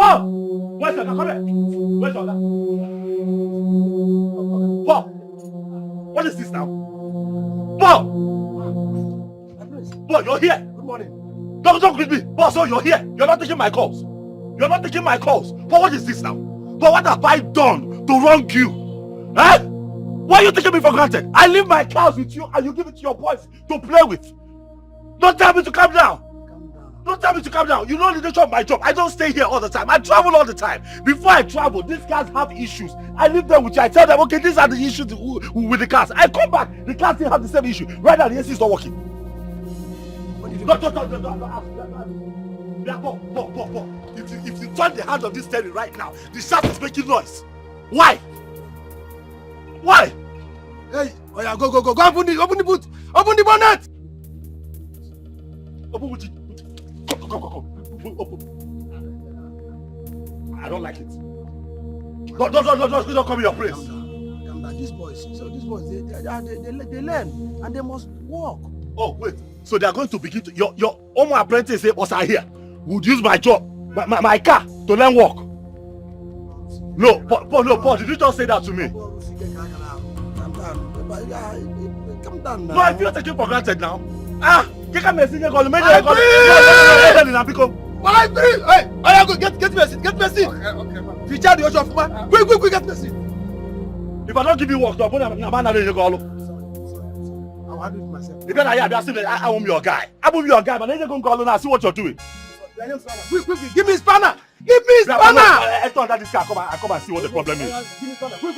Paul! Where's your come here? Where's your Paul! What is this now? Paul! Paul, you're here. Good morning. Don't greet me. Paul, so you're here. You're not taking my calls. You're not taking my calls. Paul, what is this now? Paul, what have I done to wrong you? Eh? Why are you taking me for granted? I leave my cows with you and you give it to your boys to play with. Don't tell me to calm down. Don't tell me to calm down. You know the nature of my job. I don't stay here all the time. I travel all the time. Before I travel, these guys have issues. I leave them with you. I tell them, okay, these are the issues with the cars. I come back. The cars still have the same issue. Right now, the AC is not working. Don't. If you turn the hand of this steering right now, the shaft is making noise. Why? Why? Hey, oh yeah, go, open the boot, open the bonnet. Open with it. Come. Open. I don't like it. Don't come in your place. Calm down. These boys, they learn and they must walk. Oh, wait. So they are going to begin to your own apprentice was here. Would use my job, my car to learn walk. No, Paul, did you just say that to me? Calm down now. No, I feel taken for granted now. Get me a single call. My breathe! Hey, I go get me a seat. Get me a seat. Okay. Feature the ocean of man. Quick, get me a seat. If I don't give you work, I won't I'll handle it myself. If I am your guy. I am your guy, but then you go call and see what you're doing. Quick, give me spanner. Give me spanner. Enter under this car. Come and see what the problem is. Give me spanner. Quick.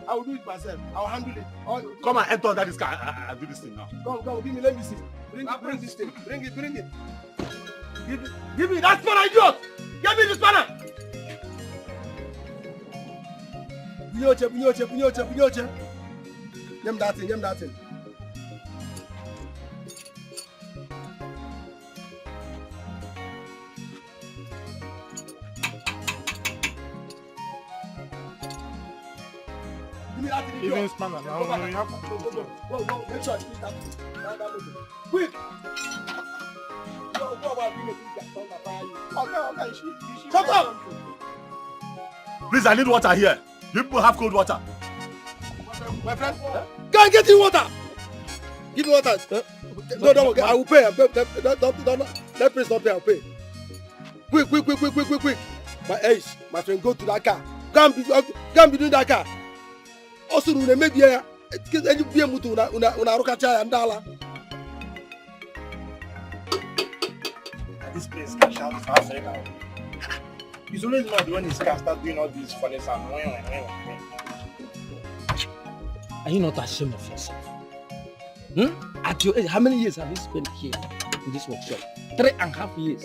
I will do it myself. I will handle it. Come and enter under this car. I do this thing now. Come, give me. Let me see. Bring this thing. Bring it. Give me that spanner, idiot. Give me the spanner. Bunyoche. Give me that thing. Even spanner now. Go. Make sure you keep that motor. Quick. Go about being a big guy. Okay. Shut up. Please, I need water here. You people have cold water. My friend, go and get him water. Give me water. No, I will pay. Don't, let please not pay. I'll pay. Quick. My friend, go to that car. Go and be doing that car. Also, we may be here. You be able to una rokacha and dollar. This place can shout fast right now. It's always not when this car start doing all these funny sounds. Are you not ashamed of yourself? At your age, how many years have you spent here in this workshop? 3.5 years.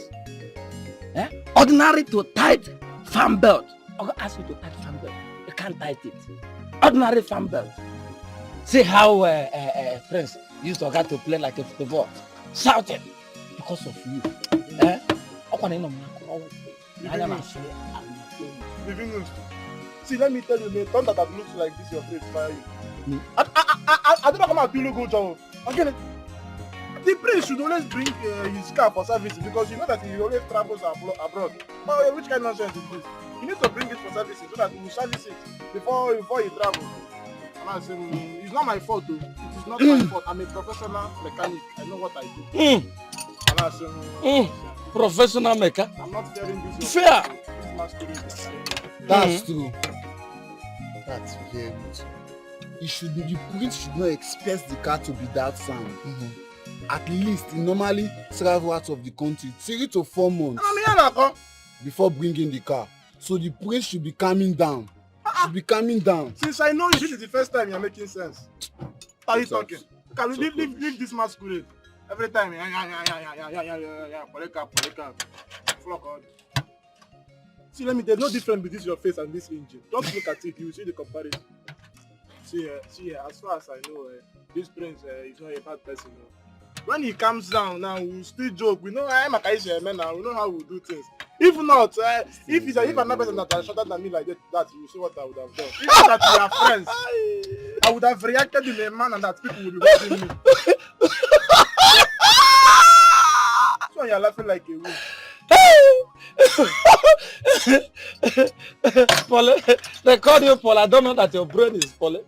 Ordinary to tight farm belt. I'm going to ask you to tight farm belt. You can't tight it. Ordinary farm belt. See how friends used to get to play like a football. Shouting because of you. See, let me tell you, the thunder that looks like this, your face fire you. I don't know come out to look good, John. Okay, the prince should always bring his car for servicing because you know that he always travels abroad. Oh, which kind of nonsense is this? You need to bring it for servicing so that he will service it before he travels. And I said, it's not my fault though. It is not my fault. I'm a professional mechanic. I know what I do. And I said, professional mechanic. I'm not fearing this. Fair. That's true. That's very good. The prince should not expect the car to be that sound. At least he normally travel out of the country 3 to 4 months before bringing the car. So the prince should be calming down. Since I know you, this is the first time you're making sense. How are you talking? Can we leave this masquerade? Every time, Poleka. Flock on. See, there's no difference between your face and this engine. Just look at it, you will see the comparison. See, as far as I know, this prince is not a bad person. When he comes down now, we'll still joke. We know I'm a Kaisha man now. We know how we do things. If not, if another person that is shorter than me like that, you see what I would have done. If that we are friends, I would have reacted in a manner that people would be watching me. So you're laughing like a wolf. Paul, they call you Paul. I don't know that your brain is Paul.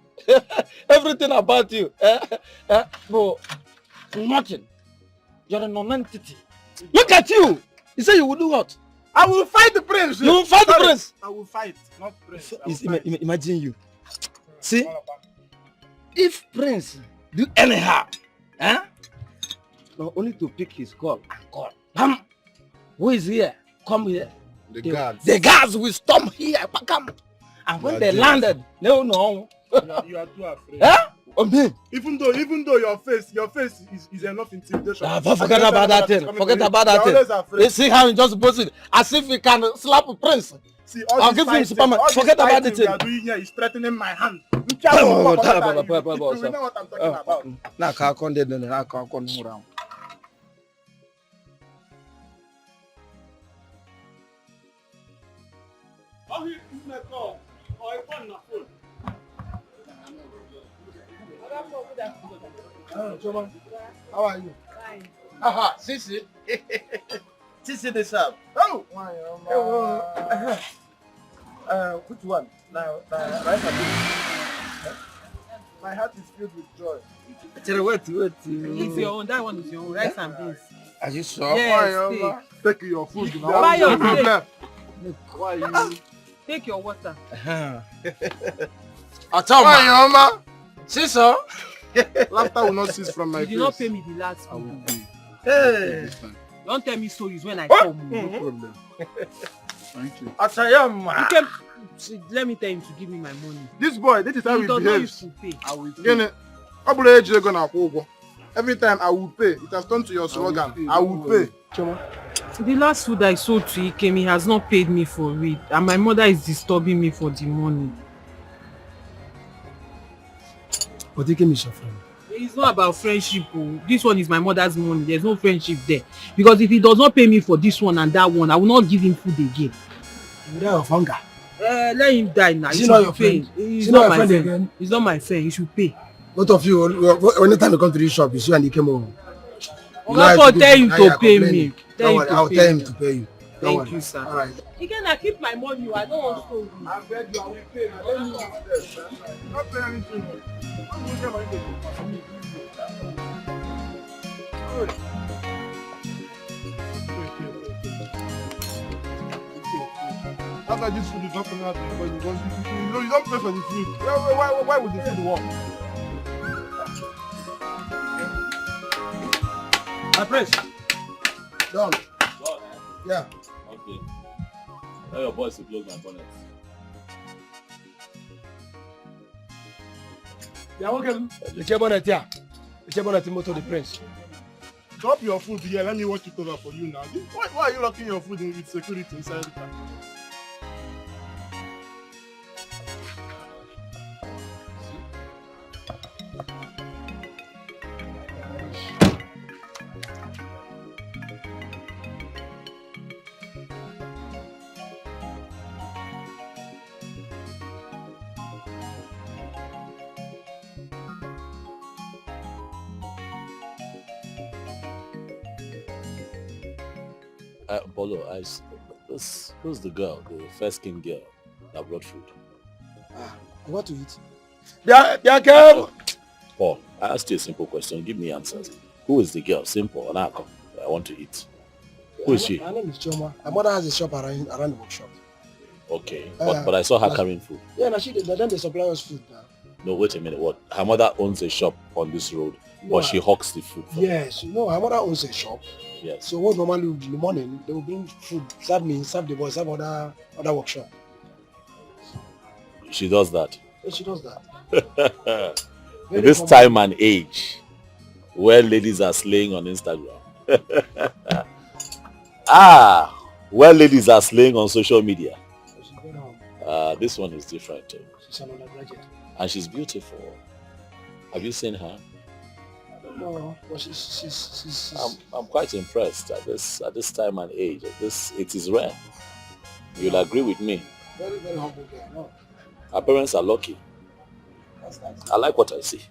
Everything about you. But nothing. You're a non-entity. Look at you. You say you will do what? I will fight the prince. You will fight the prince. I will fight, not prince. I will fight. Imagine you. See, if prince do anyhow, not only to pick his call and call. Who is here? Come here. The guards. The guards will storm here. Come. And when they landed, no. You are too afraid. Me. Even though your face is enough intimidation. Forget about that thing. Forget about that thing. You see how he just puts it as if he can slap a prince. See, I'll give him Superman. Forget about the thing. We are doing here is threatening my hand. You Oh, know what I'm talking about. Now, I can't around. How are you? Fine. Aha, Sisi. Sisi this up. Oh, which one? Now, right at my heart is filled with joy. Wait. It's your own. That one is your own. Rice and beans. Are you sure? Yes, Take your food. Buy your food. Why you? Take your water. Atoma. Sister. Laughter will not cease from my You face. did not pay me the last I will food. pay. Hey. Don't tell me stories when I come. No problem. Thank you. You came, see, let me tell him to give me my money. This boy, this is how He he does not behaves. used to pay. I will pay. Gene, Obule Ejire gonna Akwogo. Every time I will pay. It has turned to your slogan. I will pay. The last food I sold to Ikem, he has not paid me for it. And my mother is disturbing me for the money. But Ikem is your friend. It's not about friendship. Oh. This one is my mother's money. There's no friendship there. Because if he does not pay me for this one and that one, I will not give him food again. You die of hunger. Let him die now. Is He he not should your pay. friend? He's Is he not not my your friend friend. again? He's not my friend. He should pay. Both of you, anytime you come to this shop, you see and he came home. That's what tell him to pay me. Don't worry, I'll tell him to pay you. Thank you, sir. All right. Again, I keep my money. I don't want to. I beg you, I will pay. Let me not pay anything. I'm going to get my money. After this food is not coming out because you don't pay for the food. Why would the food work? My prince. Done. Yeah. Okay. Tell your boys to close my bonnet. Yeah, okay. The chairman here. The chairman motor the prince. Drop your food here. Let me watch it over for you now. Why are you locking your food in with security inside the car? Polo, who's the girl, the first king girl that brought food? What to eat? Yeah, girl. Paul, I asked you a simple question. Give me answers. Who is the girl? Simple. And I come. I want to eat. Who is she? Her name is Choma. Her mother has a shop around the workshop. Okay, but I saw her carrying food. Yeah, now then they supply us food now. No, wait a minute. What? Her mother owns a shop on this road, but she hawks the food. Yes, her mother owns a shop. Yes. So what normally in the morning they will bring food, serve me, serve the boys, serve other workshop. She does that. Yeah, she does that. In this time and age, where ladies are slaying on Instagram. Where ladies are slaying on social media. This one is different too. She's an undergraduate. And she's beautiful. Have you seen her? No, but she's I'm quite impressed at this time and age. It is rare. You'll agree with me. very, very humble girl. No. Her parents are lucky. That's nice. I like what I see.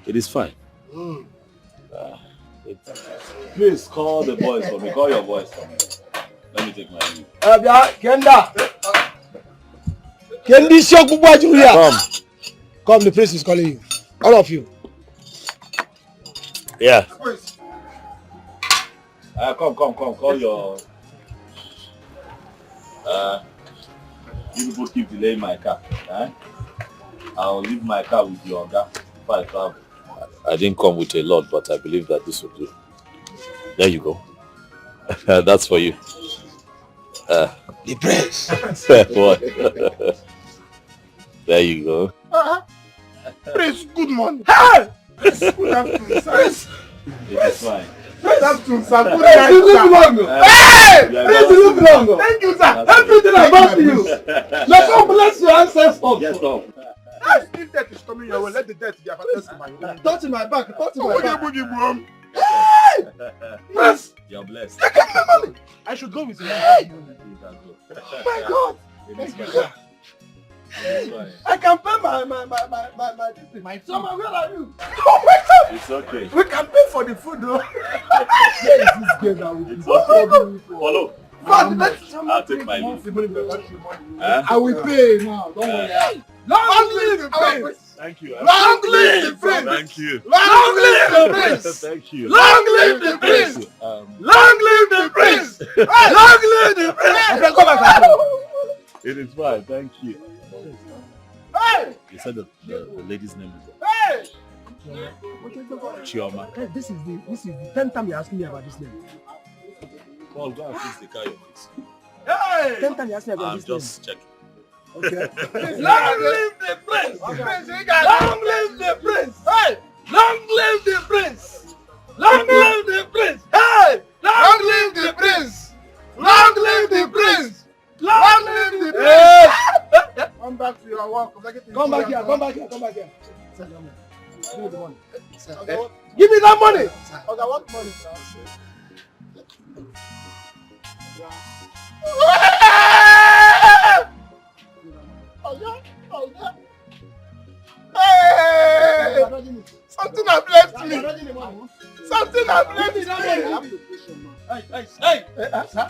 It is fine. Mm. Please call the boys for me. Call your boys for me. Let me take my leave. Kenda. Kendi Shokubu Julia. Come, the prince is calling you. All of you. Yeah. Come. Call your. You people keep delaying my car. I'll leave my car with your guy before I travel. I didn't come with a lot, but I believe that this will do. There you go. That's for you. The prince. What? There you go. Prince, good morning. Hey! Good afternoon, sir. It's fine. Good afternoon, sir. Good Prince, you night, look sir. long. Hey! Yeah, Prince, you look long. Thank you, sir. Everything about you. May God bless your ancestors. Get off. If death is coming your way, let the death be advertised to my own. Touch my back. Touch my back. Yes. You're blessed. I should go with you. You can go. My God. It's fine. It's fine. I can pay my Summer, where are you? Oh my God. It's okay. We can pay for the food though. Where is this girl that will be? It's okay. Follow. But let's I'll take my leave. I will pay now. Don't worry. long live the prince. Thank you. Long live the prince. Thank you. Long live the prince. Thank you. Long live the prince. Long live the prince. Long live the prince. Go back. It is fine. Thank you. Hey! You said the lady's name is Hey! Chioma. This is the 10th time you're asking me about this name. Paul, go and fix the car, your face. Hey! 10th time you're asking me about I'm this name. just checking. Okay. Long live the prince. Long live the prince. Hey! Long live the prince. Long live the prince. Hey! Long live the prince. Long live the prince. Long live the prince. Come back to your work. Come back here. Give me the money. Okay. Give me that money. Okay, what money, sir? Hey! Something has left me. Something has left me. Hey! Sir?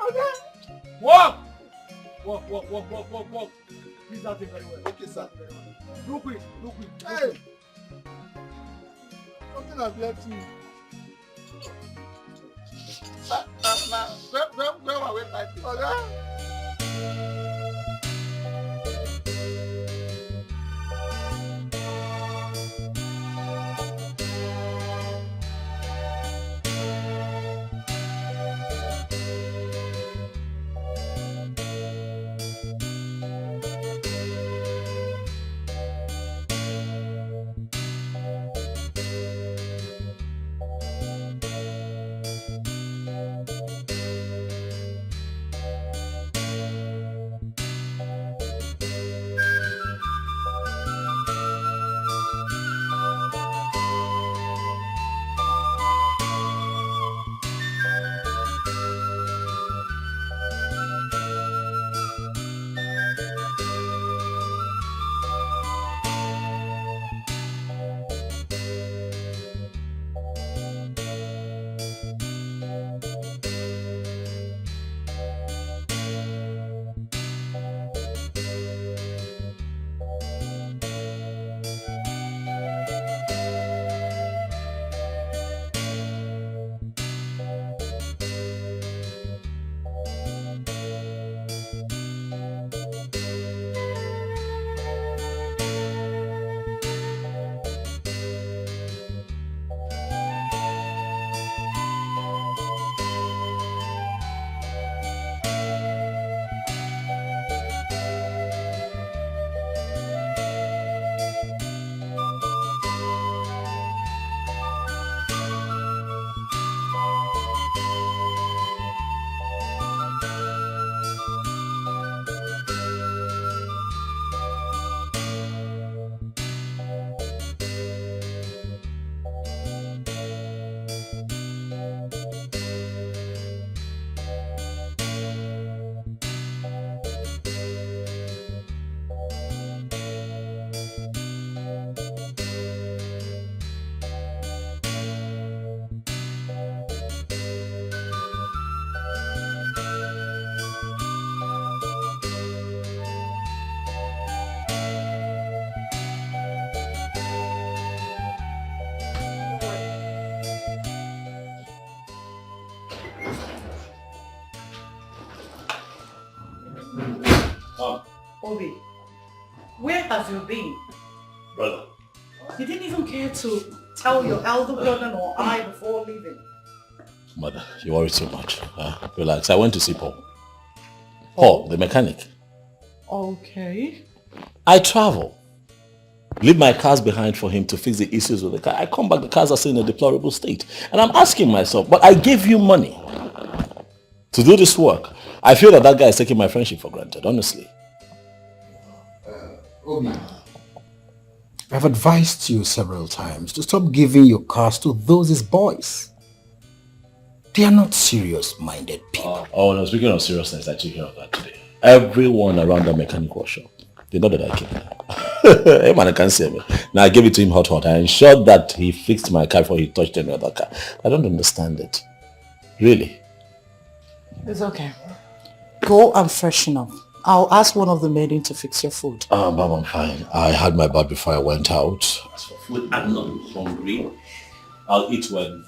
Okay. Walk. Please don't think very well. Okay, sir. Look quick. Hey! Something has left me. Where are we fighting? Okay. Obi, where have you been? Brother. You didn't even care to tell your elder brother or I before leaving. Mother, you worry too much. Relax. I went to see Paul. Paul, the mechanic. Okay. I travel. Leave my cars behind for him to fix the issues with the car. I come back, the cars are still in a deplorable state. And I'm asking myself, but I gave you money to do this work. I feel that guy is taking my friendship for granted, honestly. Obi, I've advised you several times to stop giving your cars to those his boys. They are not serious-minded people. No, speaking of seriousness, I took care of that today. Everyone around the mechanic workshop, they know that I came there. Hey man, I can't say me. Now I gave it to him hot. I ensured that he fixed my car before he touched any other car. I don't understand it. Really. It's okay. Go and freshen up. I'll ask one of the maiden to fix your food. Mom, I'm fine. I had my bath before I went out. As for food, I'm not hungry. I'll eat when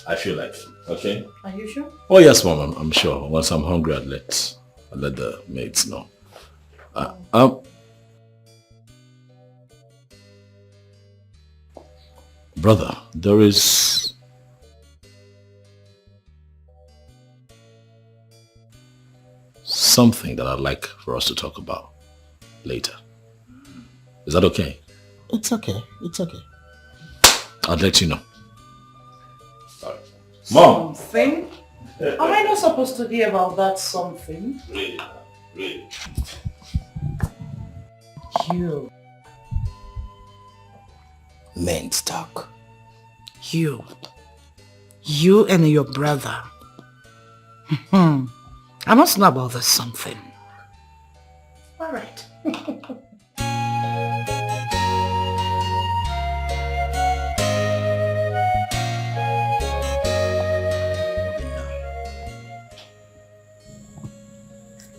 I feel like it, okay? Are you sure? Oh yes, Mom, I'm sure. Once I'm hungry, I'll let the maids know. Brother, there is something that I'd like for us to talk about later. Is that okay? It's okay. It's okay. I'll let you know. Mom! Something? Am I not supposed to hear about that something? Really? Really? You. Men's talk. You and your brother. I must know about this something. All right.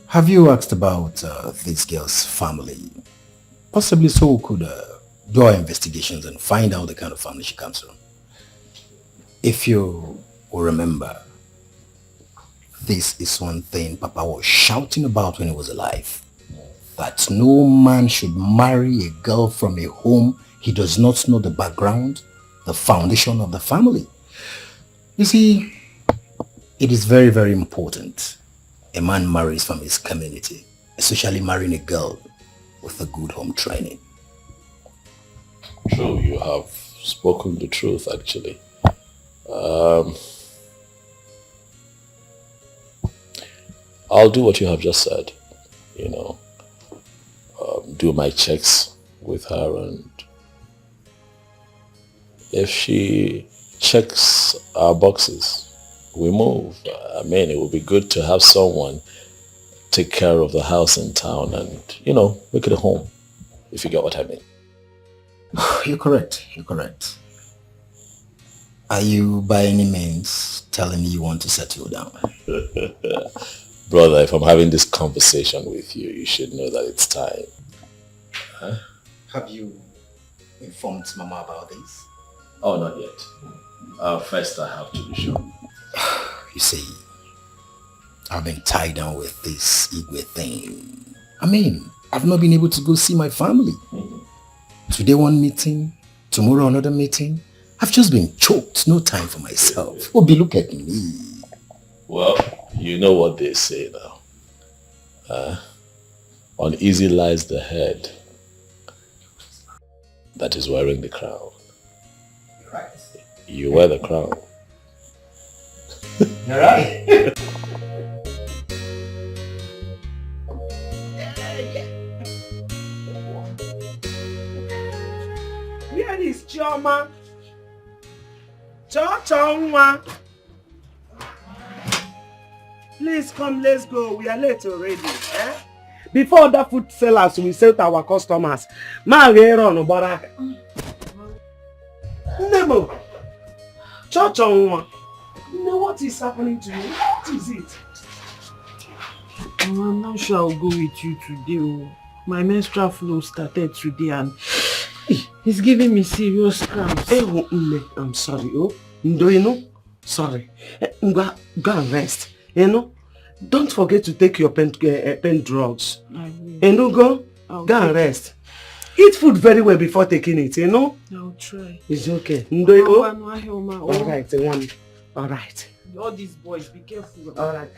Have you asked about this girl's family? Possibly so we could do our investigations and find out the kind of family she comes from. If you will remember, this is one thing Papa was shouting about when he was alive. That no man should marry a girl from a home he does not know the background, the foundation of the family. You see, it is very, very important a man marries from his community, especially marrying a girl with a good home training. True, you have spoken the truth actually. I'll do what you have just said, do my checks with her, and if she checks our boxes, we move. I mean, it would be good to have someone take care of the house in town and, make it a home, if you get what I mean. You're correct. You're correct. Are you by any means telling me you want to settle down? Brother, if I'm having this conversation with you, you should know that it's time. Huh? Have you informed Mama about this? Oh, not yet. First I have to be sure. You see, I've been tied down with this Igwe thing. I mean, I've not been able to go see my family. Today one meeting, tomorrow another meeting. I've just been choked, no time for myself. Obi, look at me. Well, you know what they say now. Uneasy lies the head that is wearing the crown. You're right. You wear the crown. You're right. Where is Chioma? Chonwa. Please come, let's go. We are late already. Before other food sellers will sell to our customers. Nemo. Chonwa. What is happening to you? What is it? I'm not sure I'll go with you today. My menstrual flow started today and it's giving me serious cramps. I'm sorry. Sorry. Go and rest. don't forget to take your pain drugs. I will. Enugo, go and rest. Eat food very well before taking it, you know? I'll try. It's okay. Alright, one. Alright. All these boys, be careful. Alright.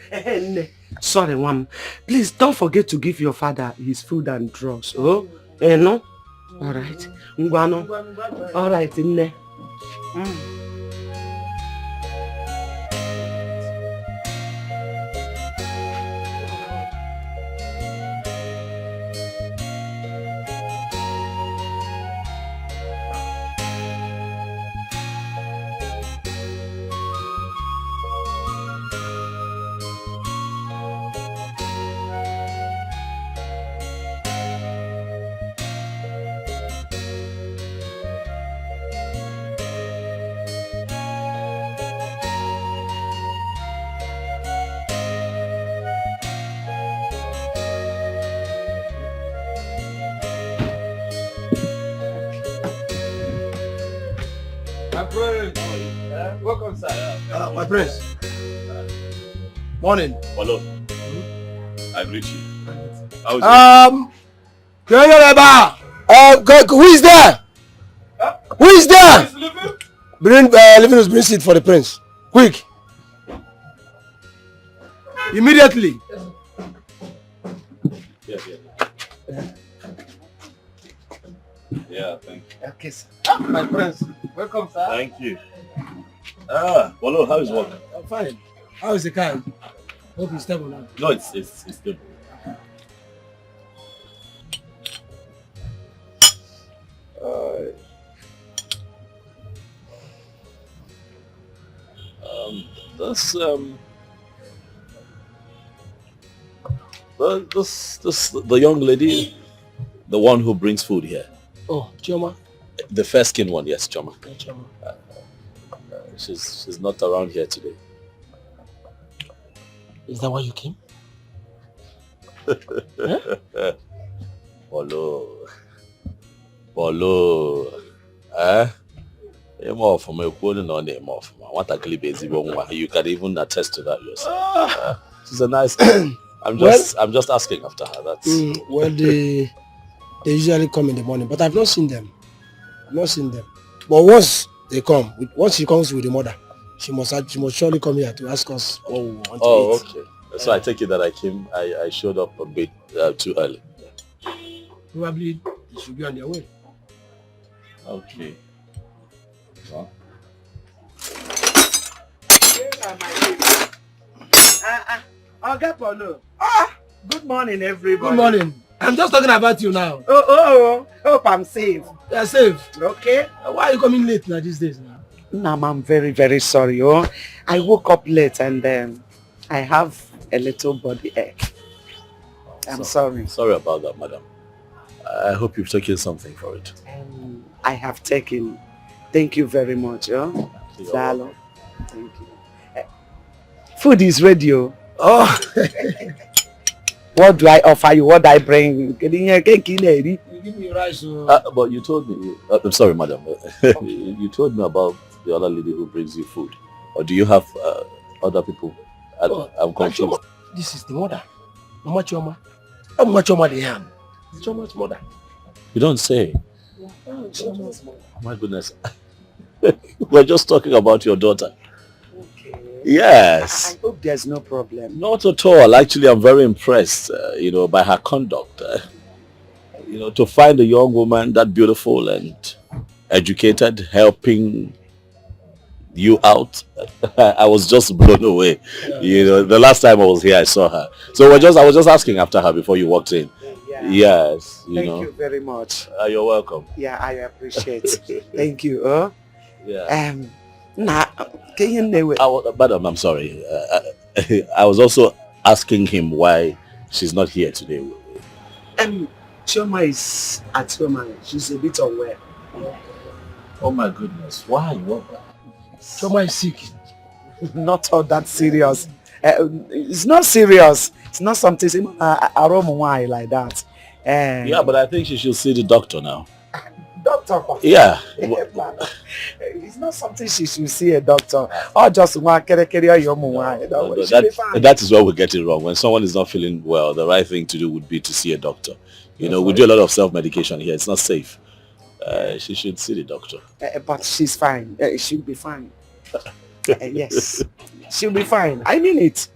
Sorry, one. Please don't forget to give your father his food and drugs. Oh? No? Alright. Ngwano. Alright, Nne. Welcome, sir. My prince. Morning. Hello. I greet you. How's Who is there? Who is there? Bring Livinus, bring seat for the prince. Quick. Immediately. Yeah, thank you. Okay, sir. My prince. Welcome, sir. Thank you. Hello, how is work? I'm fine. How is the car? Hope it's stable now. No, it's stable. The young lady, the one who brings food here. Oh, Chioma. The fair skinned one, yes, Choma. Yeah, Chioma. She's not around here today. Is that why you came? Bolo. More from a quoting on name of what a clip is. You can even attest to that yourself. She's a nice girl. I'm just asking after her. That's well, they usually come in the morning, but I've not seen them. But once they come, once she comes with the mother, she must surely come here to ask us what we want to eat. Okay. So I take it that I showed up a bit too early. Probably they should be on their way. Okay. Well. Good morning, everybody. Good morning. I'm just talking about you now. Hope I'm safe. You're safe. Okay. Why are you coming late now these days now? Nam, I'm very, very sorry. I woke up late and I have a little body ache. I'm sorry. Sorry about that, madam. I hope you've taken something for it. I have taken. Thank you very much. Dalo. Thank you. Food is ready. Oh. What do I offer you? What do I bring? You give me rice. But you told me. I'm sorry, madam. You told me about the other lady who brings you food. Or do you have other people? I'm confused. This is the mother. Mama Choma. How much Choma they have? Choma's mother. You don't say. Choma's mother. Oh my goodness. We're just talking about your daughter. Okay. Yes. I hope there's no problem. Not at all. Actually, I'm very impressed, by her conduct. To find a young woman that beautiful and educated, helping you out. I was just blown away. Yeah. The last time I was here, I saw her. So I was just asking after her before you walked in. Yeah. Yes. Thank you very much. You're welcome. Yeah, I appreciate it. Thank you. Yeah. Madam, I'm sorry. I was also asking him why she's not here today. Chioma is at home. She's a bit unwell. Oh my goodness. Why? Chioma is sick. Not all that serious. It's not serious. It's not something like that. Yeah, but I think she should see the doctor now. doctor. Yeah. It's not something she should see a doctor. Or just one carry your mom. That is where we get it wrong. When someone is not feeling well, the right thing to do would be to see a doctor. You know, we do a lot of self-medication here. It's not safe. She should see the doctor. But she's fine. She'll be fine. Yes. She'll be fine. I mean it.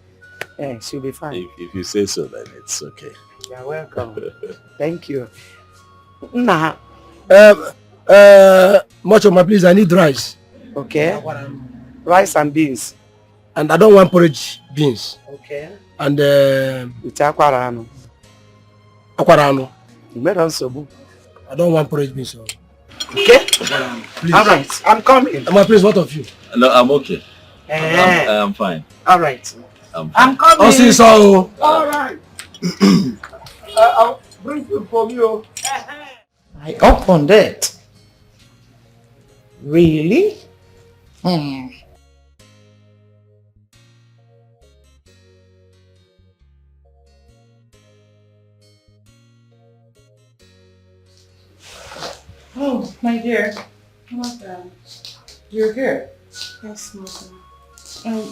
She'll be fine. If you say so, then it's okay. You're welcome. Thank you. Nah. Mochoma, please, I need rice. Okay. Rice and beans. And I don't want porridge beans. Okay. And With aquarano. aquarano. You made us so. I don't want porridge beans. So. Okay. Please. All right. I'm coming. Mama, please, what of you? No, I'm okay. I'm fine. All right. I'm fine. I'm coming. Oh, see, so. All right. I'll bring food for you. I opened it. Really? Oh, my dear. Mother. You're here. Yes, mother.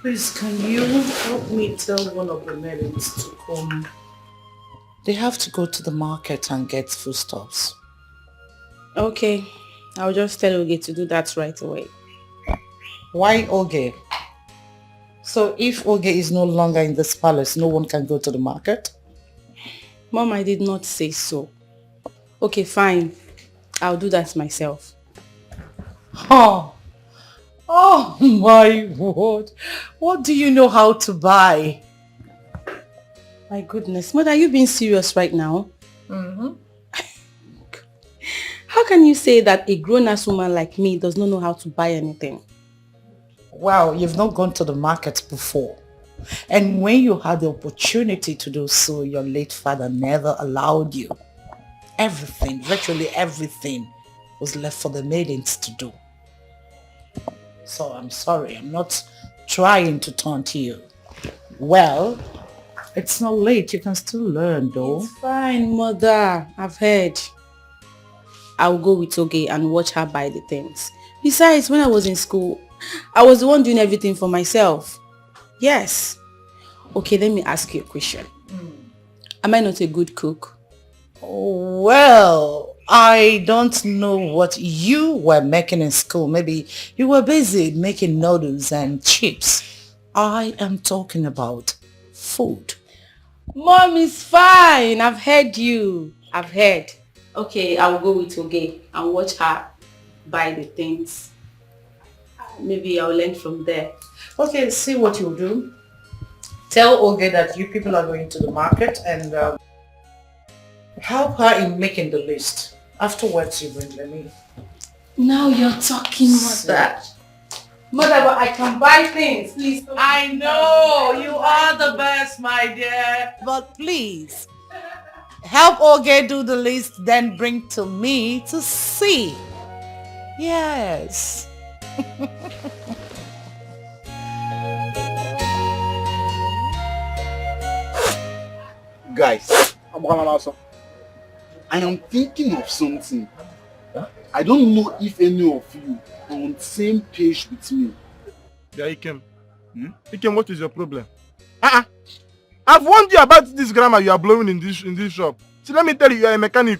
Please, can you help me tell one of the maidens to come? They have to go to the market and get foodstuffs. Okay. I'll just tell Oge to do that right away. Why Oge? So if Oge is no longer in this palace, no one can go to the market? Mom, I did not say so. Okay, fine. I'll do that myself. Oh my word. What do you know how to buy? My goodness. Mother, are you being serious right now? Mm-hmm. How can you say that a grown-ass woman like me does not know how to buy anything? Well, you've not gone to the market before. And when you had the opportunity to do so, your late father never allowed you. Everything, virtually everything, was left for the maidens to do. So I'm sorry, I'm not trying to taunt you. Well, it's not late, you can still learn though. It's fine, Mother. I've heard. I'll go with Oge and watch her buy the things. Besides, when I was in school, I was the one doing everything for myself. Yes. Okay, let me ask you a question. Am I not a good cook? Well, I don't know what you were making in school. Maybe you were busy making noodles and chips. I am talking about food. Mom is fine. I've heard you. I've heard. Okay, I'll go with Oge and watch her buy the things. Maybe I'll learn from there. Okay, see what you'll do. Tell Oge that you people are going to the market and help her in making the list. Afterwards, you bring them in. Now you're talking, Mother. Mother, but I can buy things. Please don't. I know, you are the best, my dear. But please, help Oge do the list, then bring to me to see. Yes. Guys, I am thinking of something. I don't know if any of you are on the same page with me. Yeah, Ikem. Ikem, what is your problem? I've warned you about this grammar you are blowing in this shop. See, let me tell you, you are a mechanic.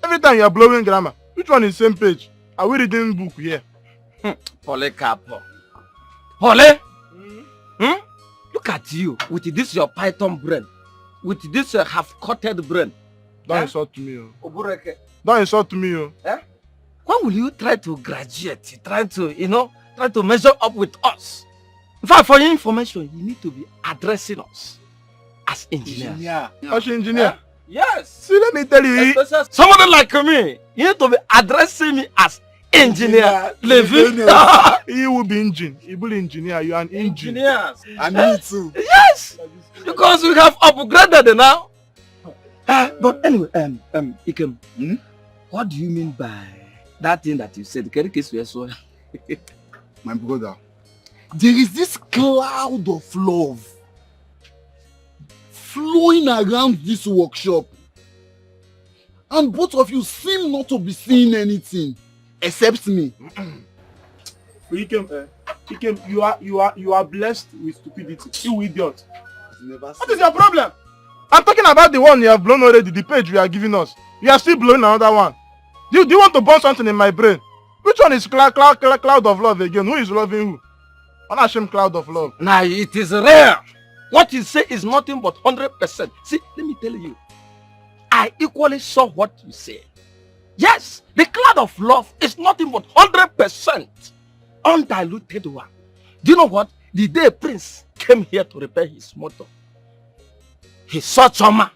Every time you are blowing grammar, which one is same page? Are we reading book here? Polycarpo. Holly? Look at you with this your python brain. With this half-coated brain. Don't insult me. Obureke. Don't insult me. When will you try to graduate? Try to measure up with us. In fact, for your information, you need to be addressing us as engineers. As engineer? Yes. See, let me tell you. Somebody like me, you need to be addressing me as engineer. Levi. He will be engine. He will be engineer. You are an engine. Engineers. And me too. Yes. Because we have upgraded now. But anyway, Ikem, what do you mean by that thing that you said? My brother, there is this cloud of love flowing around this workshop. And both of you seem not to be seeing anything except me. Ikem, you are blessed with stupidity. You idiot. Never What is your problem? I'm talking about the one you have blown already, the page you are giving us. You are still blowing another one. Do you want to burn something in my brain? Which one is cloud of love again? Who is loving who? Unashamed cloud of love. Now it is rare. What you say is nothing but 100%. See, let me tell you. I equally saw what you say. Yes, the cloud of love is nothing but 100% undiluted one. Do you know what? The day Prince came here to repair his motor, he saw Choma.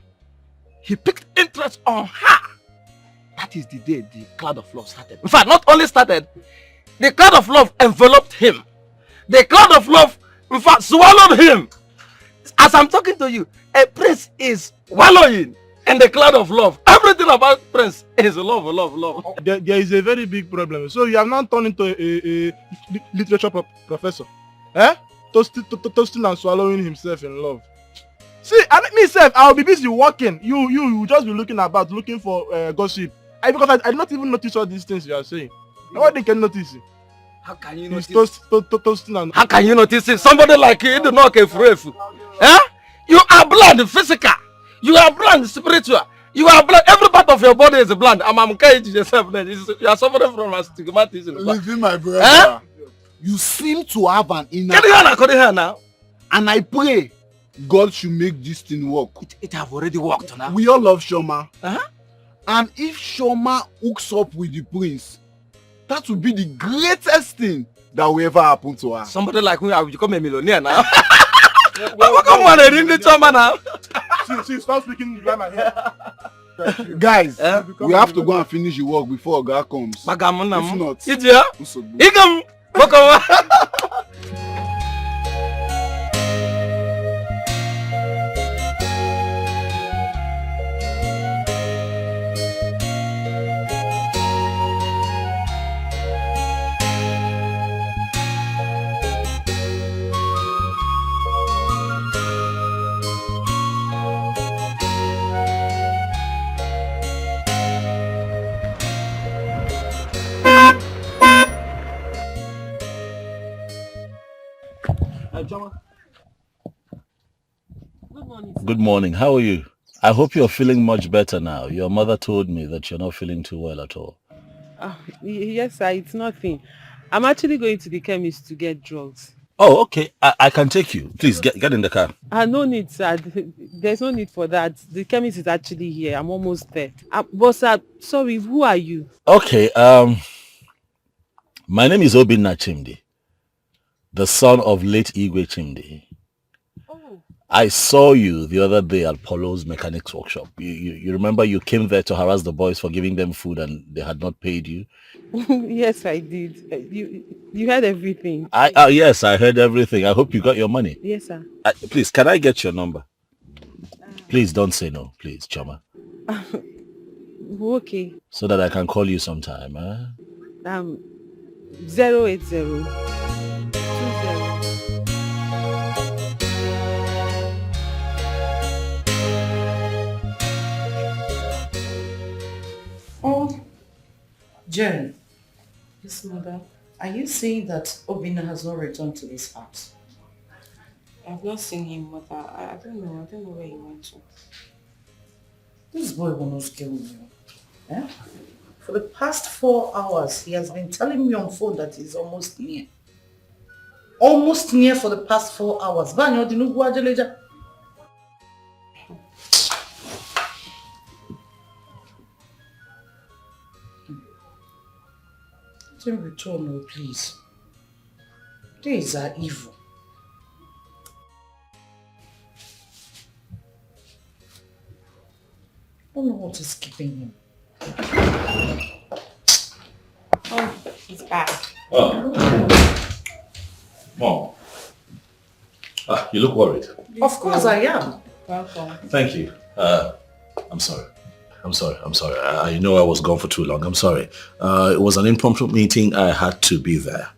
He picked interest on her. That is the day the cloud of love started. In fact, not only started, the cloud of love enveloped him. The cloud of love, in fact, swallowed him. As I'm talking to you, a prince is wallowing in the cloud of love. Everything about Prince is love, love, love. There is a very big problem. So you have now turned into a literature professor. Eh? Toasting and swallowing himself in love. See, myself, I'll be busy working. You will just be looking about, looking for gossip. Because I did not even notice all these things you are saying. Nobody can notice it. How can you notice? Toasting and... How can you notice it? Somebody like you do not care for it. Eh? You are blind physical. You are blind spiritual. You are blind. Every part of your body is blind. I'm encouraging yourself. You are suffering from astigmatism. Listen, my brother. Eh? You seem to have an inner... Can you hear now? And I pray God should make this thing work. It have already worked now. We all love Shoma. Uh-huh. And if Shoma hooks up with the prince, that would be the greatest thing that will ever happen to her. Somebody like me, I will become a millionaire now. Come on, ring the Choma now. See, stop speaking grammar here. Guys, we have to go and finish the work before God comes. If not, Igam. Good morning. How are you? I hope you're feeling much better now. Your mother told me that you're not feeling too well at all. Yes, sir. It's nothing. I'm actually going to the chemist to get drugs. Oh, okay. I can take you. Please get in the car. No need, sir. There's no need for that. The chemist is actually here. I'm almost there. But sir, sorry, who are you? Okay. My name is Obinna Chimdi, the son of late Igwe Chimdi. I saw you the other day at Polo's mechanics workshop. You remember you came there to harass the boys for giving them food and they had not paid you? Yes, I did. You heard everything. Yes, I heard everything. I hope you got your money. Yes, sir. Please, can I get your number? Please don't say no, please, Choma. Okay. So that I can call you sometime, huh? 080 Oh, Jen. Yes, mother. Are you saying that Obinna has not returned to this house? I've not seen him, mother. I don't know. I don't know where he went to. This boy will not kill me. Eh? For the past 4 hours, he has been telling me on phone that he's almost near. Almost near for the past 4 hours. Banyo dinu guajeleja. Don't return, no, please. These are evil. I don't know what is keeping him. Oh, he's back. Oh. Mom. You look worried. Of course I am. Welcome. Thank you. I'm sorry. I know I was gone for too long. I'm sorry. It was an impromptu meeting. I had to be there.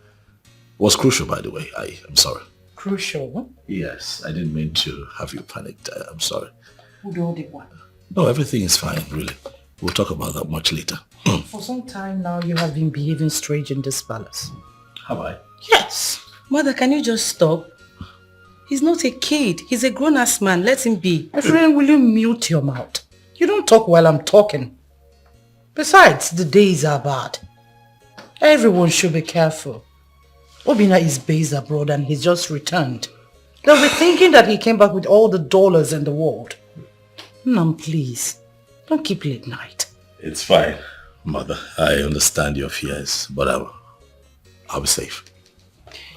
It was crucial, by the way. I'm sorry. Crucial, huh? Yes, I didn't mean to have you panicked. I'm sorry. Who do the one? No, everything is fine, really. We'll talk about that much later. For some time now, you have been behaving strange in this palace. Have I? Yes. Mother, can you just stop? He's not a kid. He's a grown-ass man. Let him be. My friend, will you mute your mouth? You don't talk while I'm talking. Besides, the days are bad. Everyone should be careful. Obina is based abroad and he's just returned. They'll be thinking that he came back with all the dollars in the world. Nam, please, don't keep late night. It's fine, Mother. I understand your fears, but I'll be safe.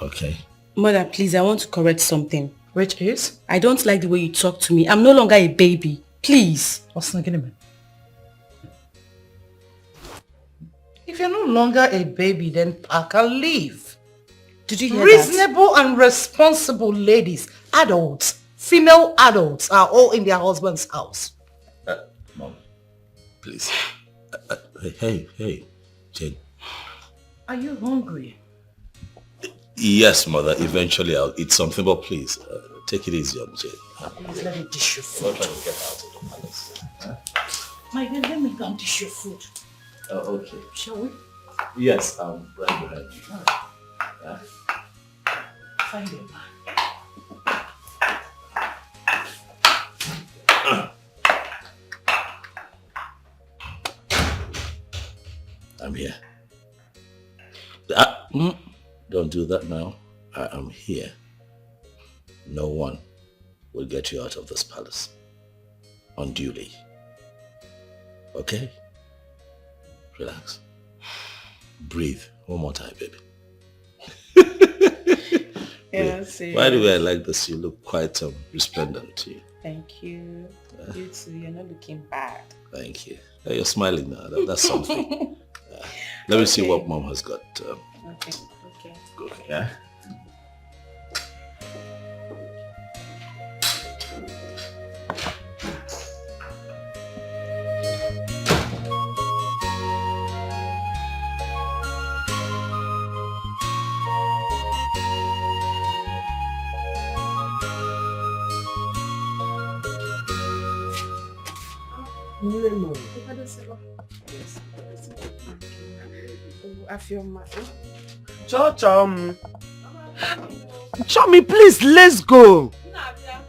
Okay? Mother, please, I want to correct something. Which is? I don't like the way you talk to me. I'm no longer a baby. Please. If you're no longer a baby, then pack and leave. Did you hear Reasonable and responsible ladies, adults, female adults are all in their husband's house. Mom, please. Hey, Jane. Are you hungry? Yes, Mother. Eventually I'll eat something, but please, take it easy on Jane. Please let me dish your food. Don't try to get out of the palace. My dear, let me go and dish your food. Oh, okay. Shall we? Yes, I'm right behind you. Yeah. Find your man. I'm here. Don't do that now. I am here. No one will get you out of this palace unduly. Okay? Relax. Breathe. One more time, baby. Yeah, by the way, I like this. You look quite resplendent. Thank you. You too. You're not looking bad. Thank you. You're smiling now. That's something. Let me see what Mom has got. Okay. Good. Yeah. Chummy, please, let's go.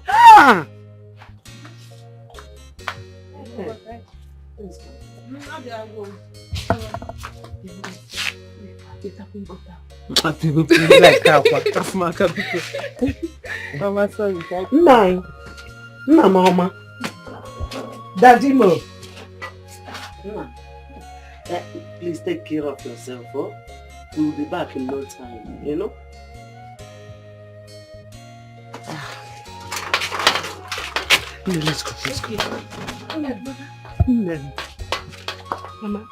Ah. Mama. Daddy Mo. Please take care of yourself, oh? We'll be back in no time, you know? Let's go. Mama,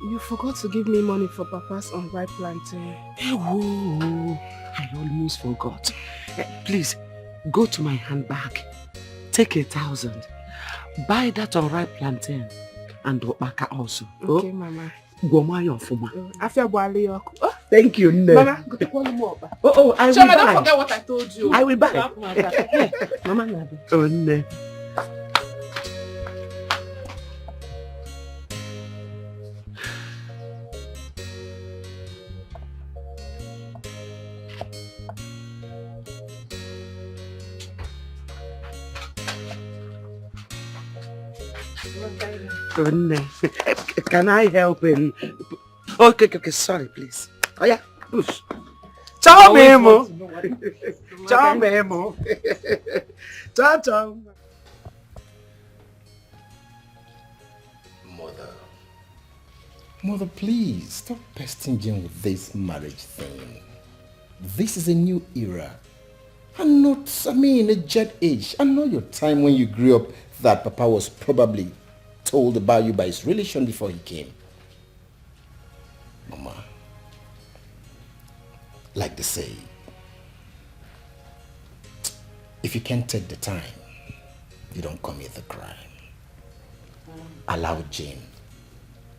you forgot to give me money for Papa's unripe plantain. Oh, I almost forgot. Please, go to my handbag. Take 1,000. Buy that unripe plantain and Opaka also. Okay, Mama. Thank you, Nne. Mama, go to Kwalimu. I will Shama, buy. don't forget what I told you. I will buy. Mama, Nabi. Oh, Nne. Can I help him? Okay, sorry, please. Oh yeah, push. Ciao, Memo. Ciao, Memo. Ciao. Mother, please stop pesting Jane with this marriage thing. This is a new era. And not, a jet age. I know your time when you grew up that Papa was probably told about you by his relation before he came. Mama, like they say, if you can't take the time, you don't commit the crime. Allow Jane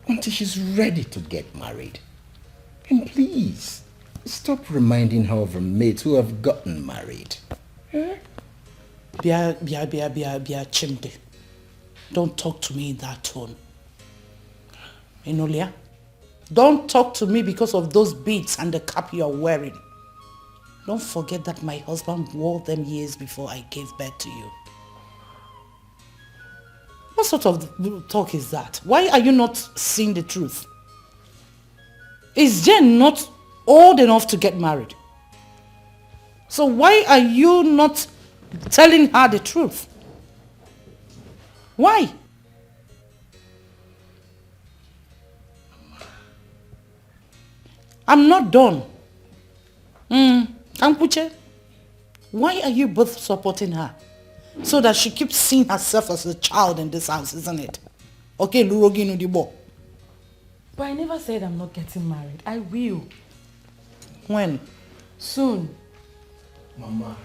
until she's ready to get married. And please, stop reminding her of her mates who have gotten married. Bia Chimde. Don't talk to me in that tone. Enolia, don't talk to me because of those beads and the cap you're wearing. Don't forget that my husband wore them years before I gave birth to you. What sort of talk is that? Why are you not seeing the truth? Is Jane not old enough to get married? So why are you not telling her the truth? Why? I'm not done. Ampuche, why are you both supporting her? So that she keeps seeing herself as a child in this house, isn't it? Okay, Lurogi Nudibo. But I never said I'm not getting married. I will. When? Soon. Mama,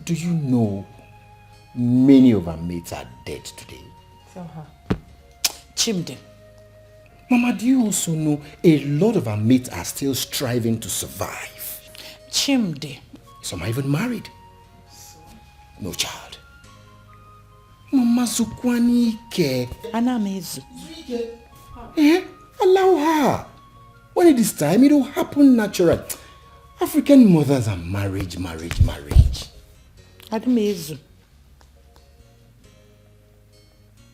do you know many of our mates are dead today? Tell her. Chimde. Mama, do you also know a lot of our mates are still striving to survive? Chimde. Some are even married. No child. Mama Zukwani Ike. Anamezu. Allow her. When it is time, it will happen naturally. African mothers are marriage. Anamezu.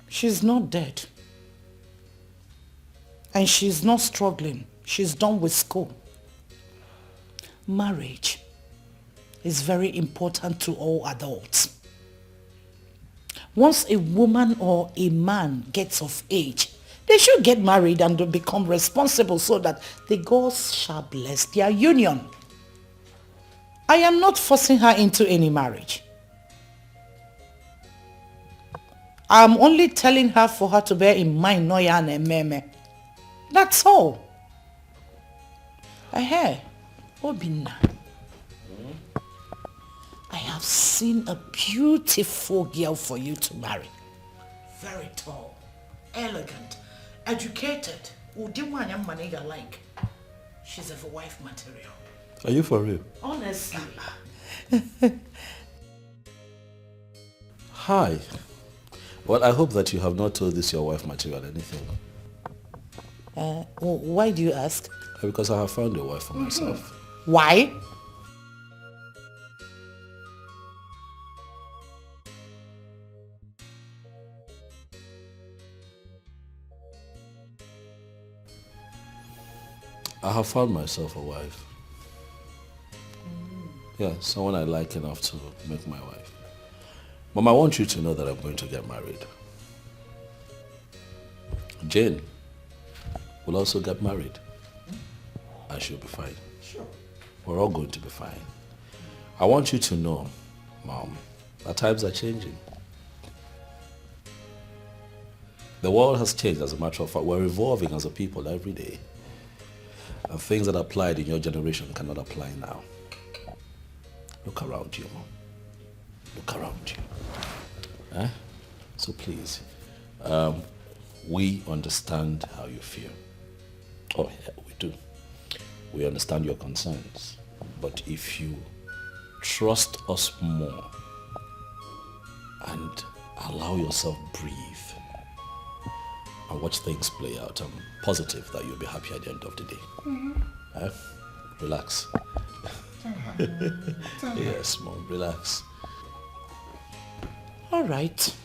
She's not dead. And she's not struggling. She's done with school. Marriage is very important to all adults. Once a woman or a man gets of age, they should get married and become responsible so that the gods shall bless their union. I am not forcing her into any marriage. I'm only telling her for her to bear in mind Noya and Meme. That's all. Obina, I have seen a beautiful girl for you to marry. Very tall, elegant, educated. Like. She's a wife material. Are you for real? Honestly. Hi. Well, I hope that you have not told this your wife material anything. Why do you ask? Because I have found a wife for myself. Why? I have found myself a wife. Yeah, someone I like enough to make my wife. Mom, I want you to know that I'm going to get married. Jane will also get married. And she'll be fine. Sure. We're all going to be fine. I want you to know, Mom, that times are changing. The world has changed, as a matter of fact. We're evolving as a people every day. And things that applied in your generation cannot apply now. Look around you, Mom. Look around you. Eh? So please, we understand how you feel. Oh, yeah, we do. We understand your concerns. But if you trust us more and allow yourself breathe and watch things play out, I'm positive that you'll be happy at the end of the day. Relax. Yes, Mom, relax. All right.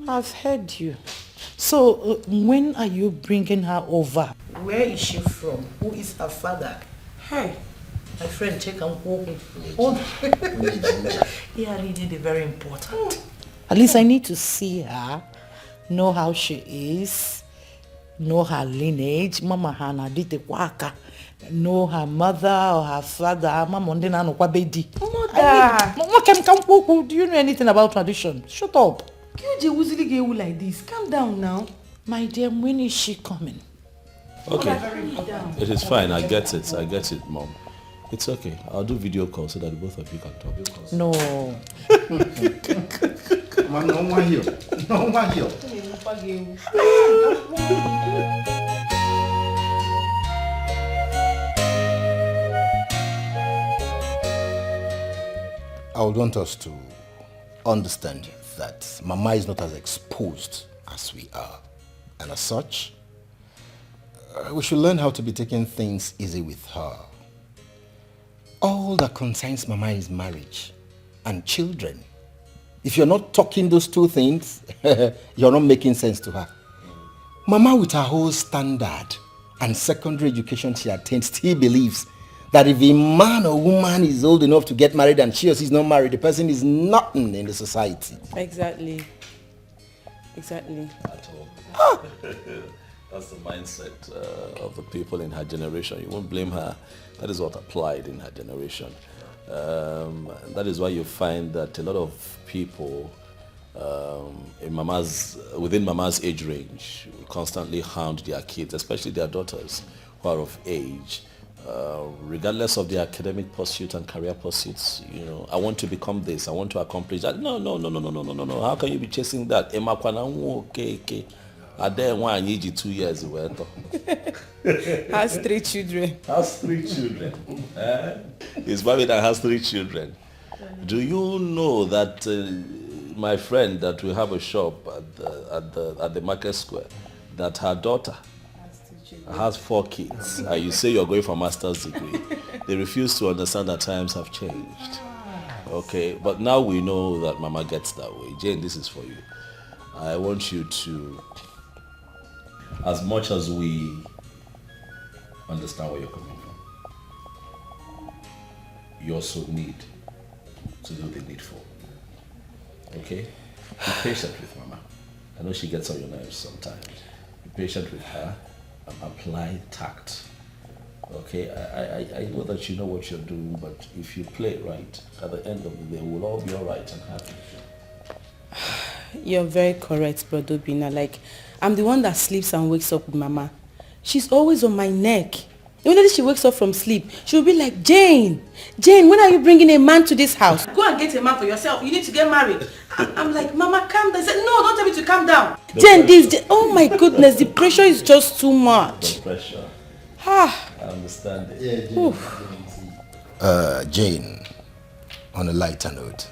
I've heard you. So, when are you bringing her over? Where is she from? Who is her father? Hey, my friend, check and walk. Yeah, indeed, very important. At least I need to see her, know how she is, know her lineage. Mama Hana did the waka. Know her mother or her father. Mama Ndena no kwabedi. Mama, do you know anything about tradition? Shut up. QJ Wuzili get you like this. Calm down now. My dear, when is she coming? Okay. It is fine. I get it, Mom. It's okay. I'll do video call so that both of you can talk. No. No one here. No one here. I would want us to understand that Mama is not as exposed as we are. And as such, we should learn how to be taking things easy with her. All that concerns Mama is marriage and children. If you're not talking those two things, you're not making sense to her. Mama, with her whole standard and secondary education she attained, still believes that if a man or woman is old enough to get married and she or she is not married, the person is nothing in the society. Exactly. Exactly. At all. That's the mindset of the people in her generation. You won't blame her. That is what applied in her generation. That is why you find that a lot of people within Mama's age range constantly hound their kids, especially their daughters who are of age, regardless of their academic pursuits and career pursuits. You know, I want to become this, I want to accomplish that. No. How can you be chasing that? Okay. I dare one you 2 years away. Has 3 children. Has 3 children. He's married and has 3 children. Do you know that my friend that we have a shop at the market square, that her daughter has 4 kids, and you say you're going for a master's degree? They refuse to understand that times have changed. Okay, but now we know that Mama gets that way. Jane, this is for you. I want you to, as much as we understand where you're coming from, you also need to do the needful. Okay? Be patient with Mama. I know she gets on your nerves sometimes. Be patient with her and apply tact. Okay? I know that you know what you're doing, but if you play it right, at the end of the day, we'll all be all right and happy. You're very correct, Brother Bina. Like, I'm the one that sleeps and wakes up with Mama. She's always on my neck. Immediately she wakes up from sleep, she'll be like, Jane, when are you bringing a man to this house? Go and get a man for yourself. You need to get married. I'm like, Mama, calm down. I said, no, don't tell me to calm down. Jane, oh my goodness, the pressure is just too much. The pressure. I understand it. Yeah, Jane, on a lighter note,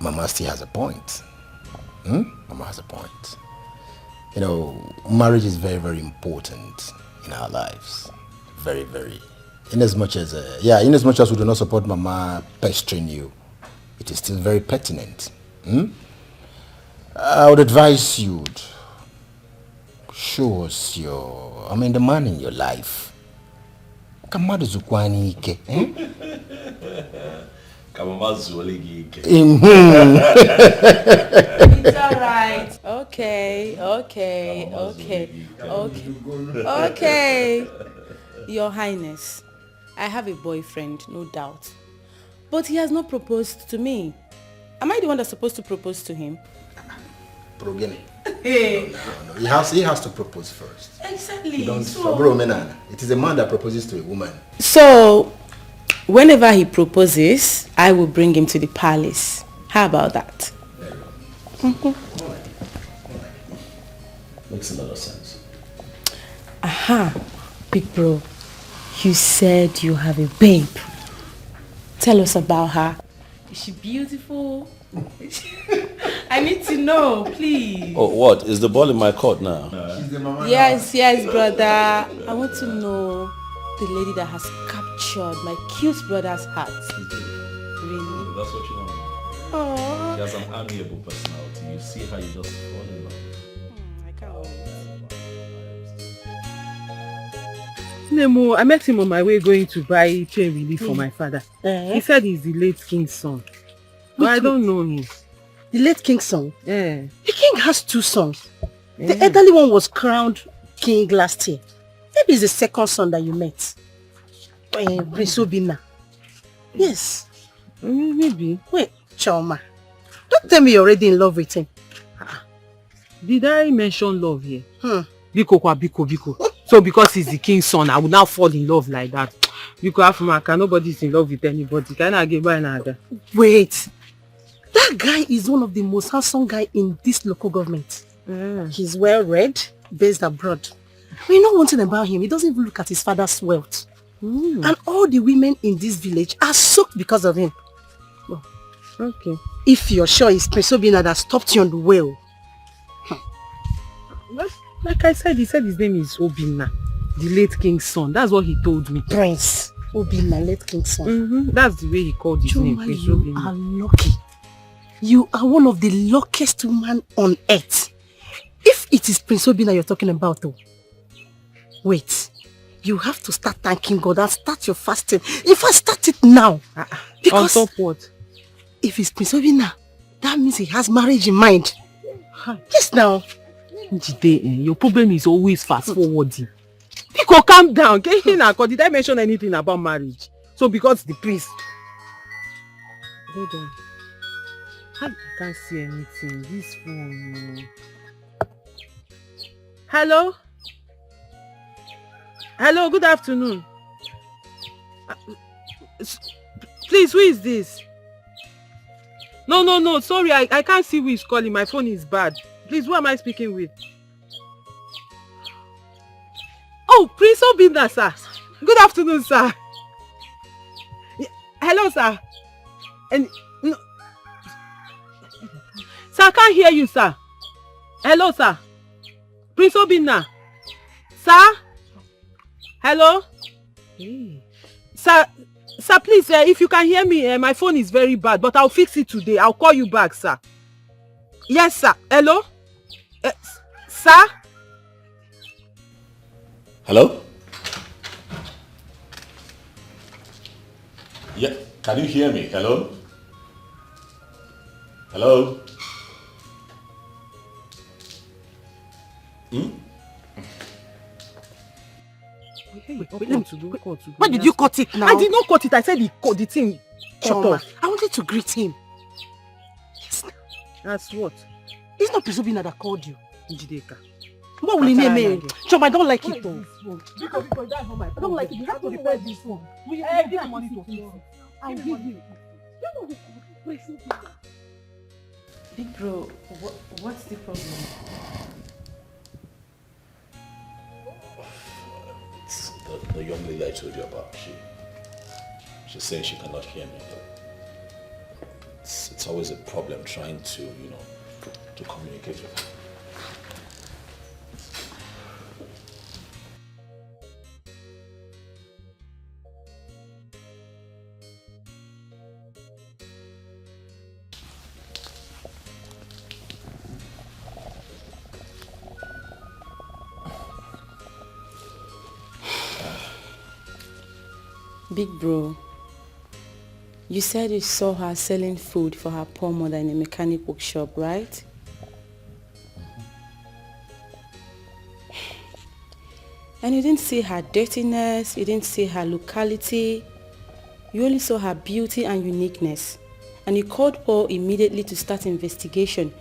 Mama still has a point. Mama has a point. You know, marriage is very, very important in our lives. Very, very. In as much as we do not support Mama pestering you, it is still very pertinent. I would advise you to show us the man in your life. Kamadu Zukwani Ike. It's alright. Okay. Your Highness, I have a boyfriend, no doubt. But he has not proposed to me. Am I the one that's supposed to propose to him? Hey. No. He has to propose first. Exactly. It is a man that proposes to a woman. So, whenever he proposes, I will bring him to the palace. How about that? Makes a lot of sense. Aha, big bro. You said you have a babe. Tell us about her. Is she beautiful? I need to know, please. Oh, what? Is the ball in my court now? Yes, brother. I want to know the lady that has captured my cute brother's heart. Really? That's what you want. Aww. She has an amiable personality. You see how you just fall in love. I can't wait. Nemo, I met him on my way going to buy chain relief for my father. He said he's the late king's son. But I don't know him. The late king's son? Yeah. The king has 2 sons. The elderly one was crowned king last year. Maybe it's the second son that you met. Prince Obina. Yes. Maybe. Wait, Choma. Don't tell me you're already in love with him. Did I mention love here? Biko. So because he's the king's son, I will now fall in love like that. Biko Afumaka, nobody's in love with anybody. Can I get by another? Wait. That guy is one of the most handsome guy in this local government. He's well read, based abroad. We know one thing about him. He doesn't even look at his father's wealth. And all the women in this village are soaked because of him. Well, Okay. If you're sure it's Prince Obinna that stopped you on the way. Like I said, he said his name is Obinna, the late king's son. That's what he told me. Prince Obinna, late king's son. That's the way he called his name, Prince you Obinna. are lucky. You are one of the luckiest women on earth. If it is Prince Obinna you're talking about, though, wait. You have to start thanking God and start your fasting. If I start it now, because on top what? If it's Prince Obinna, that means he has marriage in mind. Yes, now. Jide, your problem is always fast forwarding. Pico, calm down. Did I mention anything about marriage? So because the priest. Hold on. I can't see anything. This phone. Hello? Hello, good afternoon. Please, who is this? No, sorry, I can't see who is calling. My phone is bad. Please, who am I speaking with? Oh, Prince Obinna, sir. Good afternoon, sir. Hello, sir. And no, sir, I can't hear you, sir. Hello, sir. Prince Obinna. Sir? Hello? Hey. Sir, please, if you can hear me, my phone is very bad, but I'll fix it today. I'll call you back, sir. Yes, sir. Hello? Sir? Hello? Yeah, can you hear me? Hello? Hello? Why did you cut it now? I did not cut it. I said he cut the thing. Shut up. I wanted to greet him. Yes. That's what? It's not Prince Obinna that called you. Njideka. What will he name me? Chum, I don't like it though. Because that's not my phone. I don't like it. You have to repair this phone. Give me money to fix it. I'll give you. Big bro, what's the problem? It's the young lady I told you about. She's saying she cannot hear me. It's always a problem trying to, to communicate with her. Big bro, you said you saw her selling food for her poor mother in a mechanic workshop, right? And you didn't see her dirtiness, you didn't see her locality, you only saw her beauty and uniqueness. And you called Paul immediately to start investigation,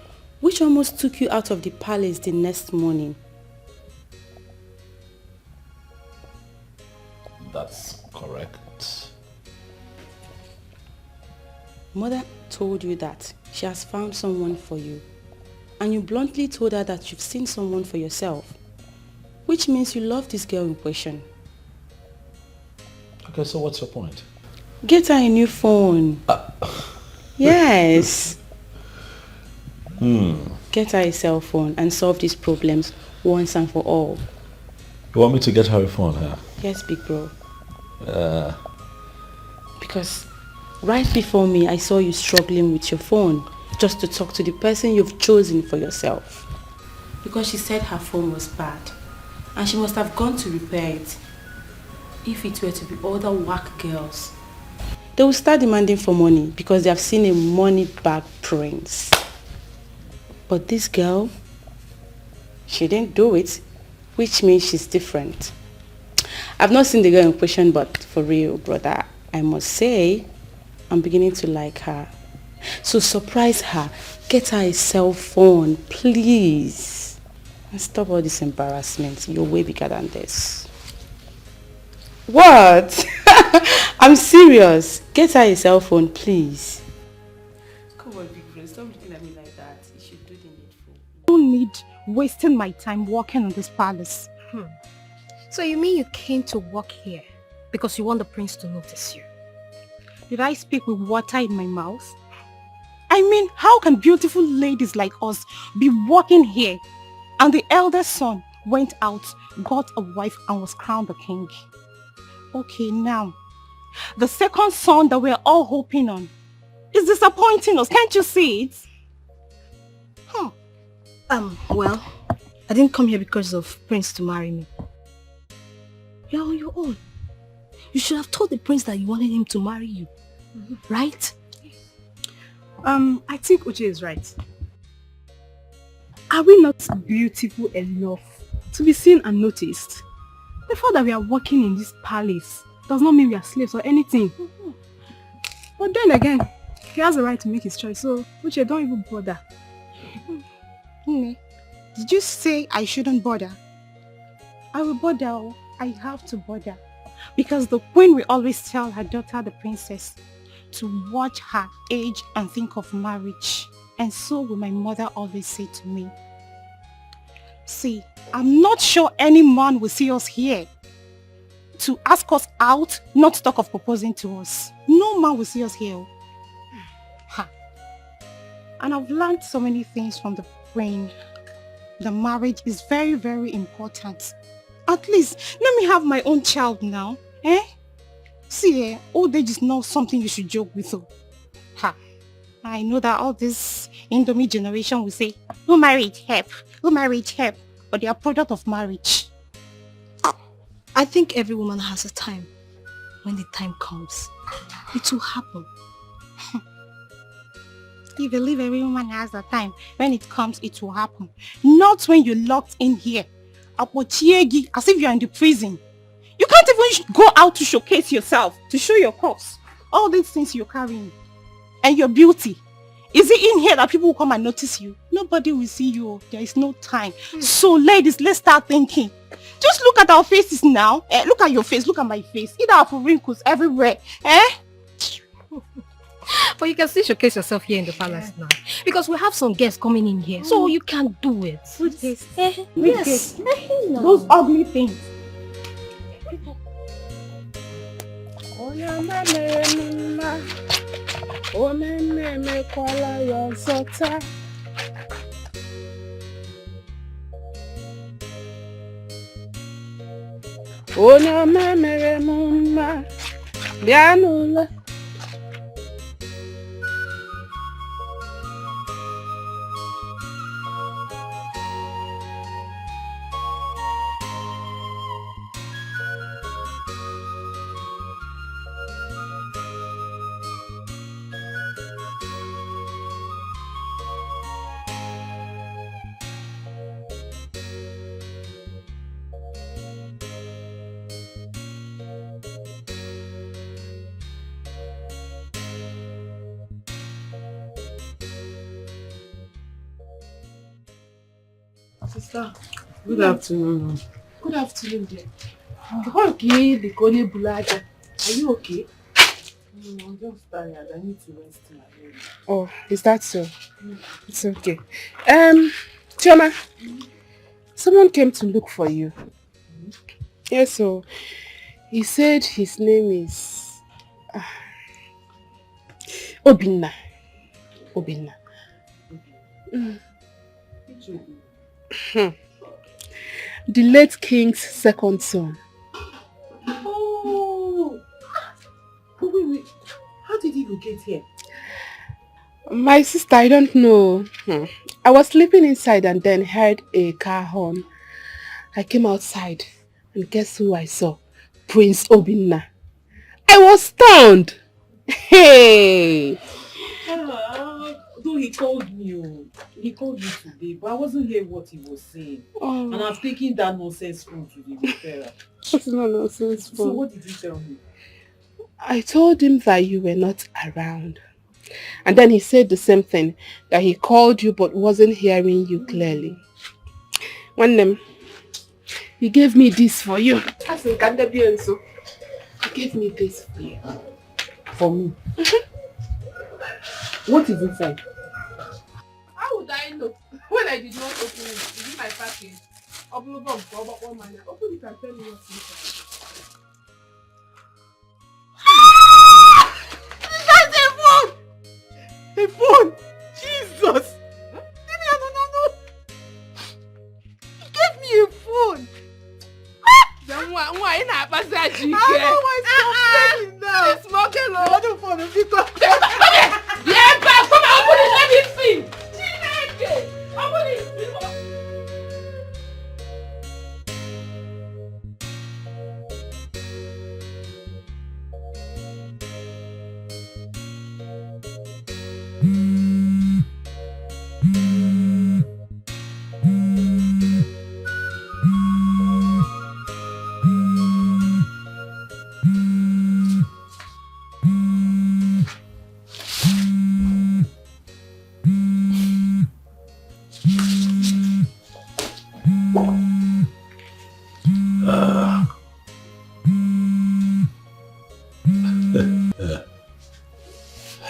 which almost took you out of the palace the next morning. That's correct. Mother told you that she has found someone for you, and you bluntly told her that you've seen someone for yourself, which means you love this girl in question. Okay, so what's your point? Get her a new phone. Yes. Get her a cell phone and solve these problems once and for all. You want me to get her a phone, huh? Yes, big bro. Because right before me, I saw you struggling with your phone just to talk to the person you've chosen for yourself. Because she said her phone was bad and she must have gone to repair it. If it were to be other whack girls, they will start demanding for money because they have seen a money bag prince. But this girl, she didn't do it, which means she's different. I've not seen the girl in question, but for real, brother, I must say, I'm beginning to like her. So surprise her, get her a cell phone, please. And stop all this embarrassment. You're way bigger than this. What? I'm serious. Get her a cell phone, please. Come on, big friend. Stop looking at me like that. You should do the needful. I don't need wasting my time walking in this palace. So you mean you came to work here because you want the prince to notice you? Did I speak with water in my mouth? I mean, how can beautiful ladies like us be walking here and the eldest son went out, got a wife and was crowned the king? Okay, now, the second son that we're all hoping on is disappointing us. Can't you see it? Well, I didn't come here because of Prince to marry me. You're on your own. You should have told the prince that you wanted him to marry you. Right? I think Uche is right. Are we not beautiful enough to be seen and noticed? The fact that we are working in this palace does not mean we are slaves or anything. But then again, he has the right to make his choice, so Uche, don't even bother. Did you say I shouldn't bother? I will bother. I have to bother. Because the queen will always tell her daughter, the princess, to watch her age and think of marriage. And so will my mother always say to me. See, I'm not sure any man will see us here to ask us out, not to talk of proposing to us. No man will see us here. And I've learned so many things from the queen. The marriage is very, very important. At least, let me have my own child now. See, old age is not something you should joke with. I know that all this Indomie generation will say, who married help? Who married help? But they are product of marriage. I think every woman has a time. When the time comes, it will happen. You believe every woman has a time. When it comes, it will happen. Not when you're locked in here. As if you're in the prison. You can't even go out to showcase yourself, to show your cups. All these things you're carrying. And your beauty. Is it in here that people will come and notice you? Nobody will see you. There is no time. So ladies, let's start thinking. Just look at our faces now. Look at your face. Look at my face. Either have wrinkles everywhere. But you can still showcase yourself here in the palace now. Because we have some guests coming in here. So you can do it. Good guests. Yes. No. Those ugly things. Sister, good afternoon. Good afternoon, dear. Okay, the Kone Bulaja. Are you okay? I'm just tired. I need to rest my head. Oh, is that so? It's okay. Chioma, someone came to look for you. Yes, so he said his name is Obinna. Obinna. The late king's second son. Oh! Wait. How did he get here? My sister, I don't know. I was sleeping inside and then heard a car horn. I came outside and guess who I saw? Prince Obinna. I was stunned. Hey! Though he called me. He called me today, but I wasn't hearing what he was saying. Oh. And I've taken that nonsense phone to the repairer. That's not nonsense phone. So what did you tell me? I told him that you were not around. And then he said the same thing, that he called you but wasn't hearing you clearly. He gave me this for you. He gave me this for you. For me? What is inside? How would I know when I did not open it? Is it my package? Open it and tell me what's inside. That's a phone! A phone! Small girl. I don't want to pick up. Yeah, but come on, open it, let me see. Open it.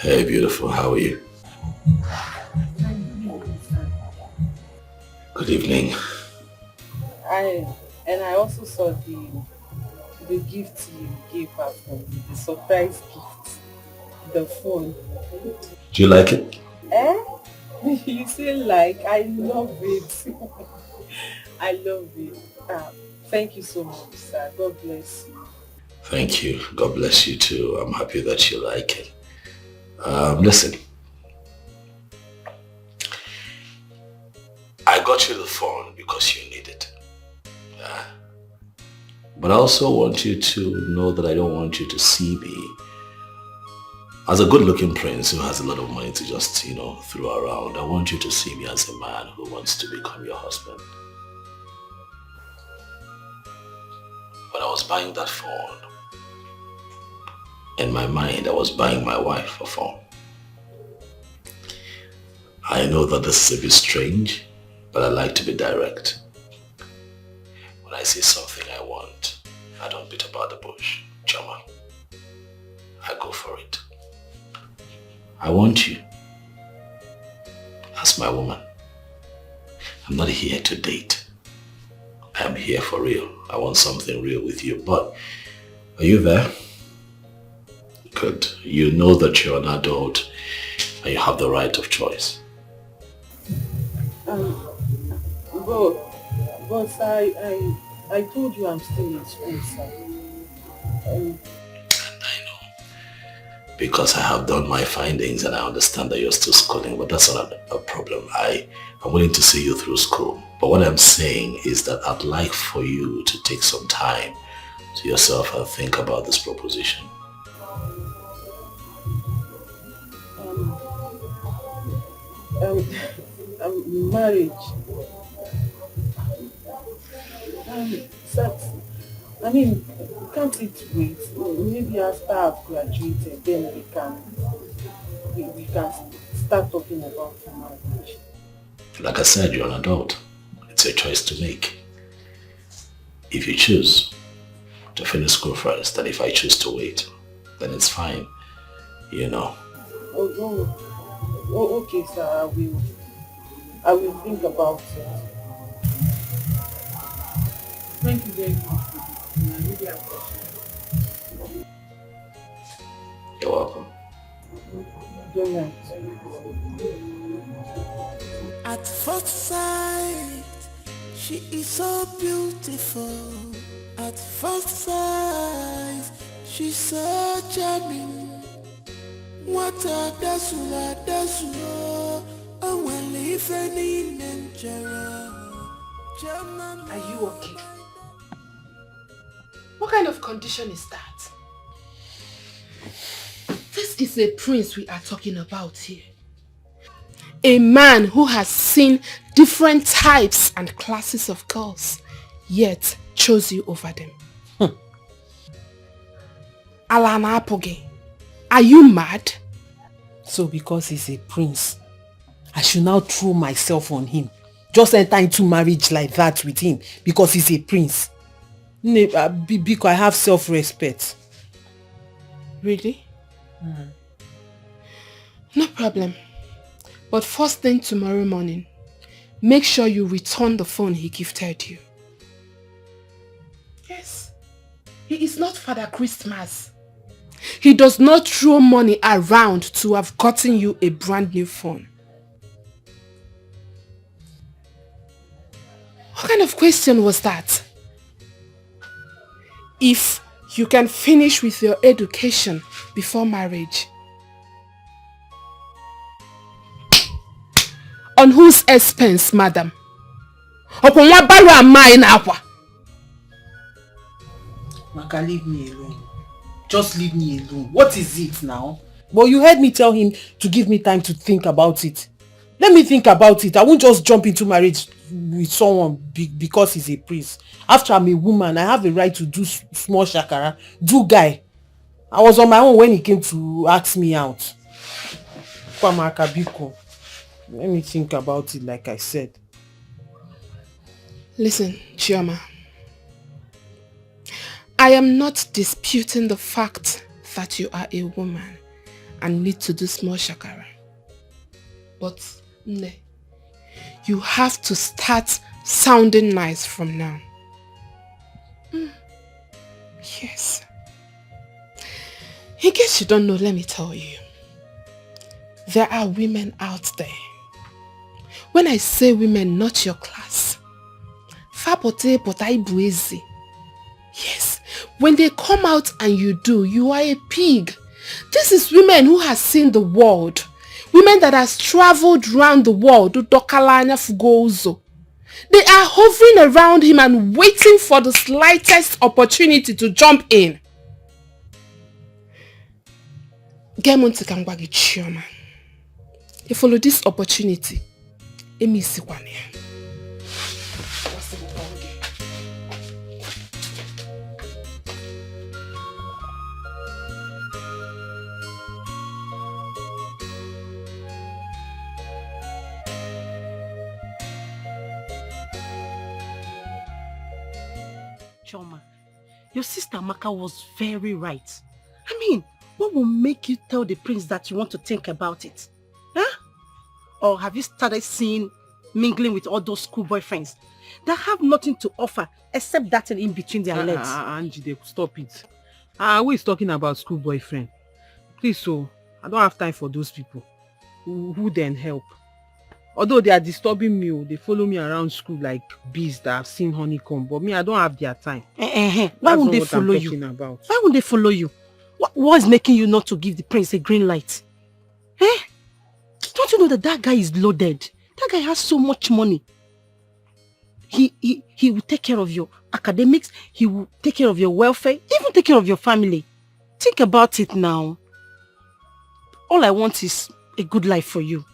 Hey, beautiful, how are you? Good evening. I also saw the gift you gave her for me, the surprise gift, the phone. Do you like it? Eh? You say like, I love it. I love it. Thank you so much, sir. God bless you. Thank you. God bless you too. I'm happy that you like it. Listen. I got you the phone because you need it. But I also want you to know that I don't want you to see me as a good-looking prince who has a lot of money to just, throw around. I want you to see me as a man who wants to become your husband. When I was buying that phone, in my mind, I was buying my wife a phone. I know that this is a bit strange, but I like to be direct. When I see something I want, I don't beat about the bush, Chama. I go for it. I want you as my woman. I'm not here to date. I am here for real. I want something real with you, but are you there? Good. You know that you're an adult and you have the right of choice. But I told you I'm still in school, sir. And I know. Because I have done my findings and I understand that you're still schooling, but that's not a problem. I'm willing to see you through school. But what I'm saying is that I'd like for you to take some time to yourself and think about this proposition. Marriage. Sir, I mean, can't it wait? Maybe after I've graduated, then we can start talking about marriage. Like I said, you're an adult. It's a choice to make. If you choose to finish school first, and if I choose to wait, then it's fine, Oh, okay, sir. I will think about it. Thank you very much. I really appreciate it. You're welcome. Good night. At first sight, she is so beautiful. At first sight, she's so charming. What a dasula, I will leave any Nigeria. Are you okay? What kind of condition is that? This is a prince we are talking about here. A man who has seen different types and classes of girls, yet chose you over them. Alana Apoge, are you mad? So because he's a prince, I should now throw myself on him. Just enter into marriage like that with him because he's a prince. Because I have self-respect. Really? No problem. But first thing tomorrow morning, make sure you return the phone he gifted you. Yes. He is not Father Christmas. He does not throw money around to have gotten you a brand new phone. What kind of question was that? If you can finish with your education before marriage. On whose expense, madam? Upon what barrow am I in Aqua? Maka, leave me alone. Just leave me alone. What is it now? But you heard me tell him to give me time to think about it. Let me think about it. I won't just jump into marriage with someone because he's a priest. After I'm a woman, I have a right to do small shakara. Do guy. I was on my own when he came to ask me out. Kwamaka Biko. Let me think about it like I said. Listen, Chioma. I am not disputing the fact that you are a woman and need to do small shakara. But, Nne, you have to start sounding nice from now. Yes. In case you don't know, let me tell you. There are women out there. When I say women, not your class. Fapote potai buezi. Yes. When they come out and you do, you are a pig. This is women who has seen the world. Women that has traveled around the world. They are hovering around him and waiting for the slightest opportunity to jump in. You follow this opportunity. Choma, your sister Maka was very right. I mean, what will make you tell the prince that you want to think about it? Huh? Or have you started seeing mingling with all those school boyfriends that have nothing to offer except that in between their legs? Angie, stop it. Who is talking about school boyfriend? Please, I don't have time for those people. Who then help? Although they are disturbing me, they follow me around school like bees that have seen honeycomb. But me, I don't have their time. Why won't they follow you? Why won't they follow you? What is making you not to give the prince a green light? Don't you know that guy is loaded? That guy has so much money. He will take care of your academics. He will take care of your welfare. Even take care of your family. Think about it now. All I want is a good life for you.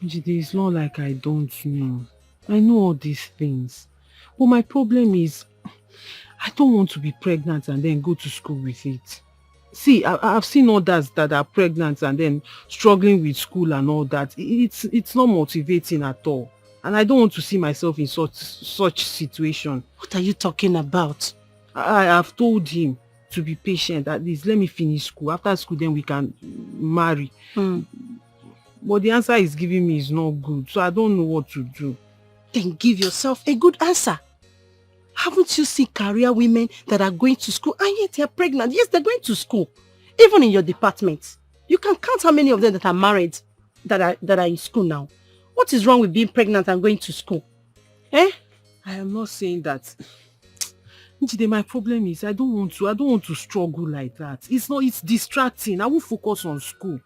It's not like I don't know. I know all these things. But my problem is, I don't want to be pregnant and then go to school with it. See, I've seen others that are pregnant and then struggling with school and all that. It's not motivating at all. And I don't want to see myself in such situation. What are you talking about? I have told him to be patient. At least let me finish school. After school, then we can marry. But the answer he's giving me is not good. So I don't know what to do. Then give yourself a good answer. Haven't you seen career women that are going to school and yet they're pregnant? Yes, they're going to school. Even in your department. You can count how many of them that are married that are in school now. What is wrong with being pregnant and going to school? I am not saying that. My problem is I don't want to struggle like that. It's distracting. I won't focus on school.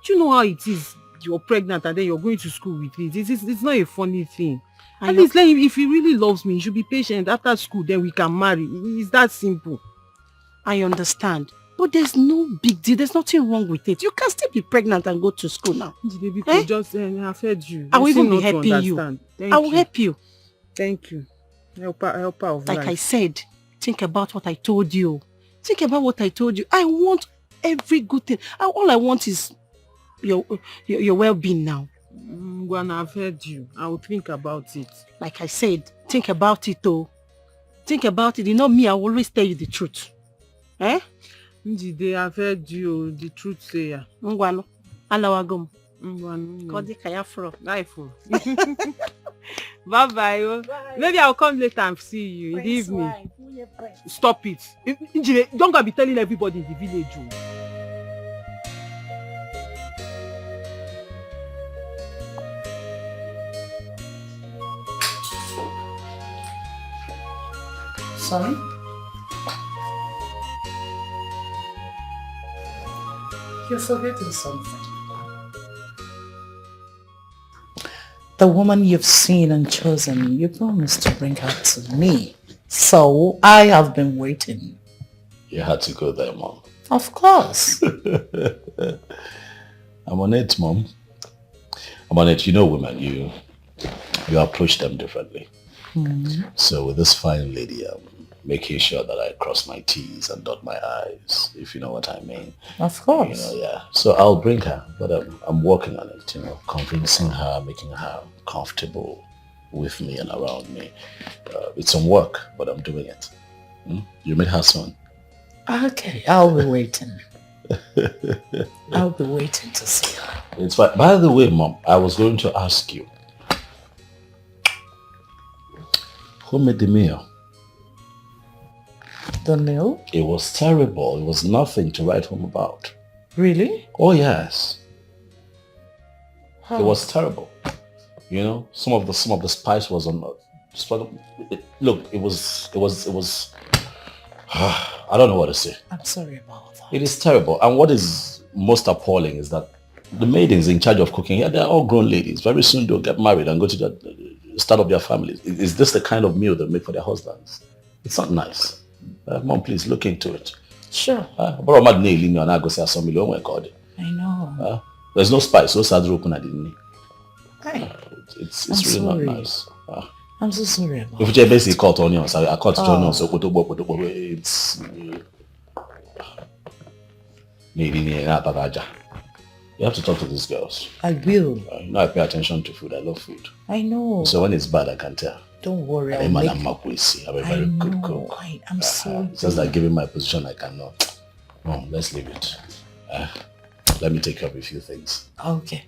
Do you know how it is? You're pregnant and then you're going to school with it. It's not a funny thing. At least if he really loves me, he should be patient. After school, then we can marry. It's that simple. I understand. But there's no big deal. There's nothing wrong with it. You can still be pregnant and go to school now. I've heard you. I will even be helping you. I will help you. Thank you. Helper of life. Like I said, think about what I told you. Think about what I told you. I want every good thing. All I want is your well-being now. When I've heard you, I will think about it. Like I said, think about it though. Think about it. You know me, I will always tell you the truth. Njide, I've heard you, the truth sayer. Ngwano, alawagom. Ngwano. Kodi kayafro. Life. Bye-bye. Maybe I'll come later and see you in the evening. Stop it. Njide, don't go be telling everybody in the village. Sorry? You're forgetting something. The woman you've seen and chosen, you promised to bring her to me. So I have been waiting. You had to go there, Mom. Of course. I'm on it, Mom. I'm on it. You know women, you approach them differently. So with this fine lady, I'm making sure that I cross my T's and dot my I's, if you know what I mean. Of course. Yeah. So I'll bring her, but I'm working on it, convincing her, making her comfortable with me and around me. It's some work, but I'm doing it. You meet her soon. Okay, I'll be waiting. I'll be waiting to see her. It's fine. By the way, Mom, I was going to ask you, who made the meal? The meal? It was terrible. It was nothing to write home about. Really? Oh yes. How? It was terrible. Some of the spice was on. Look, it was. I don't know what to say. I'm sorry about that. It is terrible. And what is most appalling is that the maidens in charge of cooking, they're all grown ladies. Very soon they'll get married and go to start up their families. Is this the kind of meal they make for their husbands? It's not nice. Mom, please look into it. Sure. I know. There's no spice, no sadru open at the It's really sorry. not nice. I'm so sorry about If you basically cut onions, I cut onions, so it's you have to talk to these girls. I will. I pay attention to food. I love food. I know. So when it's bad, I can tell. Don't worry. I'm a very good cook. I'm so It's just like given my position, I cannot. Mom, let's leave it. Let me take care of a few things. Okay.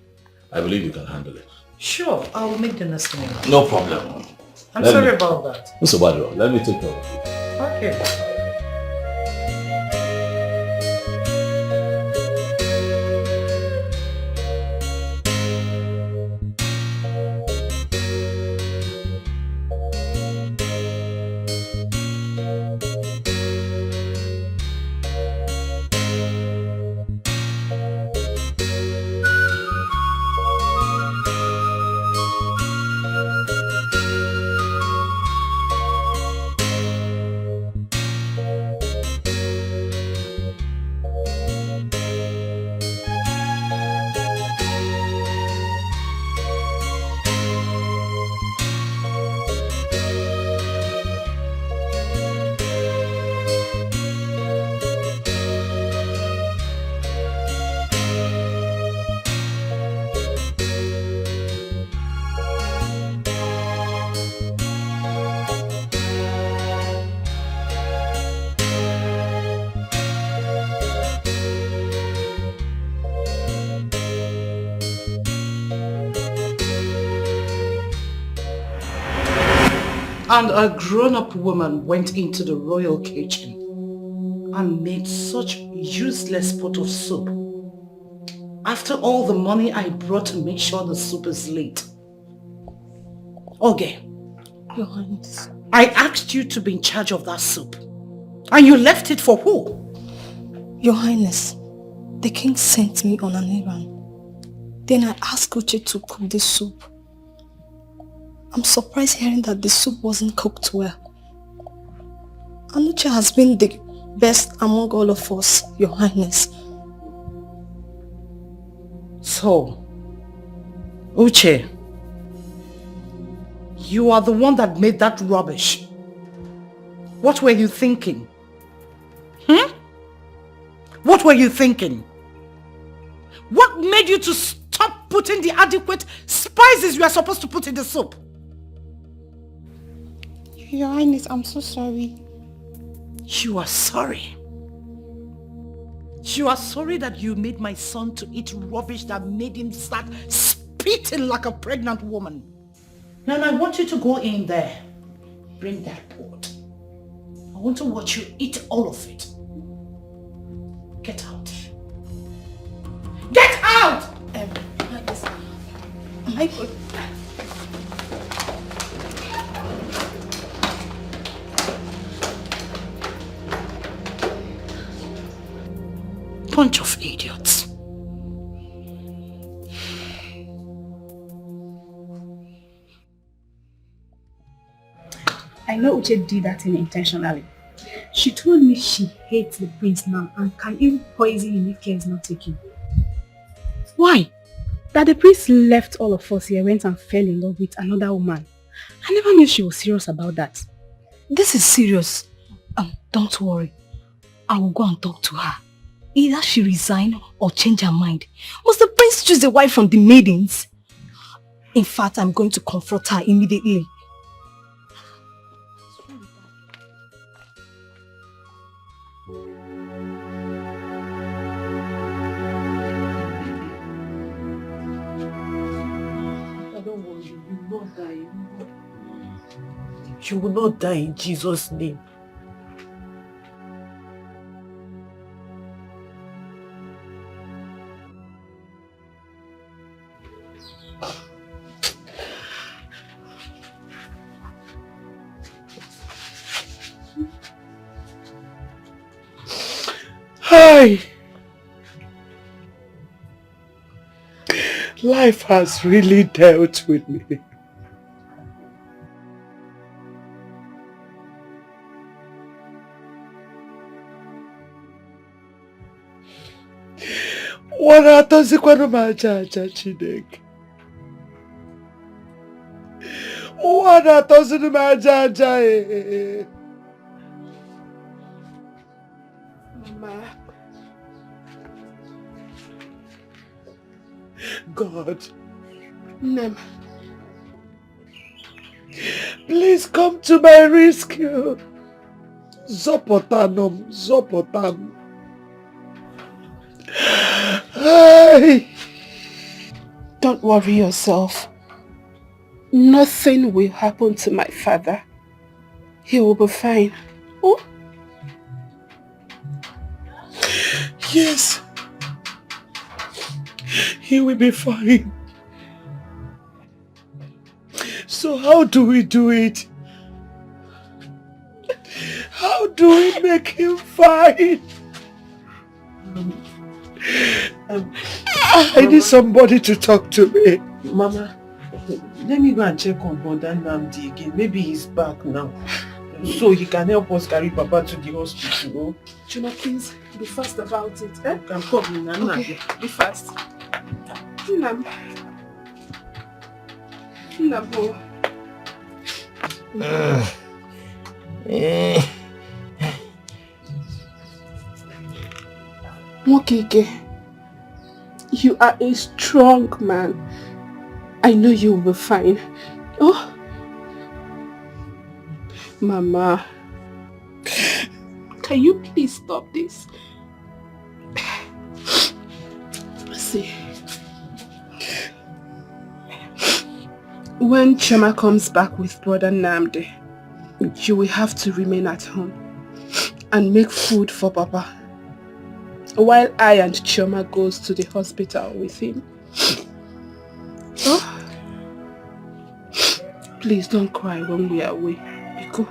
I believe you can handle it. Sure, I'll make the next meal. No problem. I'm sorry about that. Mr. Badro, let me take care of it. Okay. And a grown-up woman went into the royal kitchen and made such useless pot of soup. After all the money I brought to make sure the soup is late. Okay. Your Highness. I asked you to be in charge of that soup. And you left it for who? Your Highness, the king sent me on an errand. Then I asked Uche to cook the soup. I'm surprised hearing that the soup wasn't cooked well. Uche has been the best among all of us, Your Highness. So, Uche, you are the one that made that rubbish. What were you thinking? What were you thinking? What made you to stop putting the adequate spices you are supposed to put in the soup? Your Highness, I'm so sorry. You are sorry. You are sorry that you made my son to eat rubbish that made him start spitting like a pregnant woman. Now I want you to go in there. Bring that pot. I want to watch you eat all of it. Get out. Get out! My God. Bunch of idiots. I know Uche did that thing intentionally. She told me she hates the prince now and can even poison him if care is not taken. Why? That the prince left all of us here, went and fell in love with another woman. I never knew she was serious about that. This is serious. Don't worry. I will go and talk to her. Either she resign or change her mind. Must the prince choose a wife from the maidens? In fact, I'm going to confront her immediately. Don't worry, you will not die. You will not die in Jesus' name. Hi. Life has really dealt with me. Wanatozikwana majaja Chineke. Wanatozikwana majaja Mama. God, Nem. please come to my rescue. Zopotanum, Zopotan. Hey. Don't worry yourself. Nothing will happen to my father. He will be fine. Oh? Yes. He will be fine. So how do we do it? How do we make him fine? I need somebody to talk to me. Mama, let me go and check on Brother Namdi again. Maybe he's back now. So he can help us carry Papa to the hospital. Chuma, please be fast about it. Eh? You can come in and okay. Be fast. Nam. Nabo. Mokike, you are a strong man. I know you will be fine. Oh, Mama, can you please stop this? See, when Chema comes back with Brother Namdi, you will have to remain at home and make food for Papa, while I and Choma goes to the hospital with him. Oh, please don't cry when we are away. Biko.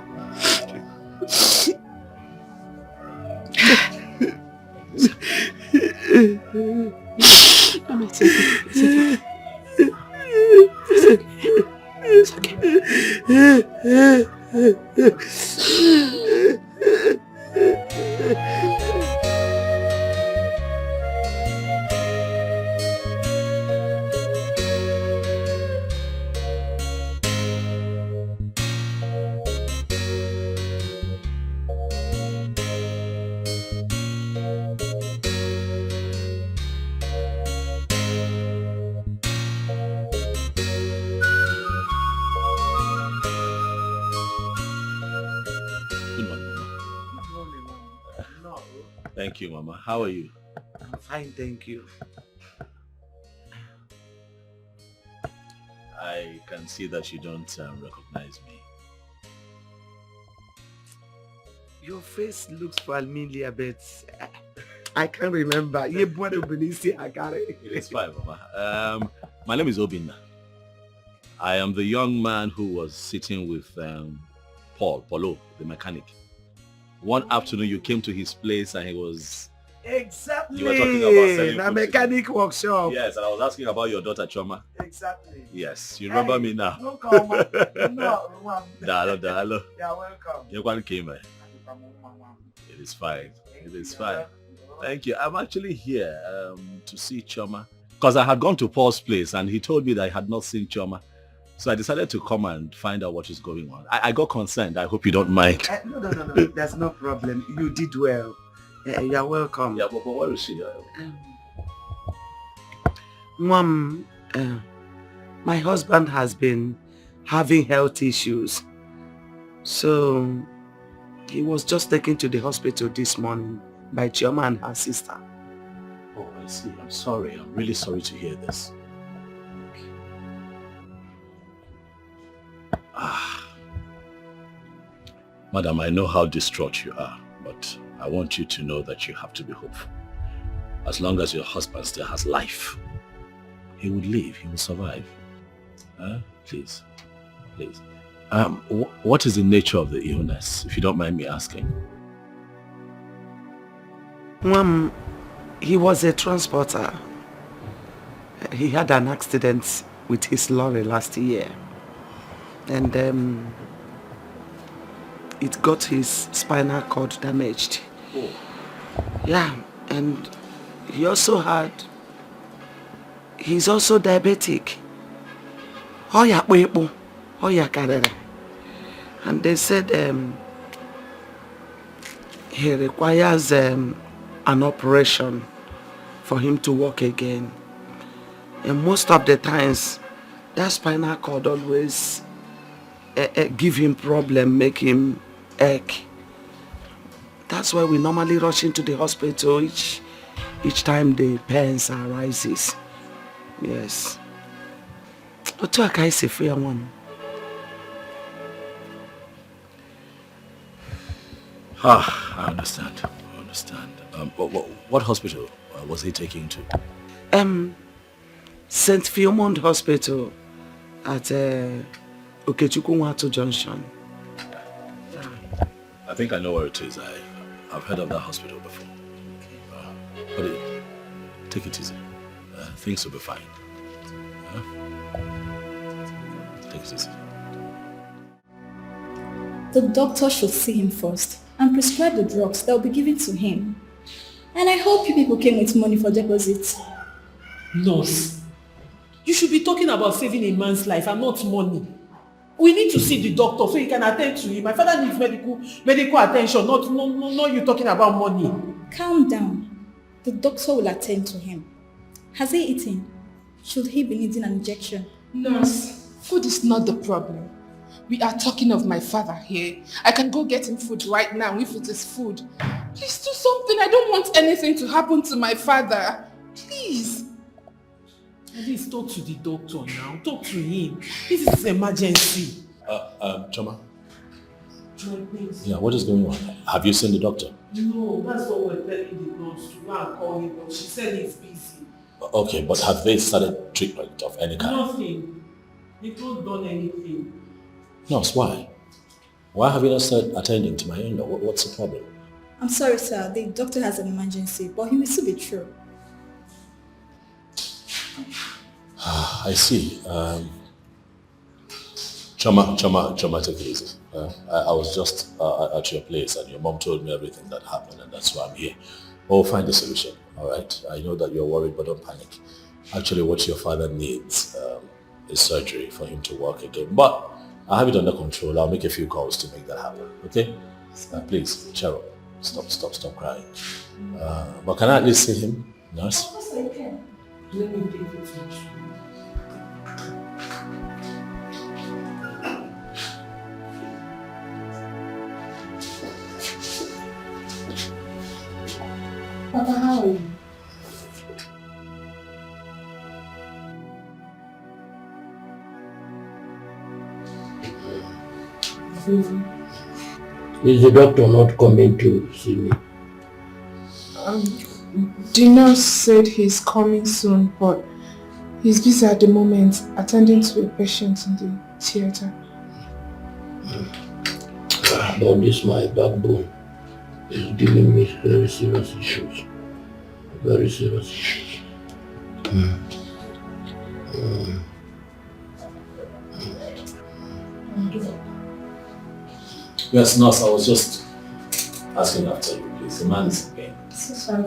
Mama, it's okay. It's okay. It's okay. Thank you, Mama. How are you? I'm fine, thank you. I can see that you don't recognize me. Your face looks familiar, but I can't remember. It's fine, Mama. My name is Obinna. I am the young man who was sitting with Paulo, the mechanic. One afternoon you came to his place and he was Exactly. You were talking about selling a food mechanic workshop. Yes, and I was asking about your daughter Choma. Exactly. Yes, you remember me now. No comment. No. Dalo. You're welcome. You one came. It is fine. It is fine. Thank you. I'm actually here to see Choma because I had gone to Paul's place and he told me that I had not seen Choma. So I decided to come and find out what is going on. I got concerned. I hope you don't mind. No. There's no problem. You did well. You're welcome. Yeah, but where is she? Mom, my husband has been having health issues. So he was just taken to the hospital this morning by Chioma and her sister. Oh, I see. I'm sorry. I'm really sorry to hear this. Madam, I know how distraught you are, but I want you to know that you have to be hopeful. As long as your husband still has life, he would live, he will survive. Please. What is the nature of the illness, if you don't mind me asking? Mom, he was a transporter. He had an accident with his lorry last year. And it got his spinal cord damaged. Oh. Yeah, and he's also diabetic. And they said he requires an operation for him to walk again. And most of the times, that spinal cord always give him problem, make him ache. That's why we normally rush into the hospital each time the pains arises. Yes. But I say fair one. I understand. What hospital was he taken to? St. Philemon Hospital at Okechukwu Junction. I think I know where it is. I've heard of that hospital before. But take it easy. Things will be fine. Take it easy. The doctor should see him first and prescribe the drugs that will be given to him. And I hope you people came with money for deposit. Nurse, you should be talking about saving a man's life and not money. We need to see the doctor so he can attend to him. My father needs medical attention, not you talking about money. Calm down. The doctor will attend to him. Has he eaten? Should he be needing an injection? Nurse, food is not the problem. We are talking of my father here. I can go get him food right now if it is food. Please do something. I don't want anything to happen to my father. Please. At least talk to the doctor now. Talk to him. This is an emergency. Choma. Joy, please. Yeah, what is going on? Have you seen the doctor? No, that's what we're telling the nurse to go and call him, but she said he's busy. Okay, but have they started treatment of any kind? Nothing. They've not done anything. Nurse, why? Why have you not started attending to my in-law? What's the problem? I'm sorry, sir. The doctor has an emergency, but he will still be through. I see. Choma, take it easy. I was just at your place and your mom told me everything that happened and that's why I'm here. We'll find a solution, all right? I know that you're worried, but don't panic. Actually, what your father needs is surgery for him to walk again. But I have it under control. I'll make a few calls to make that happen, okay? Please, Cheryl, stop crying. But can I at least see him, nurse? Of course I can. Let me take it to you. Papa, how are you? Is the doctor not coming to see me? The nurse said he's coming soon, but he's busy at the moment attending to a patient in the theater. But this my backbone is giving me very serious issues. very serious issues. Yes, nurse, I was just asking after you, please. The man is in pain. So sorry.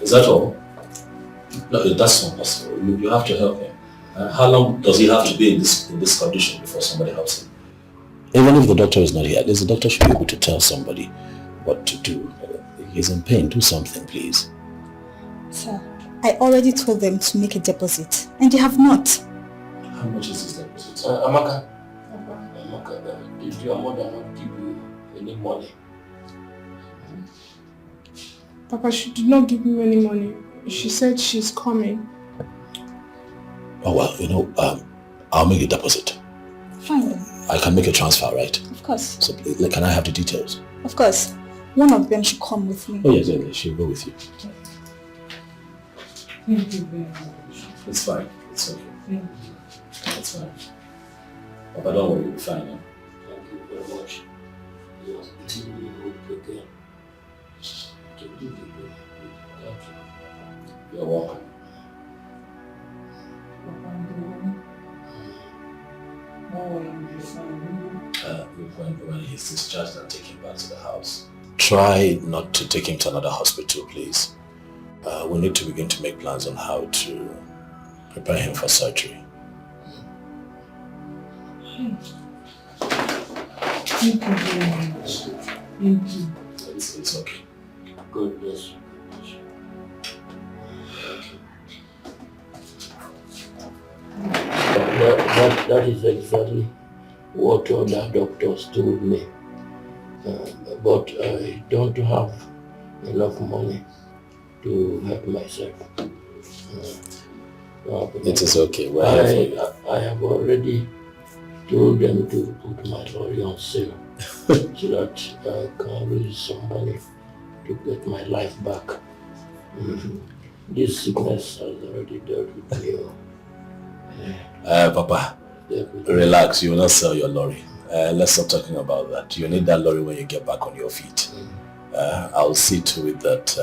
Is that all? No, that's not possible. You have to help him. How long does he have to be in this condition before somebody helps him? Even if the doctor is not here, at least the doctor should be able to tell somebody what to do. He's in pain. Do something, please. Sir, I already told them to make a deposit, and they have not. How much is this deposit? Amaka, did your mother not give you any money? Papa, she did not give me any money. She said she's coming. Oh, well, I'll make a deposit. Fine then. I can make a transfer, right? Of course. So, can I have the details? Of course. One of them should come with me. Oh, yes, she'll go with you. Thank you very much. It's fine. It's okay. It's fine. Papa, don't worry, you'll be fine. Eh? Thank you very much. You are giving me hope again. Thank you. You're welcome. When he's discharged and taken back to the house, try not to take him to another hospital, please. We need to begin to make plans on how to prepare him for surgery. Thank you very much. Thank you. It's okay. God bless you. That is exactly what other doctors told me. But I don't have enough money to help myself. It is okay. I have already told them to put my lorry on sale so that I can raise some money to get my life back. This sickness has already dealt with me. Papa, relax. You will not sell your lorry. Let's stop talking about that. You need that lorry when you get back on your feet. I'll see to it that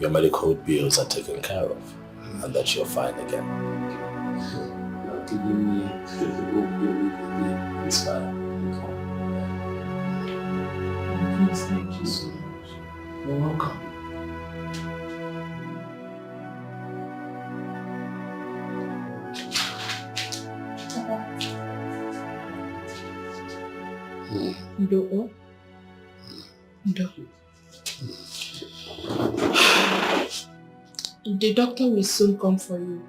your medical bills are taken care of and that you're fine again. You're giving me it's fine. Thank you so much. You're welcome. Ndo. The doctor will soon come for you.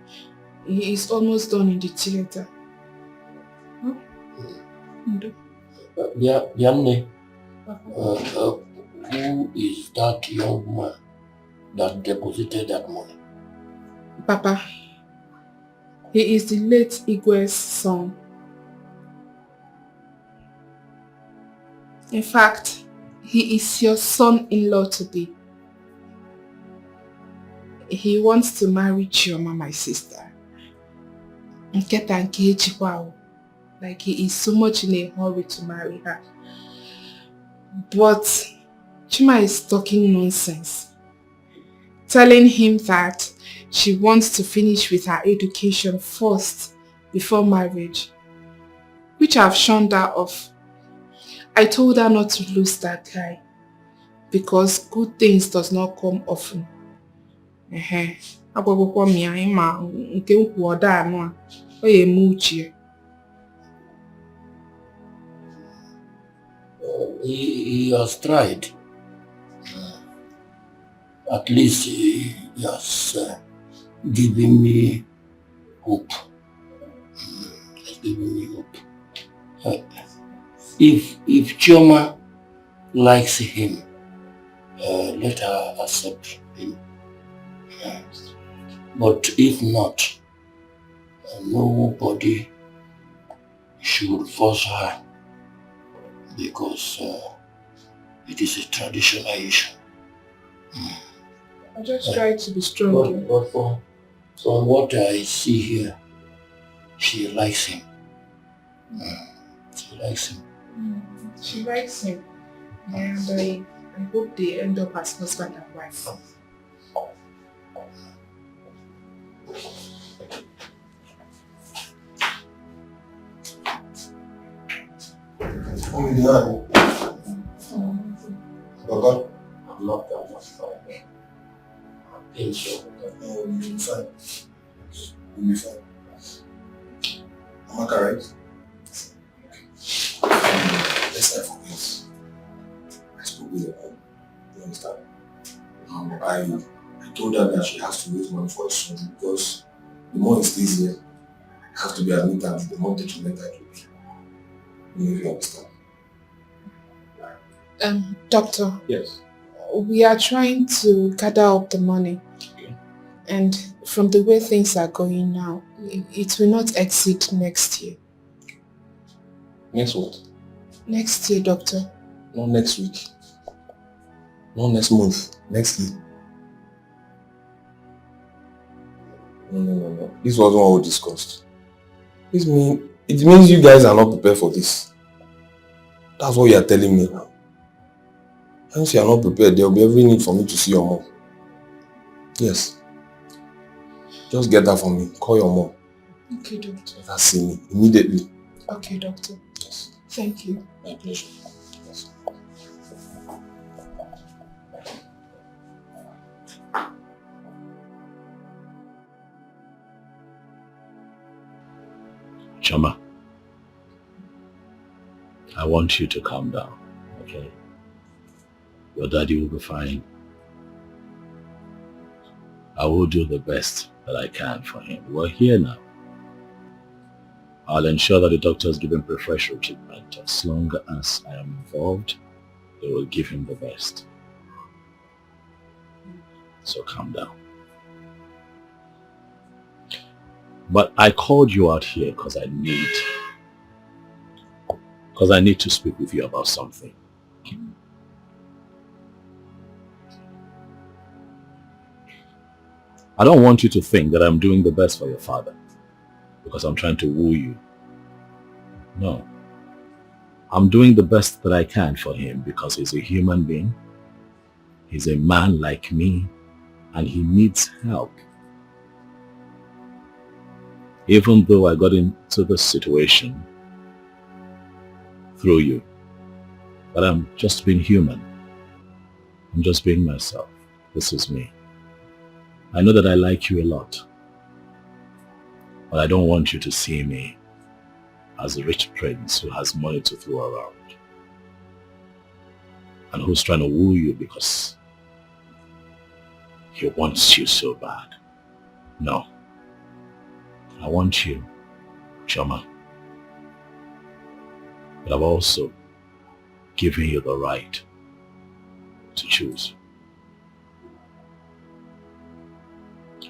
He is almost done in the theater. Huh? Ndo. Yanne, who is that young man that deposited that money? Papa, he is the late Igwe's son. In fact, he is your son-in-law to be. He wants to marry Chioma, my sister. Like he is so much in a hurry to marry her. But Chima is talking nonsense. Telling him that she wants to finish with her education first before marriage. Which I have shunned her off. I told her not to lose that guy. Because good things does not come often. He has tried. At least he has given me hope. He's given me hope. If Chioma likes him, let her accept him. But if not, nobody should force her because it is a traditional issue. I just try to be strong. But from what I see here, She likes him. She likes him. She likes him. And I hope they end up as husband and wife. Baba, I'm not that much fine. I'm being so. you'll be fine. You'll be fine. Am I correct? Let's not forget. I spoke with her. You understand? I told her that she has to raise money for her son because the more he stays here, I have to be admitted, the more detrimental it will be. You understand? Doctor. Yes. We are trying to gather up the money. Okay. And from the way things are going now, it will not exceed next year. Next what? Next year, doctor. Not next week. Not next month. Next year. No. This wasn't what we discussed. It means you guys are not prepared for this. That's what you are telling me now. Once you are not prepared, there will be every need for me to see your mom. Yes. Just get that for me. Call your mom. Okay, doctor. Let her see me immediately. Okay, doctor. Yes. Thank you. My pleasure. Yes. Chama, I want you to calm down, okay? Your daddy will be fine. I will do the best that I can for him. We're here now. I'll ensure that the doctors give him preferential treatment. As long as I am involved, they will give him the best. So calm down. But I called you out here because I need to speak with you about something. I don't want you to think that I'm doing the best for your father because I'm trying to woo you. No. I'm doing the best that I can for him because he's a human being. He's a man like me and he needs help. Even though I got into this situation through you, but I'm just being human. I'm just being myself. This is me. I know that I like you a lot, but I don't want you to see me as a rich prince who has money to throw around and who's trying to woo you because he wants you so bad. No. I want you, Chama, but I've also given you the right to choose.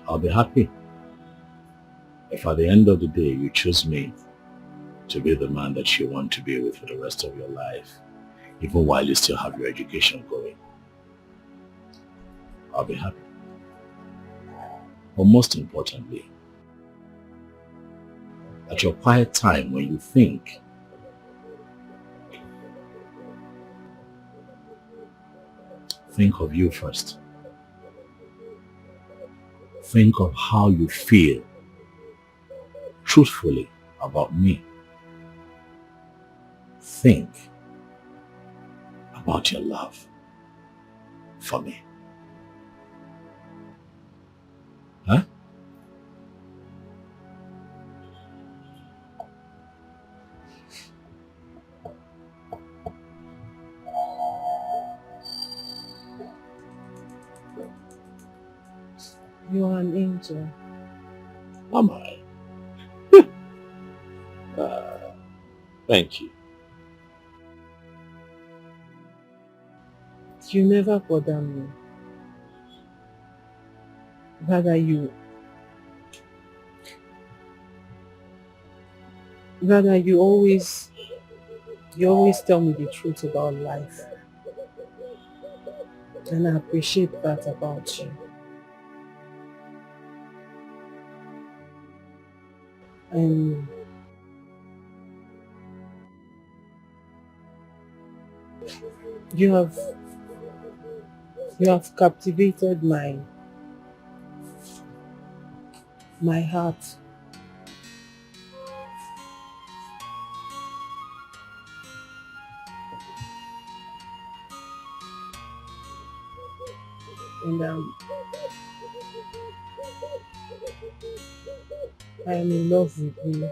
I'll be happy if at the end of the day you choose me to be the man that you want to be with for the rest of your life, even while you still have your education going. I'll be happy. But most importantly, at your quiet time when you think, think of you first. Think of how you feel truthfully about me. Think about your love for me. Huh? You are an angel. Am I? Thank you. You never bother me. Rather you always tell me the truth about life. And I appreciate that about you. You have captivated my heart. And I am in love with you.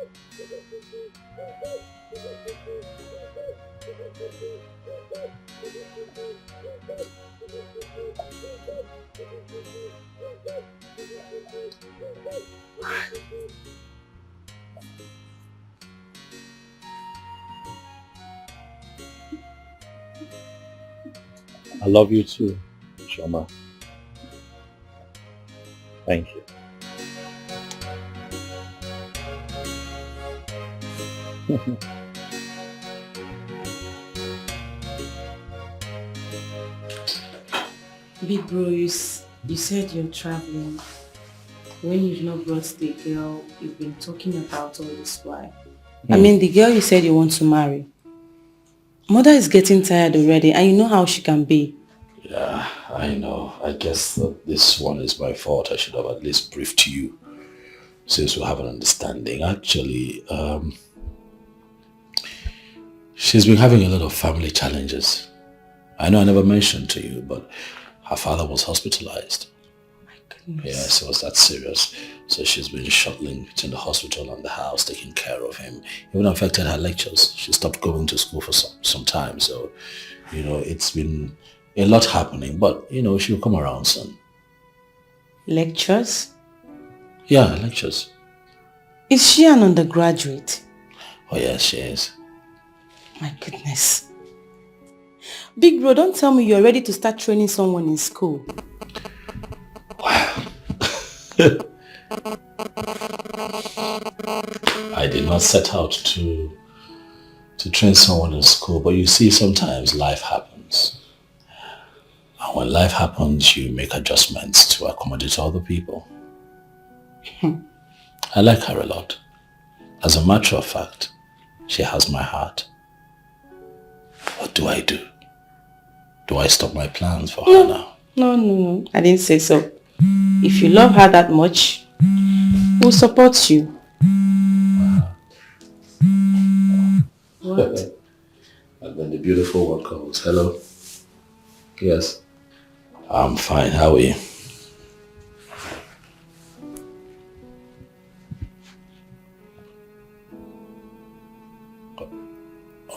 I love you too, Shoma. Thank you. Big bro, you said you're traveling. When you've not brought the girl you've been talking about all this while. I mean, the girl you said you want to marry. Mother is getting tired already, and you know how she can be. Yeah, I know. I guess that this one is my fault. I should have at least briefed you, since we have an understanding. Actually, she's been having a lot of family challenges. I know I never mentioned to you, but her father was hospitalized. My goodness. Yes, it was that serious. So she's been shuttling between the hospital and the house, taking care of him. Even affected her lectures. She stopped going to school for some time. So, it's been a lot happening. But, she'll come around soon. Lectures? Yeah, lectures. Is she an undergraduate? Oh, yes, she is. My goodness. Big bro, don't tell me you're ready to start training someone in school. I did not set out to train someone in school, but you see, sometimes life happens. And when life happens, you make adjustments to accommodate other people. I like her a lot. As a matter of fact, she has my heart. What do I do? Do I stop my plans for her now? No. I didn't say so. If you love her that much, we'll support you. What? And then the beautiful one calls. Hello? Yes. I'm fine. How are you?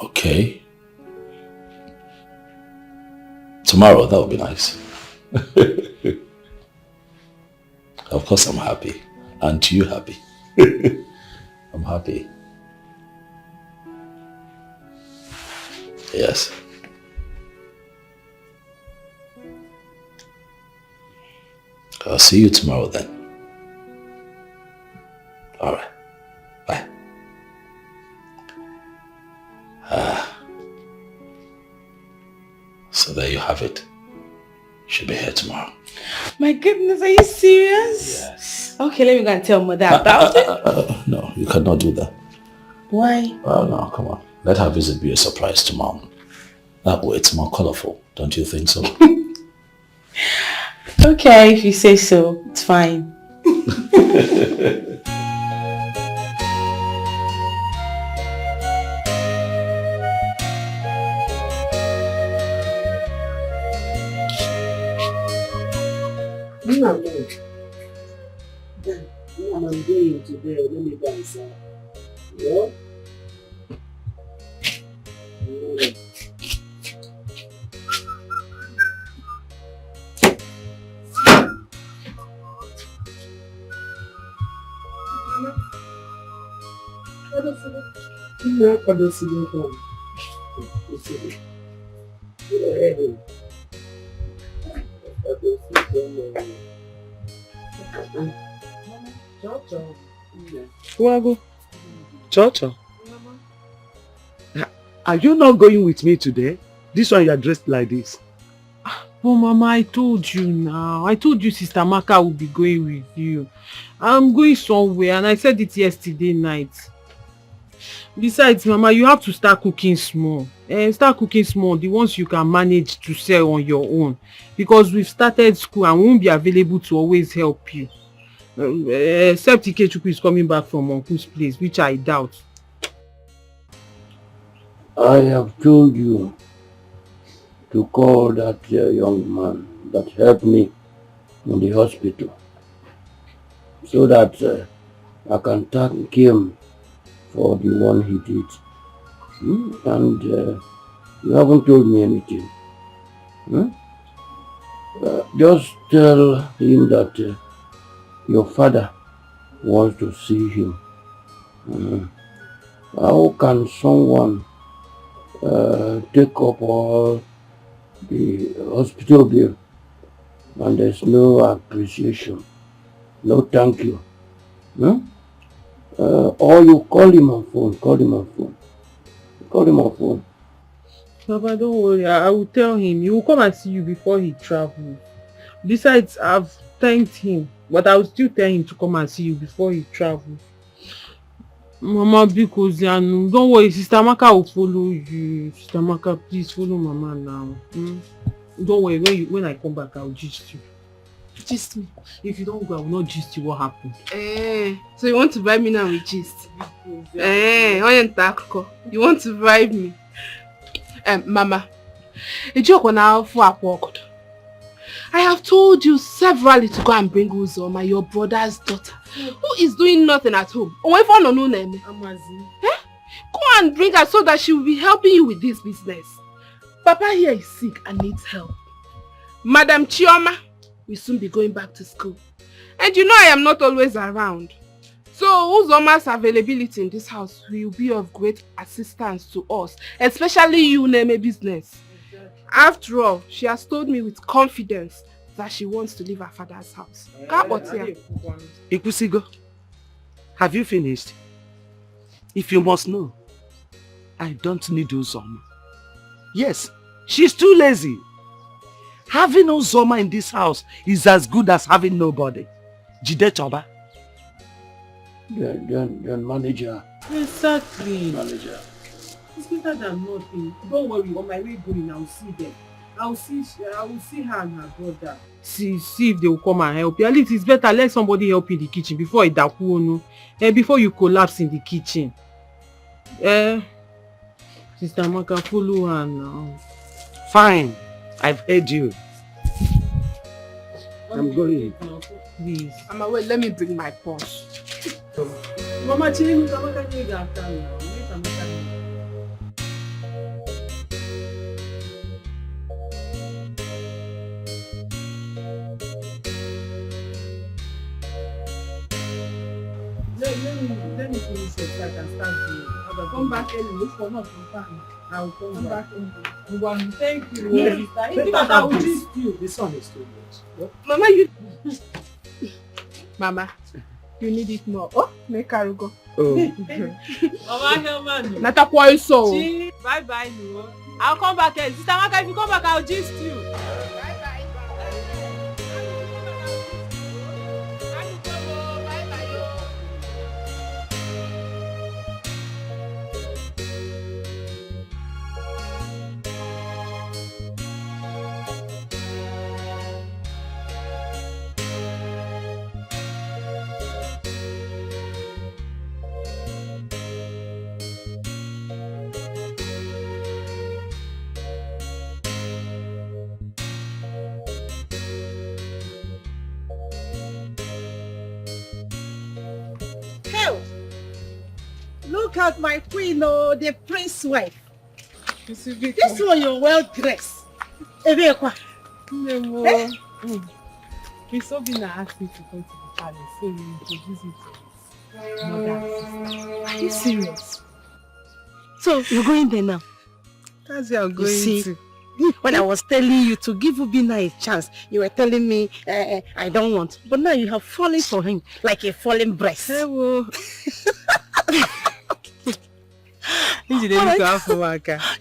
Okay. Tomorrow, that would be nice. Of course I'm happy. Aren't you happy? I'm happy. Yes. I'll see you tomorrow then. Alright. Bye. So there you have it. She'll be here tomorrow. My goodness, are you serious? Yes. Okay, let me go and tell mother about it. No, you cannot do that. Why? Oh no, come on. Let her visit be a surprise to Mom. That way it's more colorful, don't you think so? Okay, if you say so, it's fine. I'm going to bed. Let me dance. Yeah? Wago. Chocho. Are you not going with me today? This one you are dressed like this. But Mama, I told you now. I told you Sister Maka will be going with you. I'm going somewhere and I said it yesterday night. Besides, Mama, you have to start cooking small. Start cooking small, the ones you can manage to sell on your own. Because we've started school and we won't be available to always help you. Except Ikechukwu is coming back from Uncle's place, which I doubt. I have told you to call that young man that helped me in the hospital so that I can thank him for the one he did. And you haven't told me anything. Just tell him that your father wants to see him. How can someone take up all the hospital bill and there's no appreciation, no thank you? Or you call him on phone, call him on phone. Papa, don't worry, I will tell him. He will come and see you before he travels. Besides, I've thanked him, but I will still tell him to come and see you before he travels. Mama, because don't worry, Sister Maka will follow you. Sister Maka, please follow Mama now. Don't worry, when I come back, I will gist you. Gist me. If you don't go, I will not gist you what happened. So you want to bribe me now with gist? You want to bribe me? Mama, I have told you severally to go and bring Uzoma, your brother's daughter, who is doing nothing at home. Go and bring her so that she will be helping you with this business. Papa here is sick and needs help. Madam Chioma will soon be going back to school. And you know I am not always around. So Uzoma's availability in this house will be of great assistance to us, especially you, Neme business. After all, she has told me with confidence that she wants to leave her father's house. Ikusigo, have you finished? If you must know, I don't need Uzoma. Yes, she's too lazy. Having Uzoma in this house is as good as having nobody. Jide Choba. Then manager. Exactly. Manager. It's better than nothing. Don't worry, on my way going, I'll see them. I will see her and her brother. See if they will come and help you. At least it's better let somebody help you in the kitchen before before you collapse in the kitchen. Sister Maka, follow her now. Fine, I've heard you. I'm going. Please. Mama, wait, let me bring my purse. Mama, change Mama can you after now. Let me finish it so I can start the come back early. Look for not from time. I will come back early. Thank you. Yes. I will gist you. This one is too much. Mama, you. Mama, you need it more. Oh, make her go. Oh. Mama, Helman. Not a boy so. Bye bye, no. I'll come back early. Sister Maka, if you come back, I'll gist you. Bye bye. Look at my queen, oh, the prince's wife. This one, you're well dressed. No. Miss Obina asked me to come to the palace, so we introduce you to his mother and sister. Are you serious? So, you're going there now? That's where I'm going to. When I was telling you to give Ubina a chance, you were telling me I don't want. But now you have fallen for him like a fallen breast. Hello. You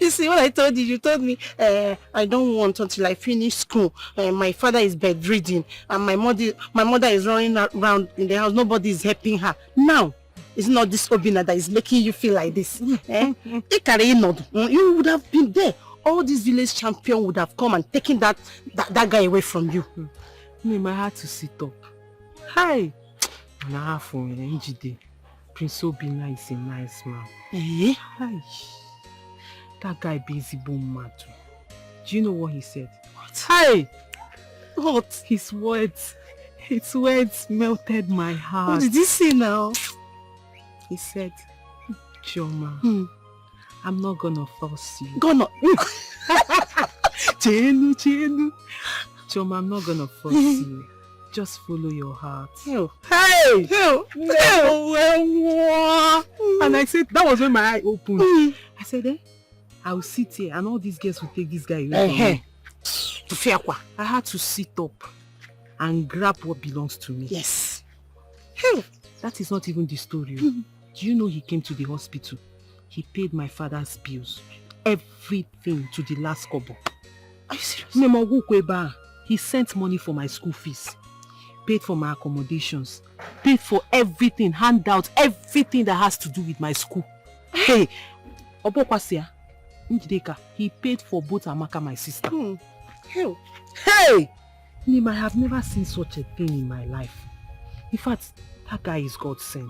see, what I told you told me, I don't want until I finish school. My father is bedridden, and my mother is running around in the house. Nobody is helping her. Now, it's not this Obina that is making you feel like this. You would have been there. All these village champion would have come and taken that guy away from you. I had to sit up. Hi. Prince Obina is a nice man. Hi. That guy busy boom mad. Do you know what he said? What? Hi. What? His words melted my heart. What did he say now? He said, Chioma, I'm not gonna force you. Chenu. Chioma, I'm not gonna force you. Just follow your heart. Hey! And I said, that was when my eye opened. I said, I'll sit here and all these girls will take this guy away from me. I had to sit up and grab what belongs to me. Yes. That is not even the story. Do you know he came to the hospital? He paid my father's bills. Everything to the last kobo. Are you serious? He sent money for my school fees. Paid for my accommodations. Paid for everything, handouts, everything that has to do with my school. Hey, Obokwasia, Njideka, he paid for both Amaka, my sister. Hey! Nima, I have never seen such a thing in my life. In fact, that guy is God sent.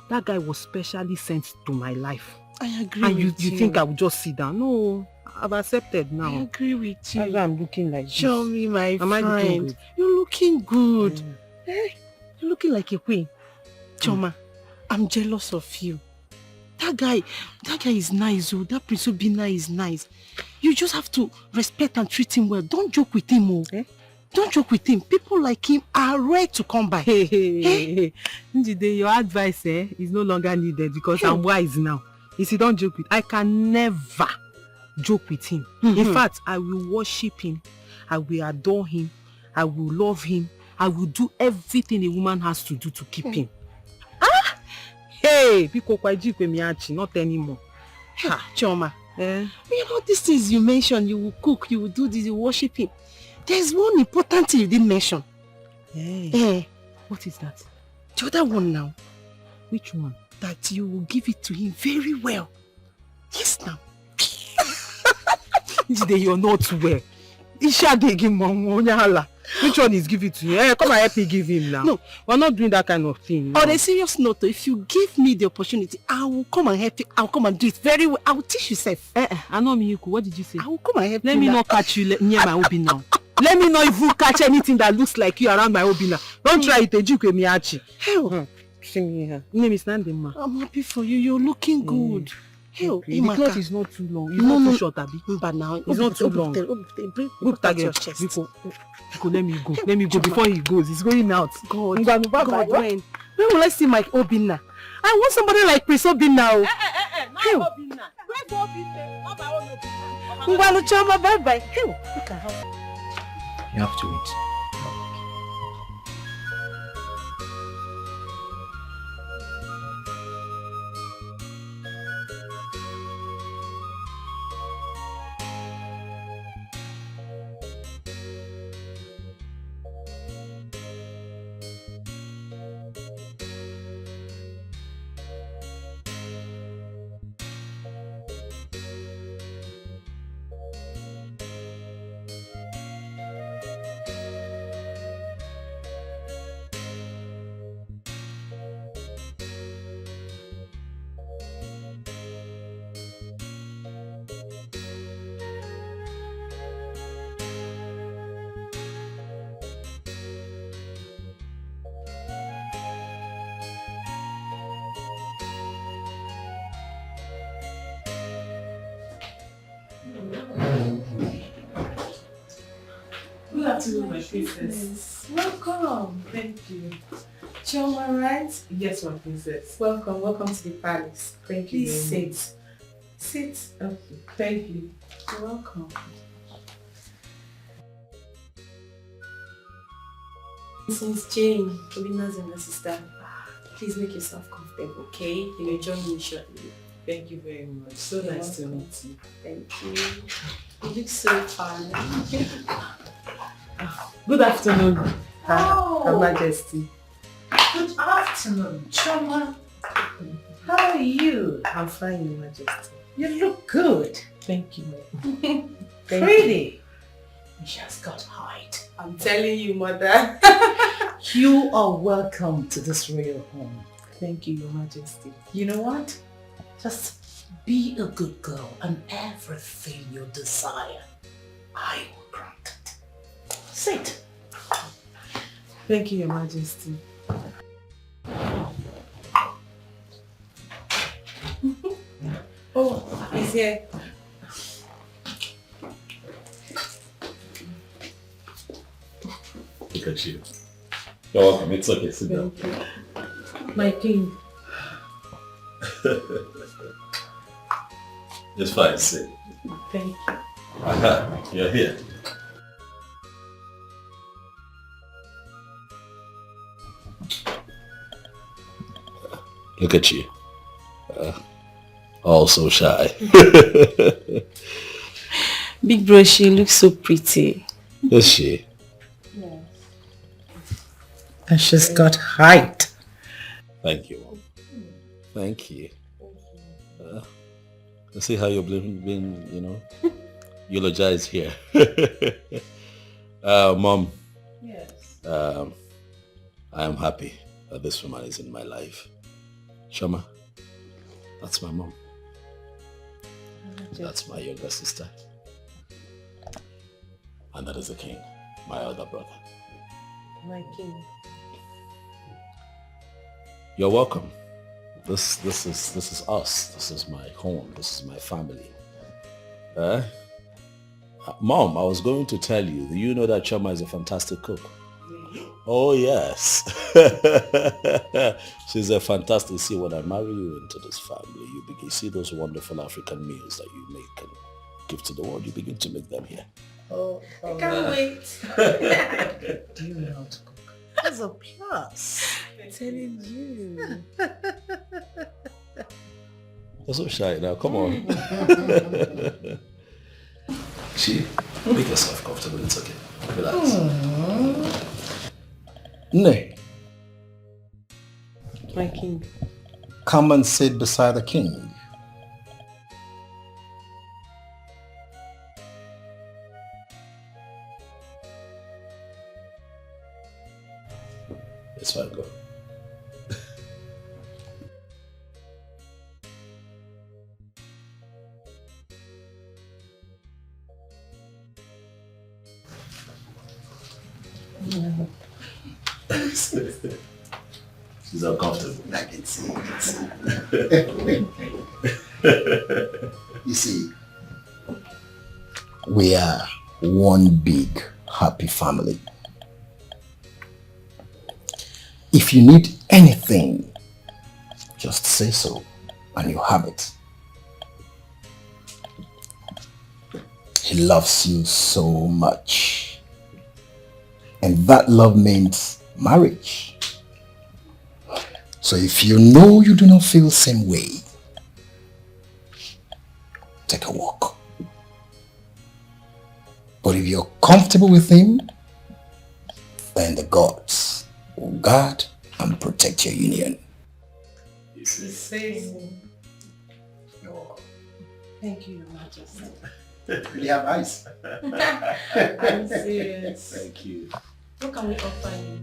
That guy was specially sent to my life. I agree and with you. You think I would just sit down? No, I've accepted now. I agree with you. That's why I'm looking like Show this. me, my Am friend. I looking good? You're looking good. You're looking like a queen. Choma, I'm jealous of you. That guy is nice. Oh, that Prince Obina is nice. You just have to respect and treat him well. Don't joke with him, oh. Don't joke with him. People like him are rare to come by. Njide, your advice is no longer needed because I'm wise now. You see, don't joke with. I can never joke with him. In fact, I will worship him. I will adore him. I will love him. I will do everything a woman has to do to keep him. Hey, not anymore. Choma, you know these things you mentioned, you will cook, you will do this, you will worship him. There's one important thing you didn't mention. What is that? The other one now. Which one? That you will give it to him very well. Yes, now. You're not well. Which one is give it to you? Hey, come and help me give him now. No, we're not doing that kind of thing. No. On a serious note, if you give me the opportunity, I will come and help you. I'll come and do it very well. I will teach you self. I know Miyuku. What did you say? I will come and help you. Let me not catch you near my Obi now. Let me not even catch anything that looks like you around my Obi now. Don't try it, Ejikwe Miyachi. Hell. Name is Nandema. I'm happy for you. You're looking good. Hell, the cloth is not too long. It's No, not no. too short, Abi. But now It's not too long. Look at your chest. Biko, let me go. Let me go before he goes. He's going out. God, when will I see my Obina? I want somebody like Prince Obina. Choma, bye-bye. Look at her. You have to wait. Good afternoon, my princess. Welcome. Thank you. Choma, right? Yes, my princess. Welcome to the palace. Thank you. Please very much. sit. Okay. Thank you. You're welcome. Since Jane, Obina's younger sister, please make yourself comfortable, okay? You will join me shortly. Thank you very much. So nice to meet you. Thank you. You look so fun. Good afternoon, Her Majesty. Good afternoon, Choma. How are you? I'm fine, Your Majesty. You look good. Thank you. Pretty. She has got height. I'm telling you, Mother. You are welcome to this royal home. Thank you, Your Majesty. You know what? Just be a good girl and everything you desire, I will grant it. Sit. Thank you, Your Majesty. Oh, he's here. Look at you. You're welcome. It's okay. Sit down. My king. It's fine. Sit. Thank you. Aha, you're here. Look at you. All so shy. Big bro, she looks so pretty. Is she? Yes. And she's got height. Thank you, Mom. Thank you. I see how you've been, you know, eulogized here. Mom. Yes. I am happy that this woman is in my life. Shoma, that's my mom. That's my younger sister. And that is the king, my elder brother. My king. You're welcome. This is us. This is my home. This is my family. Mom, I was going to tell you, do you know that Choma is a fantastic cook? Oh yes. She's a fantastic. See, when I marry you into this family, you begin see those wonderful African meals that you make and give to the world. You begin to make them here. I can't wait. Do you know how to cook? That's a plus. I'm telling you. You're so shy now. Come on. See, make yourself comfortable. It's okay. Relax. Nay, My king. come and sit beside the king. It's fine, go. She's uncomfortable. I can see. You see, we are one big happy family. If you need anything, just say so and you have it. He loves you so much. And that love means marriage. So if you know you do not feel the same way, take a walk. But if you're comfortable with him, then the gods will guard and protect your union. The same. Thank you, Your Majesty. You have eyes. I'm serious. Thank you. What can we offer you?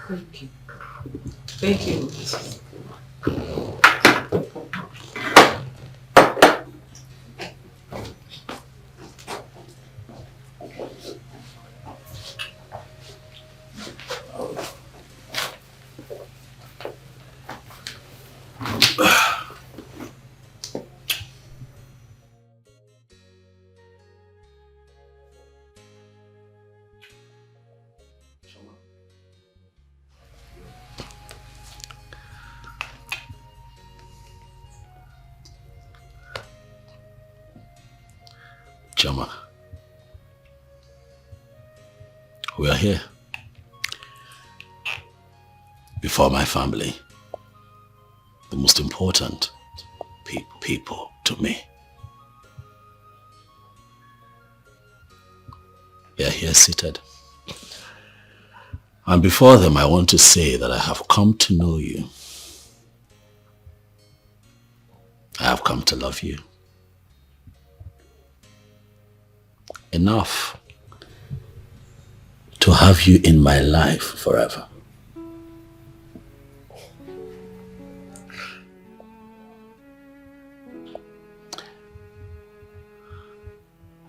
Thank you. Thank you. Shama, we are here before my family, the most important people to me. They are here seated. And before them, I want to say that I have come to know you. I have come to love you. Enough to have you in my life forever.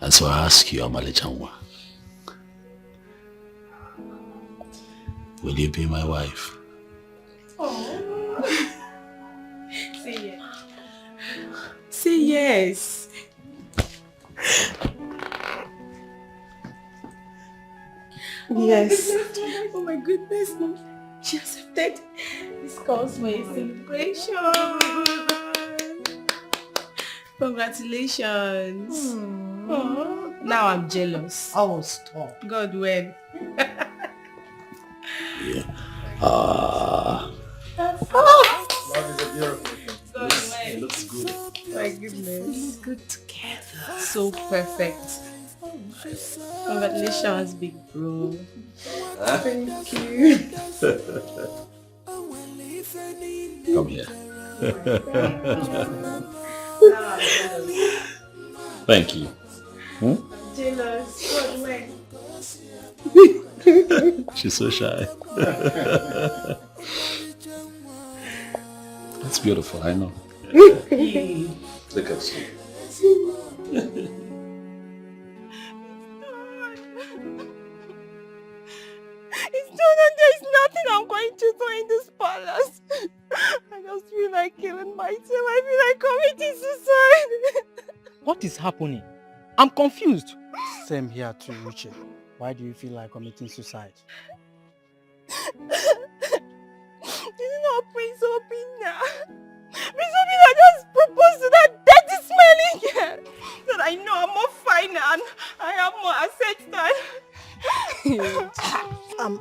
And so I ask you, Amale Chanwa, will you be my wife? Oh. Say yes. Say yes. Yes. Oh my goodness, Mom. She accepted. This calls for a celebration. Congratulations. Oh, now I'm jealous. Oh, stop. God will. Yeah. Love is a beautiful thing. God will. It looks good. My goodness. Good together. So perfect. Congratulations, big bro. Thank you. Come here. Thank you. Jealous. God will. She's so shy. That's beautiful, I know. Look at you. It's true that there's nothing I'm going to do in this palace. I just feel like killing myself. I feel like committing suicide. What is happening? I'm confused. Same here too, Uche. Why do you feel like committing suicide? This is not Prince Obina. Prince Obina just proposed to that dirty smelling girl. That I know I'm more fine and I have more assets than...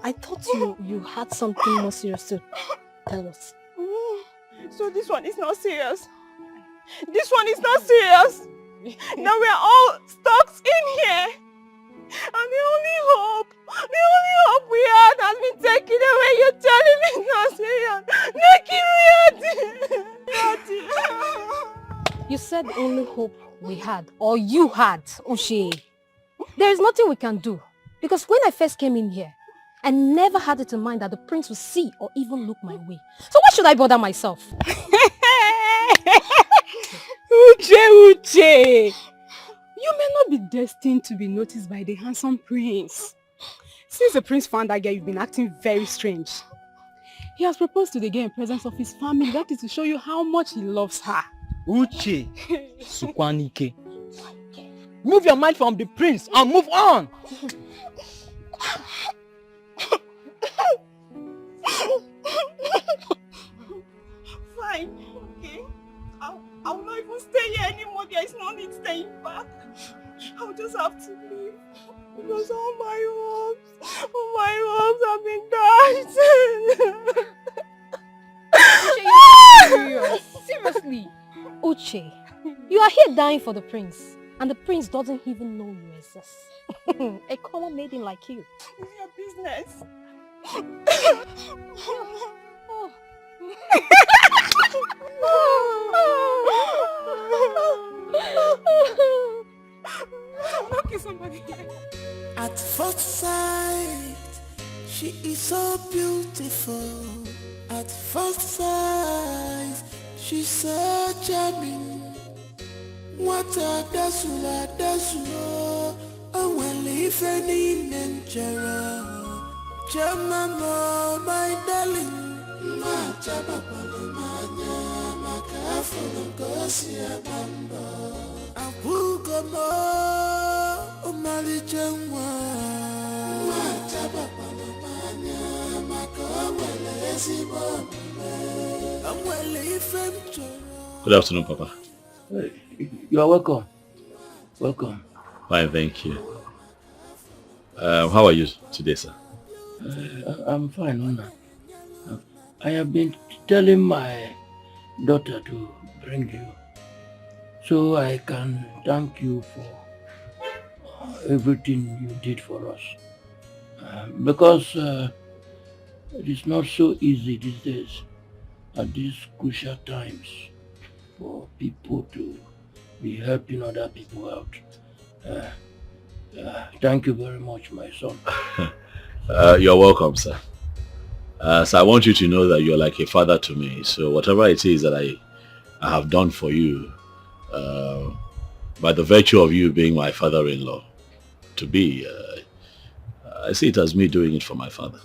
I thought you had something more serious to tell us. So this one is not serious. This one is not serious. Now we are all stuck in here. And the only hope we had has been taken away. You're telling me it's not serious. You said the only hope we had, or you had, Uche. There is nothing we can do. Because when I first came in here, I never had it in mind that the prince would see or even look my way. So why should I bother myself? Uche! You may not be destined to be noticed by the handsome prince. Since the prince found that girl, you've been acting very strange. He has proposed to the girl in presence of his family. That is to show you how much he loves her. Uche, Sukwanike. Move your mind from the prince and move on. Fine, okay. I will not even stay here anymore. There is no need staying back. I'll just have to leave. Because all my hopes have been dashed. Uche, you're serious. Seriously. Uche, you are here dying for the prince. And the prince doesn't even know you exist. A common maiden like you. It's your business. Okay, somebody. At first sight, she is so beautiful. At first sight, she's so charming. What a dasula, when living in Nigeria. Jamama, my darling. Ma chabapale manya, makafuno gosia bamba. Apugomo, umali jengwa. Ma chabapale manya, makawele zibombe. Amwele ifemcho. Good afternoon, Papa. You are welcome. Welcome. Fine, thank you. How are you today, sir? I'm fine, Honor. I have been telling my daughter to bring you so I can thank you for everything you did for us. Because it is not so easy these days at these crucial times for people to be helping other people out. Thank you very much, my son. You're welcome, sir. So I want you to know that you're like a father to me. So whatever it is that I have done for you, by the virtue of you being my father-in-law, to be, I see it as me doing it for my father.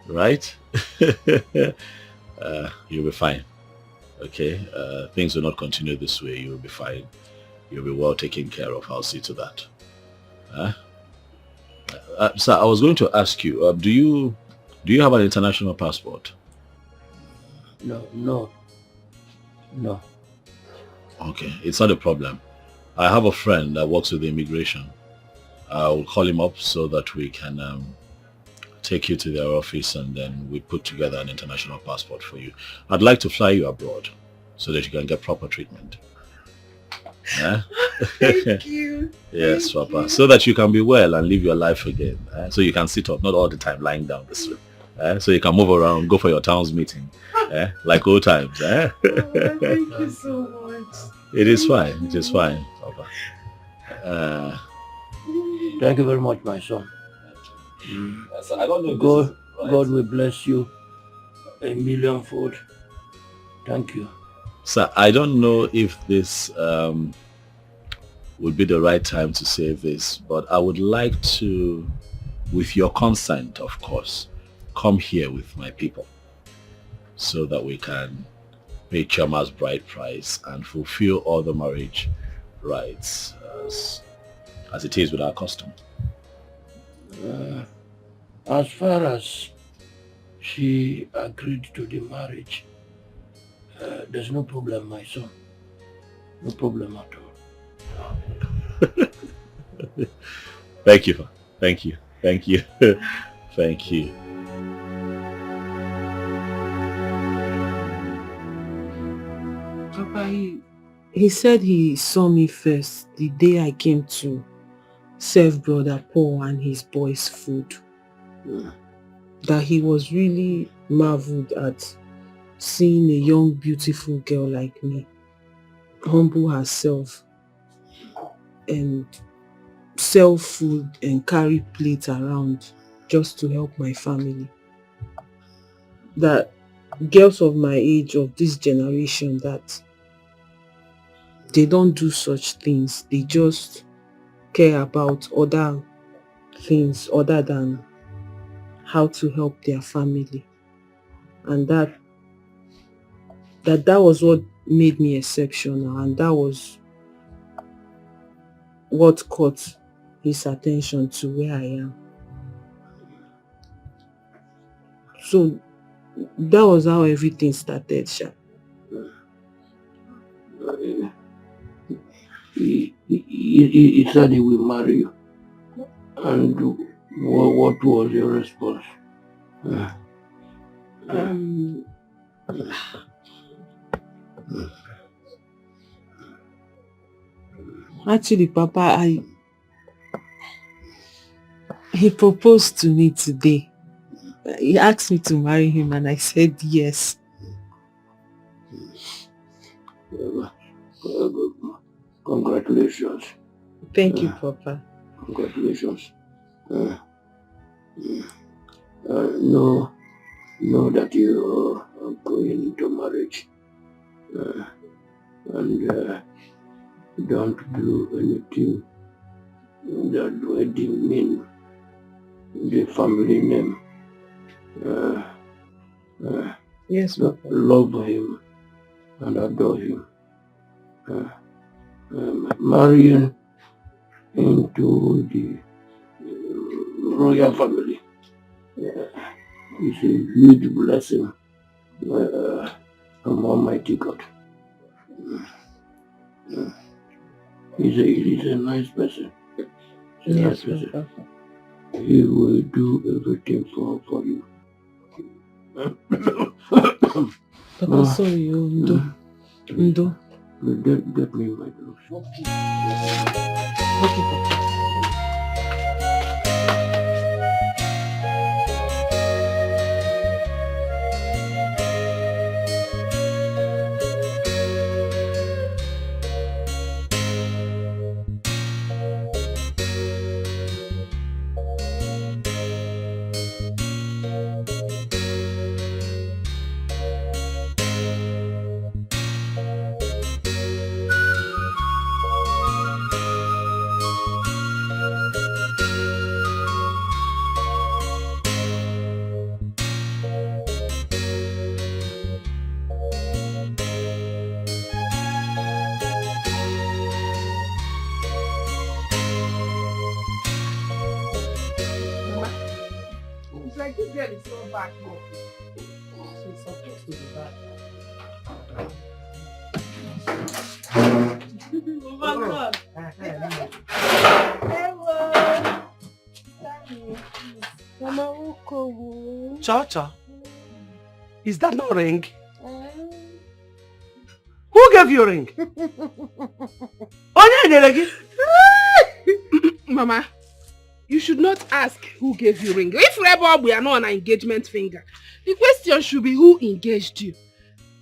Right? You'll be fine. Okay? Things will not continue this way. You'll be fine. You'll be well taken care of. I'll see to that. Sir, I was going to ask you, do you have an international passport? No. Okay, it's not a problem. I have a friend that works with immigration. I will call him up so that we can take you to their office and then we put together an international passport for you. I'd like to fly you abroad so that you can get proper treatment. Thank you. Yes, Papa. So that you can be well and live your life again. So you can sit up, not all the time lying down this way. So you can move around, go for your town's meeting. Like old times. Thank you so much. It is fine. It is fine, Papa. Thank you very much, my son. I don't know God will bless you a millionfold. Thank you. Sir, I don't know if this would be the right time to say this, but I would like to, with your consent, of course, come here with my people so that we can pay Chama's bride price and fulfill all the marriage rights as it is with our custom. As far as she agreed to the marriage, there's no problem, my son. No problem at all. Thank you. Thank you. Thank you. Thank you. Papa, he said he saw me first the day I came to serve Brother Paul and his boys food. That he was really marveled at seeing a young, beautiful girl like me humble herself and sell food and carry plates around just to help my family. That girls of my age, of this generation, that they don't do such things. They just care about other things other than how to help their family. And that was what made me exceptional, and that was what caught his attention to where I am. So that was how everything started, Sha. He said he will marry you. And what was your response? Actually, Papa, he proposed to me today. He asked me to marry him and I said yes. Congratulations. Thank you, Papa. Congratulations. Know that you are going into marriage. And don't do anything that would demean the family name. Yes, Papa. Love him and adore him. Marrying into the royal family is a huge blessing from Almighty God. He's a nice person. He's a nice person. He will do everything for you. Papa, sorry, Ndo. Ndo. Get me my drugs. Okay, Papa. Like this girl is so back here. She's supposed to be back. Oh my God. Hello. Mama, Cha-cha, is that no ring? Who gave you a ring? Mama, you should not ask who gave you ring. If Rebel, we are not on an engagement finger. The question should be who engaged you.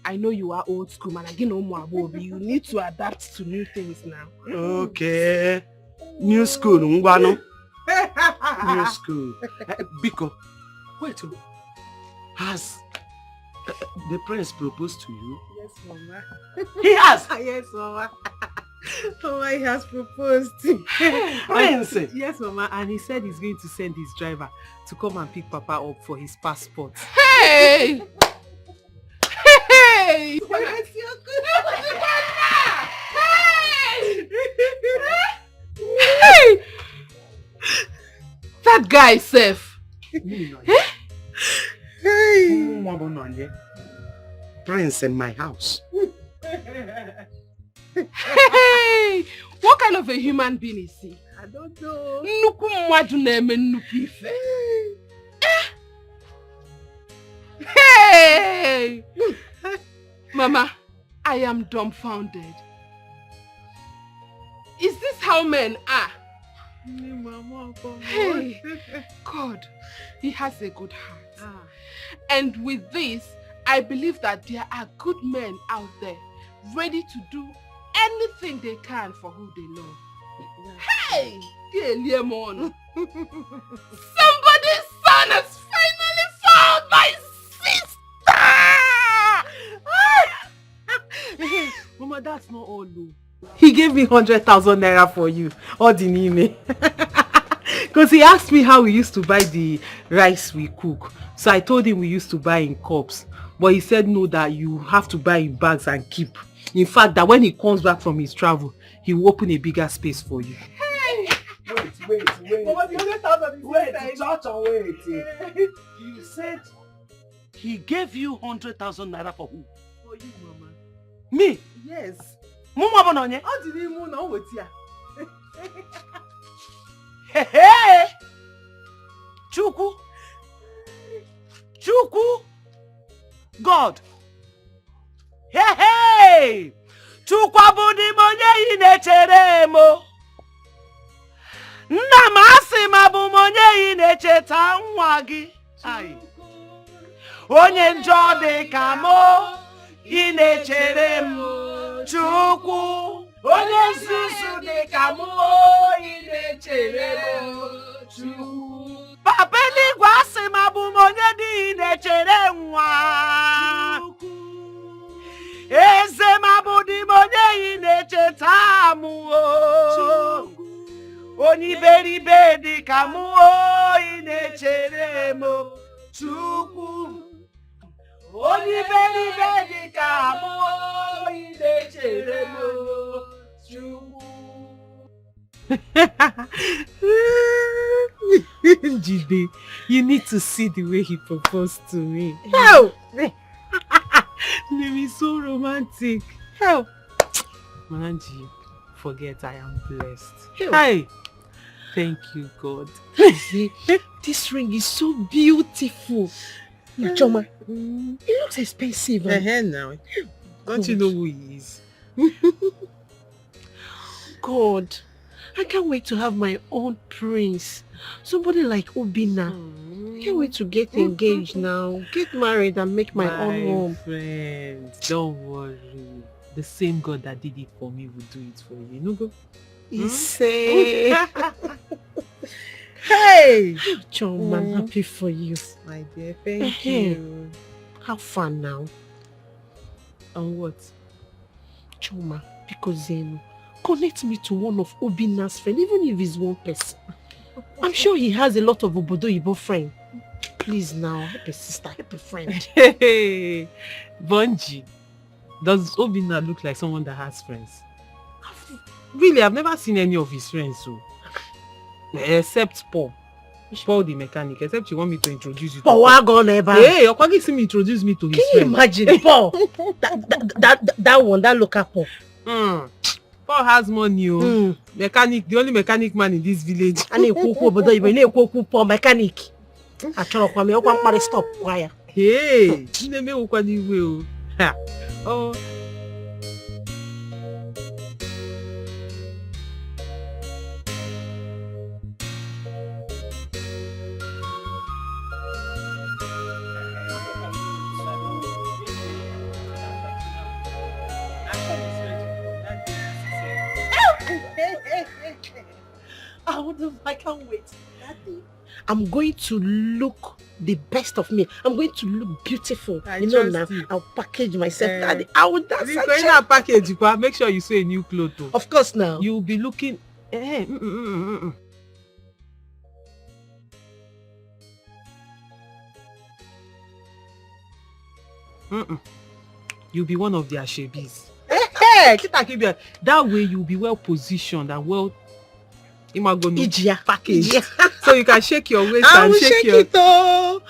I know you are old school, man. Again, you need to adapt to new things now. Okay. New school, Ngwano. New school. Biko, wait. Has the prince proposed to you? Yes, Mama. He has? Yes, Mama. Mama, he has proposed. Prince? Yes, Mama, and he said he's going to send his driver to come and pick Papa up for his passport. Hey! Hey! Hey! That guy, Seth. Hey! Prince in my house. Hey! What kind of a human being is he? I don't know. Nuku mwadu neme nuku ife. Hey! Mama, I am dumbfounded. Is this how men are? Hey, God, he has a good heart. And with this, I believe that there are good men out there ready to do anything they can for who they love. Hey! Somebody's son has finally found my sister! Mama, that's not all, though. He gave me 100,000 naira for you. Ordinary. Because he asked me how we used to buy the rice we cook. So I told him we used to buy in cups. But he said no, that you have to buy in bags and keep. In fact, that when he comes back from his travel, he will open a bigger space for you. Hey! Wait. Mama, the 100,000 is Wait. You said he gave you 100,000 naira for who? For you, Mama. Me? Yes. Mama Bononye? How did he move now with you? Hey! Chuku! God! Hey! Chukwu abudi monye inechere mo. Nna m asị m abụ monye inecheta nwa gị. Onye njọ dị ka mo inechere m. Chukwu onye nzuzu dị ka mo inechere m. Chukwu Papa eluigwe asị m abụ monye dị inechere nwa. Eze mabudi monye inecheta mu o. Onye iberibe dị ka mu o inechere mo. Chukwu onye iberibe dị ka mu o inechere mo. Chukwu. Jide, you need to see the way he proposed to me. No! It is so romantic. Hell, Mananji, forget I am blessed. Ew. Hey, thank you, God. See, this ring is so beautiful. Choma, it looks expensive. Now. Don't you know who he is? God, I can't wait to have my own prince. Somebody like Obina. I can't wait to get engaged now. Get married and make my own home. Friend, don't worry. The same God that did it for me will do it for you. You know, go. Say, Hey! Choma, I'm happy for you. My dear, thank you. How fun now? On what? Choma, because connect me to one of Obina's friends, even if it's one person. I'm sure he has a lot of Obodo Ibo friends. Please now, help a sister, help a friend. Hey, Bunji, does Obina look like someone that has friends? Really, I've never seen any of his friends, so except Paul. Paul the mechanic, except you want me to introduce you to Paul. Wagon ever. Hey, you're going to introduce me to his friend. Can you imagine, Paul? that one, that local Paul. Paul has money, mechanic, the only mechanic man in this village. And he Paul mechanic. I tell you, stop. Why? Hey, oh. I can't wait. That day, I'm going to look the best of me. I'm going to look beautiful. I you know now, you. I'll package myself. Daddy, I will dance. If you're going to package, you can make sure you sew a new clothes. Of course now. You'll be looking. You'll be one of their shabbies. That way you'll be well positioned and well packaged. So you can shake your waist and shake your... it all.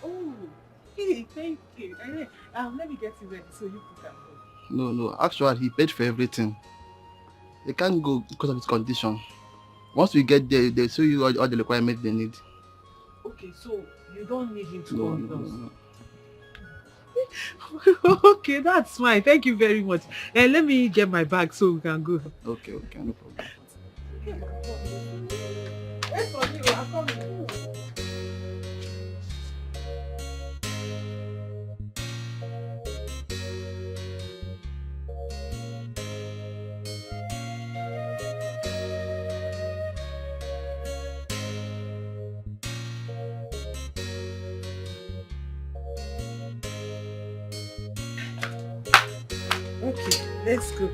Oh, hey, thank you. Let me get you ready so you can go. No, actually he paid for everything. They can't go because of his condition. Once we get there, they'll show you all the requirements they need. Okay, so you don't need him to go with us. No. Okay, that's fine. Thank you very much. And let me get my bag so we can go. Okay, no problem. Okay, let's go.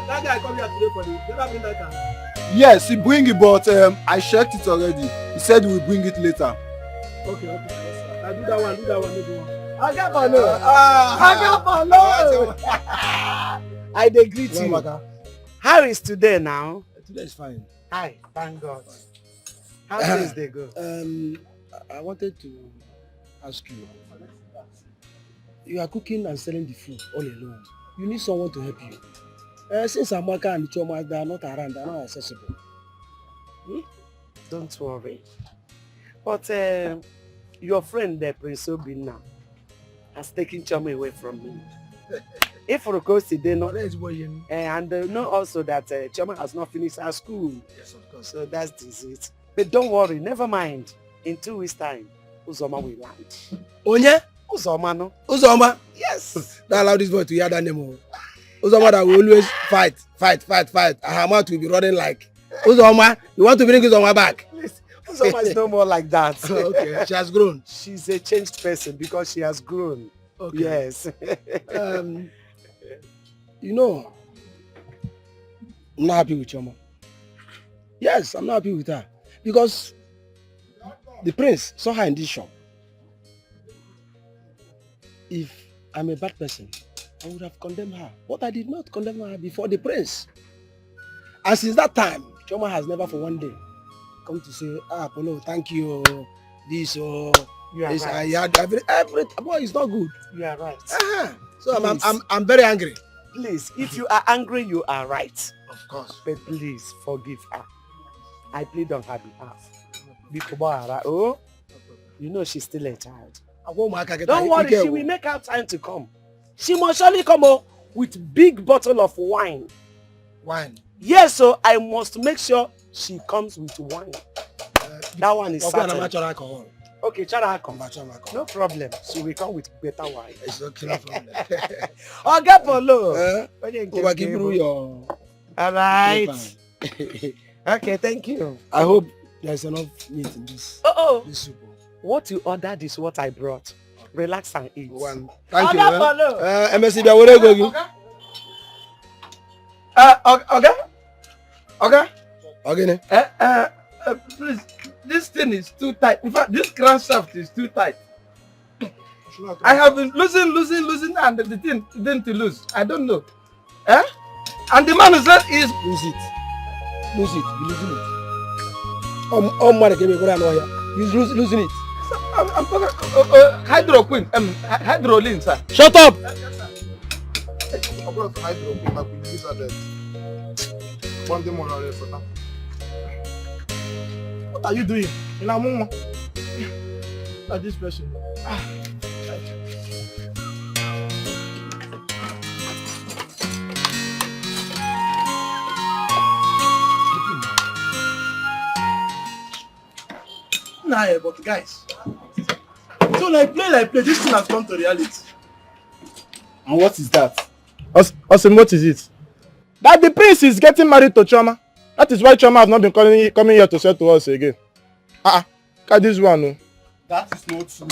That guy come here today for the. Never bring that car. Yes, he bring it, but I checked it already. He said he will bring it later. Okay. Now do that one. Maybe one. I got I dey greet you. How is today now? Today is fine. Hi, thank God. How things they go? I wanted to ask you. You are cooking and selling the food all alone. You need someone to help you. Since Amaka and Choma, they are not around, they are not accessible. Don't worry. But your friend, Prince Obinna, has taken Choma away from me. If for course they know, and know also that Choma has not finished her school. Yes, of course. So that's it. But don't worry, never mind. In 2 weeks' time, Uzoma will land. Onye? Uzoma, no? Uzoma? Yes. Don't allow this boy to hear that name. Uzoma that will always fight. Her mouth will be running like, Uzoma, you want to bring Uzoma back? Please, Uzoma is no more like that. Okay, she has grown. She's a changed person because she has grown. Okay. Yes. You know, I'm not happy with Choma. Yes, I'm not happy with her. Because the prince saw her in this shop. If I'm a bad person, I would have condemned her. But I did not condemn her before the prince. And since that time, Choma has never for one day come to say, Polo, thank you. This or this, right. I had every boy, it's not good. You are right. So I'm very angry. Please, if you are angry, you are right. Of course. But please forgive her. I plead on her behalf. Oh, you know she's still a child. Don't worry, she will make out time to come. She must surely come with big bottle of wine. Wine? Yes, so I must make sure she comes with wine. That one is certain. Alcohol. Okay, Chara come. No problem. She will come with better wine. It's okay, no problem. Oga Polo. Give me your... All right. Okay, thank you. I hope there's enough meat in this. This soup. What you ordered is what I brought. Relax and eat. One. Thank you. MSC, where are you going? Okay. Please, this thing is too tight. In fact, this crankshaft is too tight. I have been losing, and the thing didn't lose. I don't know. And the man who said is lose it. Be losing it. He's losing it. I'm talking hydroquin, sir. Shut up! What are you doing? In a moment. At this person. Nah, but guys. So like play, this thing has come to reality. And what is that? Awesome, what is it? That the prince is getting married to Choma. That is why Choma has not been coming here to sell to us again. Look at this one. No? That is not true.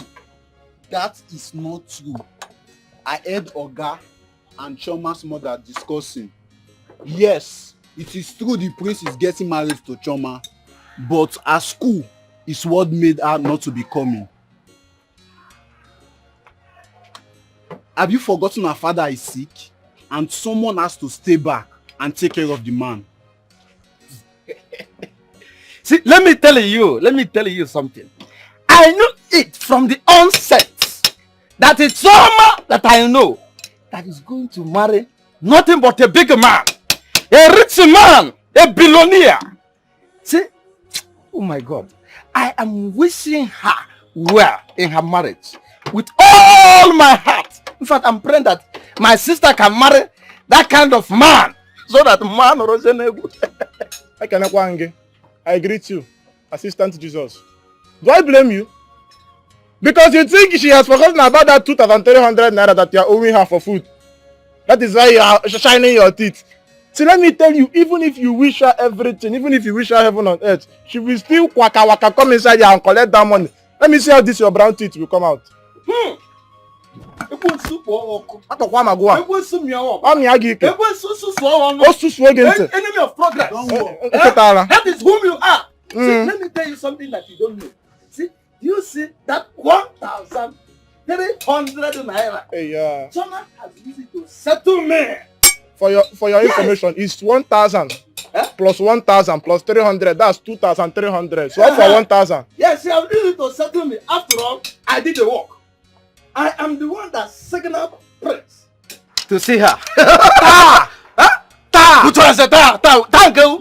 That is not true. I heard Oga and Choma's mother discussing. Yes, it is true the prince is getting married to Choma, but at school is what made her not to be coming. Have you forgotten her father is sick and someone has to stay back and take care of the man? See, let me tell you something. I knew it from the onset that it's Choma that I know that is going to marry nothing but a big man, a rich man, a billionaire. See, oh my God, I am wishing her well in her marriage with all my heart. In fact, I'm praying that my sister can marry that kind of man so that man I greet you, Assistant Jesus. Do I blame you? Because you think she has forgotten about that 2,300 naira that you are owing her for food. That is why you are shining your teeth. See, let me tell you, even if you wish her everything, even if you wish her heaven on earth, she will still waka come inside here and collect that money. Let me see how this your brown teeth will come out. Ekwensu pụọ ọkụ. Atọkwa ma gwa. Ekwensu mịa ọkụ. Ọ mịa gị ike. Ekwensu susuo ọnụ. O susuo gị ntị. Enemy of progress. That is whom you are. See, let me tell you something that you don't know. See, you see that 1,300 naira. Hey, yeah. Choma has used it to settle me. For your information, it's 1,000 plus 1,000 plus 300. That's 2,300. So for 1,000. Yes, she has used it to settle me. After all, I did the work. I am the one that signaled Prince to see her.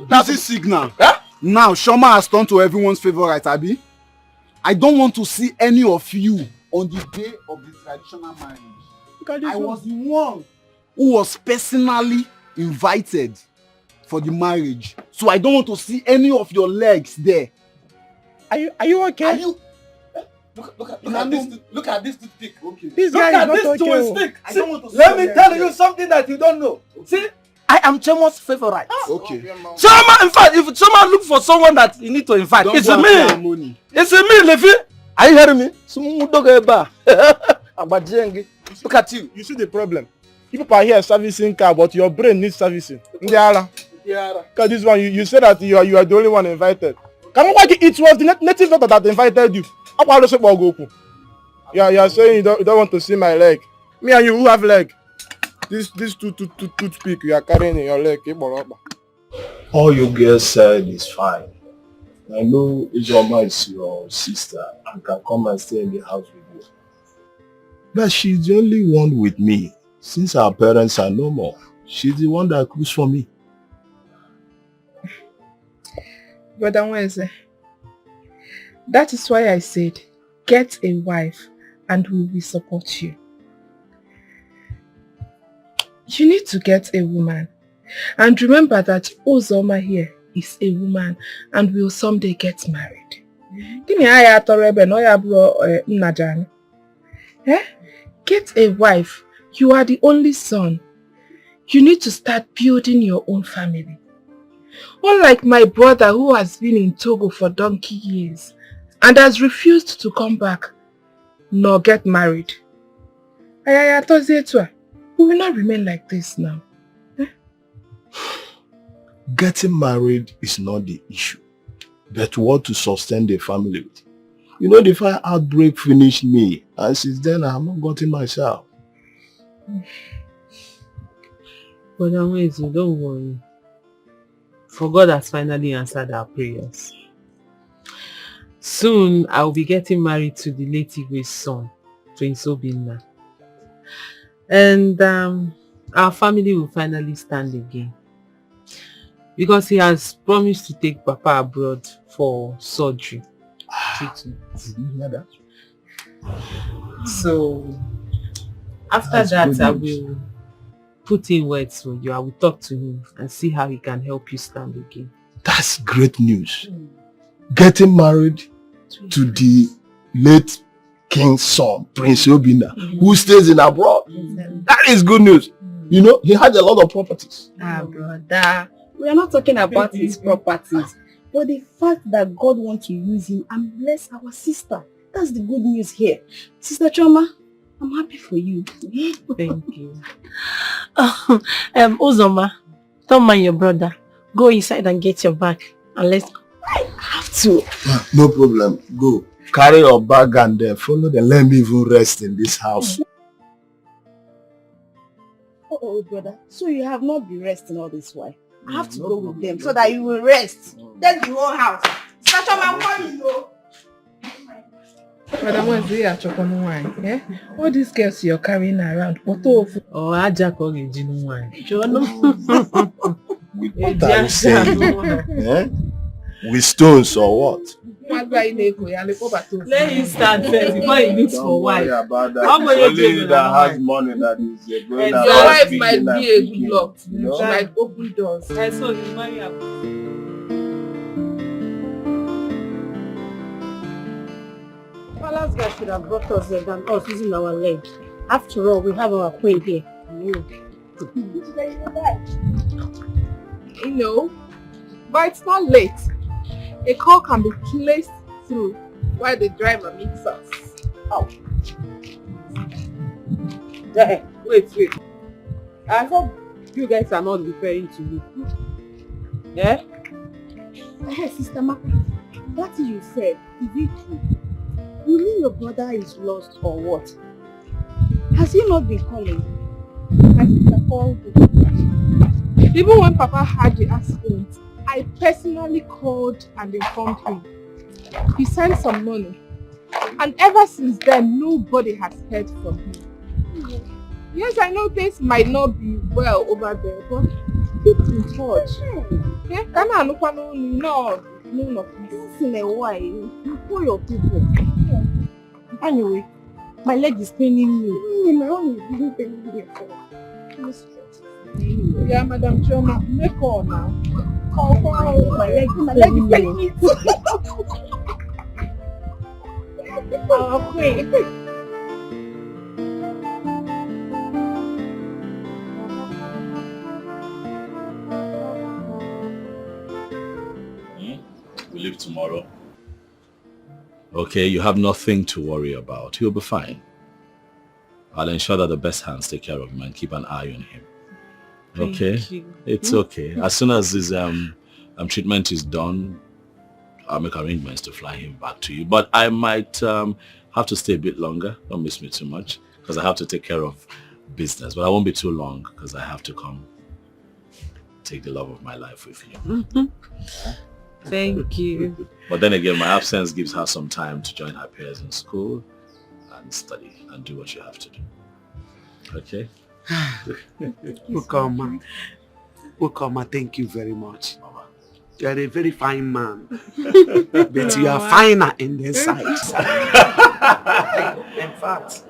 This is signal. Now, Shoma has turned to everyone's favorite, Abi. I don't want to see any of you on the day of the traditional marriage. I was the one who was personally invited for the marriage. So I don't want to see any of your legs there. Are you okay? Are you? Look at this toothpick. Okay. This Look guy at is this not okay. stick. I don't want to see Let me your tell legs you there. something that you don't know. See, I am Chemo's favorite. Okay. Choma, in fact, if Choma look for someone that you need to invite, it's me. It's me, Levi. Are you hearing me? Look at you. You see the problem? People are here servicing car, but your brain needs servicing. Because this one, you say that you are the only one invited. It was the native doctor that invited you. You are saying you don't want to see my leg. Me and you, who have leg? This toothpick you are carrying in your leg. All you girls said is fine. I know Ijoma is your sister and can come and stay in the house with you. But she's the only one with me. Since our parents are no more, she's the one that cooks for me. Brother Wednesday, that is why I said, get a wife and we will support you. You need to get a woman. And remember that Uzoma here is a woman and will someday get married. Get a wife. You are the only son. You need to start building your own family. Unlike my brother who has been in Togo for donkey years and has refused to come back nor get married. We will not remain like this now. Getting married is not the issue, but what to sustain the family with. You know, the fire outbreak finished me, and since then I have not gotten myself. But Wednesday, don't worry. For God has finally answered our prayers. Soon I will be getting married to the late Igwe's son, Prince Obinna. And our family will finally stand again. Because he has promised to take Papa abroad for surgery. Treatment. Did you hear that? So after that I will put in words for you. I will talk to him and see how he can help you stand again. That's great news. Getting married to the late king's son, Prince Obinna, who stays in abroad. That is good news. You know, he has a lot of properties. Brother, we are not talking about his properties, but the fact that God wants to use him and bless our sister. That's the good news here. Sister Choma, I'm happy for you. Thank you. Uzoma, don't mind your brother. Go inside and get your bag. And let's go. I have to. No problem. Go. Carry your bag and follow them. Let me even rest in this house. Oh, brother. So you have not been resting all this while. I have to go with them so that you will rest. That's the whole house. Sister Choma, I'm coming, though. Madam Wednesday, eh? All these girls you're carrying around, what of? Oh, I just call you wine. What are you saying? Eh? With stones or what? Let him start first before he looks for wife. Don't worry about that. Only that has money that is going your wife might be a good luck. She might open doors. So you marry her. Palace guy should have brought us there than us using our leg. After all, we have our queen here. You know, but it's not late. A call can be placed through while the driver meets us. Oh. Wait. I hope you guys are not referring to me. Yeah? Hey, Sister Maka, that you said, is it true? You mean your brother is lost or what? Has he not been calling? My sister called me. Even when Papa had the accident, I personally called and informed him. He sent some money. And ever since then, nobody has heard from him. Yes, I know things might not be well over there, but keep in touch. Yeah, can I look on no Once in a while, you call your people. Anyway, my leg is paining me. My own is even paining me. Yeah, Madam Choma, make call now. Call. My leg is paining me. I'll pray. We leave tomorrow. Okay, you have nothing to worry about. He'll be fine. I'll ensure that the best hands take care of him and keep an eye on him. Okay? Thank you. It's okay. As soon as his treatment is done, I'll make arrangements to fly him back to you. But I might have to stay a bit longer. Don't miss me too much, because I have to take care of business. But I won't be too long, because I have to come take the love of my life with you. Thank you. But then again, my absence gives her some time to join her peers in school and study and do what you have to do. Okay? Ukoma, thank you very much. You are a very fine man. But you are finer in the inside. In fact,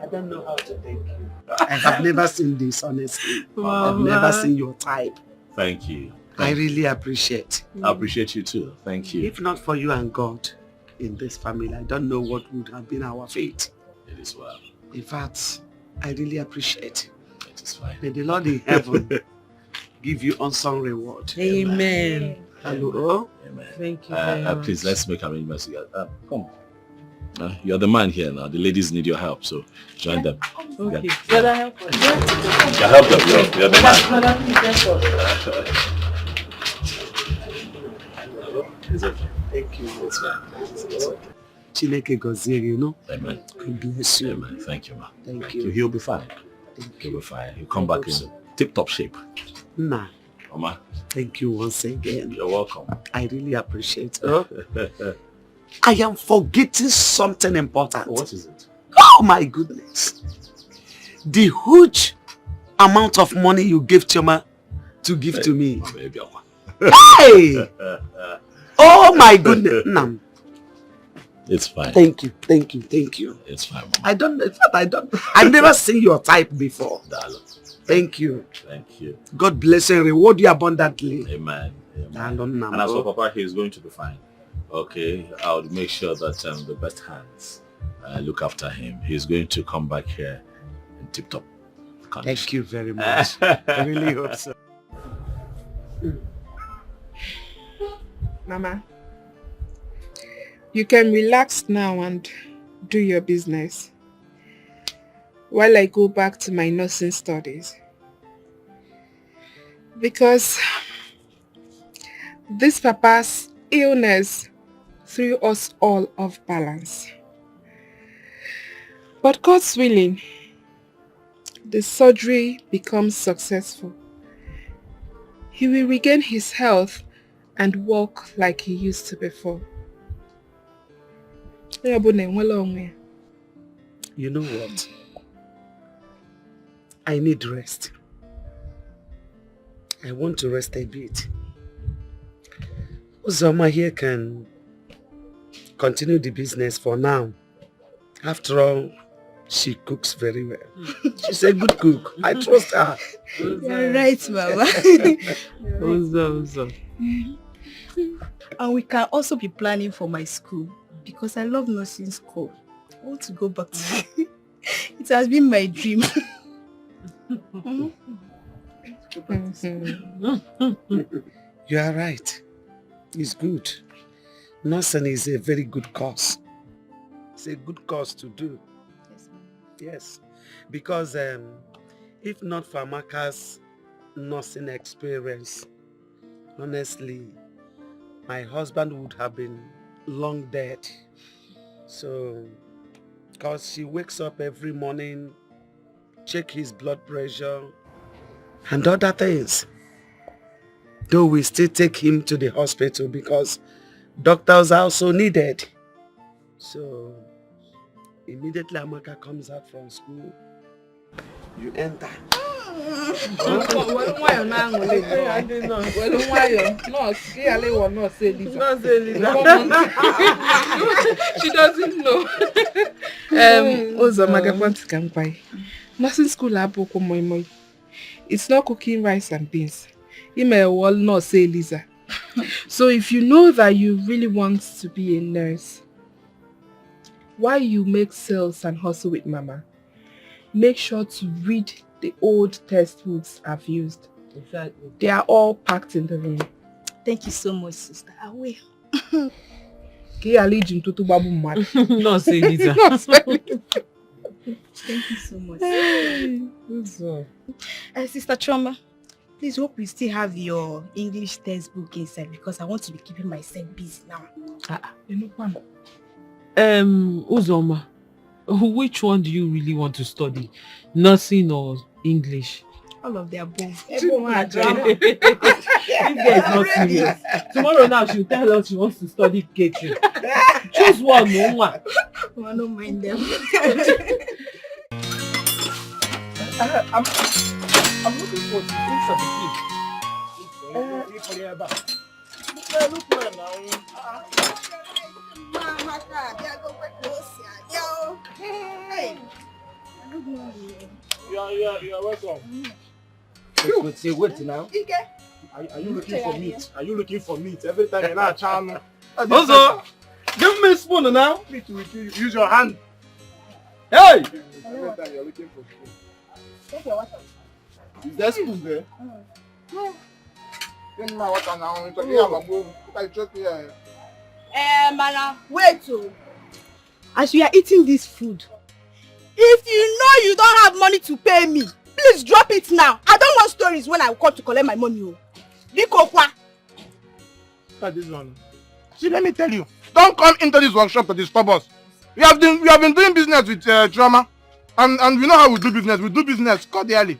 I don't know how to thank you. I have never seen this, honestly. I've never seen your type. Thank you. I really appreciate. I appreciate you too. Thank you. If not for you and God in this family, I don't know what would have been our fate. It is well. In fact, I really appreciate. It is fine. May the Lord in heaven give you unsung reward. Amen. Hello. Amen. Thank you very much. Please, let's make arrangements together. Come. You're the man here now. The ladies need your help, so join them. Okay. Yeah. Brother, help us. You help them. You're the man. It's okay. Thank you. It's fine. It's okay. Chineke gozie you know. Amen. God bless you. Amen. Thank you, ma. Thank you. He'll be fine. He'll be fine. He'll come back in tip-top shape. Nah. Oma. Thank you once again. You're welcome. I really appreciate it. I am forgetting something important. What is it? Oh my goodness. The huge amount of money you gave Choma to give to me. Hey! Oh my goodness. Nam. It's fine. Thank you. Thank you. Thank you. It's fine, Mama. I've never seen your type before. Thank you. Thank you. God bless and reward you abundantly. Amen. And as for Papa, he's going to be fine. Okay, I would make sure that the best hands look after him. He's going to come back here in tip-top condition. Thank you very much. I really hope so. Mama, you can relax now and do your business while I go back to my nursing studies. Because this Papa's illness threw us all off balance. But God's willing, the surgery becomes successful. He will regain his health and walk like he used to before. You know what? I need rest. I want to rest a bit. Uzoma here can continue the business for now. After all, she cooks very well. She's a good cook. I trust her. You're right, Mama. And we can also be planning for my school because I love nursing school. I want to go back to it. It has been my dream. You are right. It's good. Nursing is a very good course. It's a good course to do. Yes. Because if not for Amaka's nursing experience, honestly, my husband would have been long dead. So, because she wakes up every morning, check his blood pressure and other things. Though we still take him to the hospital because doctors are also needed. So, immediately Amaka comes out from school, you enter. She doesn't know. Nursing school it's not cooking rice and beans. You may well not say Lisa. So if you know that you really want to be a nurse, while you make sales and hustle with Mama, make sure to read the old textbooks I've used. Exactly. They are all packed in the room. Thank you so much, sister. I will. No, say Lisa. Thank you so much. Sister Choma, please hope you still have your English textbook inside because I want to be keeping myself busy now. Uzoma, which one do you really want to study? Nursing or English? All of the above. If there is not serious, tomorrow now she'll tell us she wants to study catering. Choose one, no one. I don't mind them. I'm looking for the things of the Hey. Good morning. Yeah, welcome. Wait now. Are you looking for meat? Are you looking for meat? Every time you're not channel. Also, give me a spoon now. Use your hand. Hey! Every time you're looking for food. Take your water. Is there spoon there? No. My water now. It's okay. Mana, wait. As we are eating this food, if you know you don't have money to pay me, please drop it now. I don't want stories when I come to collect my money. Look at this one. See, let me tell you. Don't come into this workshop to disturb us. We have been doing business with Drama. And we know how we do business. We do business cordially.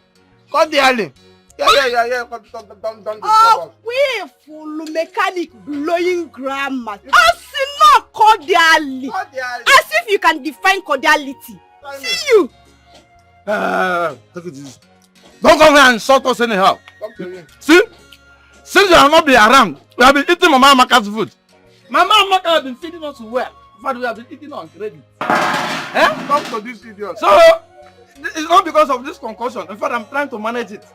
Cordially. Yeah. Don't disturb us. We full mechanic blowing grammar. As not cordially. As if you can define cordiality. See you. Look at this. Don't come here and insult us anyhow. See? Since you have not been around, we have been eating Mama Amaka's food. Mama Amaka has been feeding us well. In fact, we have been eating on credit. Come to this idiot. So, it's not because of this concussion. In fact, I'm trying to manage it.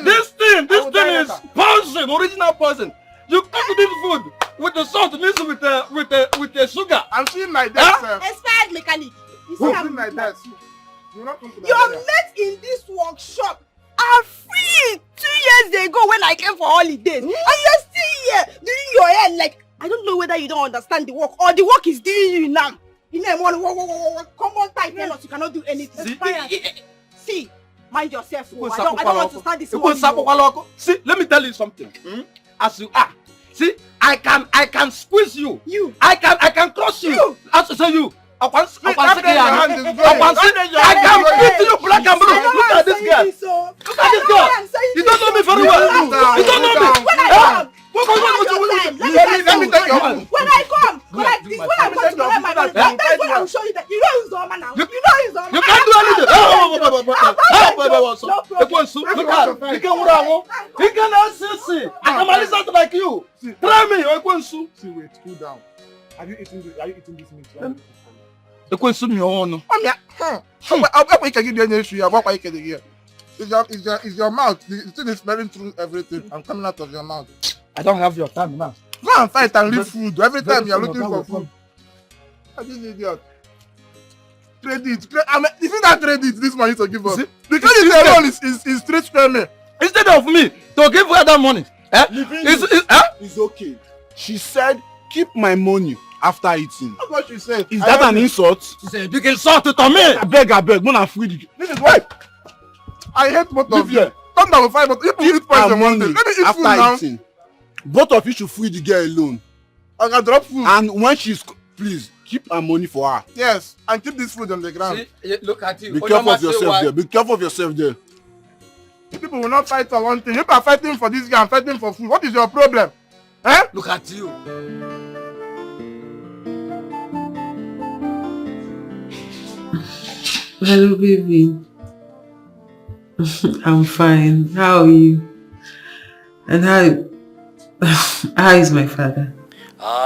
This thing is poison, original poison. You cook this food with the salt mixed with the sugar. I'm seeing my desk, sir. Expired mechanic. You see, I'm I'm seeing my desk. You're not coming to your mates in this workshop are free 2 years ago when I came for holidays. And you're still here doing your hair like, I don't know whether you don't understand the work or the work is doing you now. You know, come on tight, you cannot do anything. See, mind yourself. I don't want to start this morning. See, let me tell you something. As you are, see, I can squeeze you. I can crush you. As you. I can beat you black and blue. Look at this girl. Look at this girl. You don't know me very well. You don't know me. Let me take your hand. When I come to collect my money, that's when I will show you that you know he's Zoma now. You know he's Zoma. You can't do anything. He cannot see. I can manage something like you. Try me. See, wait, cool down. Are you eating this meat? It's your mouth. The thing is smelling through everything. I'm coming out of your mouth. I don't have your time now. Go and fight and leave food. Every time you're looking for food. This idiot. Credit. I mean, is it that credit this money to give us? The credit alone is straight screaming. Instead of me to give her that money, it's okay. She said, keep my money. after eating. That's what she said. Is that an insult? She said, big insult to me. I beg, Mona free the girl. This is why I hate both of you. Here. Come down with five, but if you eat poison one day, let me eat food now. After eating, both of you should free the girl alone. I can drop food. And when please, keep her money for her. Yes, and keep this food on the ground. See, look at you. Be careful of yourself there. Be careful of yourself there. People will not fight for one thing. You are fighting for this guy and fighting for food. What is your problem? Eh? Look at you. Hello, baby. I'm fine. How are you? And how is my father?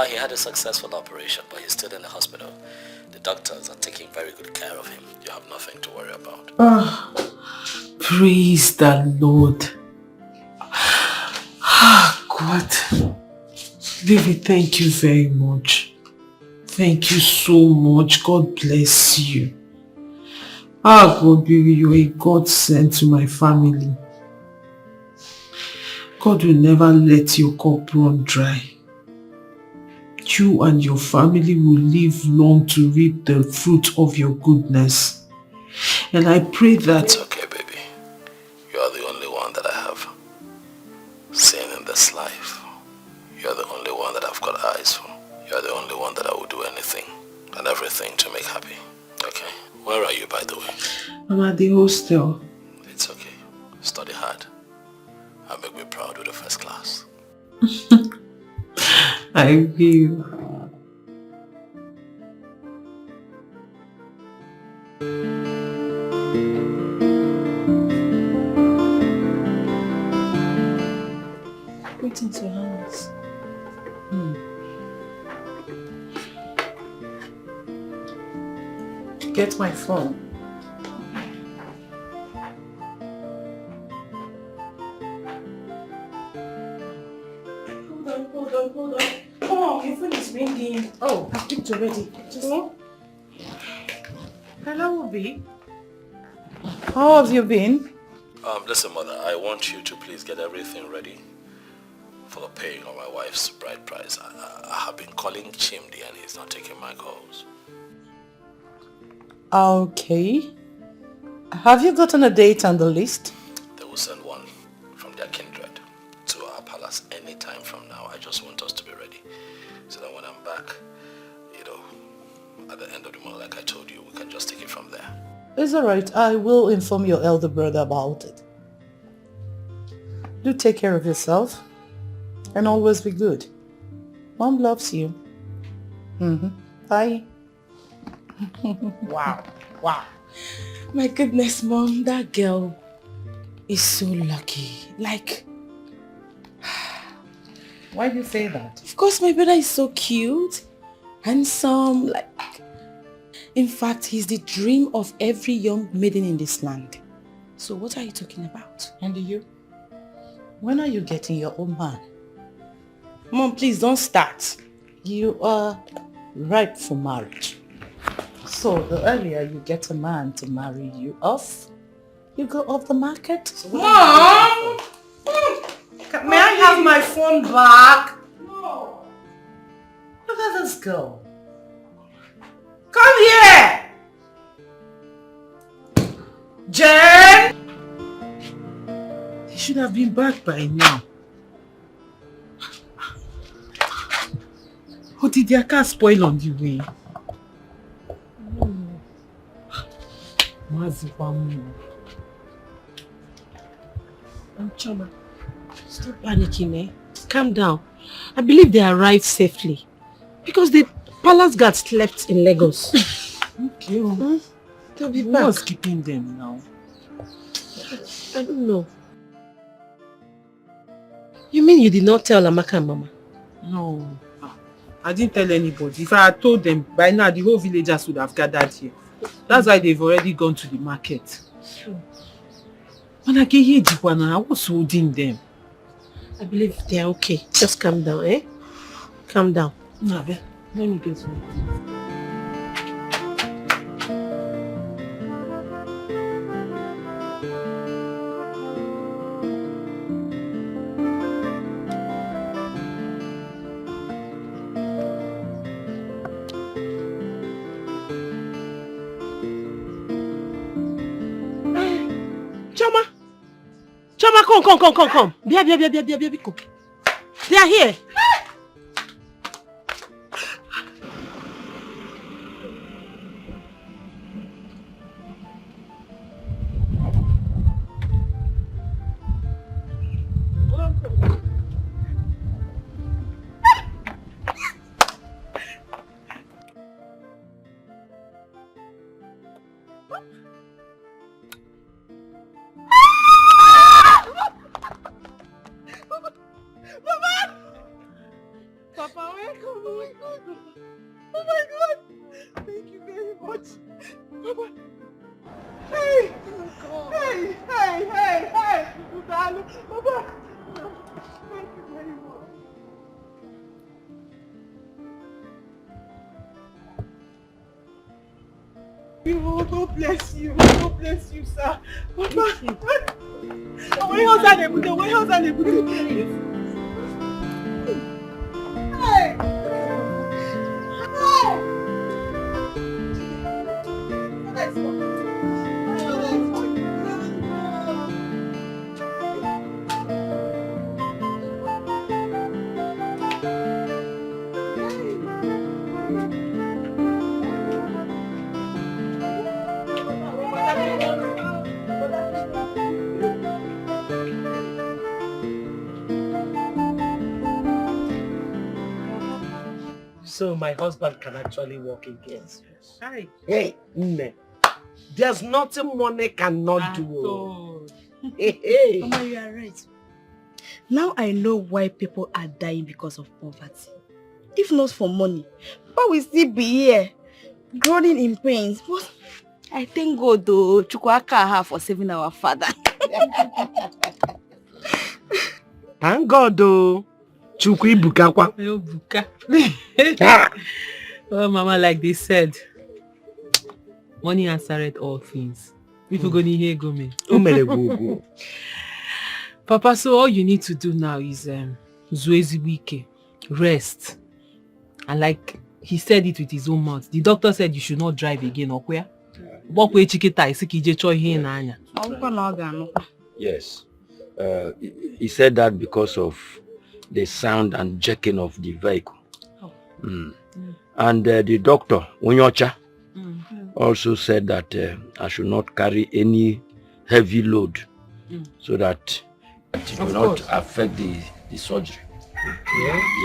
He had a successful operation, but he's still in the hospital. The doctors are taking very good care of him. You have nothing to worry about. Oh, praise the Lord. God. Baby, thank you very much. Thank you so much. God bless you. God, baby, you're a God sent to my family. God will never let your cup run dry. You and your family will live long to reap the fruit of your goodness. And I pray that... It's okay, baby. You are the only one that I have seen in this life. You are the only one that I've got eyes for. You are the only one that I will do anything and everything to make happy. Okay? Where are you, by the way? I'm at the hostel. It's okay. Study hard and make me proud with the first class. I will. Greetings, your highness. Get my phone. Hold on. Come on, your phone is ringing. Oh, I've picked already. Hello, Obi. How have you been? Listen, mother, I want you to please get everything ready for the paying of my wife's bride price. I have been calling Chimdi and he's not taking my calls. Okay. Have you gotten a date on the list? They will send one from their kindred to our palace any time from now. I just want us to be ready so that when I'm back, at the end of the month, like I told you, we can just take it from there. It's alright. I will inform your elder brother about it. Do take care of yourself and always be good. Mom loves you. Bye. Wow. My goodness, Mom, that girl is so lucky. Like... Why do you say that? Of course, my brother is so cute, handsome, like... In fact, he's the dream of every young maiden in this land. So what are you talking about? And you? When are you getting your own man? Mom, please don't start. You are ripe for marriage. So the earlier you get a man to marry you off, you go off the market. So Mom! May I have my phone back? No. Look at this girl. Come here! Jen! He should have been back by now. Or did their car spoil on the way? Choma, stop panicking, eh? Calm down. I believe they arrived safely. Because the palace guard slept in Lagos. Okay. They'll be Who back. was keeping them now? I don't know. You mean you did not tell Amaka and Mama? No. I didn't tell anybody. If I had told them, by now the whole villagers would have gathered here. That's why they've already gone to the market. Sure. When I get here, I was holding them. I believe they are okay. Just calm down, eh? Calm down. No, let me get some. Choma, come. Bia, come. They are here. Papa, welcome. Oh my God. Oh my God. Thank you very much. Papa. Hey. Hey. Darling. Papa. Thank you very much. God bless you. God bless you, sir. Papa. Where else are they putting? Hey! So my husband can actually walk again. Hi. Hey, Nne. There's nothing money cannot do. Hey. Mama, you are right. Now I know why people are dying because of poverty. If not for money, Papa will still be here, groaning in pains. But I thank God though, Chukwaka for saving our father. Thank God though. Chukwu Ibukakwa. Oh, Mama, like they said, money answered all things. If you go hear go me. Papa, so all you need to do now is Zuezi Wike, rest. And like he said it with his own mouth. The doctor said you should not drive again, okay? Yes. He said that because of the sound and jerking of the vehicle. And the doctor, Unyocha, also said that I should not carry any heavy load so that it will not affect the surgery.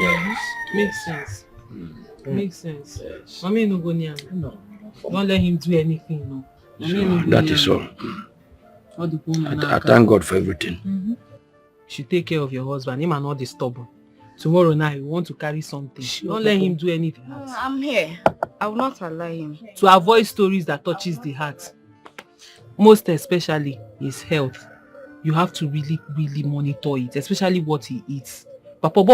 Yes. Makes sense. Makes sense. Mommy no go near me. No. Don't let him do anything, no. That is all. I thank God for everything. You should take care of your husband. Him and not disturb him. Tomorrow night, you want to carry something. Don't let him do anything else. I'm here. I will not allow him. To avoid stories that touches the heart, most especially his health, you have to really, really monitor it, especially what he eats. Papa,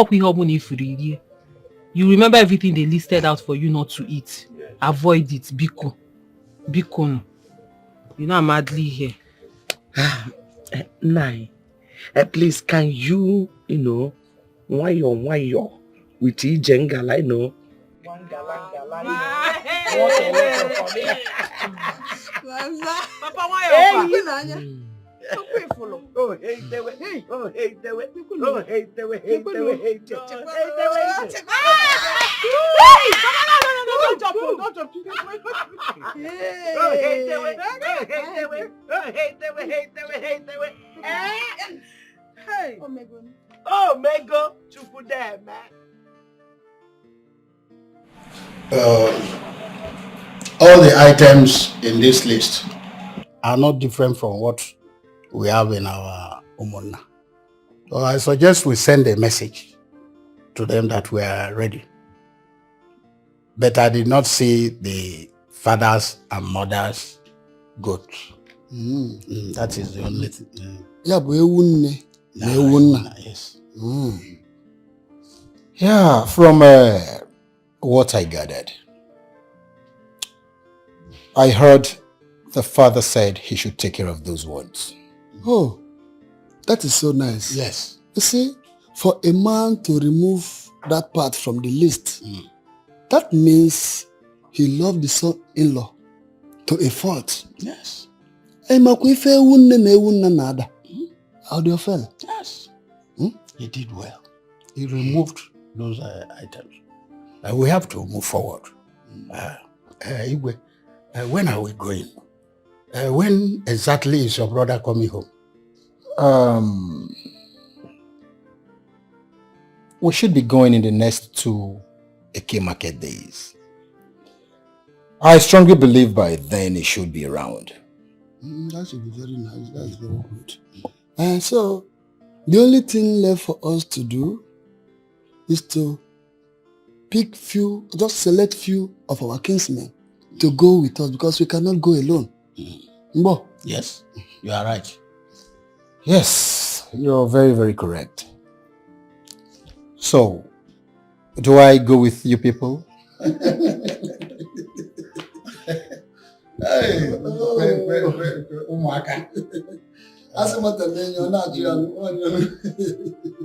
you remember everything they listed out for you not to eat. Avoid it. Biko. Biko. You know I'm madly here. Nine. Please, can you why you with Ijengala, I know. Papa, why Oh, hey, there way. Oh, hey, there way. Oh, hey, there way. Hey, there way. Hey, there way. Don't jump. Oh, hey, there way. Oh, hey, there way. Oh, hey, there way. Hey. Oh, Mego. Chupu there, man. All the items in this list are not different from what we have in our Umonna. So I suggest we send a message to them that we are ready. But I did not see the fathers and mothers goats. That is the only thing. Yes. Yeah, from what I gathered, I heard the father said he should take care of those ones. Oh, that is so nice. Yes. You see, for a man to remove that part from the list, that means he loved the son-in-law to a fault. Yes. I Audiofel? Yes. Hmm? He did well. He removed those items. We have to move forward. Igwe, when are we going? When exactly is your brother coming home? We should be going in the next 2 Eke market days. I strongly believe by then he should be around. That should be very nice. That's very good. And so, the only thing left for us to do is to pick just select few of our kinsmen to go with us because we cannot go alone. Mbo? Yes, you are right. Yes, you're very, very correct. So, do I go with you people?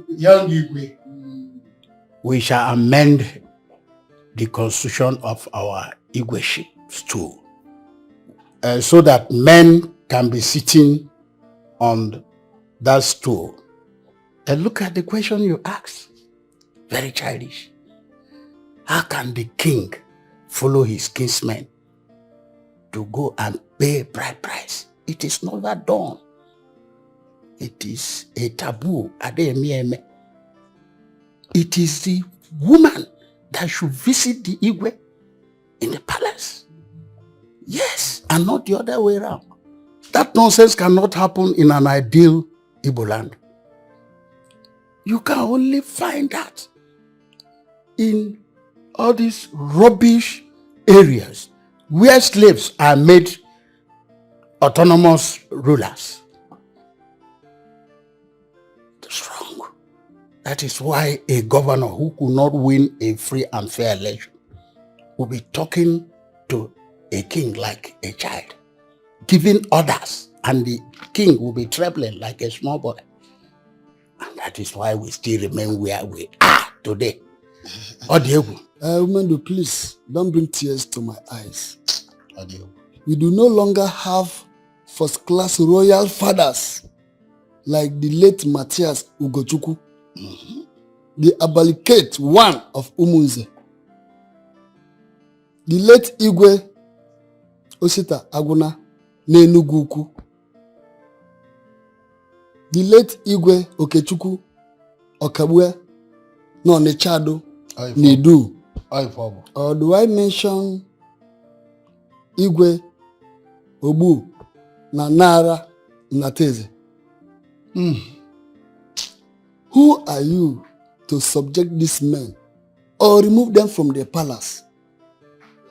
Young Igwe, we shall amend the constitution of our Igweship stool so that men can be sitting on that stool. And look at the question you asked. Very childish. How can the king follow his kinsmen to go and pay bride price? It is never done. It is a taboo. It is the woman that should visit the Igwe in the palace. Yes, and not the other way around. That nonsense cannot happen in an ideal Igbo land. You can only find that in all these rubbish areas where slaves are made autonomous rulers. It's wrong. That is why a governor who could not win a free and fair election will be talking to a king like a child, giving orders, and the king will be trembling like a small boy. And that is why we still remain where we are today. Umendo, please, don't bring tears to my eyes. We do no longer have first-class royal fathers like the late Matthias Ugochukwu, the Abalikate one of Umunze, the late Igwe Osita Aguna n'Enugu Ukwu, the late Igwe Okechukwu Okabue n'Onitsha Nidu. Or do I mention Igwe Obu na Nara Nateze? Who are you to subject these men or remove them from their palace?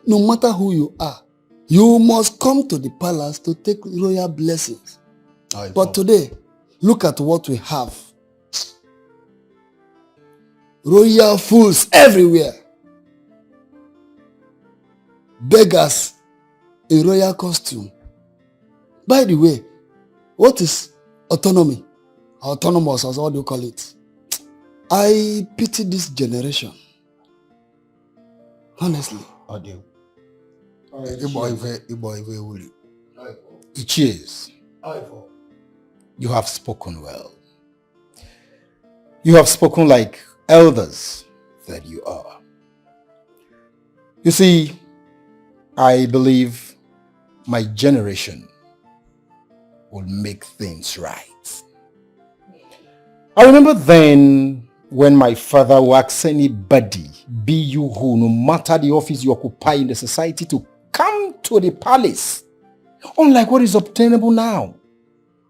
No matter who you are, you must come to the palace to take royal blessings. But today, look at what we have. Royal fools everywhere. Beggars in royal costume. By the way, what is autonomy? Autonomous, or what do you call it? I pity this generation. Honestly. Cheers. You have spoken well. You have spoken like elders that you are. You see, I believe my generation will make things right. I remember then when my father would ask anybody, be you who, no matter the office you occupy in the society, to come to the palace. Unlike what is obtainable now,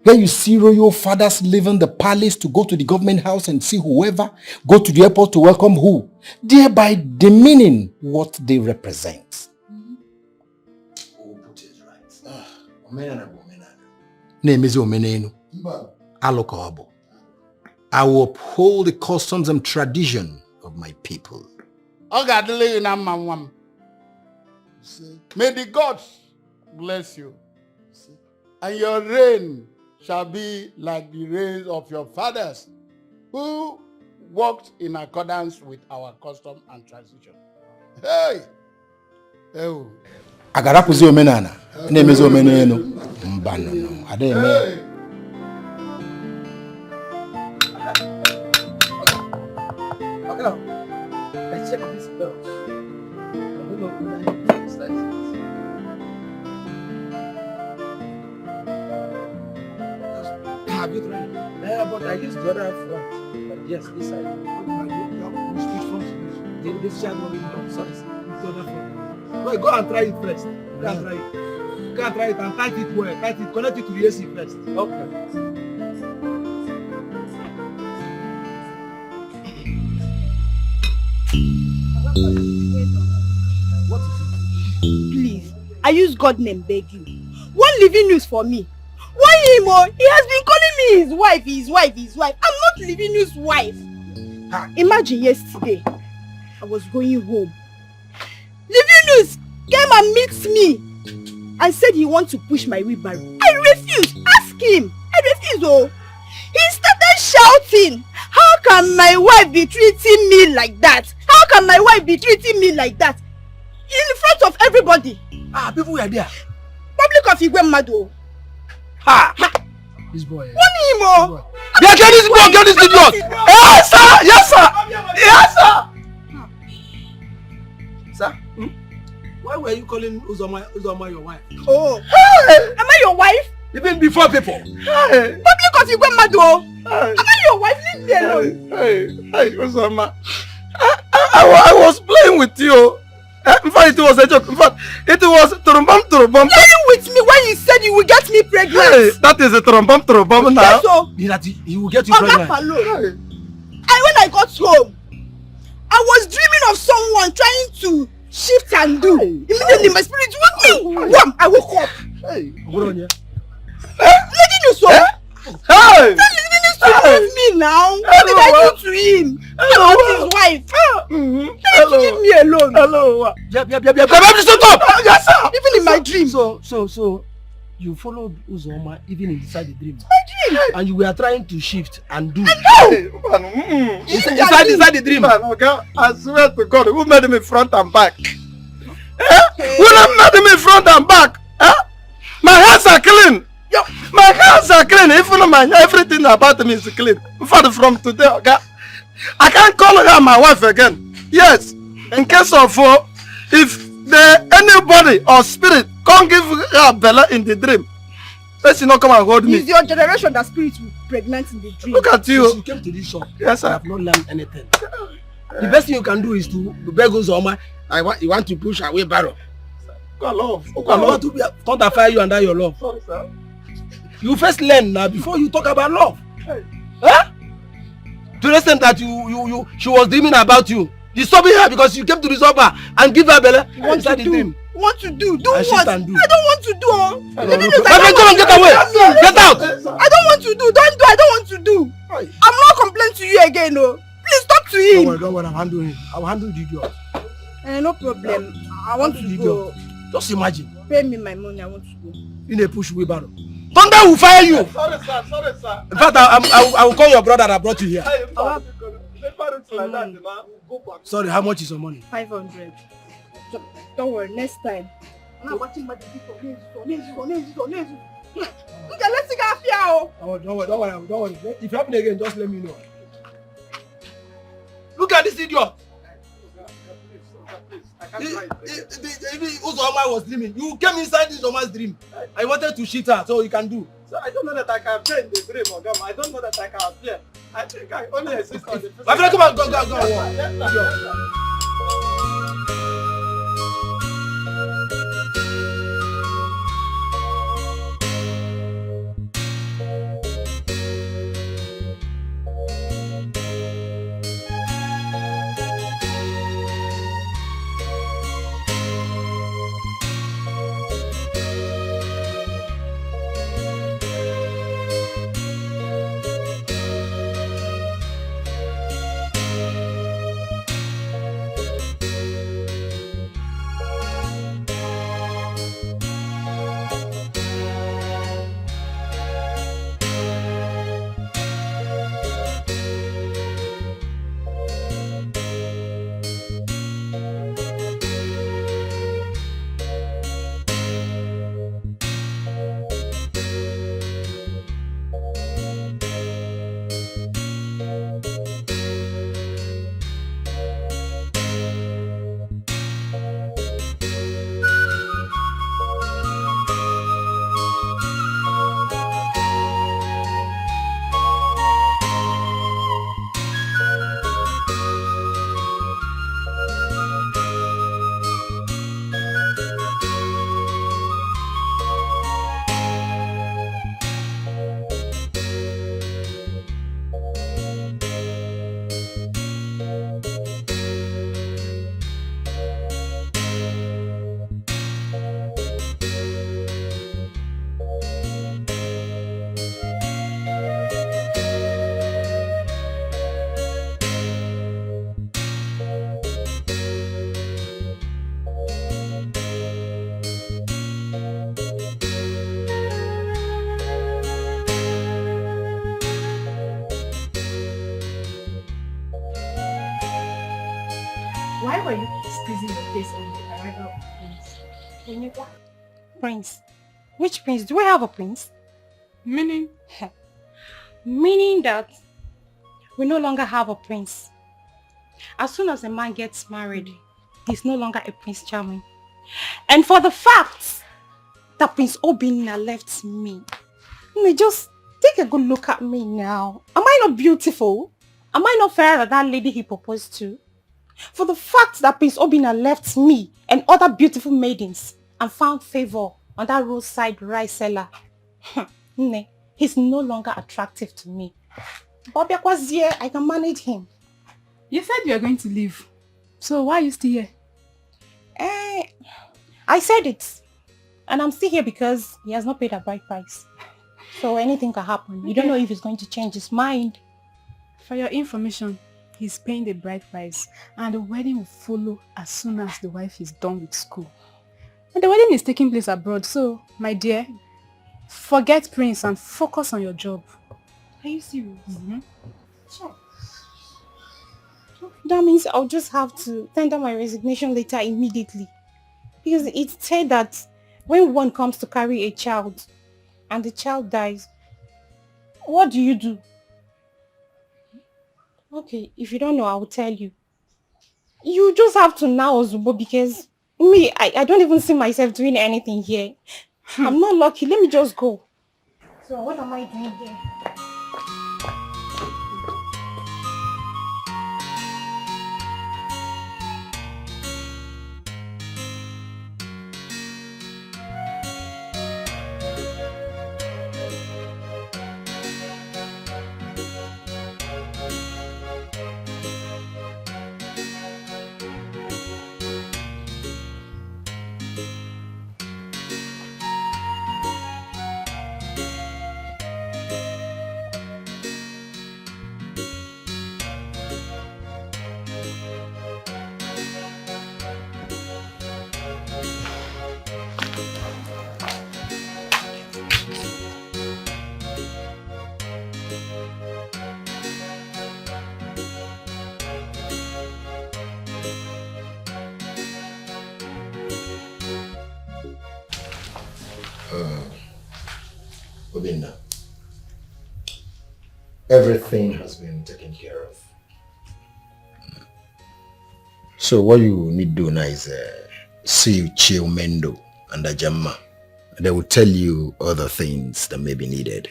where you see royal fathers leaving the palace to go to the government house and see whoever, go to the airport to welcome who, thereby demeaning what they represent. I will uphold the customs and tradition of my people. May the gods bless you, and your reign shall be like the reigns of your fathers, who walked in accordance with our custom and tradition. Hey! Oh. Agarapuzi omenana, nemezi omeneno, mbano, ademe. check this belt. I don't know whether it fits like this. Have you tried it? Yeah, but I used the other front. But yes, this side. This side will be done. Sorry, the other front. Well, go and try it first. Go and try it. Go and try it and tight it well. Tight it. Connect it to the AC first. Okay. What is it? Please, I use God name beg you. One living news for me. Why him? Oh, he has been calling me his wife, his wife, his wife. I'm not living news wife. Imagine yesterday, I was going home. Living news came and meets me and said he wants to push my wheelbarrow. I refused. Ask him. I refused. Oh, he started shouting, "How can my wife be treating me like that? How can my wife be treating me like that?" In front of everybody. People were there. Public of Igwemado. This boy. What him? Oh? Get this boy, get this idiot. Yes, sir. Yes, sir. Yes, sir. Sir, why were you calling Uzoma your wife? Oh, am I your wife? Even before people. Public of Igwemado. Am I your wife? Leave me alone. Hey, Uzoma. I was playing with you. In fact, it was a joke. In fact, it was turumbam. Playing with me when you said you will get me pregnant. Hey, that is a turumbam now. Yes, so. He will get you pregnant. And when I got home, I was dreaming of someone trying to shift and do. Immediately my spirit woke me. Wham! I woke up. Hey, what on you? Lady Nuso. Hey! To leave me now. What did I do to him? About his wife. Leave me alone. Hello. Yep. Shut up! Yes, sir. Even in my dream. So you followed Uzoma even inside the dream. My dream. And you were trying to shift and do. Hey, inside the dream. Man, okay? I swear to God, who made me front and back? Who made me front and back? My hands are clean. My hands are clean. Even everything about me is clean. In fact, from today, okay, I can't call her my wife again. Yes, in case of if anybody or spirit can't give her Bella in the dream, let she not come and hold me. It's your generation that spirits will pregnant in the dream. Look at you. Since you came to this shop, yes, sir. I have not learned anything. The best thing you can do is to beg Uzoma. You want to push away barrel. God love. I want to counterfire you under your love. Sorry, sir. You first learn now before you talk about love. Hey. Huh? To the extent that she was dreaming about you. Disturbing her because you came to resolve her and give her Bella inside the dream. What to do? Do and what? I don't want to do. My friend, come and get away. Get out. I don't want to do. Don't do. I don't want to do. I'm not complaining to you again. No. Please talk to him. Don't worry. I'm handling him. I will handle the idiot. No problem. I want to go. Just imagine. Pay me my money. I want to go. In a push wheelbarrow. Thunder will fire you. Sorry, sir. In fact, I will call your brother that brought you here. Sorry, how much is your money? 500. Don't worry, next time. I'm not watching my people. Let's get here. Don't worry. If it happens again, just let me know. Look at this idiot. Uzoma was dreaming. You came inside this Uzoma's dream. I wanted to cheat her, so you can do. So I don't know that I can appear in the dream, Ogam. I don't know that I can appear. I think I only exist on the physical. My friend, come on, go. Why were you squeezing your face on the arrival of Prince? Prince? Which prince? Do we have a prince? Meaning? Meaning that we no longer have a prince. As soon as a man gets married, he's no longer a Prince Charming. And for the fact that Prince Obinna left me, just take a good look at me now. Am I not beautiful? Am I not fairer than that lady he proposed to? For the fact that Prince Obinna left me and other beautiful maidens and found favor on that roadside rice seller, he's no longer attractive to me. Bobby was here, I can manage him. You said you were going to leave. So why are you still here? I said it. And I'm still here because he has not paid a bride price. So anything can happen. Okay. You don't know if he's going to change his mind. For your information, he's paying the bride price. And the wedding will follow as soon as the wife is done with school. And the wedding is taking place abroad. So, my dear, forget Prince and focus on your job. Are you serious? Mm-hmm. Sure. That means I'll just have to tender my resignation letter immediately. Because it said that when one comes to carry a child and the child dies, what do you do? Okay, if you don't know, I will tell you. You just have to now, Zubo, because me, I don't even see myself doing anything here. I'm not lucky. Let me just go. So what am I doing here? Obinna, everything has been taken care of. So what you need to do now is see Chiomendo and Ajamma. They will tell you other things that may be needed.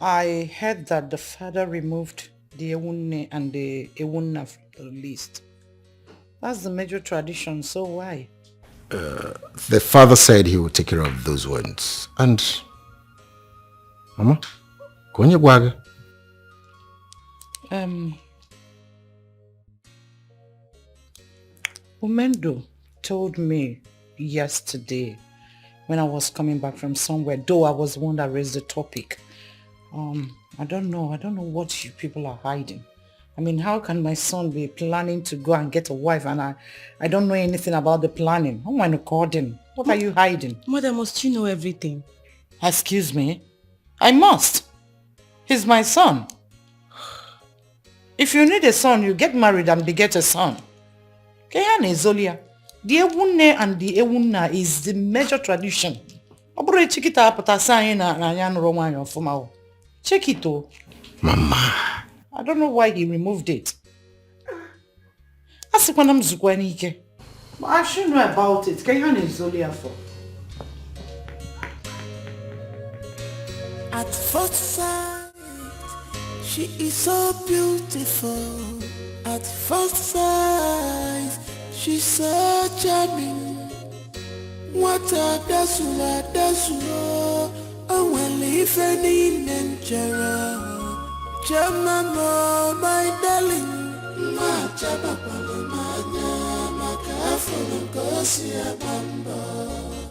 I heard that the father removed the Ewunne and the Ewunna from the list. That's the major tradition, so why? The father said he would take care of those ones. And Mama, Konya Gwaga. Umendo told me yesterday when I was coming back from somewhere, though I was the one that raised the topic. I don't know what you people are hiding. I mean, how can my son be planning to go and get a wife and I don't know anything about the planning? Oh my God, what are you hiding? Mother, must you know everything? Excuse me? I must. He's my son. If you need a son, you get married and beget a son. Kehane Zolia. The Ewunne and the Ewunna is the major tradition. Check it oh. Mama. I don't know why he removed it. But I should know about it. Kehane Zolia for. At first sight, she is so beautiful. At first sight, she's so charming. What a dasula, and well, if any nenchera, Chamamo, my darling, my Chabapalomania, Macafon, Gosia Bamba,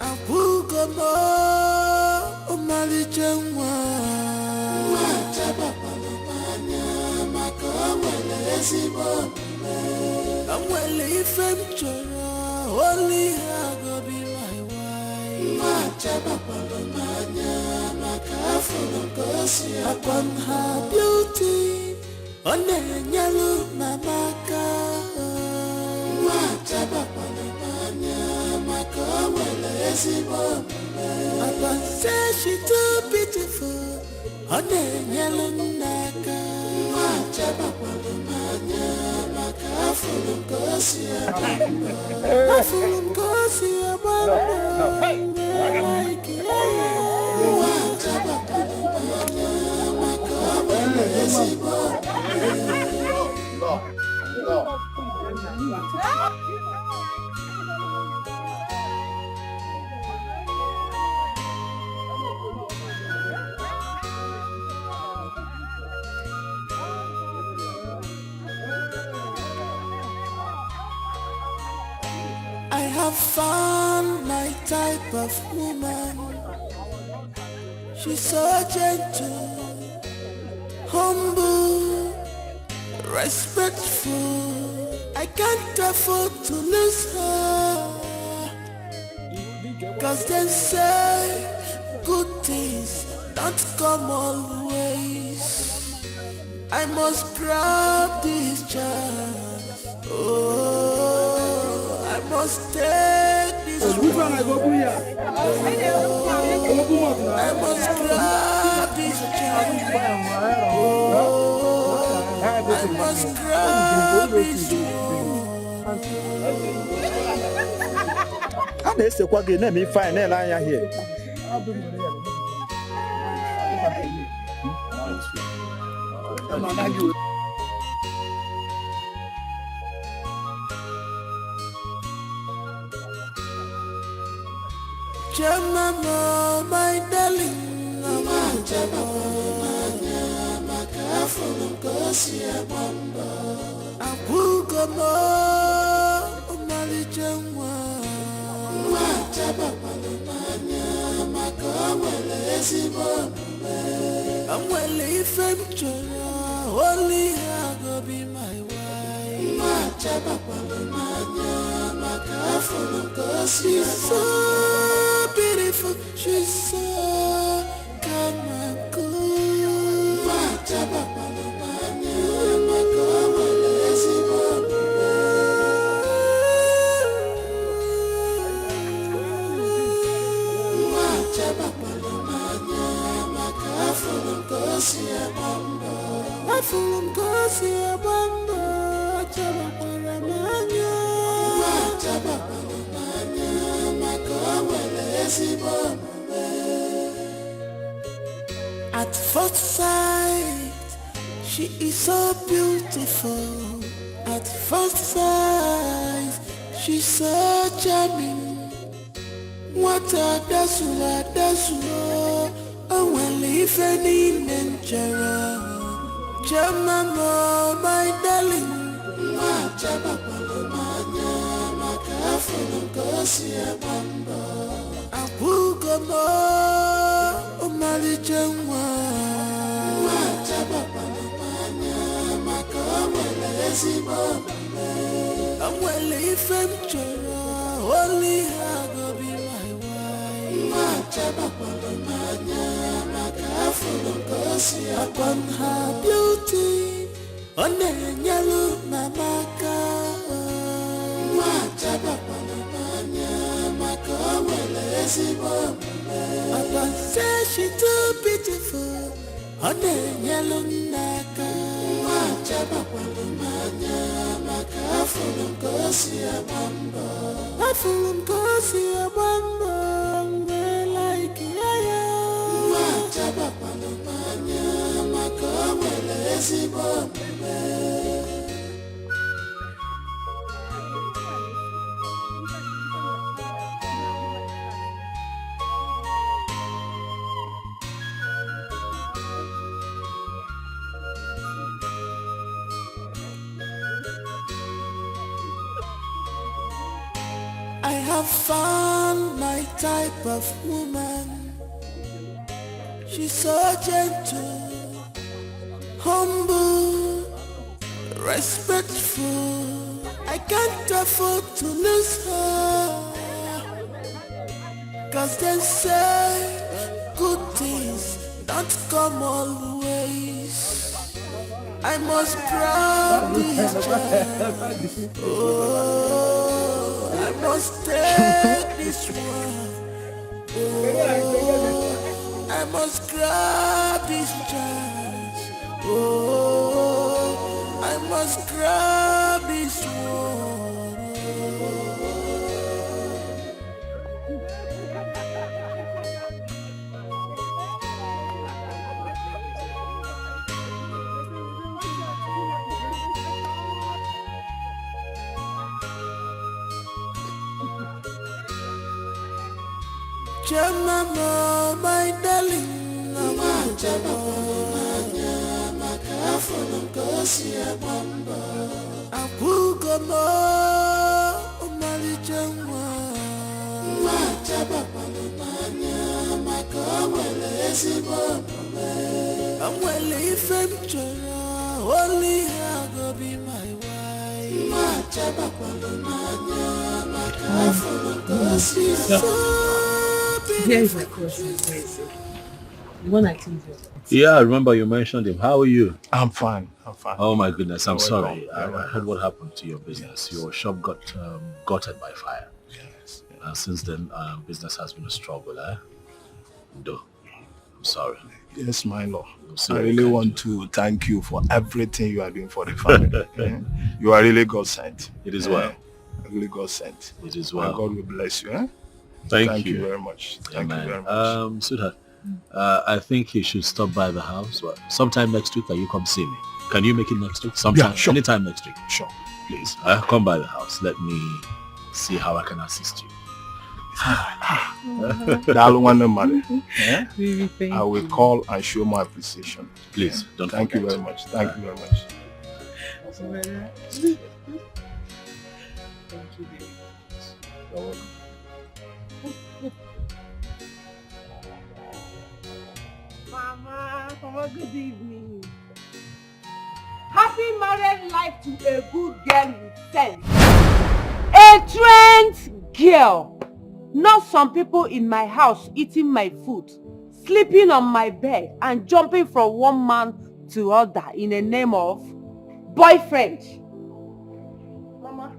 Apugamo, Omali Changwa, my Chabapalomania, Macawalesi Bombe, and well, if Enchera, only I go be my wife, my Chabapalomania, upon her beauty, on the yellow mamaka. Upon say she too beautiful, on the yellow naka. I have found my type of woman. She's so gentle, humble, respectful. I can't afford to lose her. Cause they say good things don't come always. I must grab this chance. Oh, I must take this chance. I must grab this chance. Oh, I must grab this chance. A na-esekwa gị na-eme ife anyị na-ele anya here. Mama, my darling, I'm well if I'm only I go be my wife. She's so beautiful, she's so calm and cool. At first sight, she is so beautiful. At first sight, she's so charming. What a dasula, I will leave any mentora. Jamama, my darling. Abugamo, Omali Jangwa. I'm well if I'm only I go be my wife. Upon her beauty, on the yellow mamaka. Upon say she too beautiful, on the yellow naka. I have found my type of woman. She's so gentle, humble, respectful. I can't afford to lose her. Cause they say good things not come always. I must grab this chance. Oh, I must take this one. Oh, I must grab this chance. Oh, I must grab this one. Jamama, my darling, Mama Jamama, Makafon, Gosia Bamba, Apugamo, Mali Jama, Majabama, Makawale, Sibama, I'm well if I'm only I go be my wife, Majabama, Makafon, Gosia. Here is my cousin, Gracie. You want to leave you? Yeah, I remember you mentioned him. How are you? I'm fine. Oh my goodness, I'm sorry. Welcome. I heard what happened to your business. Yes. Your shop got gutted by fire. Yes. And since then, business has been a struggle, eh? No, I'm sorry. Yes, my lord. We'll see I what we really can want to thank you for everything you are doing for the family. You are really God sent. It is well. Really God sent. It is well. And God will bless you. Thank you you very much. Thank you very much. Sweetheart, I think you should stop by the house. Sometime next week, can you come see me? Can you make it next week? Sometime, Yeah, sure. Anytime next week. Sure. Please, come by the house. Let me see how I can assist you. I will call and show my appreciation. Please, don't Thank you forget. very much. Thank you very much. You're welcome. Mama, good evening. Happy married life to a good girl with sense. A trained girl. Not some people in my house eating my food, sleeping on my bed and jumping from one man to other in the name of boyfriend. Mama,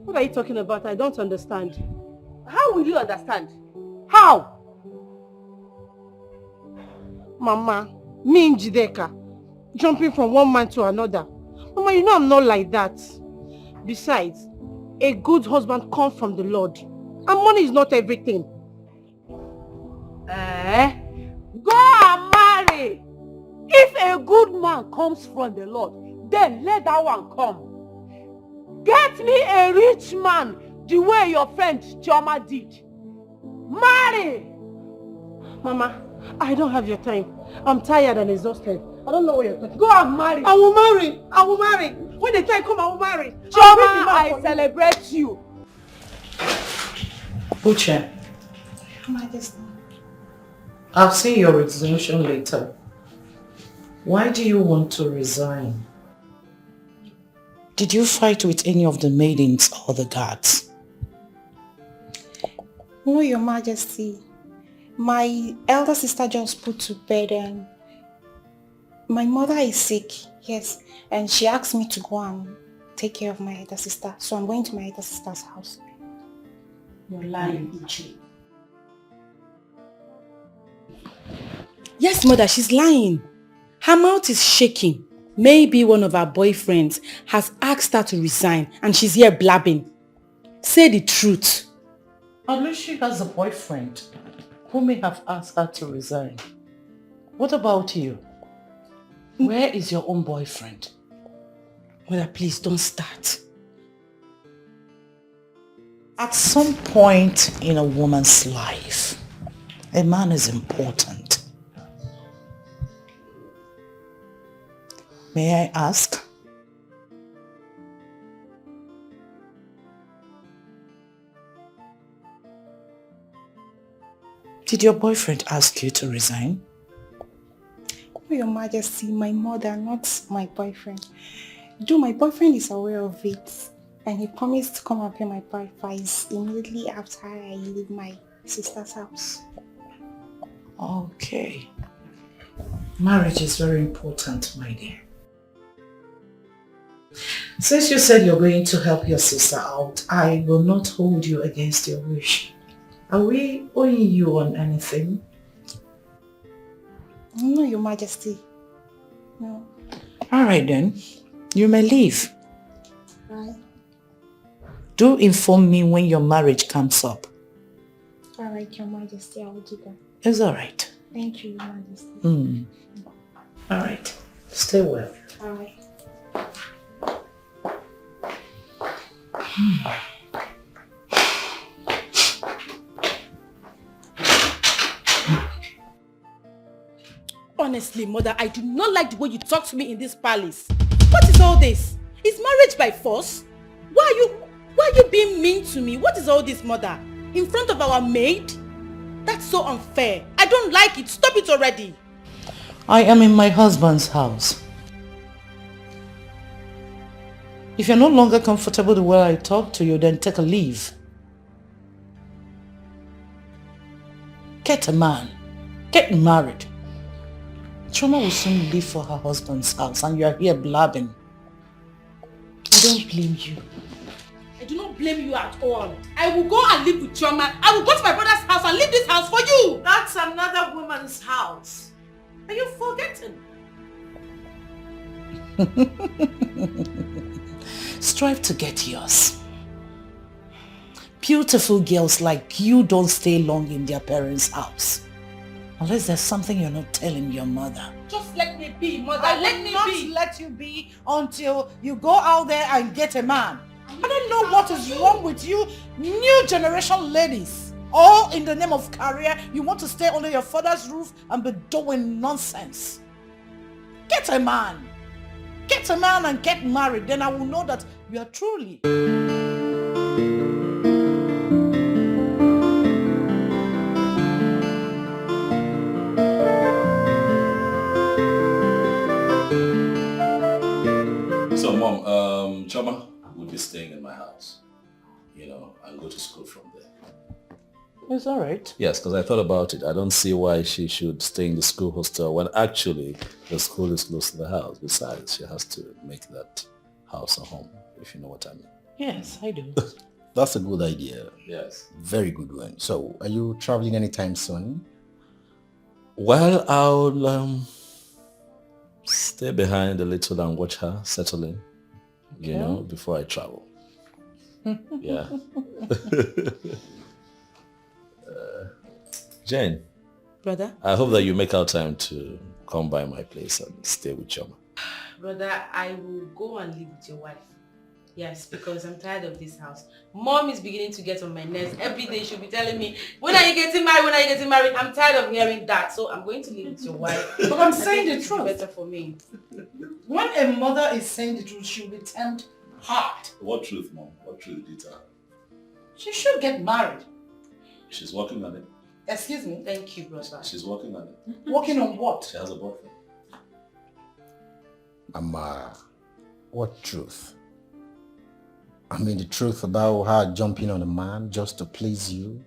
what are you talking about? I don't understand. How will you understand? How? Mama, me and Jideka, jumping from one man to another. Mama, you know I'm not like that. Besides, a good husband comes from the Lord. And money is not everything. Go and marry. If a good man comes from the Lord, then let that one come. Get me a rich man the way your friend Chioma did. Marry! Mama, I don't have your time. I'm tired and exhausted. I don't know what you're talking. Go and marry. I will marry. I will marry. When the time comes, I will marry. Chioma, I celebrate you. Uche, I'll see your resolution later. Why do you want to resign? Did you fight with any of the maidens or the guards? No, Your Majesty. My elder sister just put to bed and my mother is sick, yes. And she asked me to go and take care of my elder sister. So I'm going to my elder sister's house. You're lying, Uche. Yes, mother, she's lying. Her mouth is shaking. Maybe one of her boyfriends has asked her to resign and she's here blabbing. Say the truth. Unless she has a boyfriend who may have asked her to resign. What about you? Where is your own boyfriend? Mother, please don't start. At some point in a woman's life, a man is important. May I ask? Did your boyfriend ask you to resign? Oh, Your Majesty, my mother, not my boyfriend. Though my boyfriend is aware of it, and he promised to come and pay my price immediately after I leave my sister's house. Okay. Marriage is very important, my dear. Since you said you're going to help your sister out, I will not hold you against your wish. Are we owing you on anything? No, Your Majesty. No. Alright then, you may leave. Right. Do inform me when your marriage comes up. Alright, Your Majesty, I will do that. It's alright. Thank you, Your Majesty. Alright, stay well. Alright. Honestly, mother, I do not like the way you talk to me in this palace. What is all this? Is marriage by force? Why are you being mean to me? What is all this, mother? In front of our maid? That's so unfair. I don't like it. Stop it already. I am in my husband's house. If you're no longer comfortable the way I talk to you, then take a leave. Get a man. Get married. Choma will soon leave for her husband's house and you are here blabbing. I don't blame you. I do not blame you at all. I will go and live with Chioma. I will go to my brother's house and leave this house for you. That's another woman's house. Are you forgetting? Strive to get yours. Beautiful girls like you don't stay long in their parents' house. Unless there's something you're not telling your mother. Just let me be, mother. Let me not let you be until you go out there and get a man. I don't know what is wrong with you new generation ladies. All in the name of career, you want to stay under your father's roof and be doing nonsense. Get a man. Get a man and get married. Then I will know that you are truly... So, Mom, Choma will be staying in my house, and go to school from there. It's all right. Yes, because I thought about it. I don't see why she should stay in the school hostel when actually the school is close to the house. Besides, she has to make that house a home, if you know what I mean. Yes, I do. That's a good idea. Yes. Very good one. So, are you traveling anytime soon? Well, I'll stay behind a little and watch her settle in, before I travel. Yeah. Jane. Brother? I hope that you make out time to come by my place and stay with Choma. Brother, I will go and live with your wife. Yes, because I'm tired of this house. Mom is beginning to get on my nerves. Every day she'll be telling me, when are you getting married? When are you getting married? I'm tired of hearing that. So I'm going to live with your wife. But I'm saying the truth. Better for me. When a mother is saying the truth, she'll be termed hard. What truth, Mom? What truth did you tell her? She should get married. She's working on it. Excuse me? Thank you, brother. She's working on it. Working on what? She has a boyfriend. Mama, what truth? I mean the truth about her jumping on a man just to please you?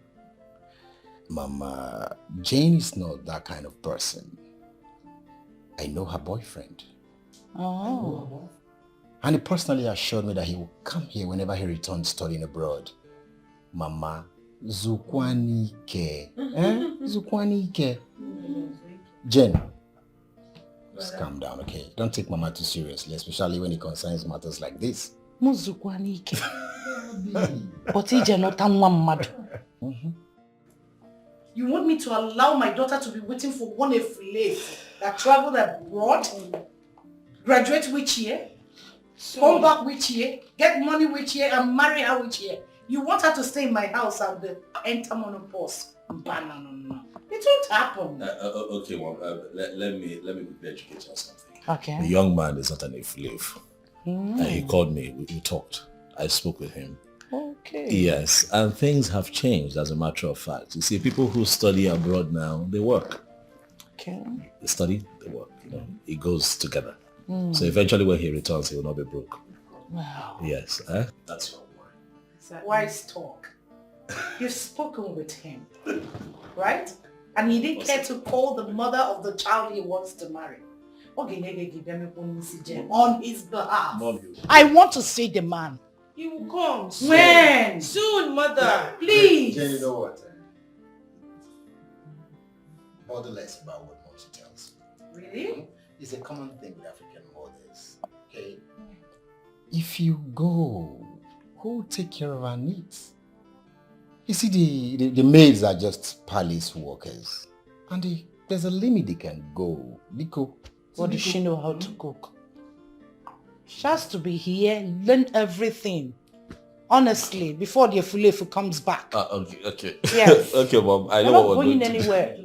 Mama, Jane is not that kind of person. I know her boyfriend. Oh. And he personally assured me that he will come here whenever he returns studying abroad. Mama, Zukwani Ike. Zukwani Ike. Jen, just calm down, okay? Don't take Mama too seriously, especially when it concerns matters like this. Zukwani Ike. But Ije not one mad. You want me to allow my daughter to be waiting for one slave that traveled abroad, graduate which year, come back which year, get money which year, and marry her which year? You want her to stay in my house and enter monopause? No. It won't happen. Okay, Mom. Let me quickly educate you on something. Okay. The young man is not an slave. He called me. We talked. I spoke with him. Okay. Yes, and things have changed as a matter of fact. You see, people who study abroad now, they work. Okay. They study, they work. It goes together. So eventually when he returns, he will not be broke. Wow. Yes. That's your word. Wise talk. You've spoken with him, right? And he didn't care to call the mother of the child he wants to marry. On his behalf. Mom, I want to see the man. He will come soon. When? Soon, mother. Please. Jen, you know what? Bother less about what mom tells you. Really? It's a common thing with African mothers. Okay? If you go, who will take care of our needs? You see, the maids are just palace workers. And there's a limit they can go. What does she know how to cook? She has to be here, learn everything. Honestly, before the Efulefu comes back. Okay. Yes. Okay, Mom. I know You're what we're not going doing. anywhere.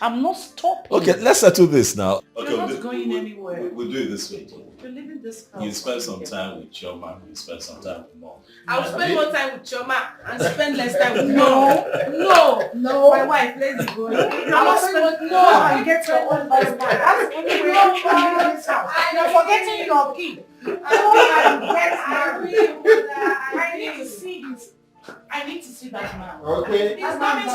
I'm not stopping. Okay, let's settle this now. Okay, You're not going anywhere. We'll do it this way. You're leaving this house. You spend some time with your mom. You spend some time with mom. I'll spend more time with Choma and spend less time with No. My wife, let's go. I'm not spending and get your own husband. That's anywhere you leave this house. You're forgetting your key. I need to see this. I need to see that man. Okay. This man is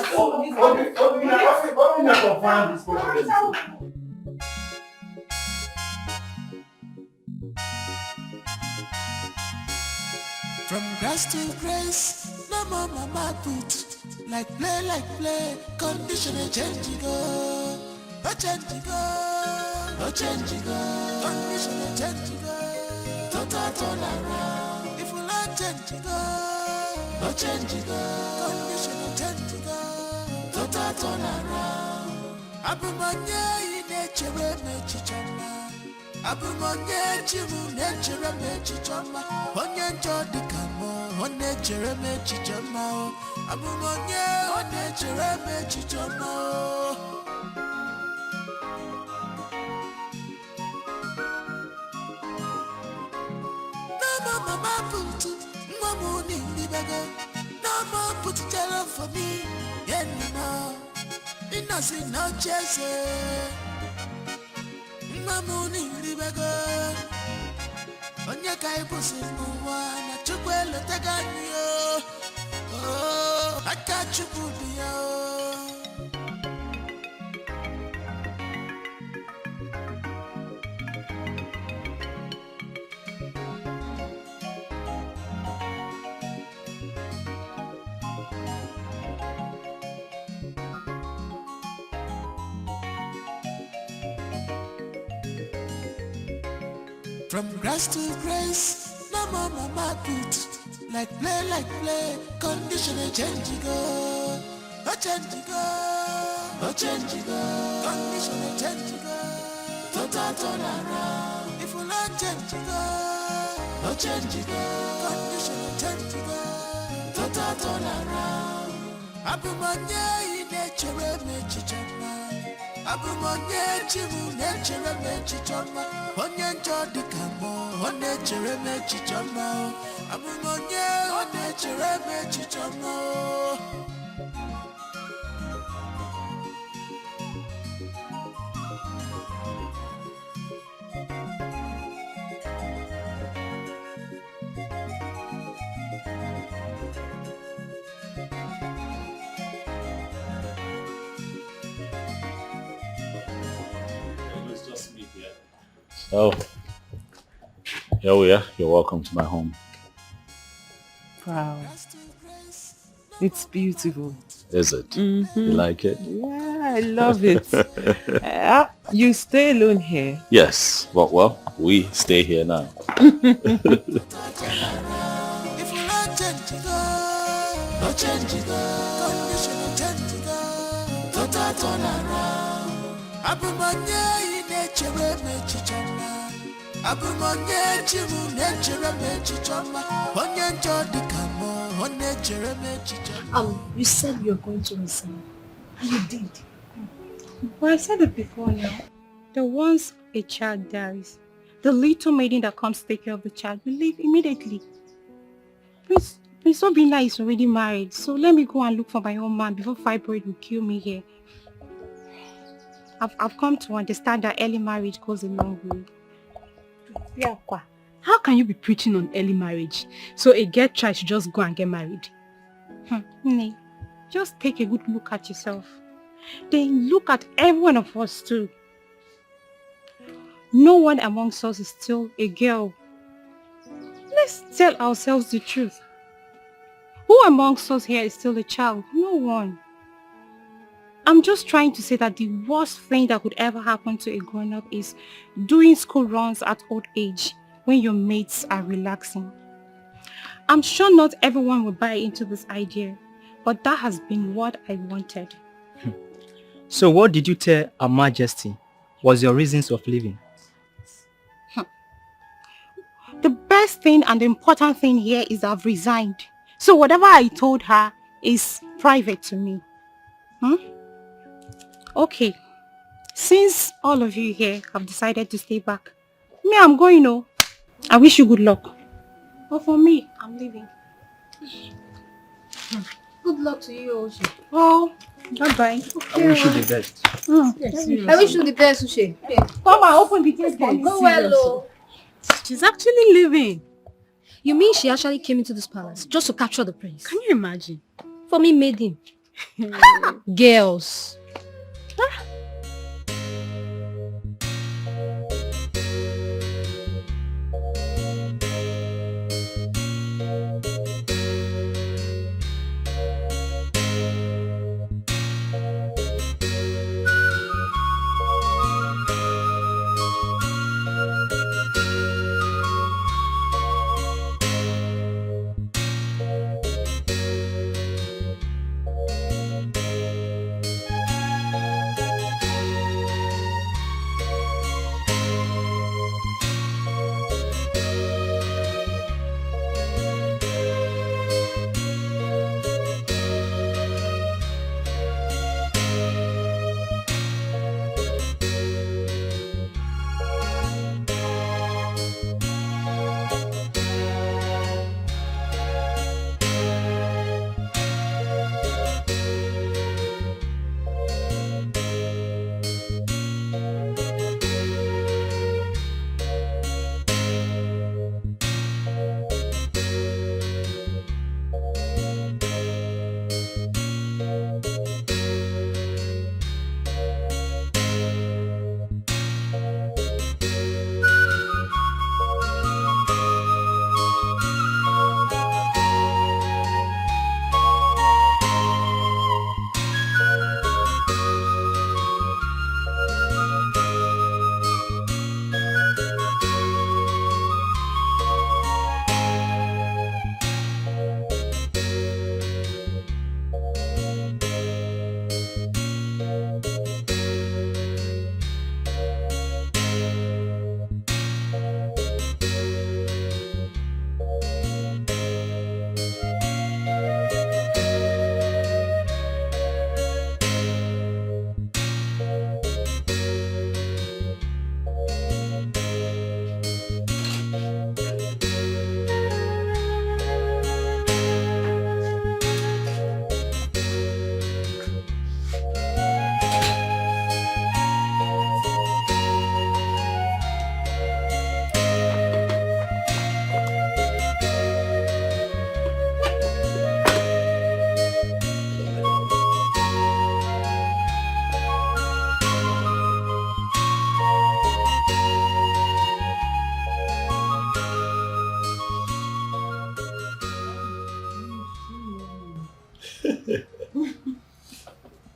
From grass to grace, no more mama put. Like play, condition a change go. A change go, condition a change go. Total turn around, if you like change go. A change go, condition a change go. Total turn around. Abumanya in nature mechichama. Abumanya chimu nature mechichama. Onye njodi kamo, on nature mechichama. Abumanya on nature mechichama. No mama put, no money libaga. No more put it for me, anymore. Innocent no chase. Mamuni libaga. Onye kai pusi muwa na chukwelo taganyo. Oh, akachukubiyo. From grass to grace, no more mama put. Like play, condition a change go. A change go, a change go. Condition a change go. Total turn around. If you like change go, a change go. Condition a change go. Total turn around. Abumanya in nature mechichama. Abumanya chimu nature mechichama. Onye njodi kamo, on nature mechichama. Abumanya on nature mechichama. Oh, here we are. You're welcome to my home. Wow. It's beautiful. Is it? Mm-hmm. You like it? Yeah, I love it. You stay alone here? Yes. Well, we stay here now. If you like change go, no change go. Condition no change go. Total turn around. Abumanya in nature mechichama. Abumanya chimu nature mechichama. Onye njodi kamo, on nature mechichama. You said you were going to resign. And you did. Well, I said it before now. The once a child dies, the little maiden that comes to take care of the child will leave immediately. Prince Obinna is already married, so let me go and look for my own man before fibroid will kill me here. I've come to understand that early marriage goes a long way. Yeah, How can you be preaching on early marriage? So a girl child should just go and get married? Nee, just take a good look at yourself. then look at every one of us too. No one amongst us is still a girl. Let's tell ourselves the truth. Who amongst us here is still a child? No one. I'm just trying to say that the worst thing that could ever happen to a grown-up is doing school runs at old age when your mates are relaxing. I'm sure not everyone will buy into this idea, but that has been what I wanted. So what did you tell Her Majesty was your reasons of leaving? The best thing and the important thing here is I've resigned. So whatever I told her is private to me. Okay. Since all of you here have decided to stay back, me, I'm going, oh. I wish you good luck. But for me, I'm leaving. Good luck to you, Uche. Oh, bye-bye. I wish you the best. I wish you the best, Uche. Come on, open the gate. Go well, oh. She's actually leaving. You mean she actually came into this palace just to capture the prince? Can you imagine? For me, made him. Girls.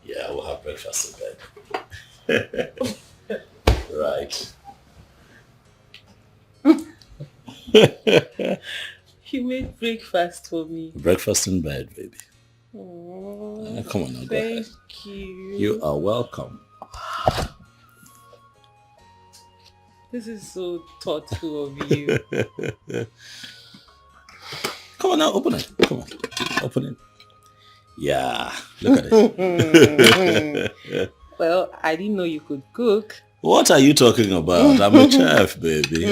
Yeah, we'll have breakfast in bed. Right. You made breakfast for me. Breakfast in bed, baby. Oh, Come on now, go ahead. thank you. You are welcome. This is so thoughtful of you. Come on now, open it. Come on, open it. Yeah, look at it. Well, I didn't know you could cook. What are you talking about? I'm a chef, baby.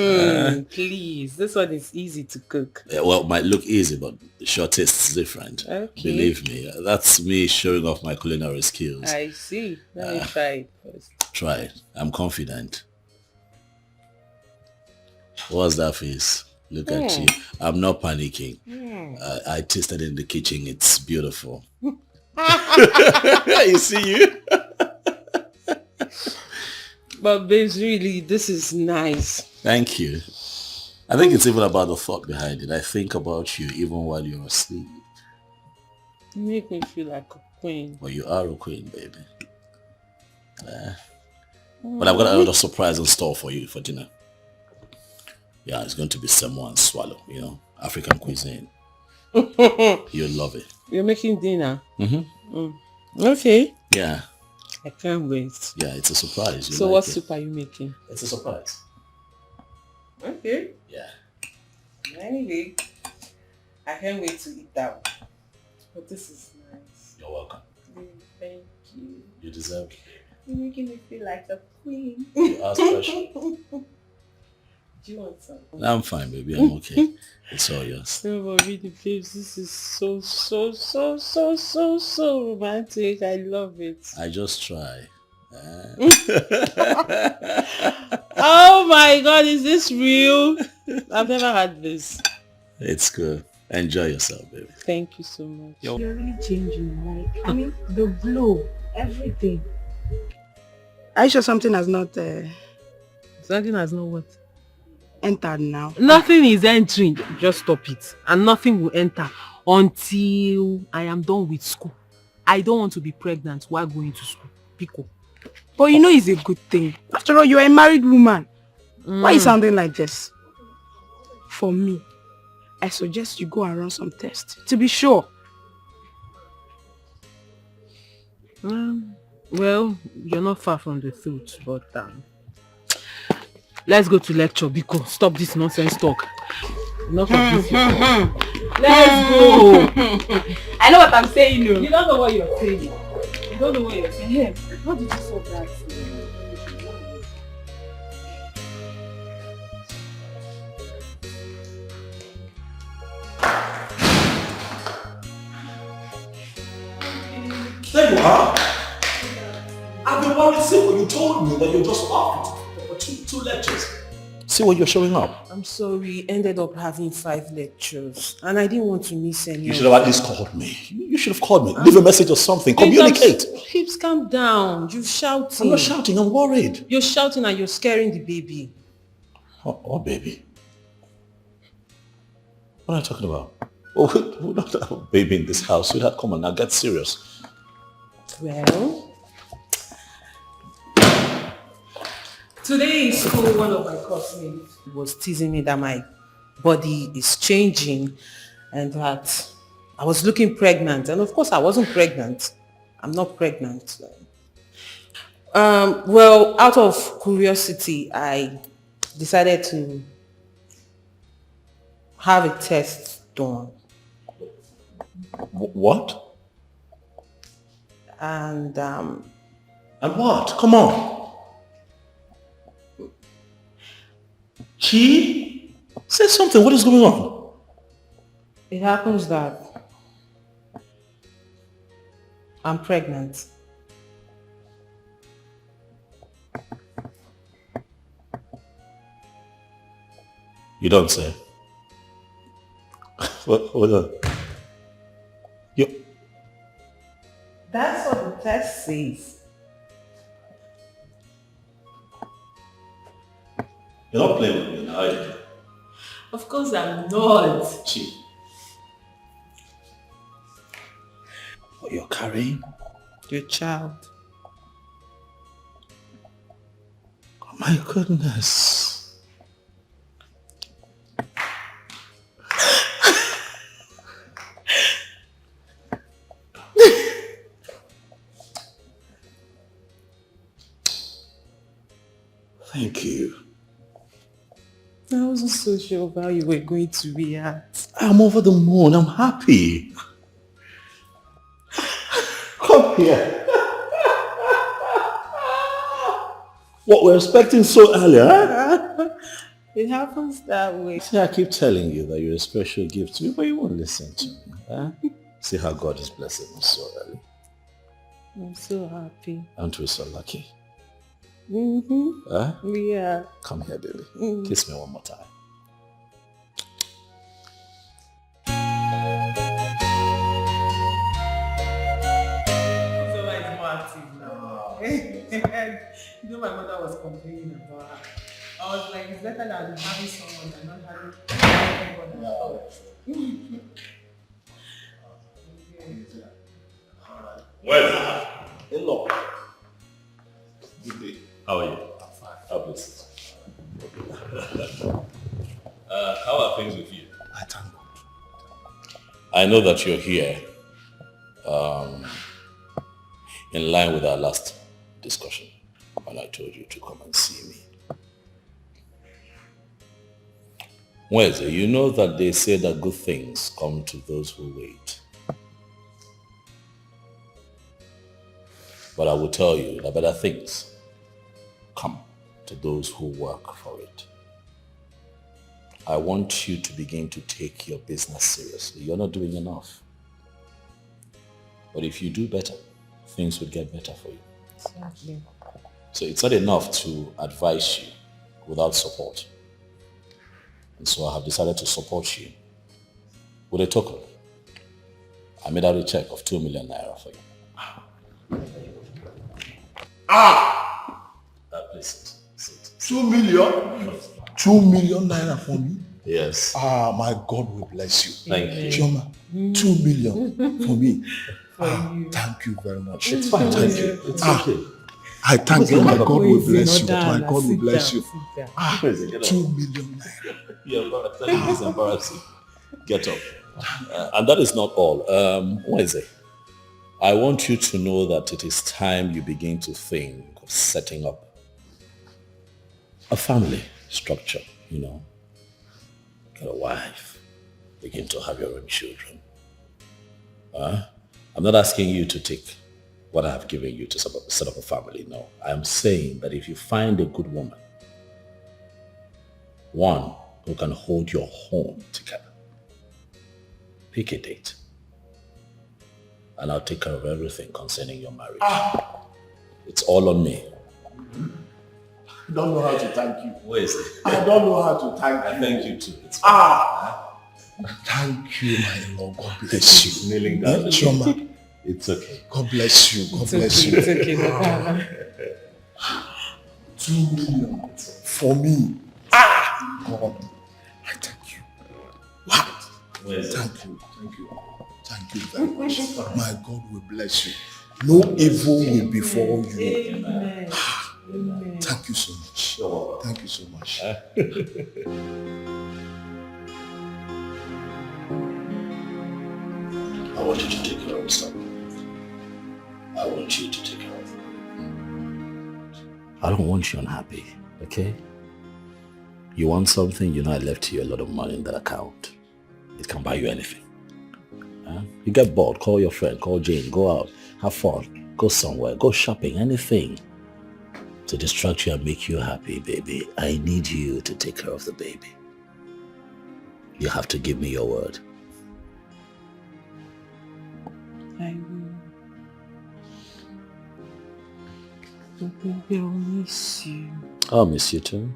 Please, this one is easy to cook. Well, it might look easy, but the sure taste is different. Okay. Believe me, that's me showing off my culinary skills. I see. Let me try it first. Try it. I'm confident. What's that face? Look at you. I'm not panicking. I tasted in the kitchen. It's beautiful. You see you? But babes, really, this is nice. Thank you. I think it's even about the thought behind it. I think about you even while you're asleep. You make me feel like a queen. Well, you are a queen, baby. But I've got another surprise in store for you for dinner. Yeah, it's going to be semo and swallow, you know, African cuisine. You'll love it. You're making dinner? Mm-hmm. Okay. Yeah. I can't wait. Yeah, it's a surprise. So what soup are you making? It's a surprise. Okay. Yeah. Anyway, I can't wait to eat that one. But this is nice. You're welcome. Thank you. You deserve it. You're making me feel like a queen. You are special. Do you want some? I'm fine, baby. I'm okay. It's all yours. No, but really, babes, this is so romantic. I love it. I just try. Oh my God, is this real? I've never had this. It's good. Enjoy yourself, baby. Thank you so much. You're really changing, like, I mean, the glow, everything. Are you sure something has not... Something has not what? Entered now? Nothing is entering. Just stop it. And nothing will enter until I am done with school. I don't want to be pregnant while going to school. Pico. But you know it's a good thing. After all, you're a married woman. Why are you sounding like this? For me, I suggest you go and run some tests to be sure. Well, you're not far from the truth, but let's go to lecture because stop this nonsense talk. Enough of this. Let's go. I know what I'm saying. No. You don't know what you're saying. You don't know what you're saying. Hey, how did you solve that? There you are. I've been worried since when you told me that you're just off for two lectures. See what you're showing up. I'm sorry, ended up having 5 lectures and I didn't want to miss any. You should have at least called me. You should have called me. Leave a message or something. Communicate. Hips, calm down. You're shouting. I'm not shouting. I'm worried. You're shouting and you're scaring the baby. What baby? What are you talking about? Oh, we don't have a baby in this house. Sweetheart, come on now. Get serious. Well, today in school, one of my classmates was teasing me that my body is changing and that I was looking pregnant. And of course, I wasn't pregnant. I'm not pregnant. Well, out of curiosity, I decided to have a test done. What? And what? Come on. Chi? Say something. What is going on? It happens that I'm pregnant. You don't say. Hold on. That's what the test says. You're not playing with me now, are you? Of course I'm not. Chi. What you're carrying? Your child. Oh my goodness. Thank you. I wasn't so sure of how you were going to react. I'm over the moon. I'm happy. Come here. What, we're expecting so early, huh? It happens that way. See, I keep telling you that you're a special gift to me, but you won't listen to me. Huh? See how God is blessing us so early. I'm so happy. Aren't we so lucky? Mm-hmm. Huh? Yeah. Come here, baby. Kiss me one more time. So much more active now. You know, my mother was complaining about her. I was like, it's better than having someone than not having anyone at all. Well, hello. Good day. How are you? I'm fine. How blessed. How are things with you? I thank God. I know that you're here in line with our last discussion when I told you to come and see me. Wednesday, you know that they say that good things come to those who wait. But I will tell you that better things come to those who work for it. I want you to begin to take your business seriously. You're not doing enough. But if you do better, things will get better for you. Exactly. So it's not enough to advise you without support. And so I have decided to support you with a token. I made out a check of 2 million naira for you. Please sit. 2 million? 2 million naira for me? Yes. My God will bless you. Thank you. Chioma, 2 million for me. Thank you very much. It's fine. Thank you. It's okay. I thank you. My God will bless you. Down, My God will bless you. 2 million naira. Yeah, it's embarrassing. Get up. And that is not all. Wednesday, I want you to know that it is time you begin to think of setting up a family structure, you know. Get a wife, begin to have your own children. I'm not asking you to take what I have given you to set up a family, no. I'm saying that if you find a good woman, one who can hold your home together, pick a date, and I'll take care of everything concerning your marriage. It's all on me. I don't know how to thank you. Where is it? I don't know how to thank you. I thank you too. It's fine. Thank you, my Lord. God bless you. Kneeling down. Chioma. It's okay. God bless you. God bless you. It's okay. 2 million for me. God, I thank you. Wow. Thank you. Thank you. Thank you very much. My God will bless you. No evil will befall you. Amen. Thank you so much. Thank you so much. I want you to take care of yourself. I want you to take care of I don't want you unhappy, okay? You want something, you know I left you a lot of money in that account. It can buy you anything. You get bored, call your friend, call Jane, go out, have fun, go somewhere, go shopping, anything to distract you and make you happy, baby. I need you to take care of the baby. You have to give me your word. I will. Baby, I'll miss you. I'll miss you too.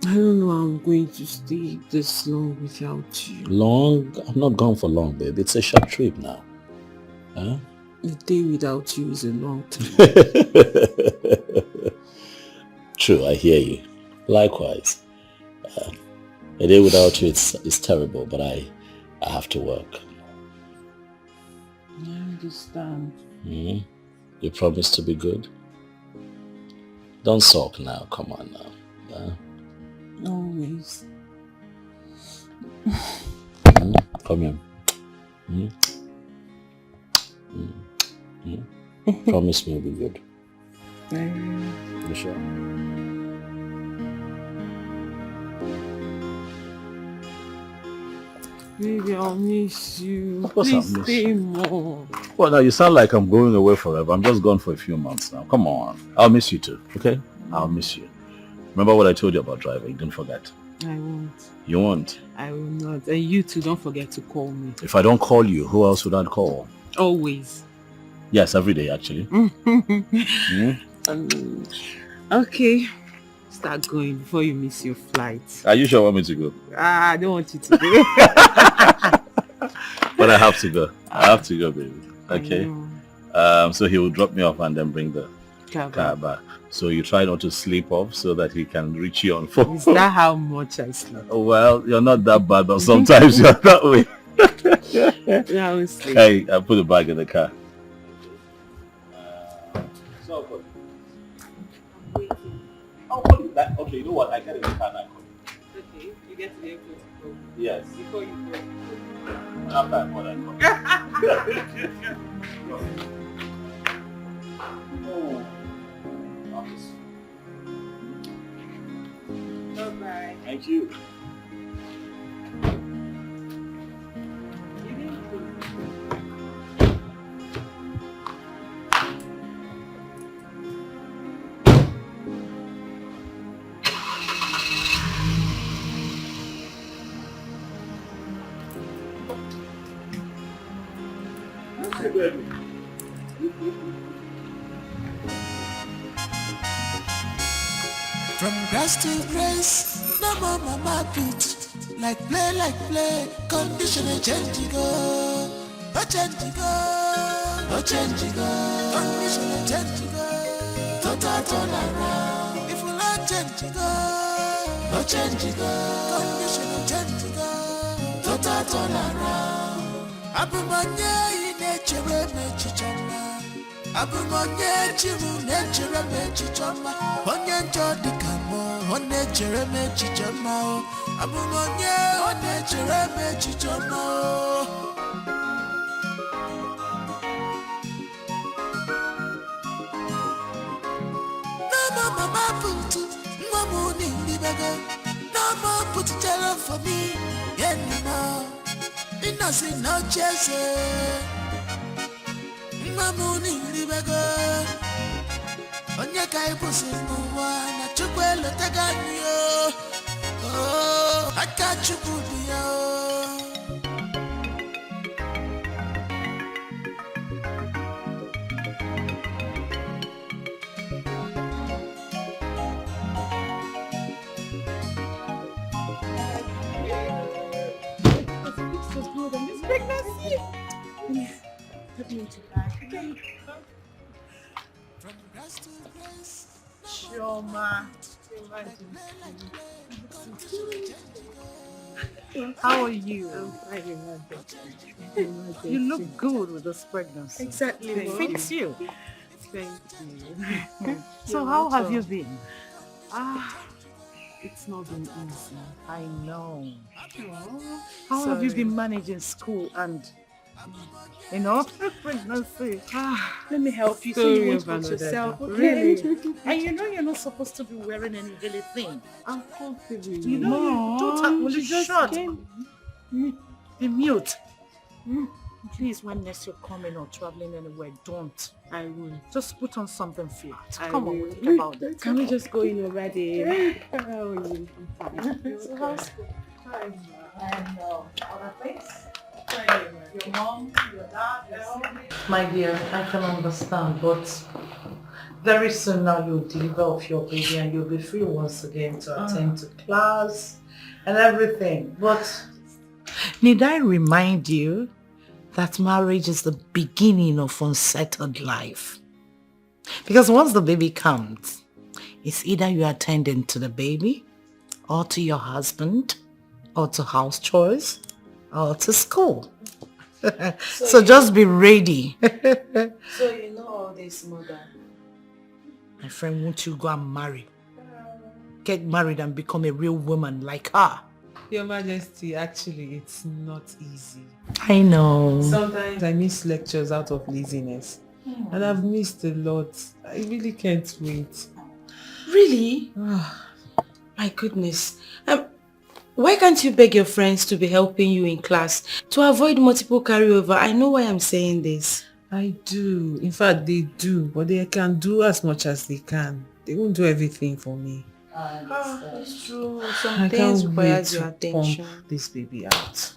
I don't know how I'm going to stay this long without you. Long? I'm not gone for long, baby. It's a short trip now. Huh? A day without you is a long time. True, I hear you. Likewise. A day without you is terrible, but I have to work. I understand. Mm-hmm. You promise to be good? Don't sulk now. Come on now. Always. Come here. Promise me you'll be good. I will. You sure? Baby, I'll miss you. Of course Please I'll miss stay you. more. Well, now you sound like I'm going away forever. I'm just gone for a few months now. Come on. I'll miss you too, okay? I'll miss you. Remember what I told you about driving? Don't forget. I won't. You won't? I will not. And you too, don't forget to call me. If I don't call you, who else would I call? Always. Yes, every day actually. Okay. Start going before you miss your flight. Are you sure you want me to go? I don't want you to go. But I have to go. I have to go, baby. Okay? So he will drop me off and then bring the Kaba. So you try not to sleep off so that he can reach you on phone. Is that how much I sleep? Well, you're not that bad, but sometimes you're that way. Yeah, I will sleep. Hey, I'll put the bag in the car. Okay, you know what? I get in the car now. Okay, you get to the airport. Yes. Before you go. After I call, I call. Bye-bye. Thank you. From grass to grace, no more mama put. Like play, condition a change go. A change go, a change go. Condition a change go. Total turn around. If you like change go, a change go. Condition a change go. Total turn around. Abumanye nature me chichama. Abumanye chimu nature me chichama. Onye njodi kamo, onye chere me chichama. Abumanye, onye chere me chichama. No mama put, no money in the bag. No more put it down for me anymore. Innocent no chase. No money in the bag. Onye kai pusi muwa na chukwelo taganyo. Oh, I got you good yo. Pregnancy. Let me into that. Chioma. How are you? I'm fine, You look good with this pregnancy. Exactly. It fits you. Thank you. So how have you been? It's not been easy. I know. Aww, How have you sorry. been managing school and, pregnancy? Let me help you. So Story you won't of hurt another yourself, day. okay? Really? And you know you're not supposed to be wearing any really thing. I'm comfortable. You know you don't have she just shut. came. Be mute. Please, when next you're coming or traveling anywhere, don't. I will. Just put on something flat. I Come on, will. we'll think about that. Can we just go in already? How are you? I'm fine. So how's school? Fine. And other things? Your mom, your dad, your siblings? My dear, I can understand, but very soon now you'll deliver off your baby and you'll be free once again to attend to class and everything. But need I remind you that marriage is the beginning of unsettled life? Because once the baby comes, it's either you attending to the baby or to your husband or to house chores or to school. So just be ready. So you know all this, mother? My friend, won't you go and marry? Get married and become a real woman like her. Your Majesty, actually, it's not easy. I know. Sometimes I miss lectures out of laziness. And I've missed a lot. I really can't wait. Really? My goodness. Why can't you beg your friends to be helping you in class to avoid multiple carryover? I know why I'm saying this. I do. In fact, they do. But they can do as much as they can. They won't do everything for me. It's true. I Some things can't require wait your to attention. pump this baby out.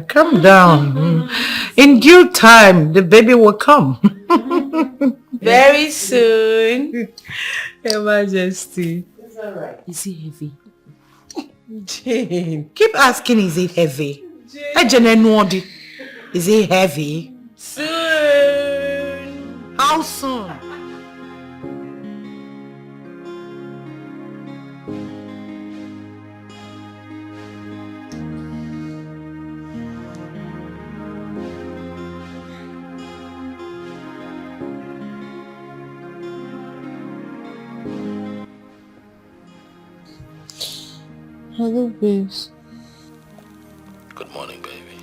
Calm down. In due time, the baby will come. Very soon. Your Majesty. It's alright. Is he heavy? Jane. Keep asking, is it heavy? Is it heavy? Soon. How soon? Hello, babes. Good morning, baby.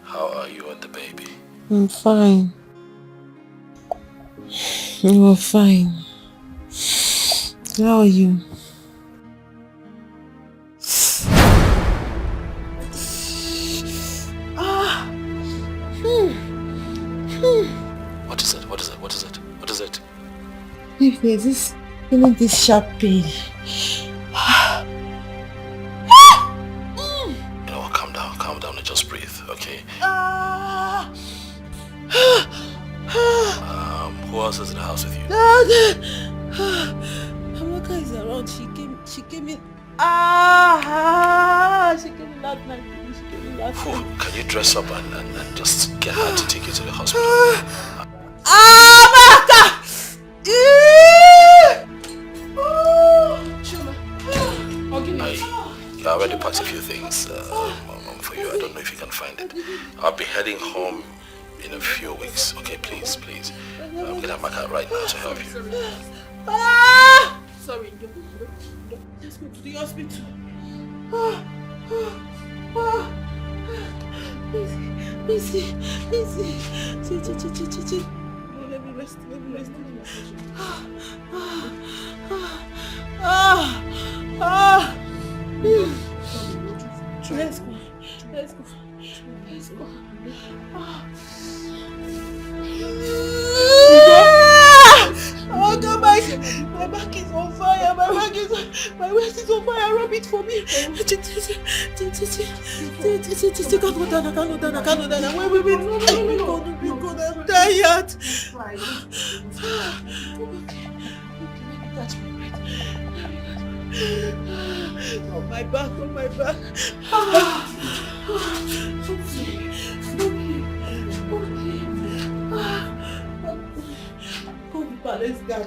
How are you and the baby? I'm fine. You're fine. How are you? What is it? What is it? What is it? What is it? If there's this, this sharp pain. You know what? Calm down and just breathe, okay? Who else is in the house with you? Amaka is around. She came in. She came in last night. Can you dress up and just get her to take you to the hospital? Amaka! I already packed a few things for you. I don't know if you can find it. I'll be heading home in a few weeks. Okay, please. I'm gonna mark out right now to help you. Sorry, don't. Let's go to the hospital. Easy. Let me rest. Let's go. Oh God, my back is on fire. My waist is on fire. Rub it for me. I can't go down. Wait. I'm tired. Oh my back. Let's go.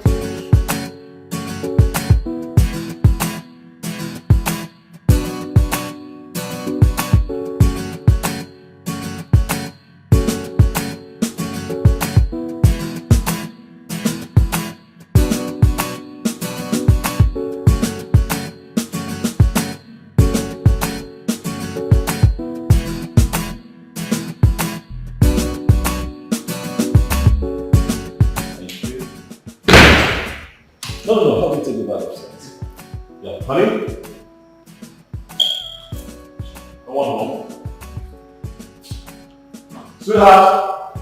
No, help me take the bag upstairs. Yeah, honey? I want home. Sweetheart?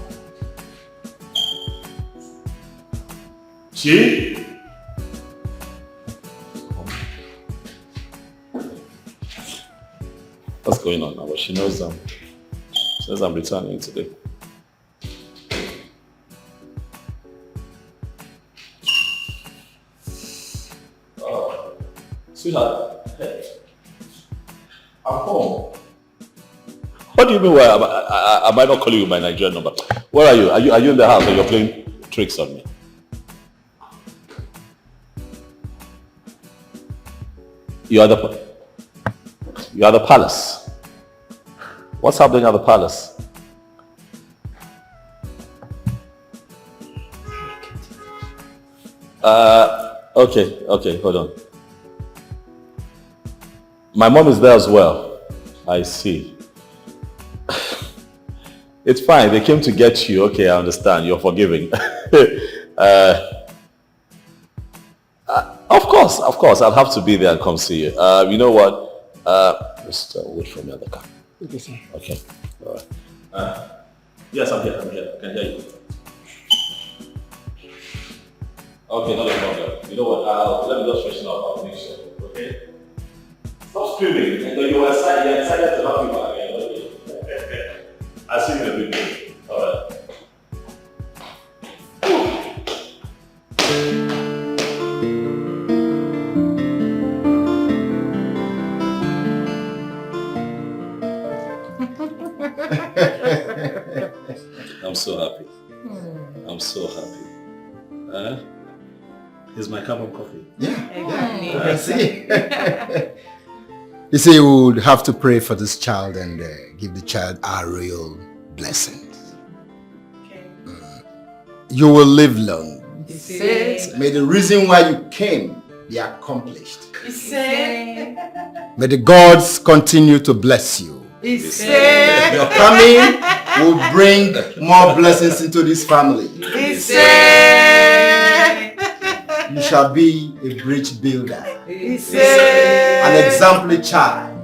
She? What's going on now? But she knows says I'm returning today. Sweetheart, hey. I'm home. What do you mean where I might not call you with my Nigerian number? Where are you? Are you in the house or you're playing tricks on me? You are the palace. What's happening at the palace? Okay, hold on. My mom is there as well. I see. It's fine. They came to get you. Okay, I understand. You're forgiving. Of course. I'll have to be there and come see you. You know what? Just wait for me at the car. Okay, sir. Okay. All right. Yes, I'm here. I can hear you. Okay, not a problem. You know what? Let me just freshen up. I'll make sure. Okay? Stop screaming. You were excited to have you back again. Okay? I'll see you in a bit. Alright. I'm so happy. I'm so happy. Here's my cup of coffee. Yeah. See? You see, we would have to pray for this child and give the child our royal blessings. Okay. You will live long. May the reason why you came be accomplished. May the gods continue to bless you. Your coming will bring more blessings into this family. You shall be a bridge builder, an exemplary child.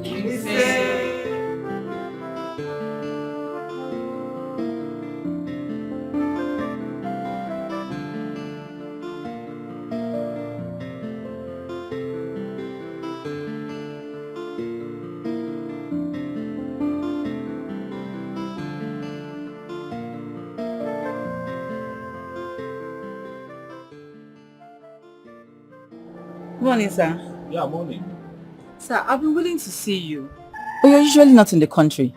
Morning, sir. Yeah, morning. Sir, I've been willing to see you. But you're usually not in the country.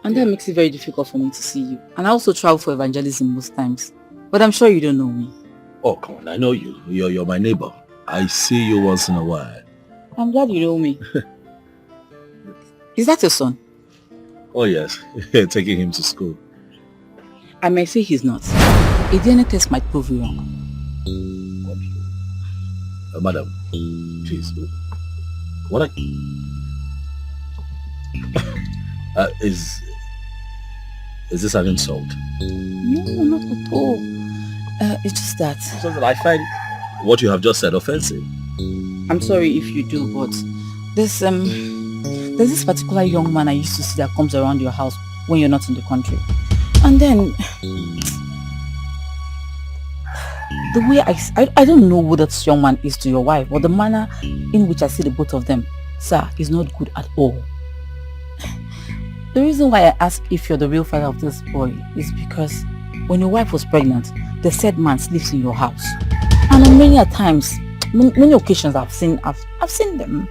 And that makes it very difficult for me to see you. And I also travel for evangelism most times. But I'm sure you don't know me. Oh, come on, I know you. You're my neighbor. I see you once in a while. I'm glad you know me. Is that your son? Oh, yes. Taking him to school. I may say he's not. A DNA test might prove you wrong. Madam, please. What is this an insult? No, not at all. It's just that. So that I find what you have just said offensive. I'm sorry if you do, but there's this particular young man I used to see that comes around your house when you're not in the country. And then the way I don't know who that young man is to your wife, but the manner in which I see the both of them, sir, is not good at all. The reason why I ask if you're the real father of this boy is because when your wife was pregnant, the said man sleeps in your house. And on many occasions I've seen them.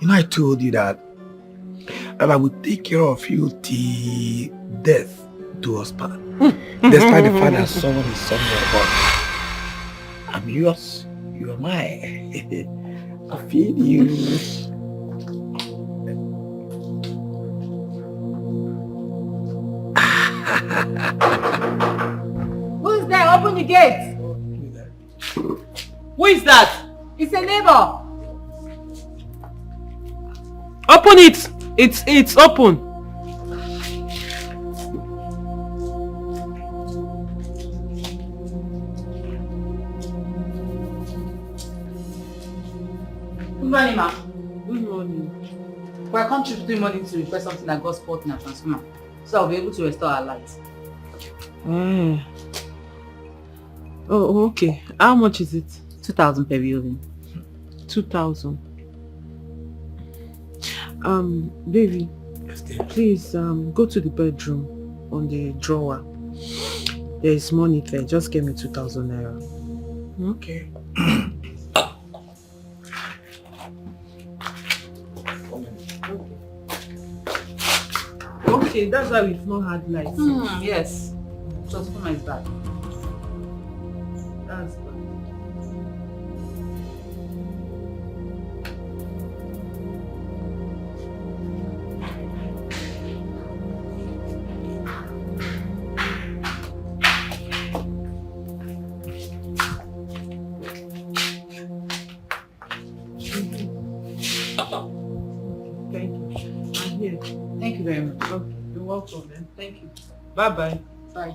I told you that I would take care of you till death do us part. Despite the fact that someone is somewhere, but I'm yours, you are mine. I feel you. Who is there? Open the gate. Who is that? It's a neighbor. Open it. It's open. Good morning, ma'am. Good morning. We're contributing money to repair something that got spoiled in our transformer, so I'll be able to restore our lights. Oh, okay. How much is it? 2,000 per building. 2,000. Baby, please go to the bedroom on the drawer. There is money there. Just give me 2,000 naira. Okay. Okay, that's why we've not had lights. Yes. Transformer is bad. That's bad. Thank you. I'm here. Thank you very much. Okay, you're welcome, man. Thank you. Bye-bye. Bye.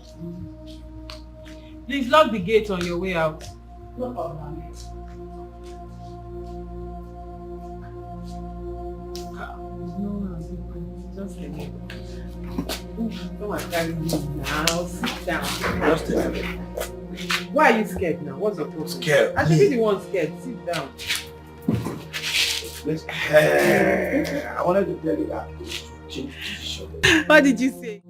Please lock the gate on your way out. No problem. Just a minute. Come and carry me now. Sit down. Just a minute. Why are you scared now? What's your problem? Scared. I should be the one scared. Sit down. I wanted to tell you that. What did you say?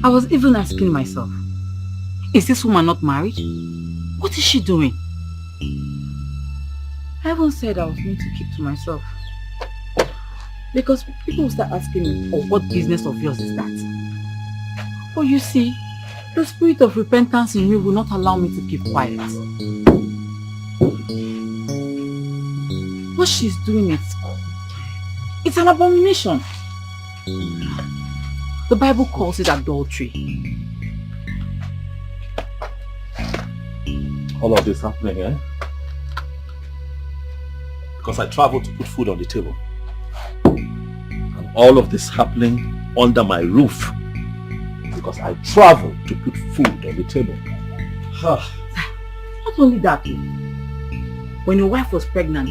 I was even asking myself, is this woman not married? What is she doing? I even said I was going to keep to myself. Because people will start asking me, oh, what business of yours is that? But you see, the spirit of repentance in me will not allow me to keep quiet. What she's doing it's an abomination. The Bible calls it adultery. All of this happening, eh? Because I traveled to put food on the table. And all of this happening under my roof. Because I traveled to put food on the table. Not only that, when your wife was pregnant,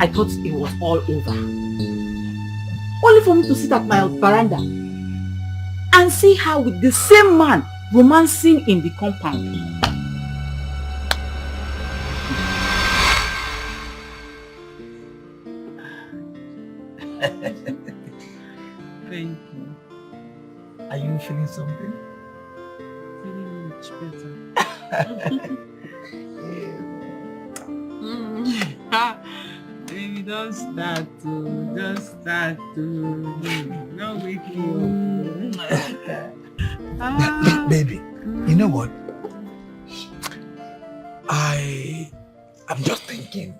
I thought it was all over. Only for me to sit at my veranda and see her with the same man romancing in the compound. Thank you. Are you feeling something? Feeling much better. Baby, don't start to. Don't wake me up. Baby, you know what? I'm just thinking.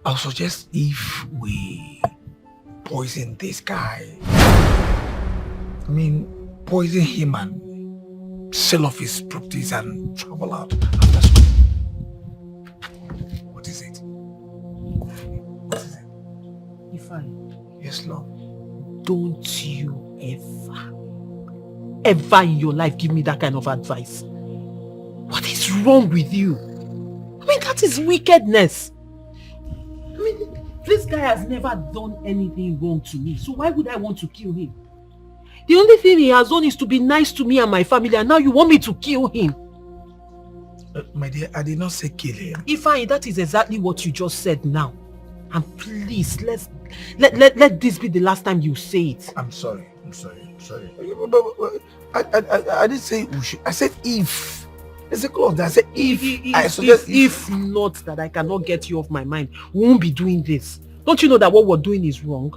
I'll suggest if we poison this guy. I mean, poison him and sell off his properties and travel out after school. What is it? You fine? Yes, Lord. Don't you ever in your life give me that kind of advice? What is wrong with you? I mean, that is wickedness. I mean, this guy has never done anything wrong to me, so why would I want to kill him? The only thing he has done is to be nice to me and my family, and now you want me to kill him? My dear, I did not say kill him. Ifeanyi, that is exactly what you just said now. And please, let this be the last time you say it. I'm sorry. I didn't say we should. I said if. It's a clause that I said if not that I cannot get you off my mind, we won't be doing this. Don't you know that what we're doing is wrong?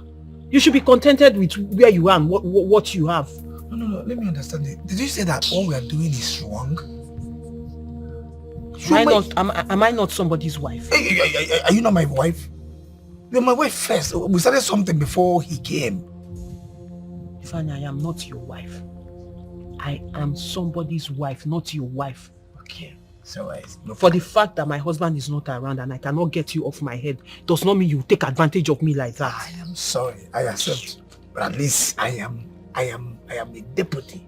You should be contented with where you are and what you have. No. Let me understand it. Did you say that what we are doing is wrong? Am I not somebody's wife? Are you not my wife? You're my wife first. We started something before he came. Ifeanyi, I am not your wife. I am somebody's wife, not your wife. Okay. So for the fact that my husband is not around and I cannot get you off my head does not mean you take advantage of me like that. I am sorry. I accept. But at least I am a deputy.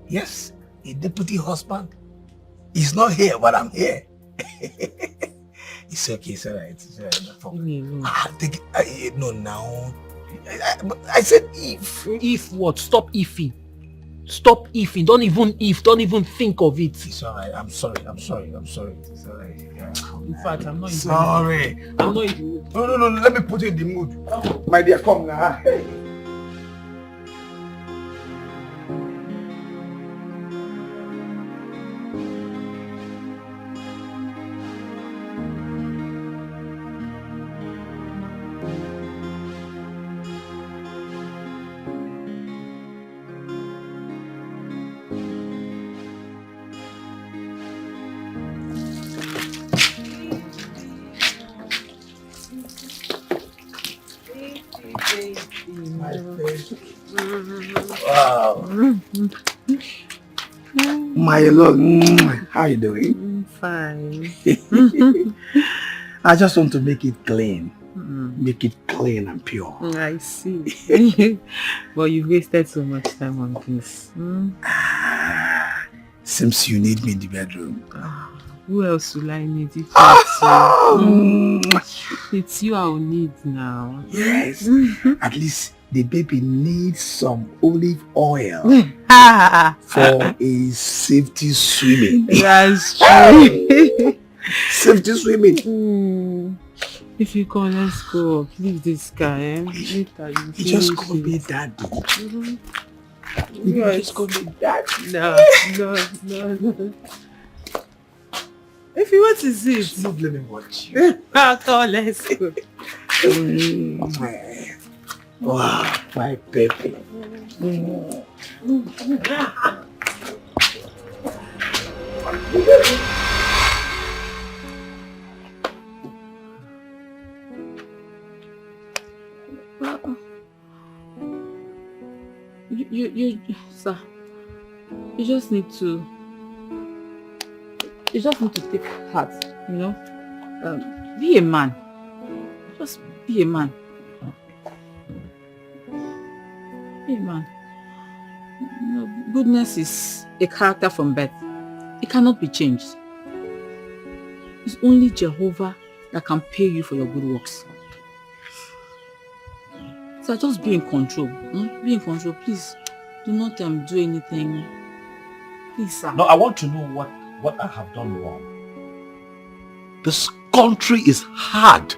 Yes, a deputy husband. He's not here, but I'm here. It's okay, it's alright. It's alright. No, now. I said if. If what? Stop ifing. Stop ifing. Don't even think of it. It's alright. I'm sorry. It's alright. Yeah. In fact, I'm not even. Sorry. I'm not even. No. Let me put you in the mood. My dear, come now. Wow. My lord, how you doing? Fine. I just want to make it clean. Make it clean and pure. I see. But you wasted so much time on this. Seems you need me in the bedroom. Who else will I need? It's you I will need now. Yes. At least the baby needs some olive oil for a safety swimming. That's true. Safety swimming. If you come, let's go. Leave this guy. Later you just call me daddy. You just call me daddy. No. If you want to see it, stop, let me watch you. Come, let's go. Wow, my baby. You, sir, you just need to take heart, you know. Be a man. Just be a man. Be a man. You know, goodness is a character from birth. It cannot be changed. It's only Jehovah that can pay you for your good works. So just be in control. Be in control. Please do not do anything. Please, sir. No, I want to know what I have done wrong. This country is hard.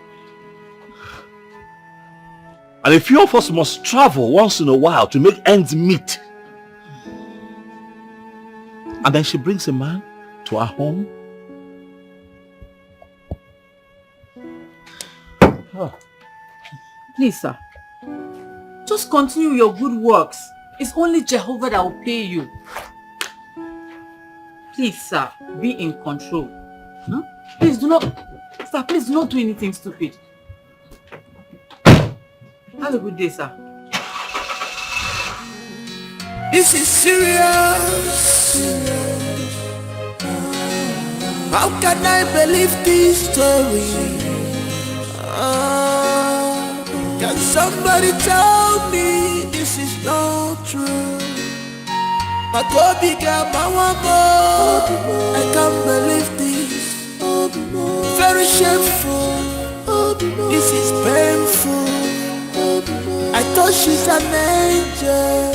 And a few of us must travel once in a while to make ends meet. And then she brings a man to our home. Please, sir. Just continue your good works. It's only Jehovah that will pay you. Please, sir, be in control. Please do not, sir, please do not do anything stupid. Have a good day, sir. This is serious. How can I believe this story? Can somebody tell me this is not true? My Kobe girl, my one more. I can't believe this. Very shameful. This is painful. I thought she's an angel.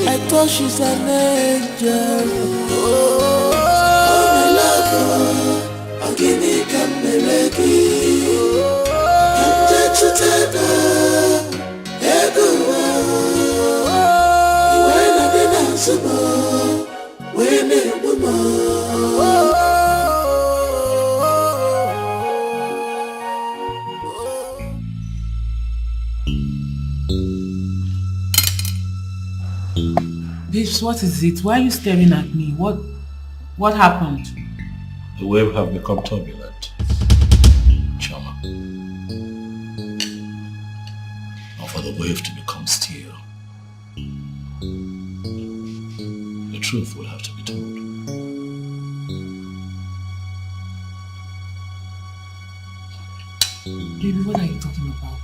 I thought she's an angel. Oh, my love, oh, give me Kameleki. Come to when I dance more, when it more. Babes, what is it? Why are you staring at me? What happened? The wave have become turbulent, Chama. Or for the wave to become still, the truth will have to be told. Baby, what are you talking about?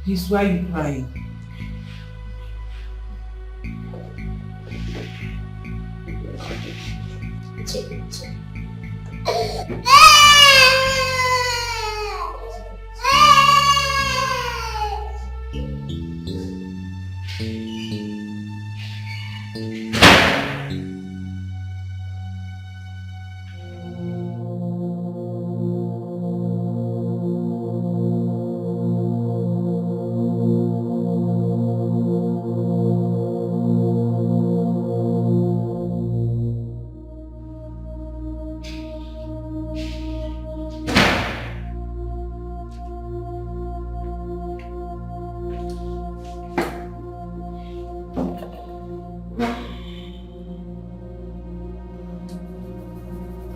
Please, why are you crying? It's okay, it's okay.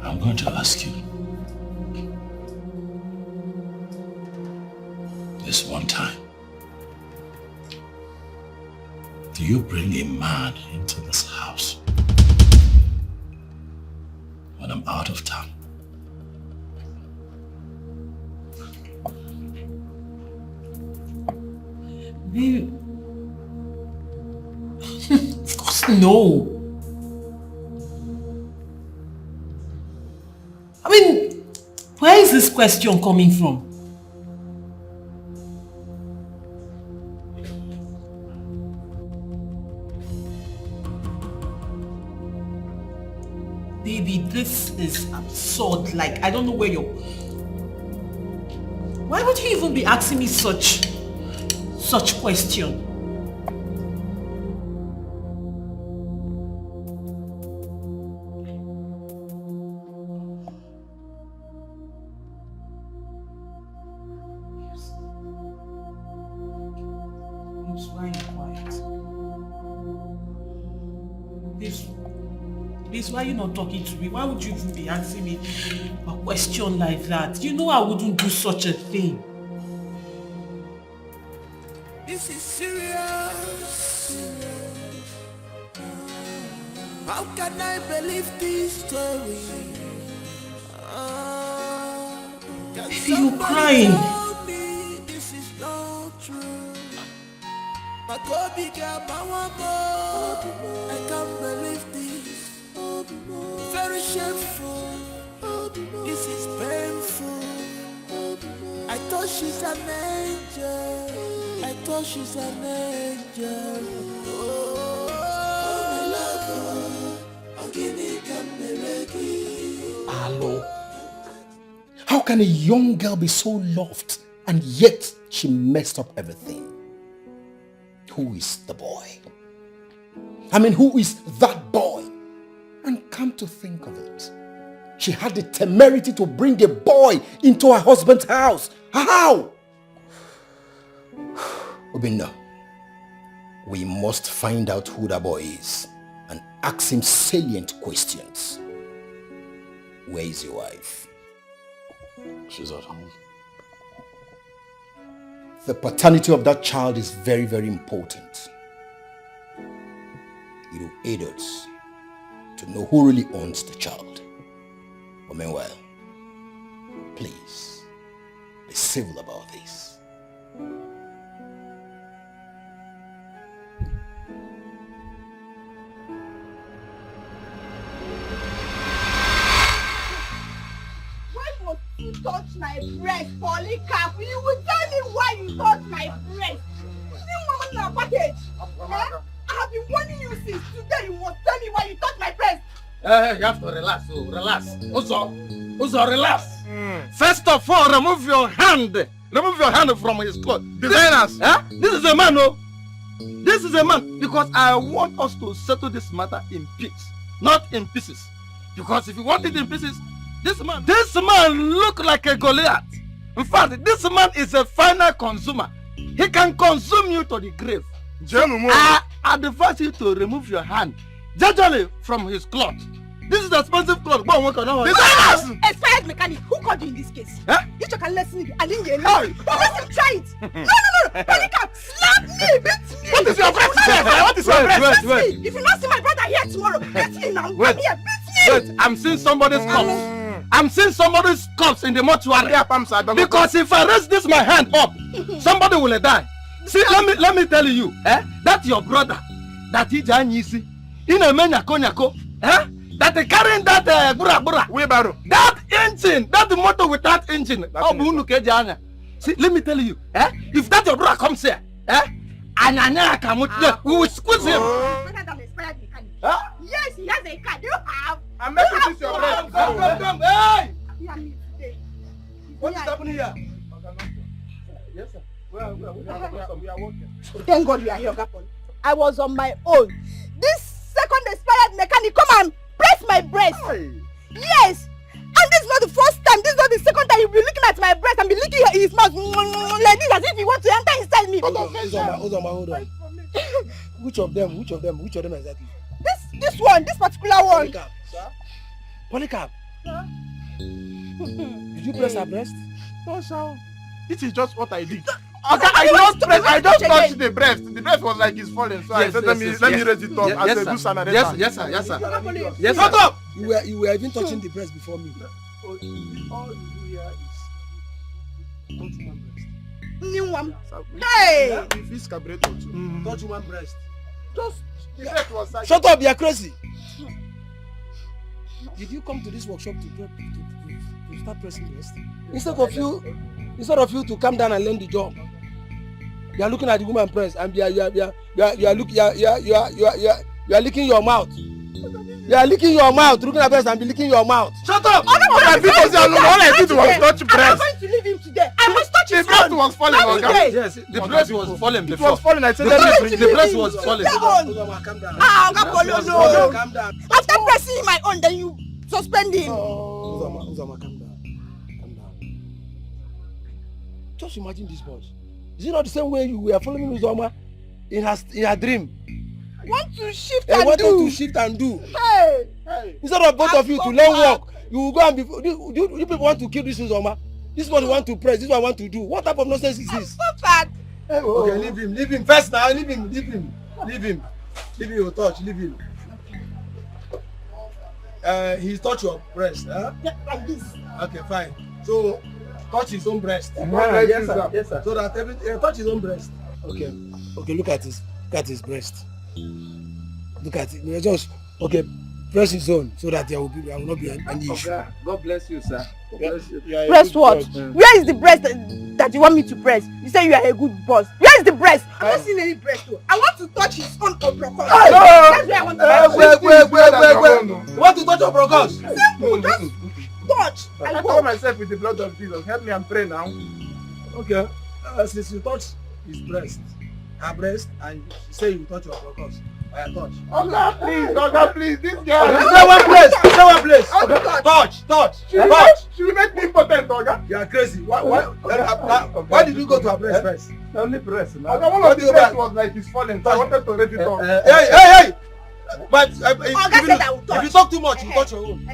I'm going to ask you this one time. Do you bring a man into this house when I'm out of town? Babe. Of course no. I mean, where is this question coming from? Baby, this is absurd. Like, I don't know where you're... Why would you even be asking me such question? Please, why are you not talking to me? Why would you even be asking me a question like that? You know I wouldn't do such a thing. This is serious. How can I believe this story? Baby, you're crying. This is not true. My Kobe girl, my one more. I can't believe this. Very shameful. This is painful. I thought she's an angel. I thought she's an angel. Oh, my love, oh, give me Kameleki. Hello. How can a young girl be so loved and yet she messed up everything? Who is the boy? I mean, who is that boy? And come to think of it, she had the temerity to bring a boy into her husband's house. How? Obinna, we must find out who that boy is and ask him salient questions. Where is your wife? She's at home. The paternity of that child is very, very important. It will aid us to know who really owns the child. But meanwhile, please, be civil about this. Why must you touch my breast, Polycarp? You will tell me why you touch my breast. New woman in a package. Eh? I have been warning you since today. You must tell me why you touch my breast. You have to relax, relax. Also, relax. First of all, remove your hand. Remove your hand from his clothes. Designers. This is a man, oh. This is a man. Because I want us to settle this matter in peace, not in pieces. Because if you want it in pieces, this man look like a Goliath. In fact, this man is a final consumer. He can consume you to the grave. I advise you to remove your hand gradually from his cloth. This is expensive cloth. Expired mechanic. Who called you in this case? You can listen. I didn't hear you. Let him try it. No. Polycarp, slap me, beat me. What is your breast? What is your breast? Wait. If you not see my brother here tomorrow, beat me now. Wait. Come here, beat me. Wait, I'm seeing somebody's corpse. I'm seeing somebody's corpse in the mortuary. Because if I raise this my hand up, somebody will die. See, let me tell you, that's your brother. That is Janyisi. In a nyako, that carrying that wheelbarrow. That engine, that motor with that engine. See, let me tell you, if that your brother comes here, we will squeeze him. Yes, he has a car. Do you have? I'm making this your breast. Come, hey! What is happening here? Yes, sir. We are working. Thank God we are here, Gapon. I was on my own. This second expired mechanic come and press my breast. Yes. And this is not the first time. This is not the second time you'll be looking at my breast and be looking at his mouth like this as if you want to enter inside me. Hold on. Which of them exactly? This one, this particular one. Polycarp. Sir? Did you press her breast? No, sir. This is just what I did. Okay, I just touched the breast. The breast was like it's falling, so I said let me raise it up as a good Samaritan. Yes, sir. Shut up! You were even touching the breast before me. All you do here is touch one breast. New one. Hey! If it's carburetor too. Touch one breast. Just the breast was like. Shut up! You're crazy. Did you come to this workshop to start pressing breast? Instead of you to come down and learn the job, you are looking at the woman breast and you are licking your mouth. You are licking your mouth, looking at breast and be licking your mouth. Shut up! All I did was touch breast. I'm going to leave him today. I must touch his breast was falling. Yes, the breast was falling before. It was falling. I said the breast was falling. Calm down. No. Calm down. After pressing my own, then you suspend him. Uzoma, calm down. Just imagine this boss. Is it not the same way you were following Uzoma in her dream? Want to shift I and wanted do. to shift and do. Hey. Instead of both of you to learn work, you will go and be. You people want to kill this Uzoma. This one want to press. This one want to do. What type of nonsense is this? Stop that. Okay, leave him first now. Leave him. Your touch. Leave him. He's touch your breast, huh? Yeah, like this. Okay, fine. So touch his own breast. Yes, sir. So that everything touch his own breast. Okay, look at his breast. Look at it. Just press his own so that there will not be any issue. God bless you, sir. God bless you. Press what? Where is the breast that you want me to press? You say you are a good boss. Where is the breast? I'm not seeing any breast though. I want to touch his own obrocos. That's where I want to touch. Wait. You want to touch obrocos? Simple, just touch. I cover myself with the blood of Jesus. Help me and pray now. Okay. Since you touch his breast, her breast, and you say you touch your obrocos, I touch. Oga, please, this girl. Stay one place. Touch. She will make me impotent, Oga. You are crazy. Why did you go to her breast first? Only breast. Oga, one of the breast was like it's falling, so I wanted to raise it up. Hey! But Oga said I will touch. If you talk too much, you touch your own.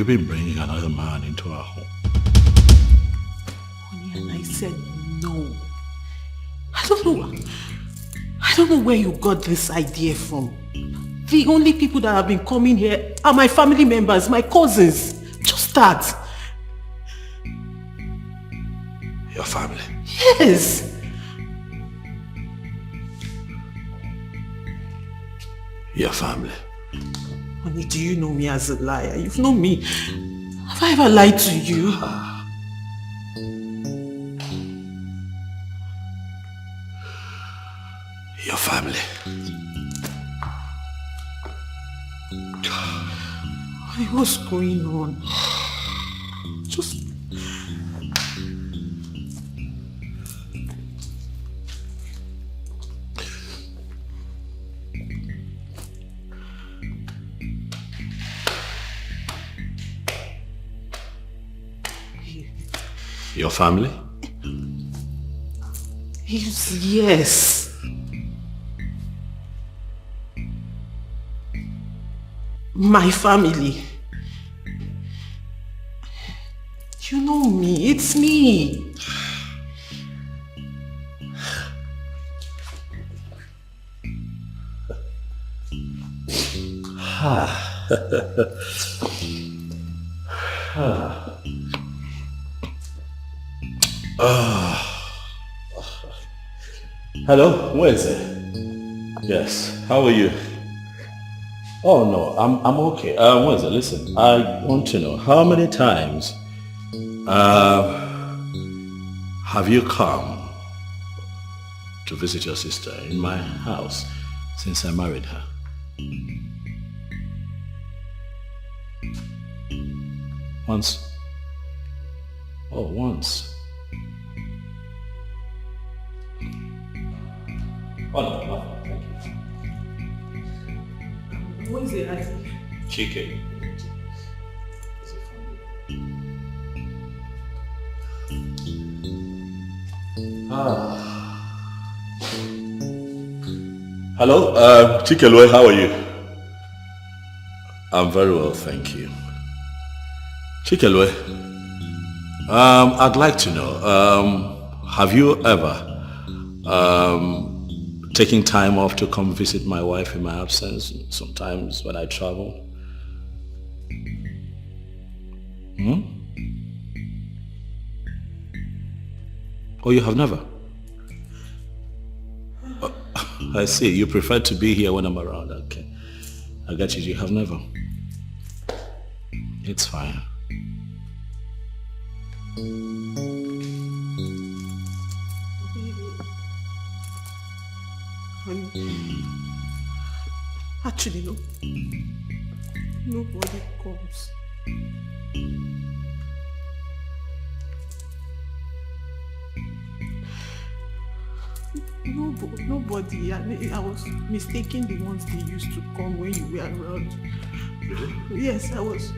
you been bringing another man into our home? Honey, and I said no. I don't know where you got this idea from. The only people that have been coming here are my family members, my cousins. Just that. Your family? Yes. Your family? Honey, do you know me as a liar? You've known me. Have I ever lied to you? Your family? Honey, what's going on? Just... Your family? Yes. My family. You know me, it's me. Hello, where is it? Yes, how are you? Oh no, I'm okay. What is it? Listen, I want to know how many times have you come to visit your sister in my house since I married her? Once? Oh, once. Oh no, nothing. Thank you. What is it? Chicken. Hello, Chikelwe, how are you? I'm very well, thank you. Chikelwe, I'd like to know, have you ever taking time off to come visit my wife in my absence, sometimes when I travel? Oh, you have never? I see, you prefer to be here when I'm around. Okay, I got you, you have never. It's fine. Actually, no. Nobody comes. Nobody. I was mistaking the ones they used to come when you were around. Really? Yes, I was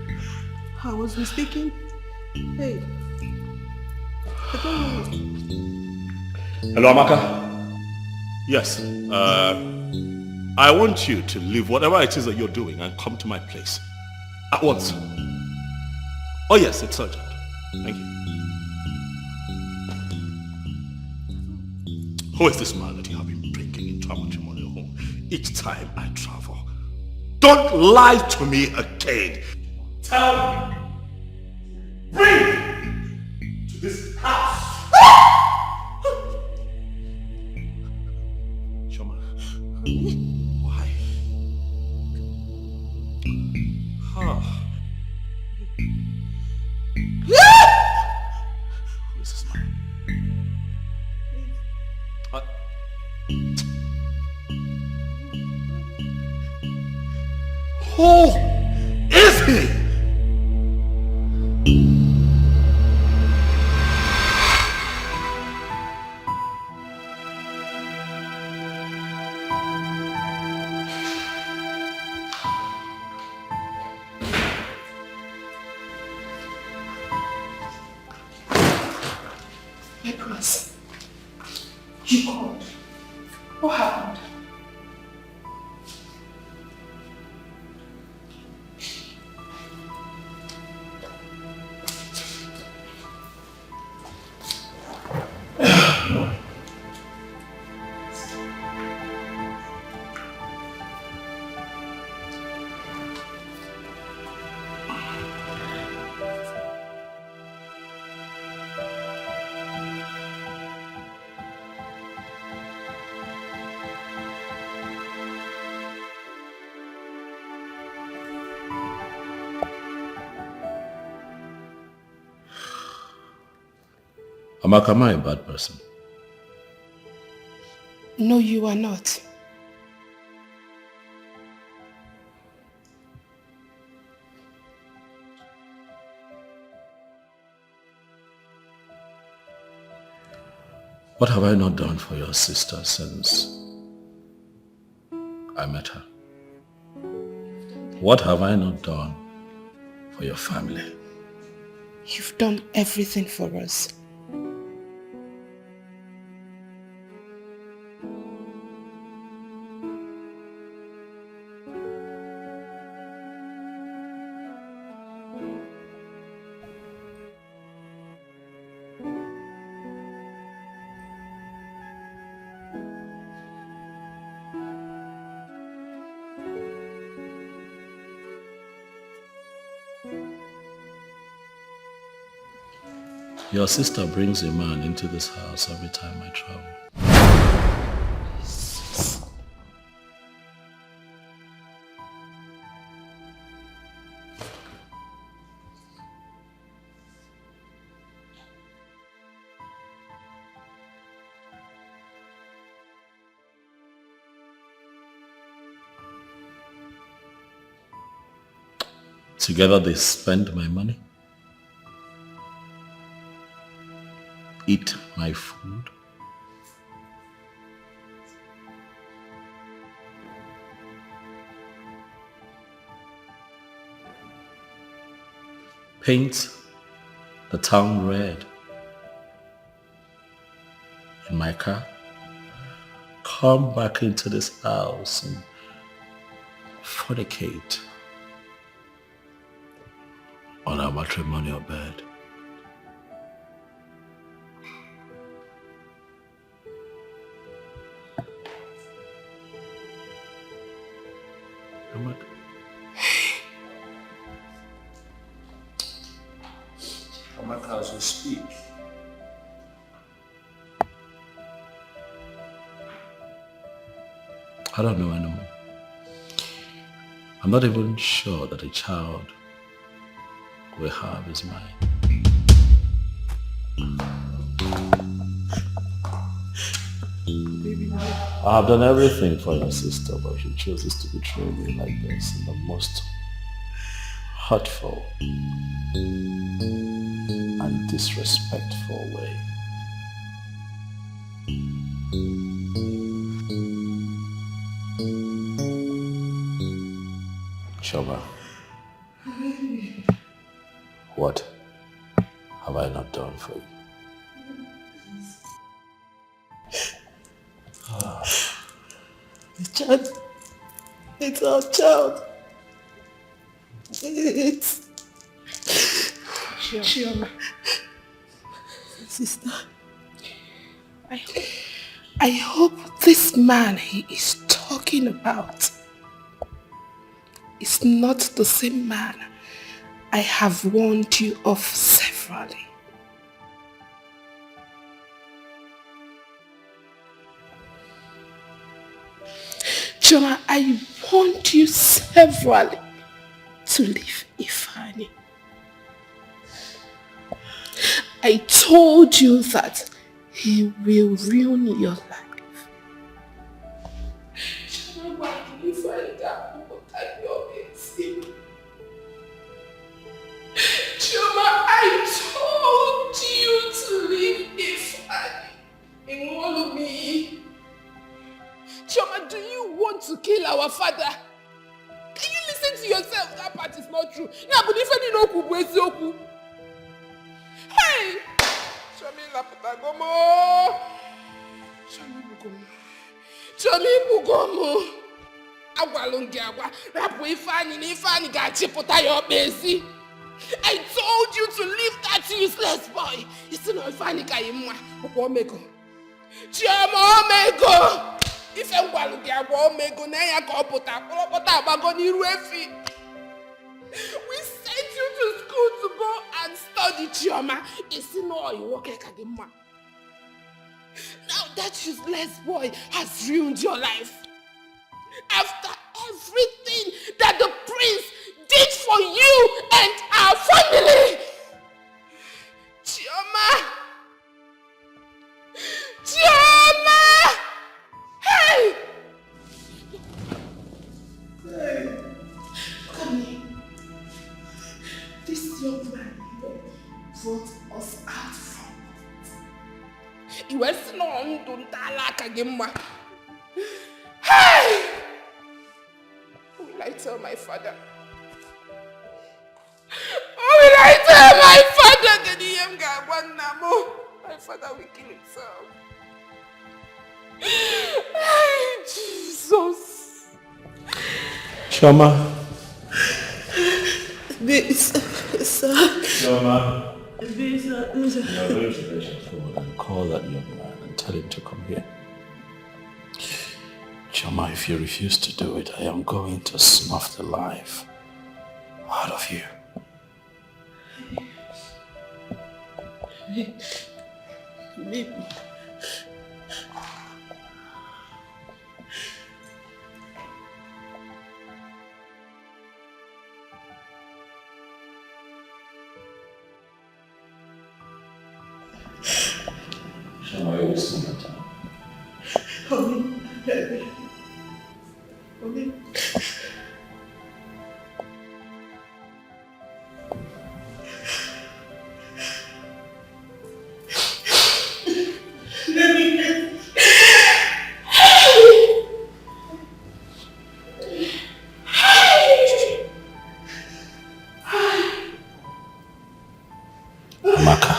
mistaken. Hey, I don't know. Hello, Amaka. Yes, I want you to leave whatever it is that you're doing and come to my place at once. Oh yes, it's urgent. Thank you. Who is this man that you have been bringing into our matrimonial home each time I travel? Don't lie to me again. Tell me. Bring me to this house. Why? Who is this man? Who is he? Nicholas, you called. What happened? Amaka, am I a bad person? No, you are not. What have I not done for your sister since I met her? What have I not done for your family? You've done everything for us. Your sister brings a man into this house every time I travel. Together they spend my money, eat my food, paint the town red in my car, come back into this house and fornicate on our matrimonial bed. Amaka, as we speak, I don't know anymore. I'm not even sure that a child we have is mine. I have done everything for your sister, but she chooses to betray me like this in the most hurtful and disrespectful way. Shoba, what have I not done for you? The child. It's our child. It's... Chioma. Sister. I hope this man he is talking about is not the same man I have warned you of severally. Chioma, I warned you severally to leave Ifani. I told you that he will ruin your life. Chioma, why did you find out what you're getting? Chioma, I told you to leave Ifani in Olumi. Chioma, do you want to kill our father? Can you listen to yourself? That part is not true. Yeah, but if you know Kubu, hey! Chomi Laputagomo! Chomi Bugomo! Agwalungiagwa, Rapu Ifani Gachiputa your basi. I told you to leave that useless boy. It's not Ifani Kayimwa. Omego. Chioma Omego! If you want to get Omego, now you can put a we sent you to school to go and study, Chioma. It's not you work like a man. Now that useless boy has ruined your life. After everything that the prince did for you and our family. Chioma, brought us out from. You were snoring, don't like again. Hey! What will I tell my father? What will I tell my father? My father will kill himself. Hey, Jesus. Shoma. Sir. Shoma. You're going to the forward and call that young man and tell him to come here. Chama, if you refuse to do it, I am going to snuff the life out of you. Chama, eu ouço matar. Amaka.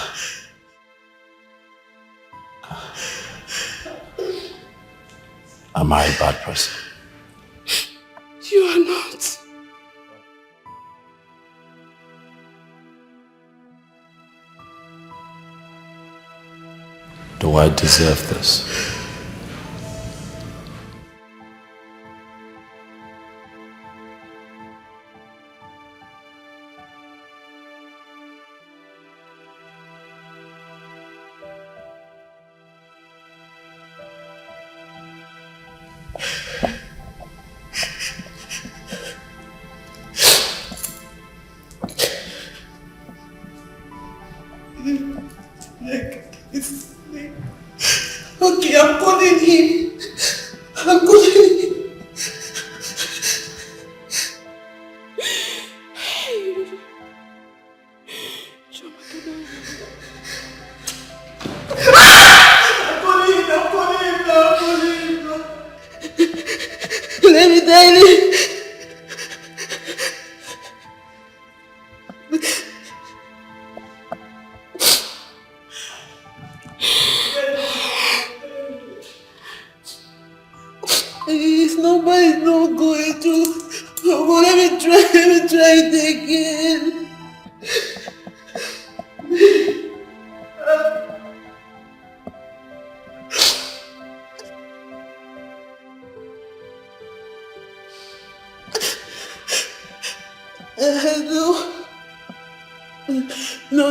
Am I a bad person? You are not. Do I deserve this? Okay, I'm calling him. I'm calling him. Let me die. His number is not going to. Oh, let me try it again. No.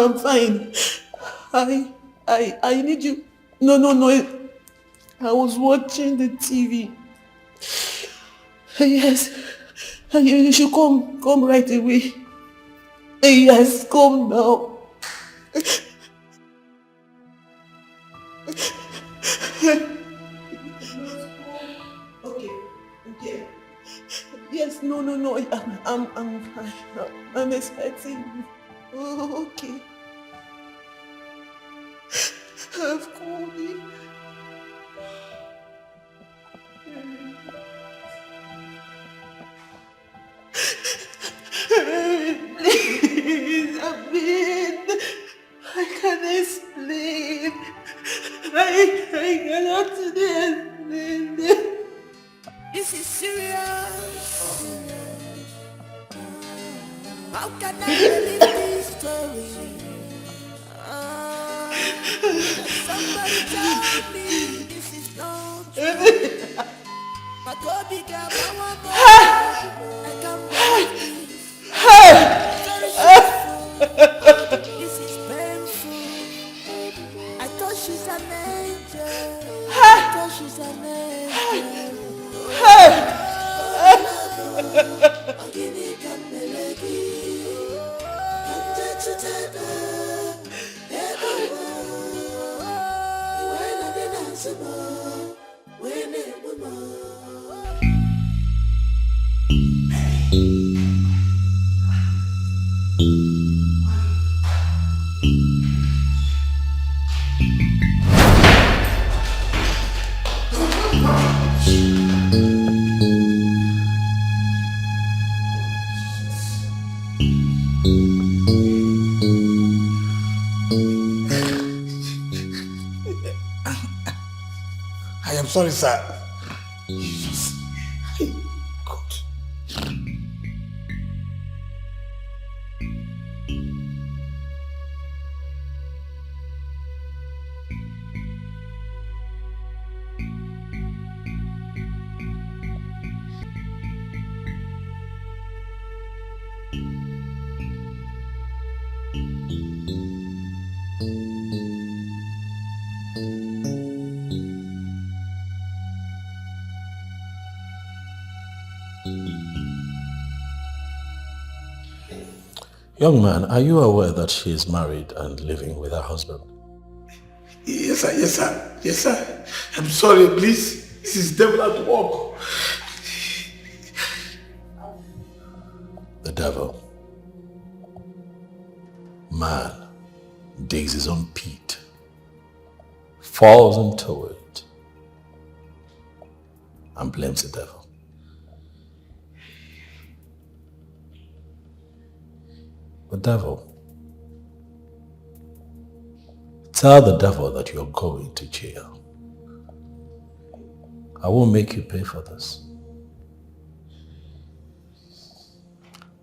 I'm fine. I need you. No. I was watching the TV. Yes. You should come right away. Yes, come now. Okay. Yes, no. I'm fine. I'm expecting you. Oh, okay. I've called you. Please, I can't explain. I cannot explain. This is serious. How can I believe this story? Somebody tell me this is not true. My baby girl, I can't believe this. This is painful. I thought she's an angel. I thought she's an angel. I am sorry, sir. Jesus. Hey, God. Young man, are you aware that she is married and living with her husband? Yes, sir. Yes, sir. Yes, sir. I'm sorry, please. This is devil at work. The devil. Man digs his own pit, falls into it, and blames the devil. The devil. Tell the devil that you're going to jail. I won't make you pay for this.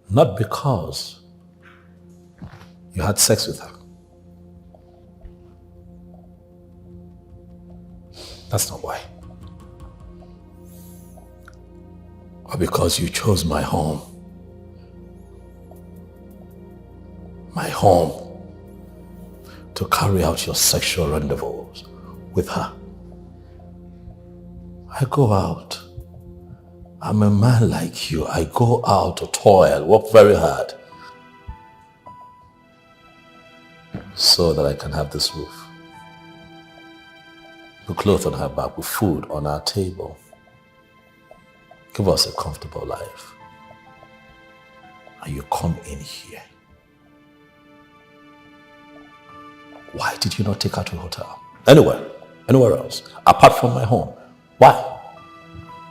Not because you had sex with her. That's not why. Or because you chose my home. My home to carry out your sexual rendezvous with her. I go out. I'm a man like you. I go out to toil, work very hard so that I can have this roof, the clothes on her back, with food on our table. Give us a comfortable life. And you come in here. Why did you not take her to a hotel? Anywhere else, apart from my home? Why?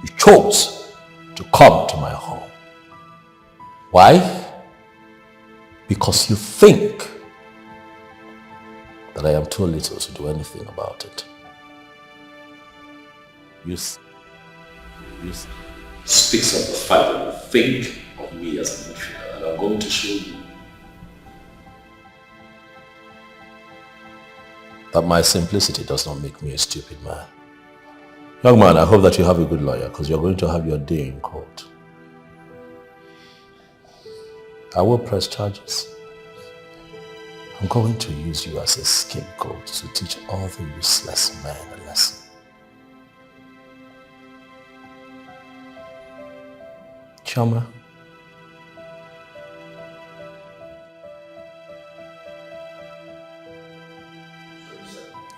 You chose to come to my home. Why? Because you think that I am too little to do anything about it. You speaks of the fact that you think of me as an inferior, and I'm going to show you that my simplicity does not make me a stupid man. Young man, I hope that you have a good lawyer, because you're going to have your day in court. I will press charges. I'm going to use you as a scapegoat to teach all the useless men a lesson. Chama,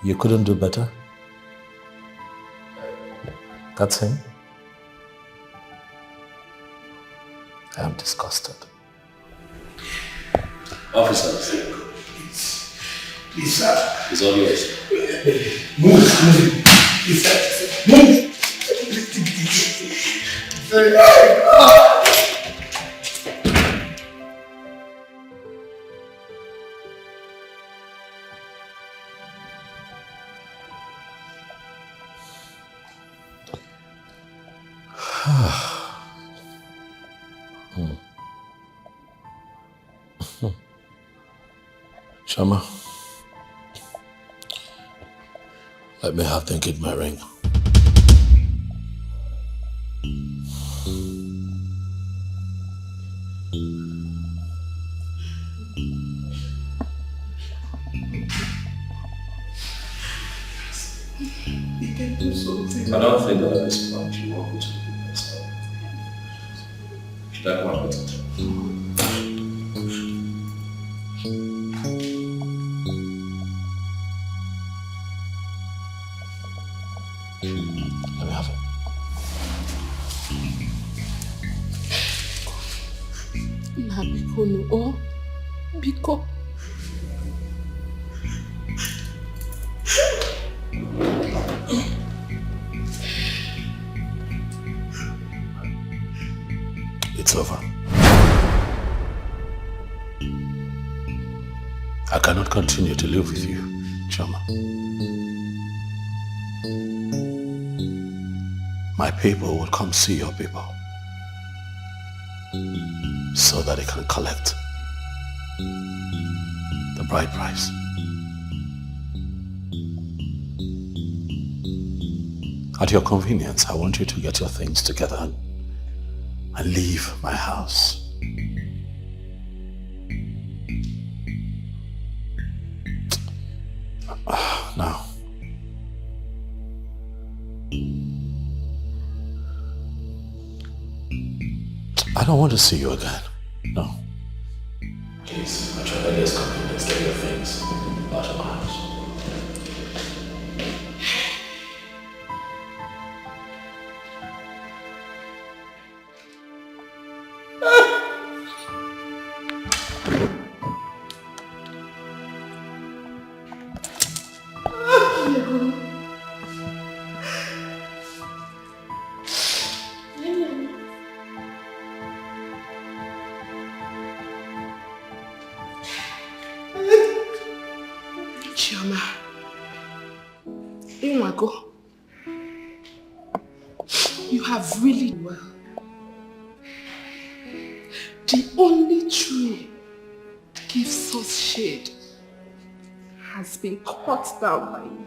you couldn't do better? That's him? I am disgusted. Officers. Please, sir. It's all yours. Move. Please, sir. Move. Shama, let me have them get my ring. You can do something. I don't think that at this point you want me to do myself. Should I come with it? Let me have it. Na biko no, oh, biko. It's over. I cannot continue to live with you, Chama. my people would come see your people so that they can collect the bride price. At your convenience, I want you to get your things together and leave my house. Now, I don't want to see you again. No. Please, at your earliest convenience, get your things out of my house. Chioma, Inwago, you have really well. The only tree that gives us shade has been cut down by you.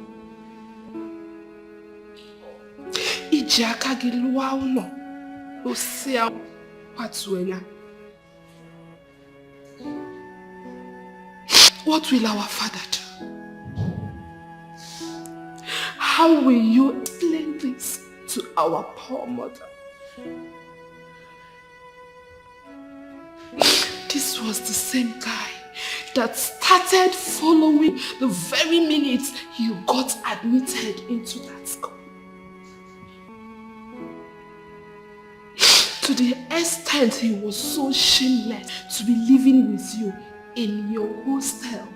Ijaka gilua ulo, osea patuenya. What will our father do? How will you explain this to our poor mother? This was the same guy that started following the very minute you got admitted into that school. To the extent he was so shameless to be living with you in your hostel.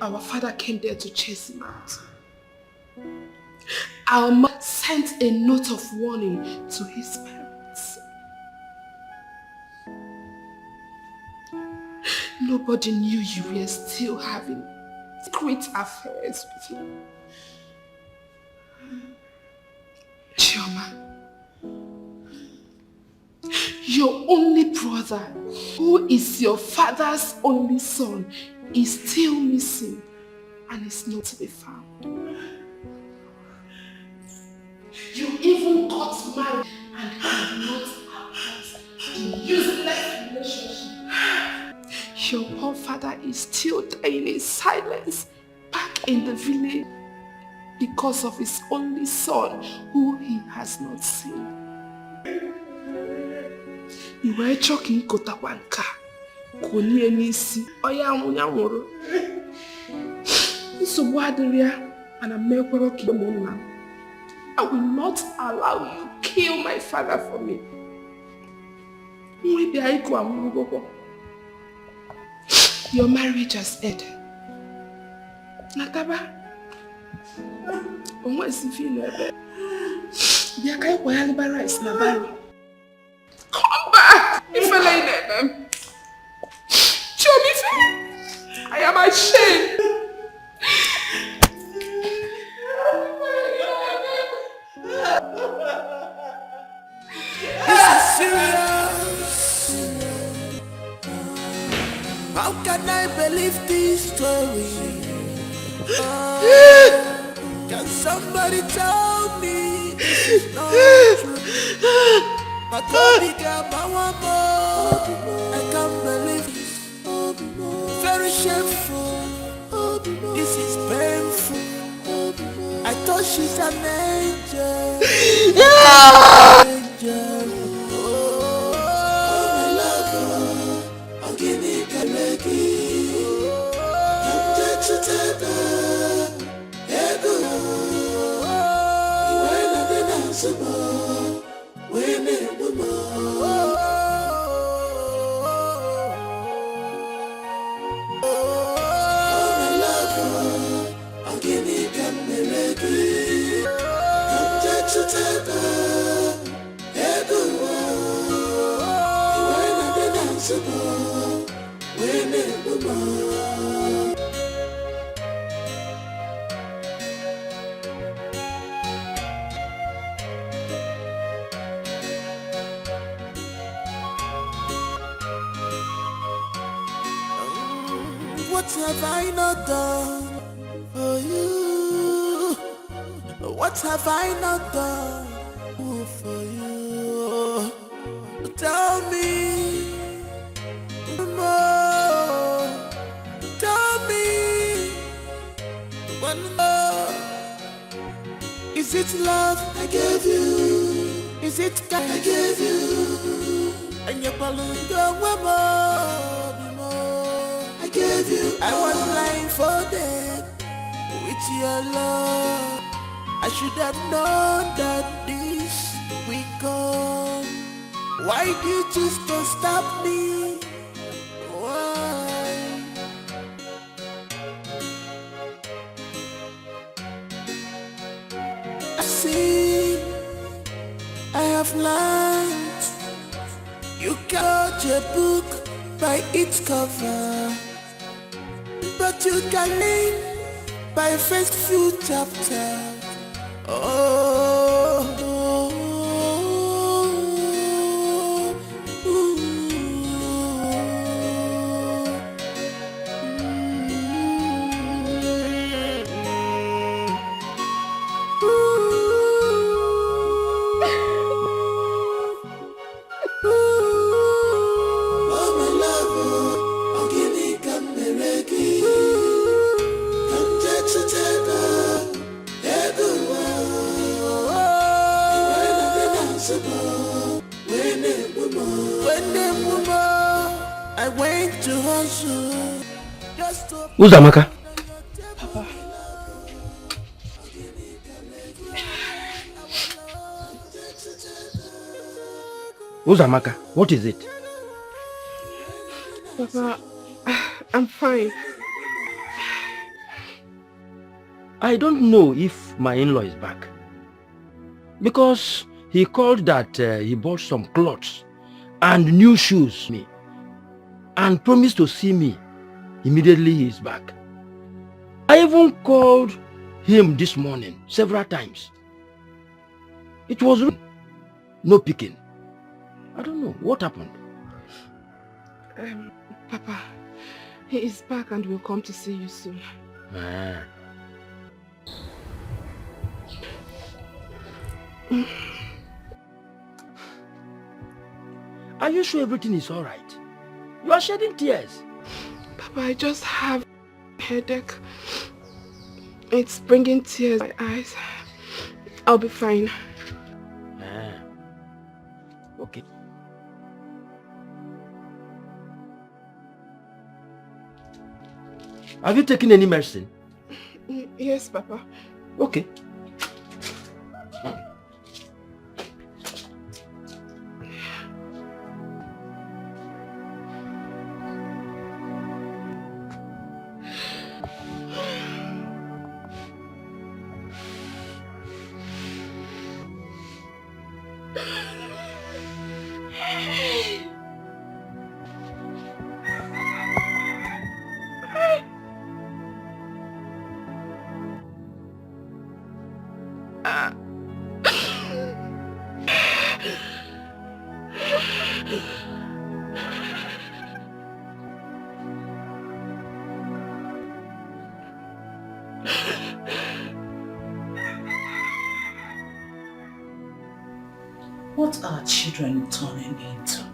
Our father came there to chase him out. Our mother sent a note of warning to his parents. Nobody knew you were still having secret affairs with him. Chioma, your only brother, who is your father's only son, is still missing and is not to be found. You even got married and have not abort the useless relationship. Your poor father is still dying in silence back in the village because of his only son who he has not seen. You were choking Kotawanka. Konye nisi oya munyamuru. So and I will not allow you to kill my father for me. Your marriage has ended. Nataba. Come back! If I lay them. I am ashamed. This is serious. How can I believe this story? Can somebody tell me this is not true? My baby got my one more. I can't believe this. Very shameful. This is painful. I thought she's an angel. Angel. Oh, my love. I'm getting galegi. I'm just a tether. Ego. When I dance more. When I do more. What have I not done for you? What have I not done for you? Tell me more. Tell me one more. Is it love I gave you? Is it God I gave you? And your balloon go more. I gave you. I was blindfolded with your love. I should have known that this will come. Why did you choose to stop me? Why? I see, I have learned. You can judge a book by its cover, but you can live by first few chapters. Oh, oh, oh, my love, oh, give me come I went to hustle just to Uzamaka. Papa. Uzamaka, what is it? Papa, I'm fine. I don't know if my in-law is back. Because he called that he bought some clothes and new shoes me and promised to see me immediately he is back. I even called him this morning several times. It was no picking. I don't know what happened. Papa, he is back and will come to see you soon. Ah. Are you sure everything is all right? You are shedding tears. Papa, I just have a headache. It's bringing tears in my eyes. I'll be fine. Ah. Okay. Have you taken any medicine? Yes, Papa. Okay. What are children turning into?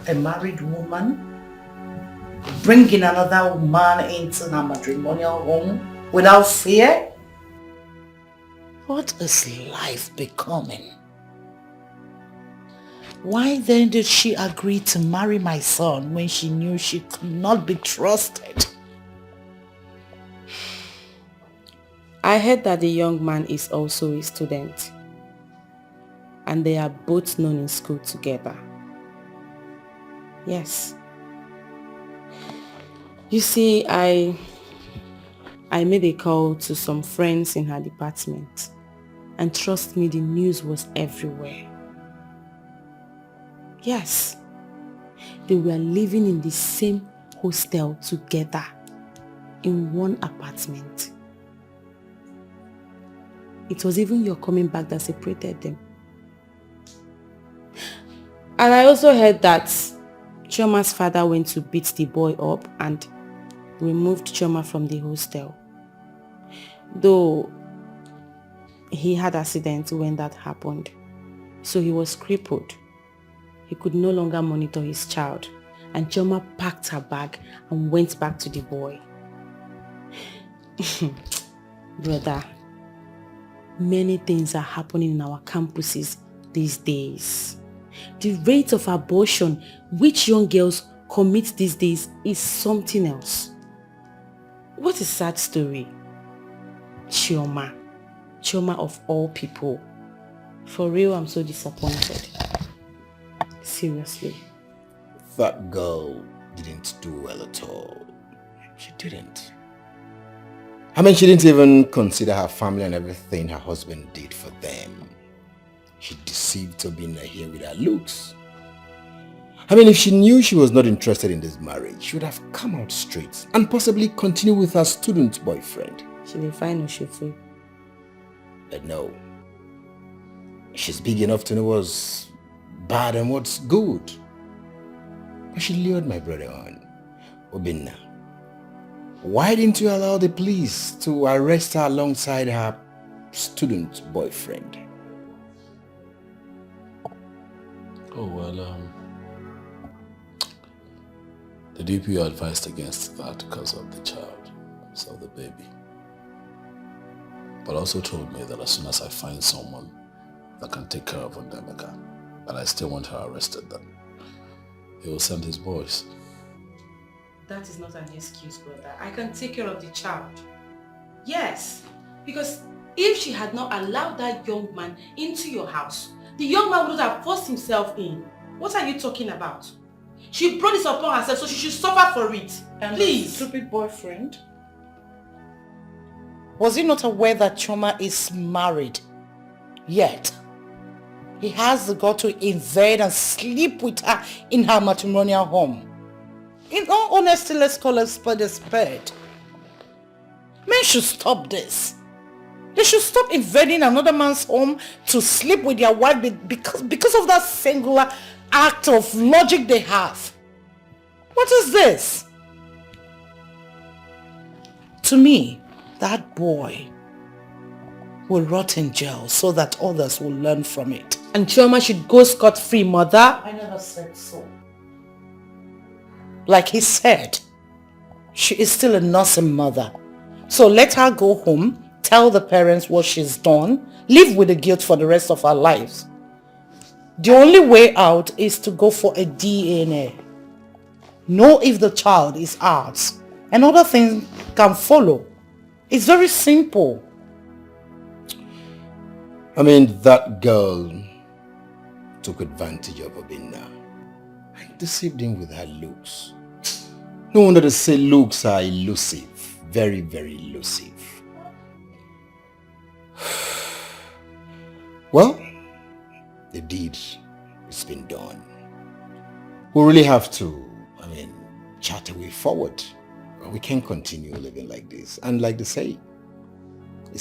A married woman bringing another man into her matrimonial home without fear? What is life becoming? Why then did she agree to marry my son when she knew she could not be trusted? I heard that the young man is also a student. And they are both known in school together. Yes. You see, I made a call to some friends in her department. And trust me, the news was everywhere. Yes. They were living in the same hostel together in one apartment. It was even your coming back that separated them. And I also heard that Chioma's father went to beat the boy up and removed Chioma from the hostel. Though he had accident when that happened, so he was crippled. He could no longer monitor his child, and Chioma packed her bag and went back to the boy. Brother, many things are happening in our campuses these days. The rate of abortion which young girls commit these days is something else. What a sad story. Chioma of all people. For real, I'm so disappointed. Seriously. That girl didn't do well at all. She didn't. I mean, she didn't even consider her family and everything her husband did for them. She deceived Tobina here with her looks. I mean, if she knew she was not interested in this marriage, she would have come out straight and possibly continue with her student boyfriend. She will find Oshofu. But no. She's big enough to know what's bad and what's good. But she lured my brother on. Obinna, why didn't you allow the police to arrest her alongside her student boyfriend? Oh, well, the DPO advised against that because of the child, so the baby. But also told me that as soon as I find someone that can take care of Ondemeka, and I still want her arrested, then he will send his boys. That is not an excuse, brother. I can take care of the child. Yes, because if she had not allowed that young man into your house, the young man would have forced himself in. What are you talking about? She brought this upon herself, so she should suffer for it. And please. Stupid boyfriend. Was he not aware that Chioma is married? Yet, he has the gut to invade and sleep with her in her matrimonial home. In all honesty, let's call a spade a spade. Men should stop this. They should stop invading another man's home to sleep with their wife because of that singular act of logic they have. What is this? To me, that boy will rot in jail so that others will learn from it. And Chioma should go scot-free, mother. I never said so. Like he said, she is still a nursing mother. So let her go home, tell the parents what she's done, live with the guilt for the rest of her lives. The only way out is to go for a DNA. Know if the child is ours, and other things can follow. It's very simple. I mean, that girl took advantage of Obinna and deceived him with her looks. No wonder they say looks are elusive. Very, very elusive. Well, the deed has been done. We really have to, chart a way forward. We can't continue living like this. And like they say,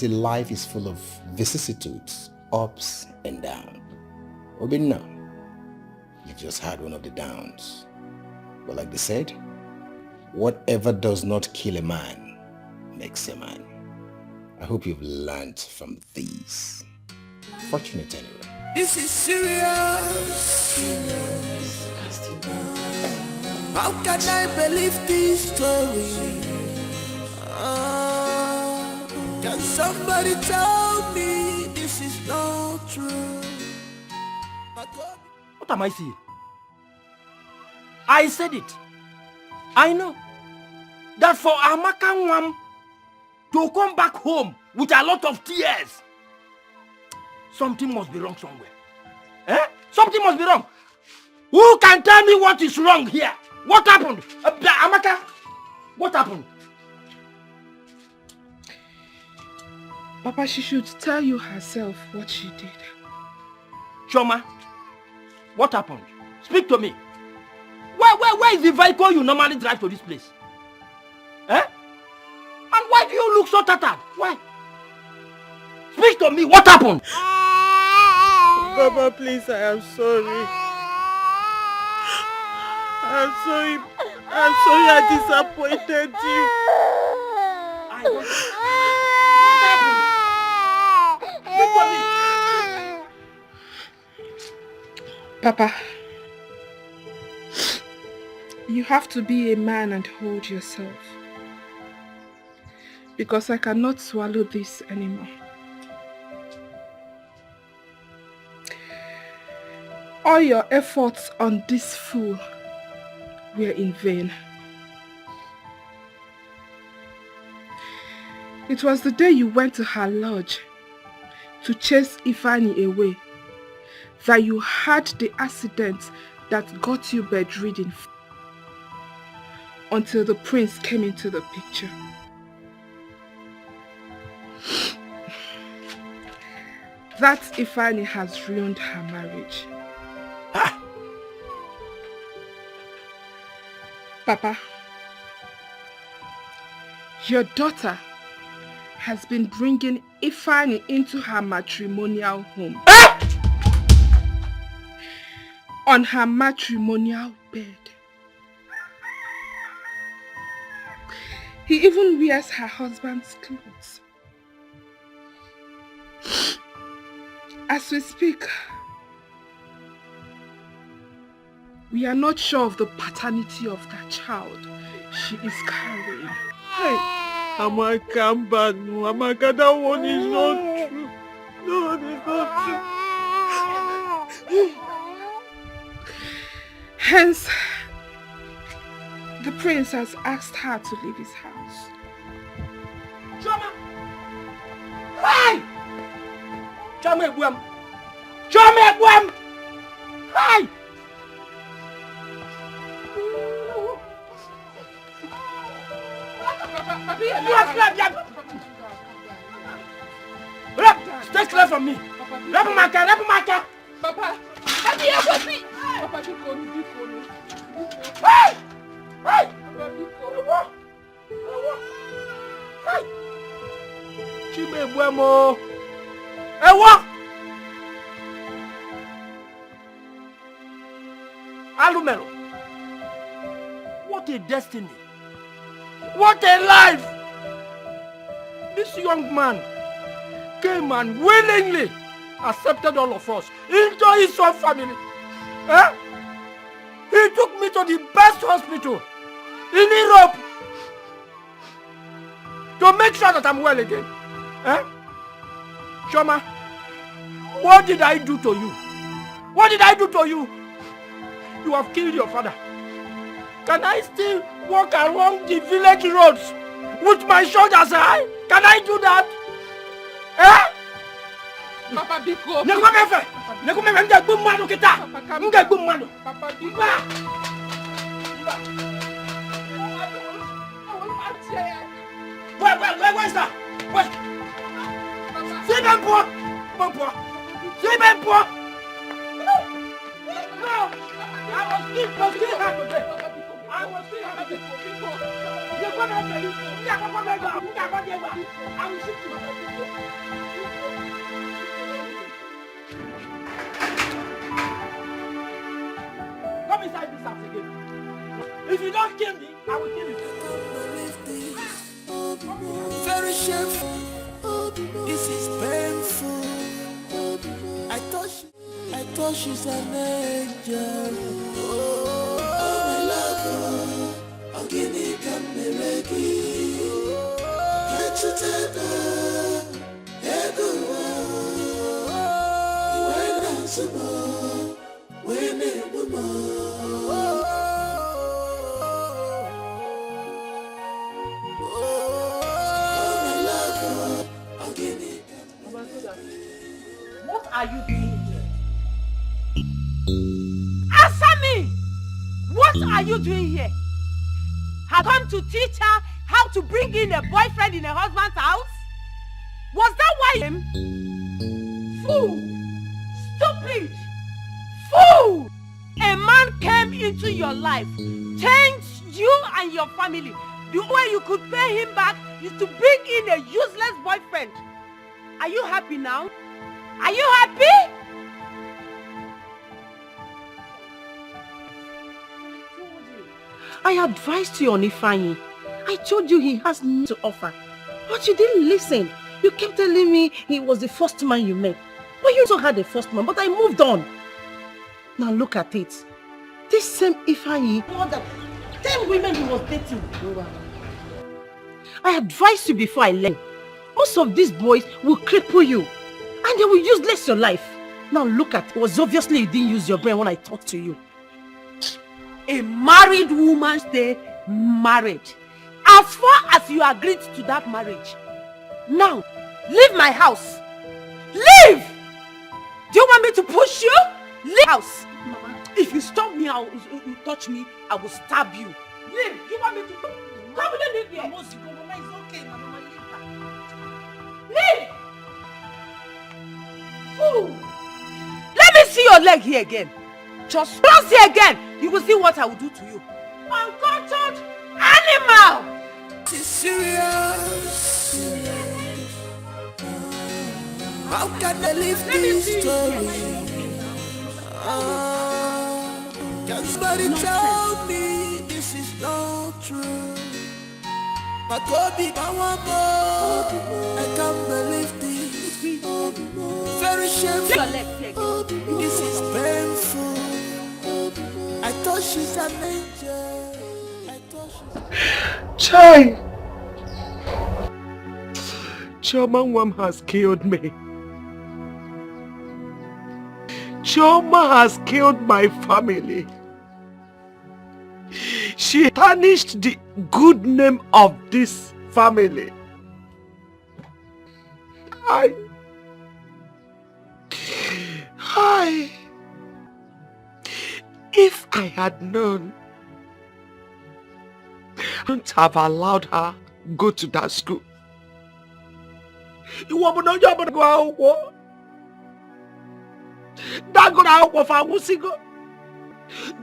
life is full of vicissitudes, ups and downs. Obinna, you've just had one of the downs. But like they said, whatever does not kill a man makes a man. I hope you've learned from these. Fortunate anyway. This is serious. How can I believe this story? Can somebody tell me this is not true? What am I seeing? I said it. I know that for Amaka Nwam to come back home with a lot of tears, something must be wrong somewhere. Something must be wrong. Who can tell me what is wrong here? What happened? Amaka, what happened? Papa, she should tell you herself what she did. Chioma, what happened? Speak to me. Where is the vehicle you normally drive to this place? And why do you look so tattered? Why? Speak to me. What happened? Papa, please, I am sorry. I'm sorry. I'm sorry I disappointed you. Papa, you have to be a man and hold yourself. Because I cannot swallow this anymore. All your efforts on this fool were in vain. It was the day you went to her lodge to chase Ifani away that you had the accident that got you bedridden until the prince came into the picture. That Ifani has ruined her marriage. Papa, your daughter has been bringing Ifani into her matrimonial home. On her matrimonial bed. He even wears her husband's clothes. As we speak, we are not sure of the paternity of that child she is carrying. Hey, Amaka, Mbanu, Amaka, that one is not true. No, it's not true. Hence, the prince has asked her to leave his house. Choma! Hey! Choma Ebuam! Choma Ebuam! Hey! Stay clear from me! Maka! Papa! Papa, Hey! Hey! Hey! Chima Ebuam! Ewa! Alumelo! What a destiny! What a life! This young man came and willingly accepted all of us into his own family. Eh? He took me to the best hospital in Europe to make sure that I'm well again. Eh? Shoma, what did I do to you? What did I do to you? You have killed your father. Can I still walk along the village roads with my shoulders high? Can I do that? Eh? Papa Biko. Nekumefe mga gumano kita. Mga gumano. Papa Biko. Where's that? Where? C'est même pas. C'est même pas. No. I was still happy. I will shoot you. Come inside this house again. If you don't kill me, I will kill you. Very shameful. This is painful. I thought she's an angel. Oh, my love, I'm gonna come mereki. Get you tender, when I'm so when it What are you doing here? Answer me! What are you doing here? Have come to teach her how to bring in a boyfriend in a husband's house? Was that why him? Fool! Stupid! Fool! A man came into your life, changed you and your family. The way you could pay him back is to bring in a useless boyfriend. Are you happy now? Are you happy? I advised you on Ifeanyi. I told you he has nothing to offer. But you didn't listen. You kept telling me he was the first man you met. But you also had a first man, but I moved on. Now look at it. This same Ifeanyi, more than 10 women he was dating. I advised you before I left. Most of these boys will cripple you. And they will useless your life. Now look at it. It was obviously you didn't use your brain when I talked to you. A married woman stay married. As far as you agreed to that marriage. Now, leave my house. Leave! Do you want me to push you? Leave house. If you stop me, you touch me, I will stab you. Leave! You want me to come and leave here? Mama, it's okay, Mama. Leave! Fool! Let me see your leg here again. Just cross here again. You will see what I will do to you. Uncultured animal! It's serious. How can I live this story? Can somebody tell me this is not true? But Kobe, I can't believe this. Very shameful. This is painful. I thought she's an angel. Chai! Chioma Nwam has killed me. Chioma has killed my family. She tarnished the good name of this family. If I had known, I wouldn't have allowed her go to that school.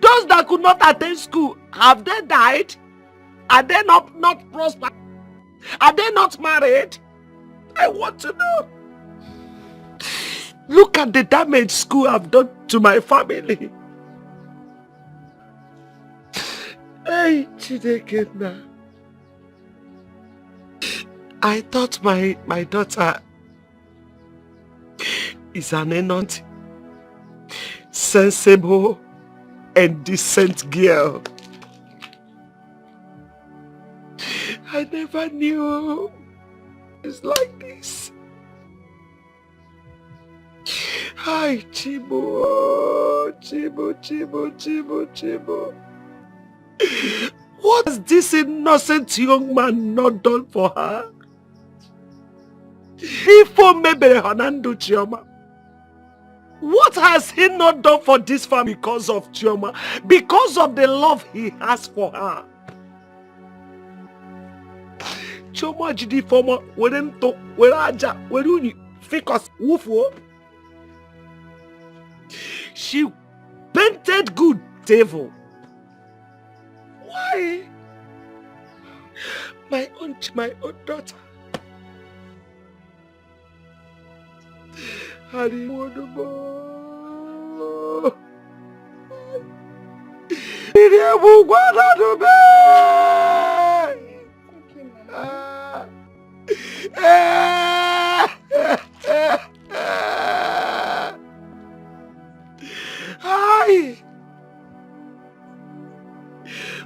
Those that could not attend school, have they died? Are they not prosperous? Are they not married? I want to know. Look at the damage school have done to my family. Hey, Chidekena. I thought my daughter is an innocent, sensible, and decent girl. I never knew it's like this. Hi, Chibo. What has this innocent young man not done for her? What has he not done for this family because of Chioma? Because of the love he has for her. Chioma jidi former werento weraja weruni fikos wufo. She painted good devil. Why? My own daughter.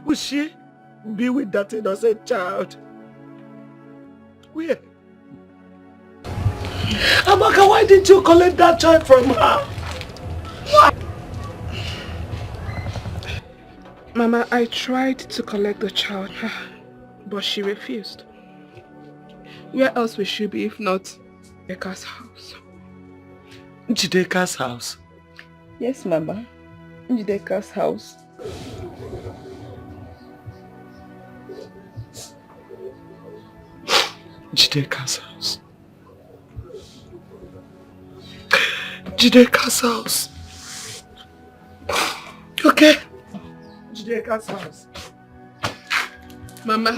Will she be with that innocent child? Where? Amaka, why didn't you collect that child from her? Why? Mama, I tried to collect the child, but she refused. Where else will she be if not Jideka's house? Jideka's house? Yes, Mama. Jideka's house. Jideka's house. Jideka's house. Okay. Jideka's house. Mama.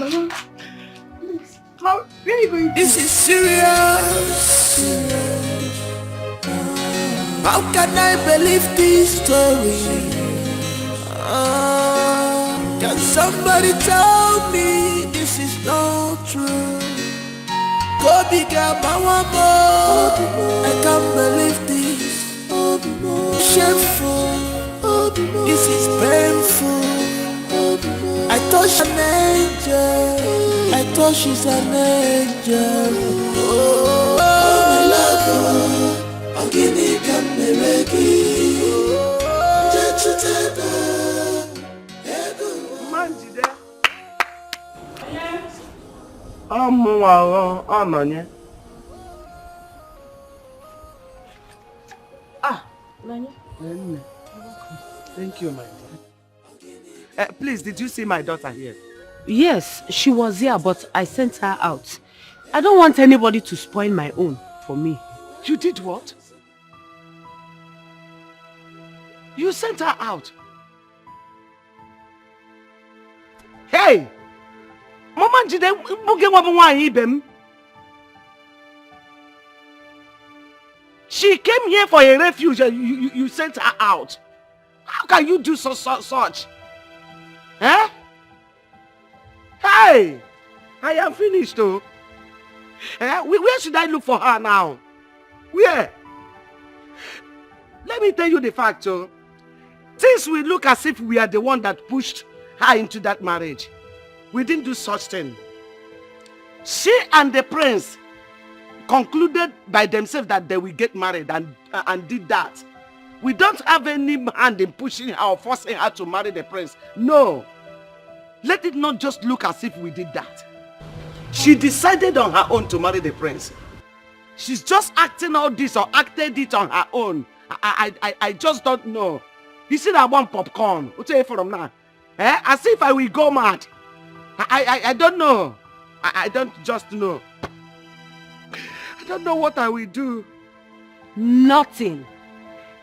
Please. Where are you going to? This is serious. How can I believe this story? Can somebody tell me this is not true? Go big up, I want more. I can't believe this. Shameful. This is painful. I thought she's an angel. I thought she's an angel. Oh, my love, I'm giving up my reggae. Thank you, my dear. Please, did you see my daughter here? Yes, she was here, but I sent her out. I don't want anybody to spoil my own for me. You did what? You sent her out? Hey! Mama Jide, she came here for a refuge and you sent her out. How can you do such? Huh? Hey! I am finished though. Where should I look for her now? Where? Let me tell you the fact, since we look as if we are the one that pushed her into that marriage, we didn't do such thing. She and the prince concluded by themselves that they will get married and did that. We don't have any hand in pushing her or forcing her to marry the prince. No. Let it not just look as if we did that. She decided on her own to marry the prince. She's just acting all this or acted it on her own. I just don't know. You see that one popcorn? What's it from now? As if I will go mad. I don't know. I don't just know. I don't know what I will do. Nothing.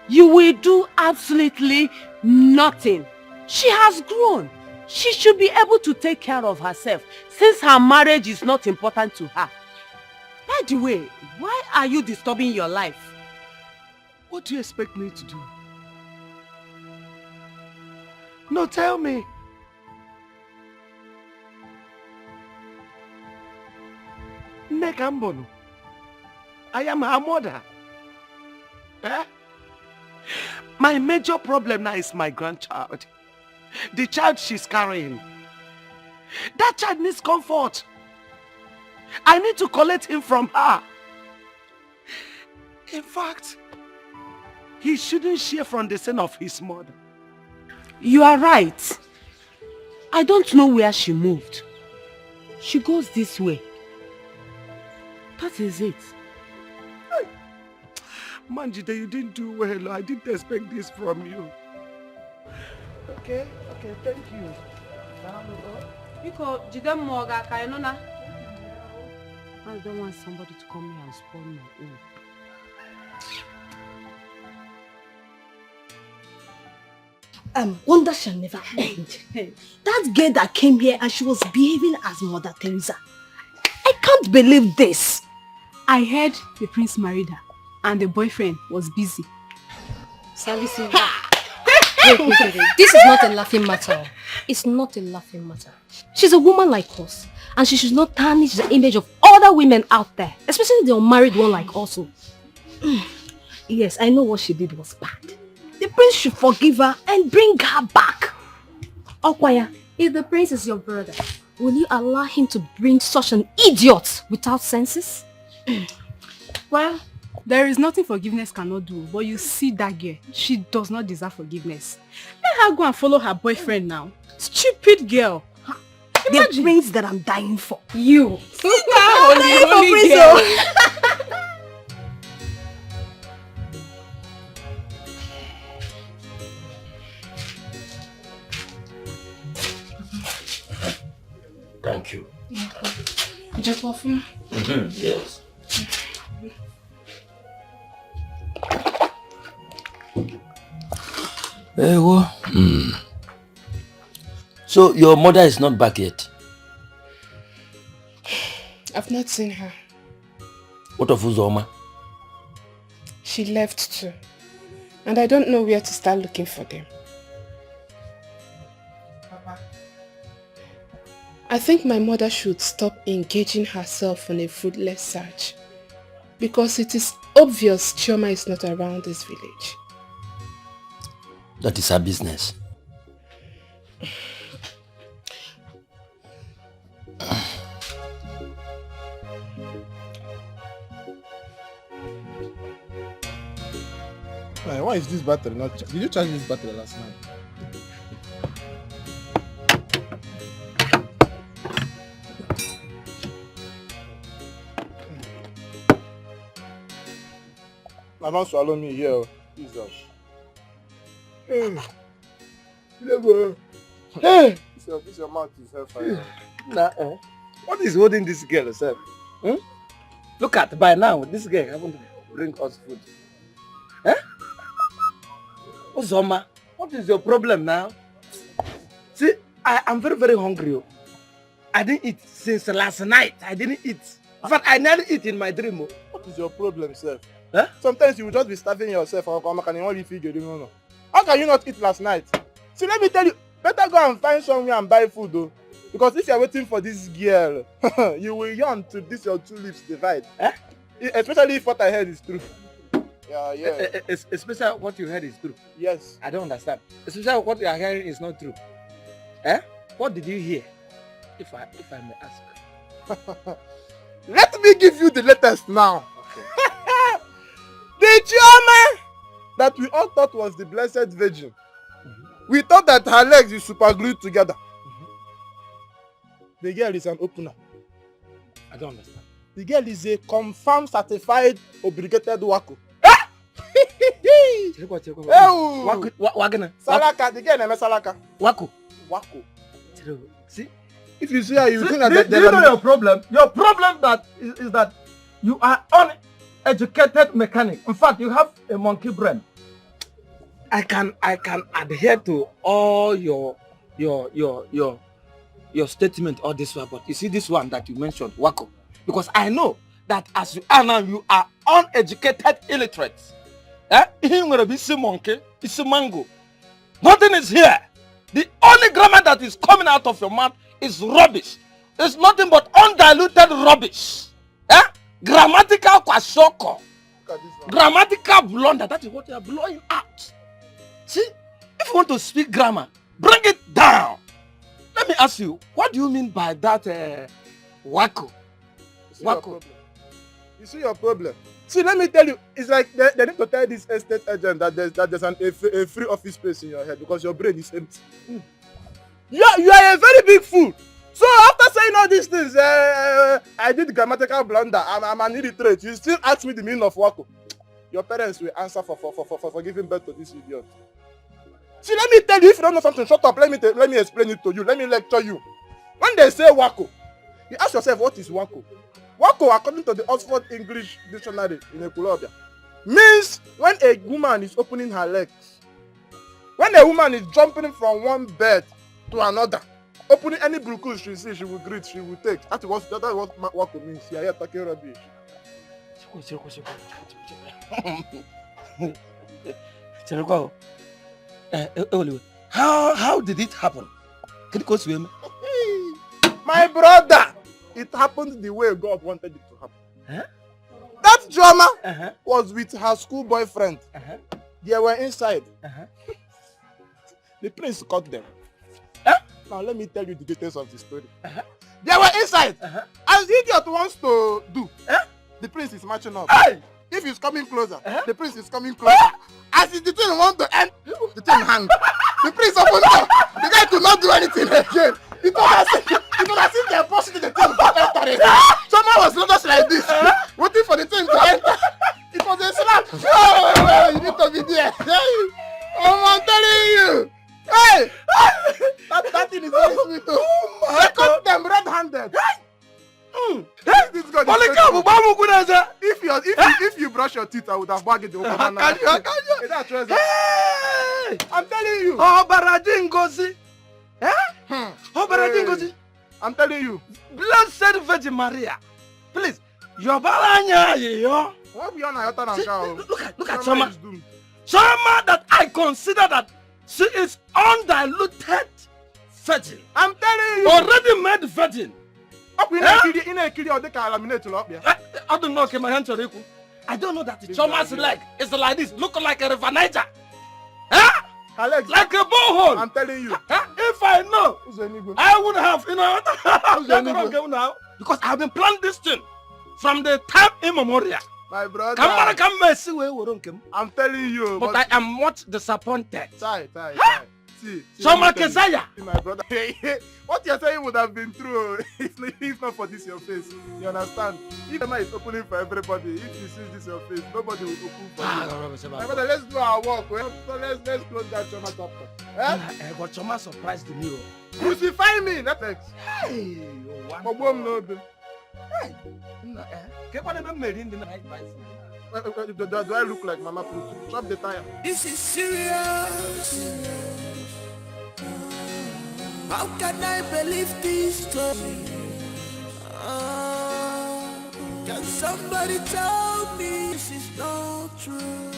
You will do absolutely nothing. She has grown. She should be able to take care of herself since her marriage is not important to her. By the way, why are you disturbing your life? What do you expect me to do? No, tell me. Nekambono. I am her mother. My major problem now is my grandchild. The child she's carrying. That child needs comfort. I need to collect him from her. In fact, he shouldn't share from the sin of his mother. You are right. I don't know where she moved. She goes this way. That is it. Manjide, you didn't do well. I didn't expect this from you. Okay, thank you. I don't want somebody to come here and spoil my own. Wonder shall never end. That girl that came here and she was behaving as Mother Teresa. I can't believe this. I heard the prince married her and the boyfriend was busy. Servicing her. Wait. This is not a laughing matter. It's not a laughing matter. She's a woman like us, and she should not tarnish the image of other women out there, especially the unmarried one like us. Yes, I know what she did was bad. The prince should forgive her and bring her back. Okwaya, if the prince is your brother, will you allow him to bring such an idiot without senses? Well, there is nothing forgiveness cannot do, but you see that girl, she does not deserve forgiveness. Let her go and follow her boyfriend now. Stupid girl. Imagine. The prince that I'm dying for. You. Holy girl. Thank you. Just laughing. Yes. So your mother is not back yet? I've not seen her. What of Uzoma? She left too. And I don't know where to start looking for them. Papa, I think my mother should stop engaging herself in a fruitless search. Because it is obvious Chioma is not around this village. That is her business. Why is this battery not charged? Did you charge this battery last night? Now don't swallow me here, Jesus. Hey, this your mouth is hellfire. What is holding this girl herself? Look at, by now, this girl haven't bring us food. Uzoma, what is your problem now? See, I am very, very hungry. I didn't eat since last night. I didn't eat. In fact, I nearly eat in my dream. What is your problem, sir? Sometimes you will just be starving yourself. How can you not eat last night? See, let me tell you, better go and find somewhere and buy food, though. Because if you are waiting for this girl, you will yawn till this your two lips divide. Especially if what I heard is true. Yeah. Especially what you heard is true. Yes. I don't understand. Especially what you are hearing is not true. What did you hear? If I may ask. Let me give you the latest now. Okay. The Chioma that we all thought was the Blessed Virgin. We thought that her legs is super glued together. The girl is an opener. I don't understand. The girl is a confirmed certified obligated wako. Salaka, the girl name Salaka. Wako. See, if you see her, you think that do you know your problem? Your problem is that you are uneducated mechanic. In fact, you have a monkey brain. I can adhere to all your statement or this one, but you see this one that you mentioned, Wako, because I know that as you are now, you are uneducated illiterate. You're gonna be a monkey, it's a mango. Nothing is here. The only grammar that is coming out of your mouth is rubbish. It's nothing but undiluted rubbish. Grammatical kwashoko. Grammatical blunder. That is what you are blowing out. See, if you want to speak grammar, bring it down. Let me ask you, what do you mean by that wako? Wako. You see your problem. See, let me tell you, it's like they need to tell this estate agent that there's a free office space in your head because your brain is empty. You are a very big fool. So after saying all these things, I did grammatical blunder. I'm an illiterate. You still ask me the meaning of wako. Your parents will answer for giving birth to this idiot. See, let me tell you, if you don't know something, shut up. Let me explain it to you. Let me lecture you. When they say wako, you ask yourself, what is wako? Wako, according to the Oxford English Dictionary in Ekulobia, means when a woman is opening her legs. When a woman is jumping from one bed to another, opening any brukus she sees, she will greet, she will take. That's what wako means. You are here talking rubbish. How did it happen? Can you go swim? My brother, it happened the way God wanted it to happen. That drama was with her school boyfriend. They were inside. The prince caught them. Now let me tell you the details of the story. They were inside. As the idiot wants to do, the prince is marching up. If he's coming closer, the prince is coming closer. As the thing wants to end, the thing hangs. The prince opened up. The guy could not do anything again. It was as if they pushed the thing to enter it. Someone was not just like this, waiting for the thing to enter. It was a slap. Oh, you need to be there. I'm telling you. Hey! That thing is very sweet too. They caught them red-handed. This God is if you brush your teeth, I would have bagged the open. I'm telling you. Oh, Baradin Gozi. I'm telling you. Blessed Virgin Maria. Please. Your balanya, yo. What we on a Look at Soma. Soma that I consider that she is undiluted, virgin. I'm telling you. Already made virgin. Up in a kid or the laminate to up here. I don't know, my hand to I don't know that the Choma's leg is like this, look like a river Niger. Huh? Alex, like a borehole. I'm telling you. If I know, I would have, now. Because I've been planning this thing from the time immemorial. My brother. I'm telling you. But I am not disappointed. Tie. See, Choma Kesaya. My brother. What you're saying would have been true if not for this your face. You understand? If the is opening for everybody, if you see this your face, nobody will open for you. My brother, let's do our work. So let's close that Choma chapter. But Choma surprised me. Crucify me, not next. Hey, do I look like Mama Put? Drop the tire. This is serious. How can I believe this story? Can somebody tell me this is not true?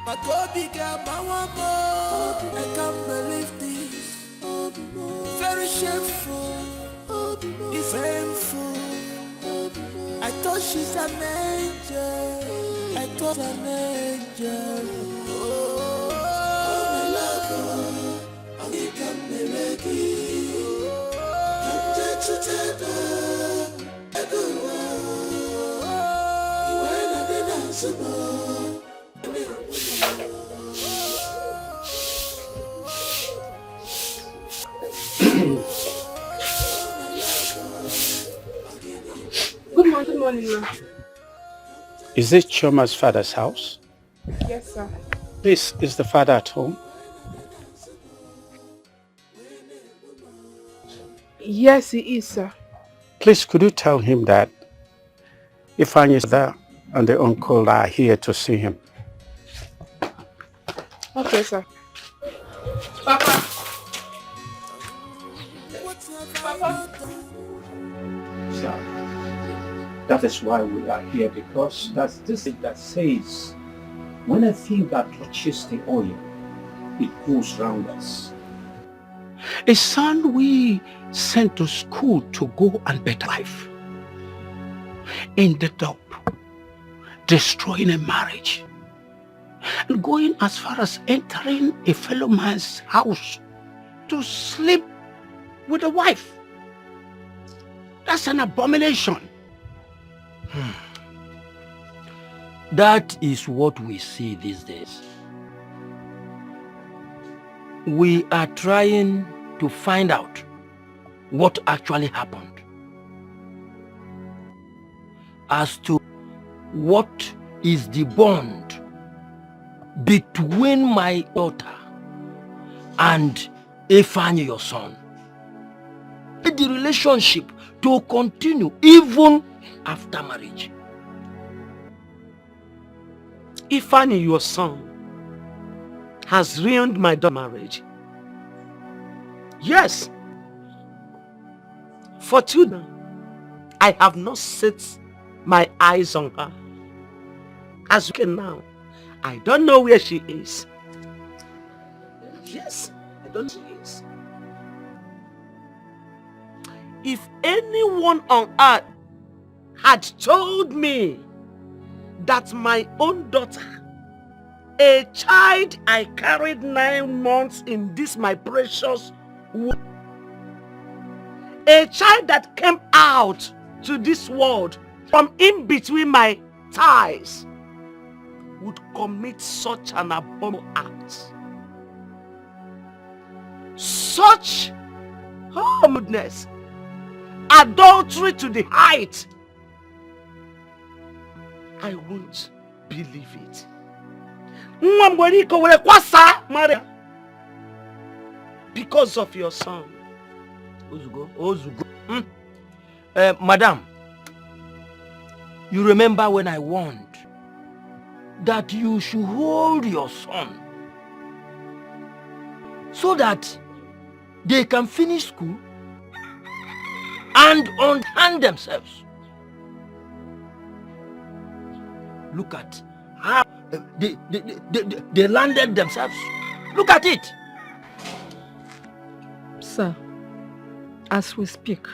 My Kobe got my one more. I can't believe this. Very shameful. It's painful. I thought she's an angel. I thought an angel. Oh, my love. I can't believe it. I'm dead to tether. I don't know. When I did answer more. Good morning, ma'am. Is this Choma's father's house? Yes, sir. Please, is the father at home? Yes, he is, sir. Please, could you tell him that Ifeanyi's father and the uncle are here to see him? Okay, sir. Papa. Sir, that is why we are here, because that's this thing that says, when a finger touches the oil, it goes round us. A son we sent to school to go and better life ended up destroying a marriage and going as far as entering a fellow man's house to sleep with a wife. That's an abomination. That is what we see these days. We are trying to find out what actually happened as to what is the bond between my daughter and Ifeanyi, your son. The relationship to continue even after marriage. Ifeanyi, your son, has ruined my daughter's marriage. Yes. For 2 now, I have not set my eyes on her. As you can now, I don't know where she is. Yes, I don't know where she is. If anyone on earth had told me that my own daughter, a child I carried 9 months in this my precious womb, a child that came out to this world from in between my thighs, would commit such an abominable act, such goodness, adultery to the height, I won't believe it. Because of your son. Madam, you remember when I warned that you should hold your son so that they can finish school and unhand themselves. Look at how they landed themselves. Look at it. Sir, as we speak,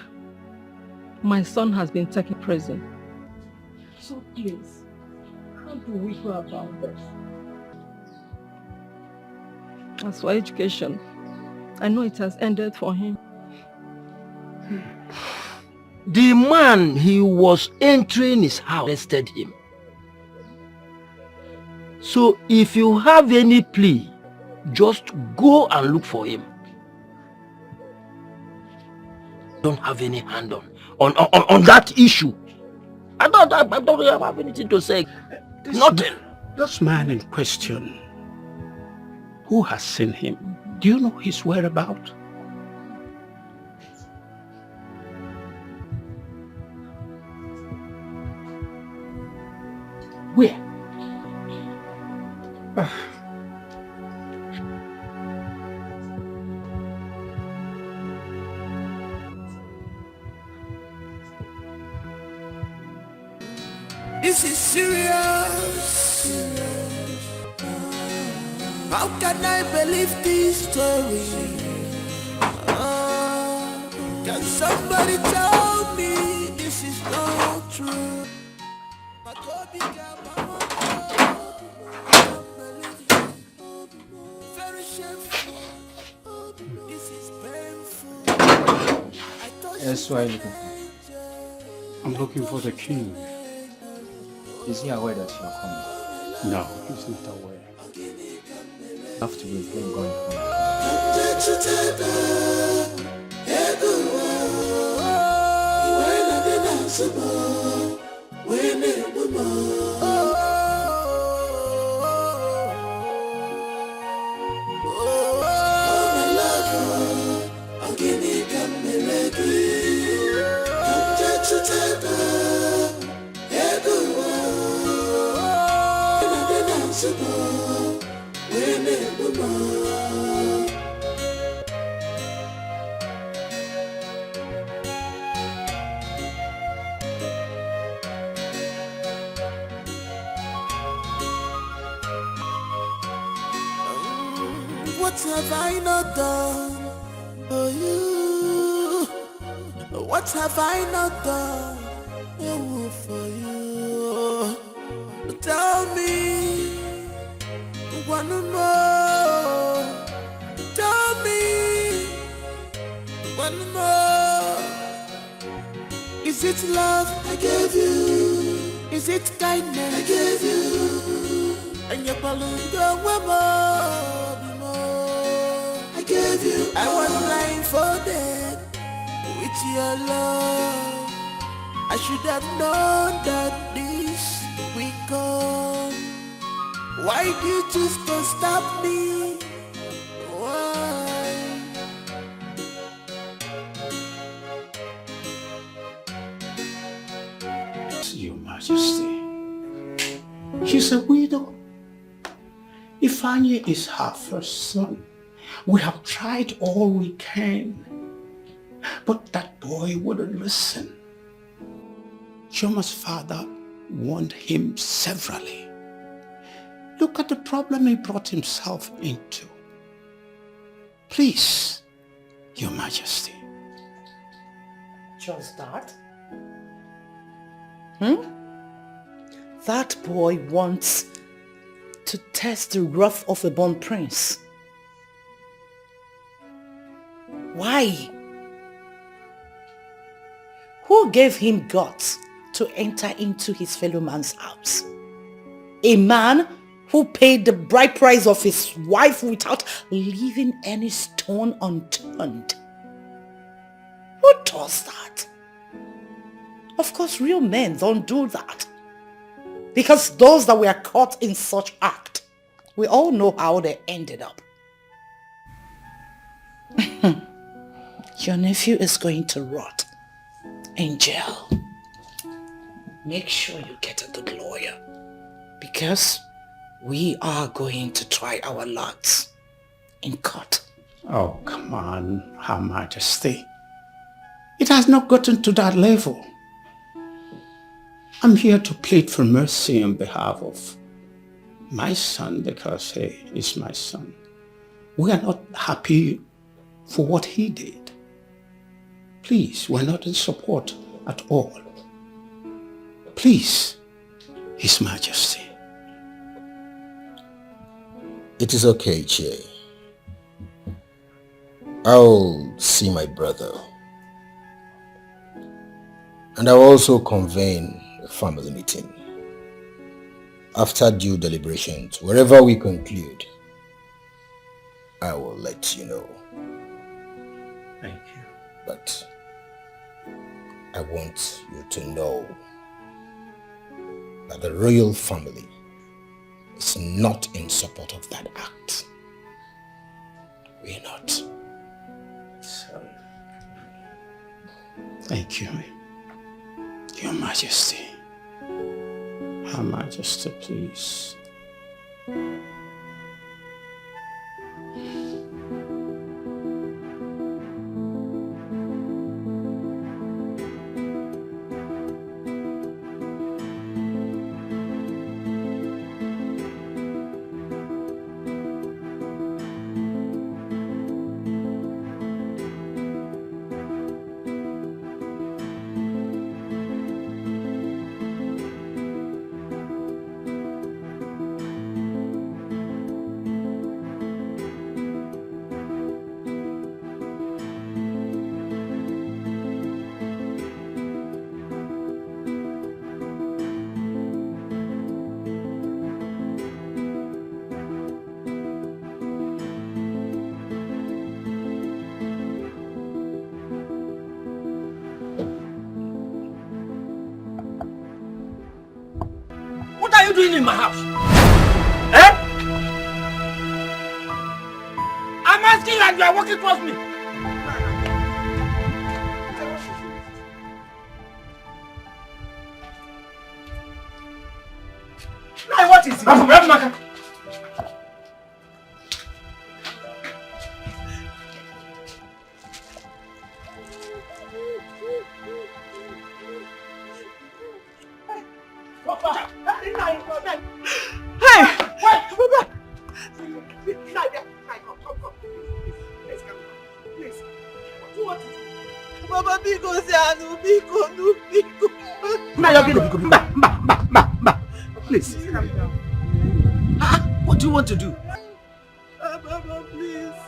my son has been taken prison. So please, how do we go about this? As for education, I know it has ended for him. The man he was entering his house arrested him. So if you have any plea, just go and look for him. Don't have any hand on that issue. I don't have anything to say. Nothing. This man in question, who has seen him? Do you know his whereabouts? Where? This is serious. How can I believe this story? Can somebody tell me this is not true? Very shameful. This is painful. That's why I'm looking for. I'm looking for the king. Is he aware that you're coming? No, he's not aware. I have to get going What have I not done for you? What have I not done for you? Tell me one more. Tell me one more. Is it love I gave you? Is it kindness I gave you? And your balloon don't want more. I gave you. I was blindfolded with your love. I should have known that this will come. Why did you choose to stop me? Why? Your Majesty, she's a widow. Ifeanyi is her first son. We have tried all we can, but that boy wouldn't listen. Chioma's father warned him severally. Look at the problem he brought himself into. Please, Your Majesty. Just that? That boy wants to test the wrath of a born prince. Why? Who gave him guts to enter into his fellow man's house? A man who paid the bride price of his wife without leaving any stone unturned. Who does that? Of course, real men don't do that. Because those that were caught in such act, we all know how they ended up. Your nephew is going to rot in jail. Make sure you get a good lawyer, because we are going to try our luck in court. Oh, come on, Her Majesty. It has not gotten to that level. I'm here to plead for mercy on behalf of my son, because he is my son. We are not happy for what he did. Please, we're not in support at all. Please, His Majesty. It is okay, Che. I'll see my brother. And I'll also convene a family meeting. After due deliberations, wherever we conclude, I will let you know. Thank you. But I want you to know that the royal family is not in support of that act. We're not. So, thank you, Your Majesty. Her Majesty, please. What are you doing in my house? Eh? I'm asking you and you are walking towards me. Now what is it? Baba, because Biko. Please. What do you want to do? Baba, please.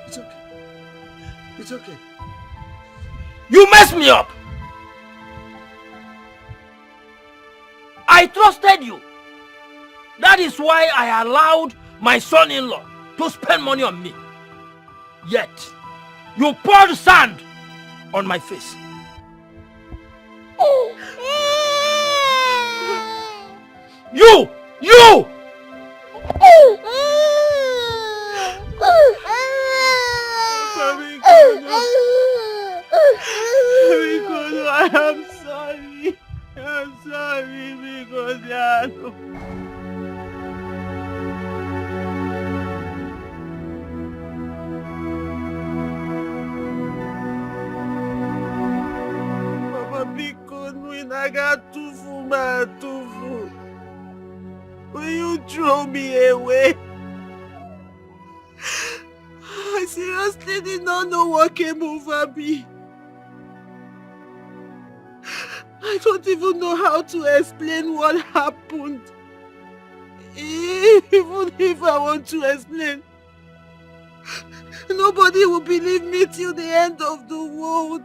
It's okay. It's okay. You messed me up. I trusted you. That is why I allowed my son-in-law to spend money on me. Yet, you poured sand on my face. You! I am sorry. I'm sorry because Papa Biko, Nuinaga Tufu Ma Tufu. Will you throw me away? I seriously did not know what came over me. I don't even know how to explain what happened. Even if I want to explain, nobody will believe me till the end of the world.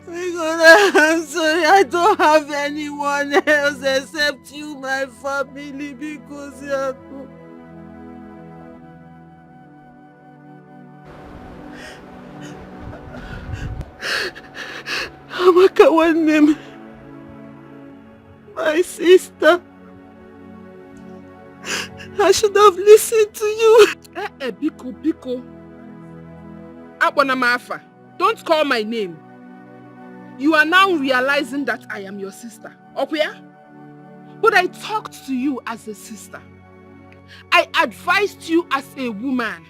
I'm sorry, I don't have anyone else except you, my family, because you are... Amaka, one name. My sister. I should have listened to you. Biko. Abonamafa, don't call my name. You are now realizing that I am your sister. Okuya? But I talked to you as a sister. I advised you as a woman.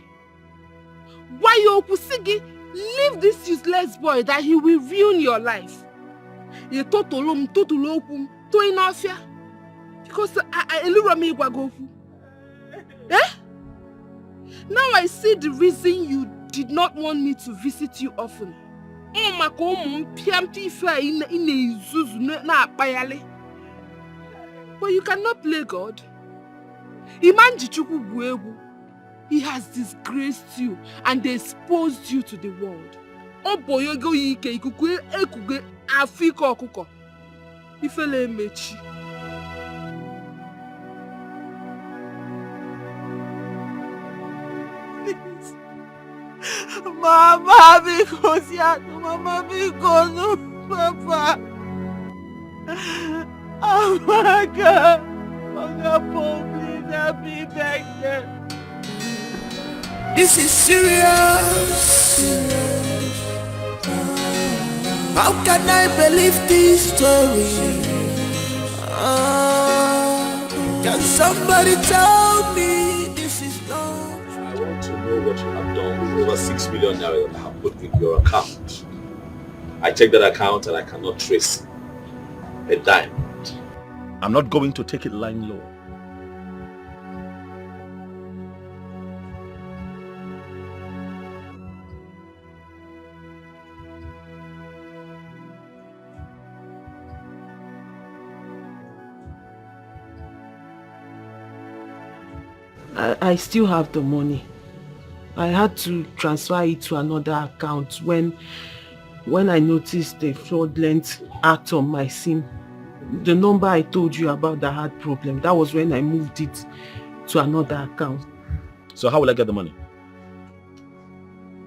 Why you Okusigi? Leave this useless boy that he will ruin your life. To Inofia. Because I lure me Gwagofu. Eh? Now I see the reason you did not want me to visit you often. But you cannot play God. He has disgraced you and exposed you to the world. Mama, because Mama, because Papa. Oh my God. Mama, please help me back there. This is serious. How can I believe this story? Can somebody tell me this is not? I want to know what you have done with over 6 million naira that I have put in your account. I checked that account and I cannot trace a dime. I'm not going to take it lying low. I still have the money. I had to transfer it to another account when I noticed a fraudulent act on my SIM. The number I told you about that had problem, that was when I moved it to another account. So how will I get the money?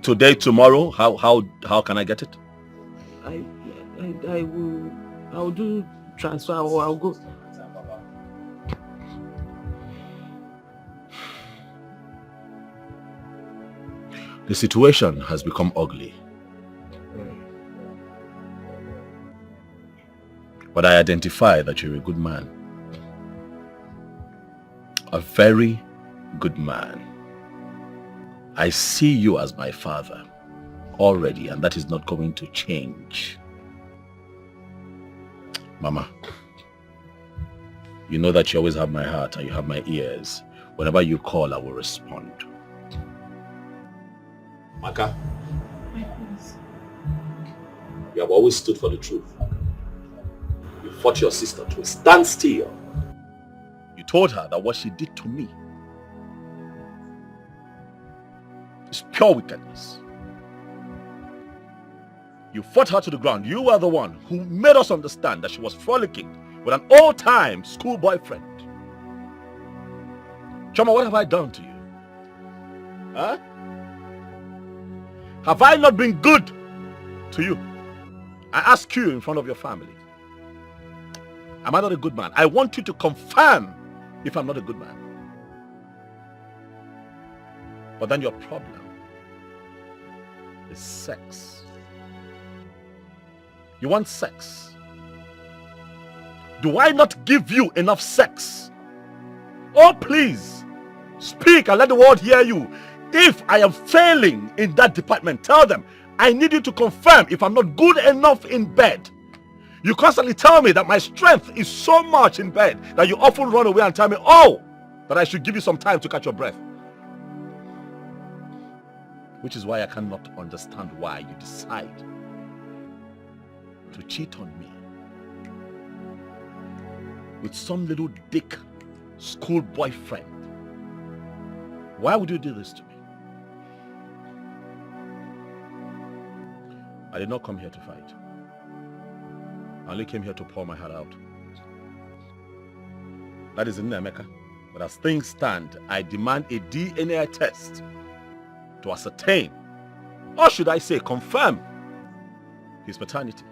Today, tomorrow? How can I get it? I'll do transfer or I'll go. The situation has become ugly. But I identify that you're a good man. A very good man. I see you as my father already, and that is not going to change. Mama, you know that you always have my heart and you have my ears. Whenever you call, I will respond. Maka, you have always stood for the truth. You fought your sister to a standstill. You told her that what she did to me is pure wickedness. You fought her to the ground. You were the one who made us understand that she was frolicking with an old-time school boyfriend. Choma, what have I done to you? Huh? Have I not been good to you? I ask you in front of your family. Am I not a good man? I want you to confirm if I'm not a good man. But then your problem is sex. You want sex. Do I not give you enough sex? Oh, please, speak and let the world hear you. If I am failing in that department, tell them I need you to confirm if I'm not good enough in bed. You constantly tell me that my strength is so much in bed that you often run away and tell me, oh, that I should give you some time to catch your breath. Which is why I cannot understand why you decide to cheat on me with some little dick school boyfriend. Why would you do this to me? I did not come here to fight. I only came here to pour my heart out. That is in America. But as things stand, I demand a DNA test to ascertain, or should I say confirm, his paternity.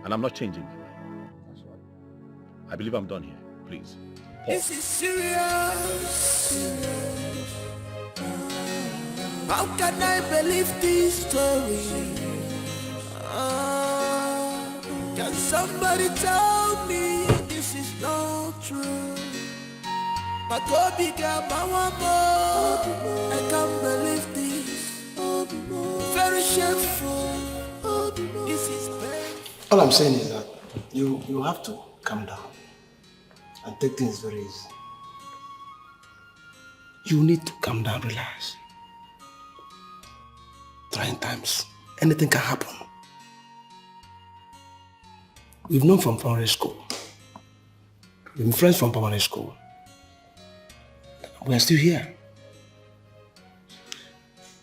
And I'm not changing my mind. I believe I'm done here. Please. This is serious. How can I believe this story? Can somebody tell me this is not true? My Kobe got my one more. I can't believe this. Very shameful. This is pain. All I'm saying is that You have to calm down and take things very easy. You need to calm down, relax. Trying times. Anything can happen. We've known from primary school. We've been friends from primary school. We are still here.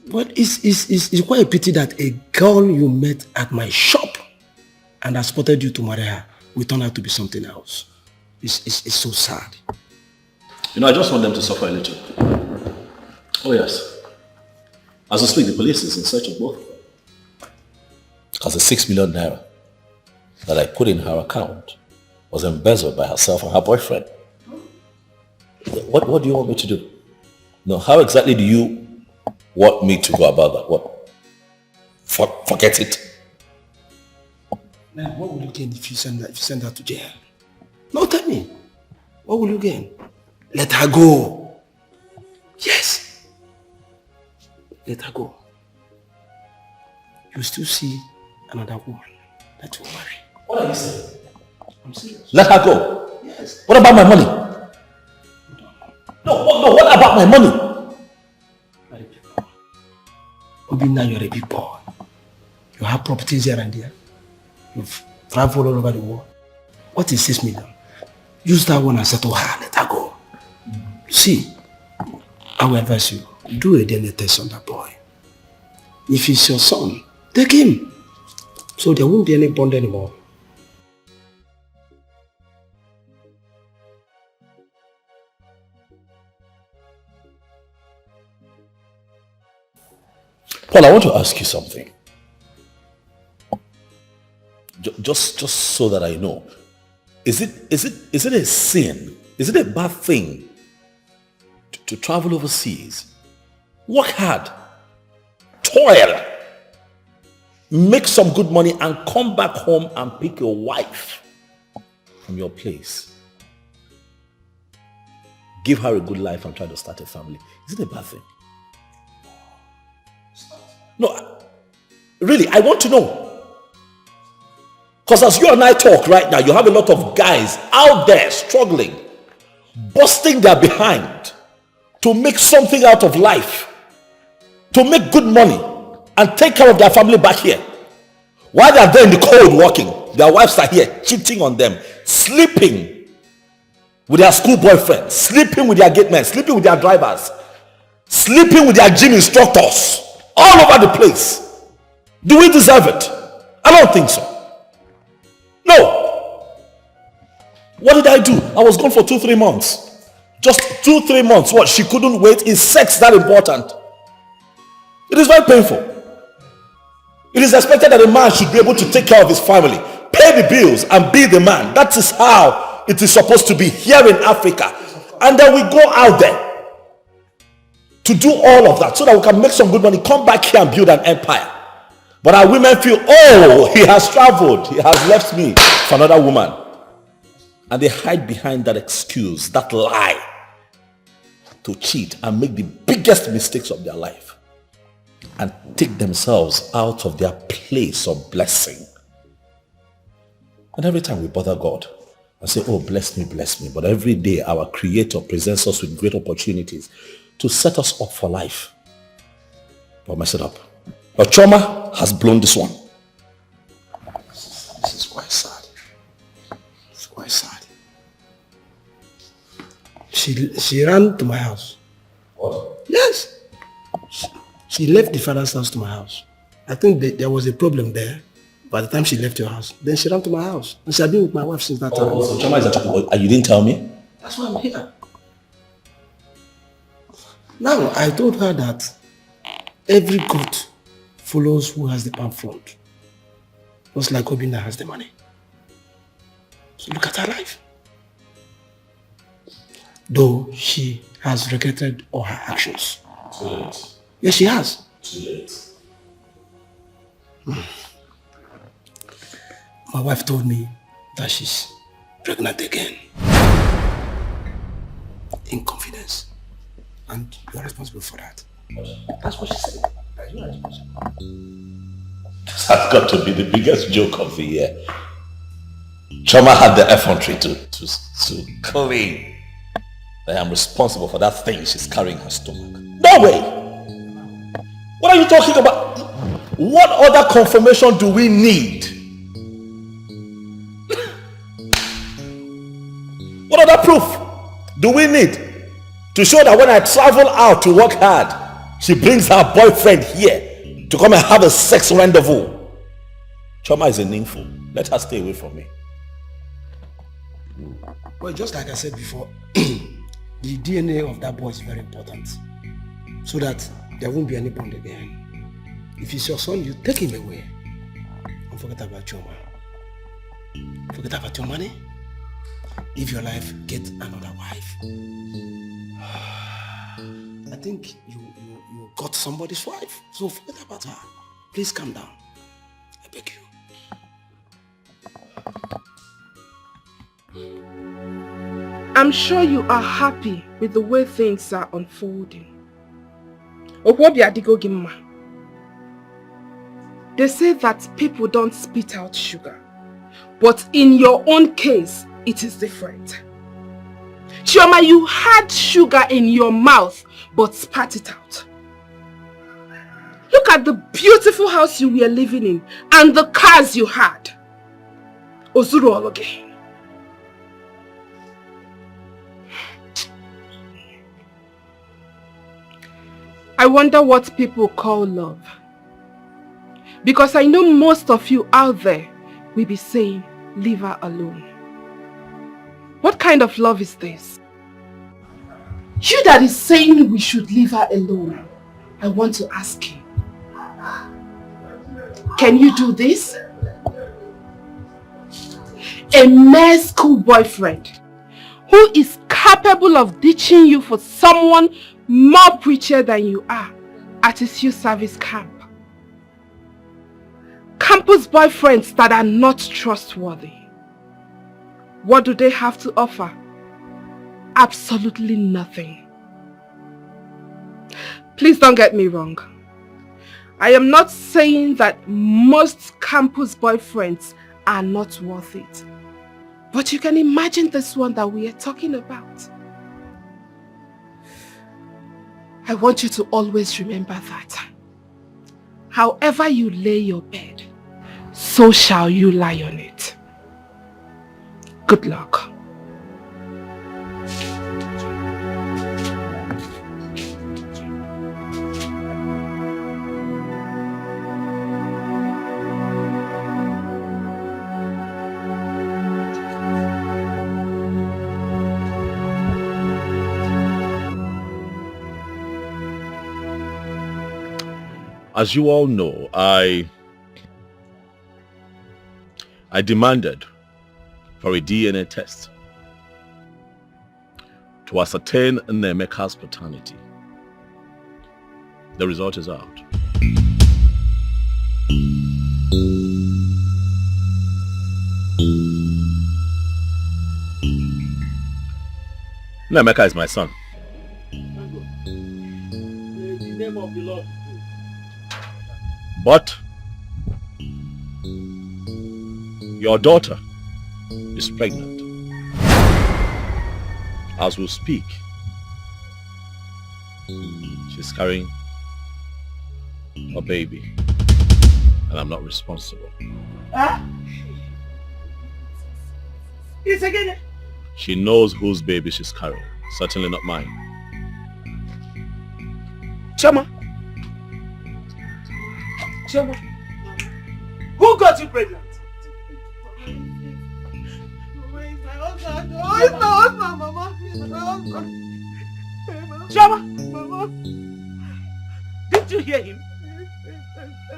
But it's quite a pity that a girl you met at my shop and I spotted you to marry her will turn out to be something else. It's so sad. You know, I just want them to suffer a little. Oh yes. As we speak, the police is in search of both. Because the 6 million naira that I put in her account was embezzled by herself and her boyfriend. What do you want me to do? No, how exactly do you want me to go about that? What? Forget it. Man, what will you gain if you send her to jail? No, tell me. What will you gain? Let her go. Yes. Let her go. You still see another woman that will marry. What are you saying? I'm serious. Let her go? Yes. What about my money? No, what about my money? Now you're a big boy. You have properties here and there. You've traveled all over the world. What is 6 million? Use that one and settle her. Let her go. See, I will advise you, do a DNA test on that boy. If he's your son, take him. So there won't be any bond anymore. Paul, I want to ask you something. Just so that I know. Is it a sin? Is it a bad thing to travel overseas? Work hard. Toil. Make some good money and come back home and pick your wife from your place. Give her a good life and try to start a family. Is it a bad thing? No, really, I want to know. Because as you and I talk right now, you have a lot of guys out there struggling, busting their behind to make something out of life, to make good money and take care of their family back here. While they are there in the cold working, their wives are here cheating on them, sleeping with their school boyfriends, sleeping with their gate men, sleeping with their drivers, sleeping with their gym instructors. All over the place. Do we deserve it? I don't think so. No. What did I do? I was gone for 2-3 months. Just 2-3 months. What? She couldn't wait? Is sex that important? It is very painful. It is expected that a man should be able to take care of his family, pay the bills and be the man. That is how it is supposed to be here in Africa. And then we go out there to do all of that so that we can make some good money, come back here and build an empire. But our women feel, oh, he has traveled, he has left me for another woman. And they hide behind that excuse, that lie, to cheat and make the biggest mistakes of their life and take themselves out of their place of blessing. And every time we bother God and say, oh, bless me, but every day our Creator presents us with great opportunities to set us up for life. But mess it up. But trauma has blown this one. This is quite sad. It's quite sad. She ran to my house. What? Yes. She left the father's house to my house. I think there was a problem there. By the time she left your house, then she ran to my house. And she had been with my wife since that time. So trauma is that you didn't tell me? That's why I'm here. Now, I told her that every goat follows who has the palm front. Just like Obinna has the money. So look at her life. Though she has regretted all her actions. Too late. Yes, she has. Too late. My wife told me that she's pregnant again. In confidence. And you're responsible for that. That's what she said. That you're responsible. This has got to be the biggest joke of the year. Choma had the effrontery to claim that I'm responsible for that thing she's carrying in her stomach. No way! What are you talking about? What other confirmation do we need? What other proof do we need to show that when I travel out to work hard, she brings her boyfriend here to come and have a sex rendezvous? Choma is a nympho. Let her stay away from me. Well, just like I said before, the DNA of that boy is very important, so that there won't be any bond again. If he's your son, you take him away and forget about Choma. Forget about your money. Live your life, get another wife. I think you got somebody's wife, so forget about her. Please calm down. I beg you. I'm sure you are happy with the way things are unfolding. Okwobi adigo gimma. They say that people don't spit out sugar, but in your own case, it is different. Chioma, you had sugar in your mouth, but spat it out. Look at the beautiful house you were living in and the cars you had. Ozuru Ologe. I wonder what people call love. Because I know most of you out there will be saying, leave her alone. What kind of love is this? You that is saying we should leave her alone, I want to ask you. Can you do this? A mere school boyfriend who is capable of ditching you for someone more preacher than you are at his youth service camp. Campus boyfriends that are not trustworthy. What do they have to offer? Absolutely nothing. Please don't get me wrong. I am not saying that most campus boyfriends are not worth it. But you can imagine this one that we are talking about. I want you to always remember that. However you lay your bed, so shall you lie on it. Good luck. As you all know, I demanded for a DNA test to ascertain Nemeka's paternity. The result is out. Nemeka is my son. The name of the Lord. But your daughter is pregnant. As we speak, she's carrying a baby, and I'm not responsible. Huh? It's again. She knows whose baby she's carrying. Certainly not mine. Choma. Choma. Who got you pregnant? Oh, it's my husband, Mama. It's my husband. Choma. Mama. Did you hear him?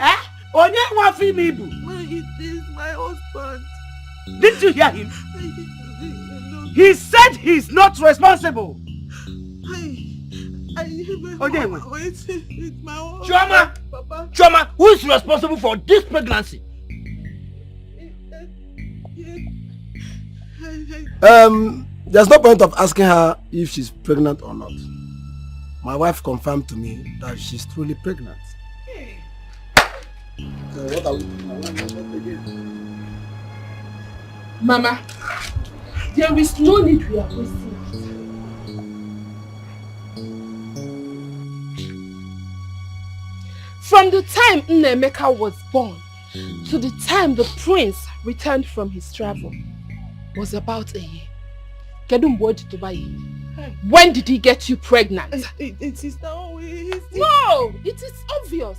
Eh? Onye wafi mi bu. It is my husband. Did you hear him? He said he's not responsible. It's my husband. Choma! Papa. Choma, who is responsible for this pregnancy? There's no point of asking her if she's pregnant or not. My wife confirmed to me that she's truly pregnant. So what are we doing again? Mama, there is no need we are wasting. From the time Nnemeka was born to the time the prince returned from his travel was about a year. When did he get you pregnant? It is now. No, it is obvious.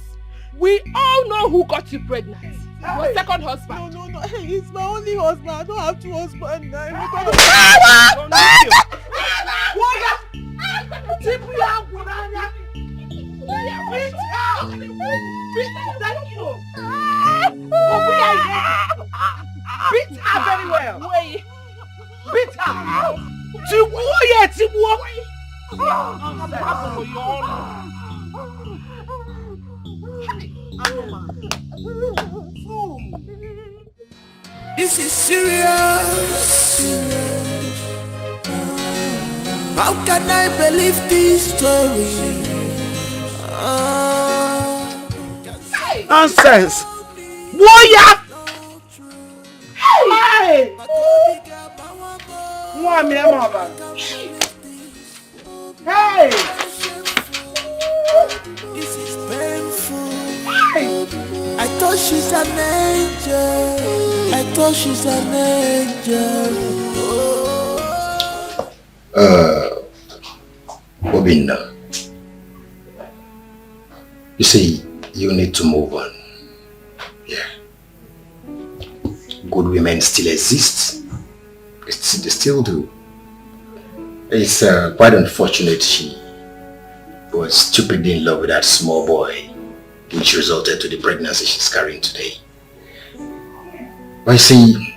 We all know who got you pregnant. Your second husband. No. It's my only husband. I don't have two husbands now. Beat her very well. Beat her. This is serious. How can I believe this story? Nonsense! Warrior! Hey! Hey! This is painful. I thought she's an angel. I thought she's an angel. Obinna, you see, you need to move on. Yeah. Good women still exist. They still do. It's quite unfortunate she was stupidly in love with that small boy, which resulted to the pregnancy she's carrying today. But you see,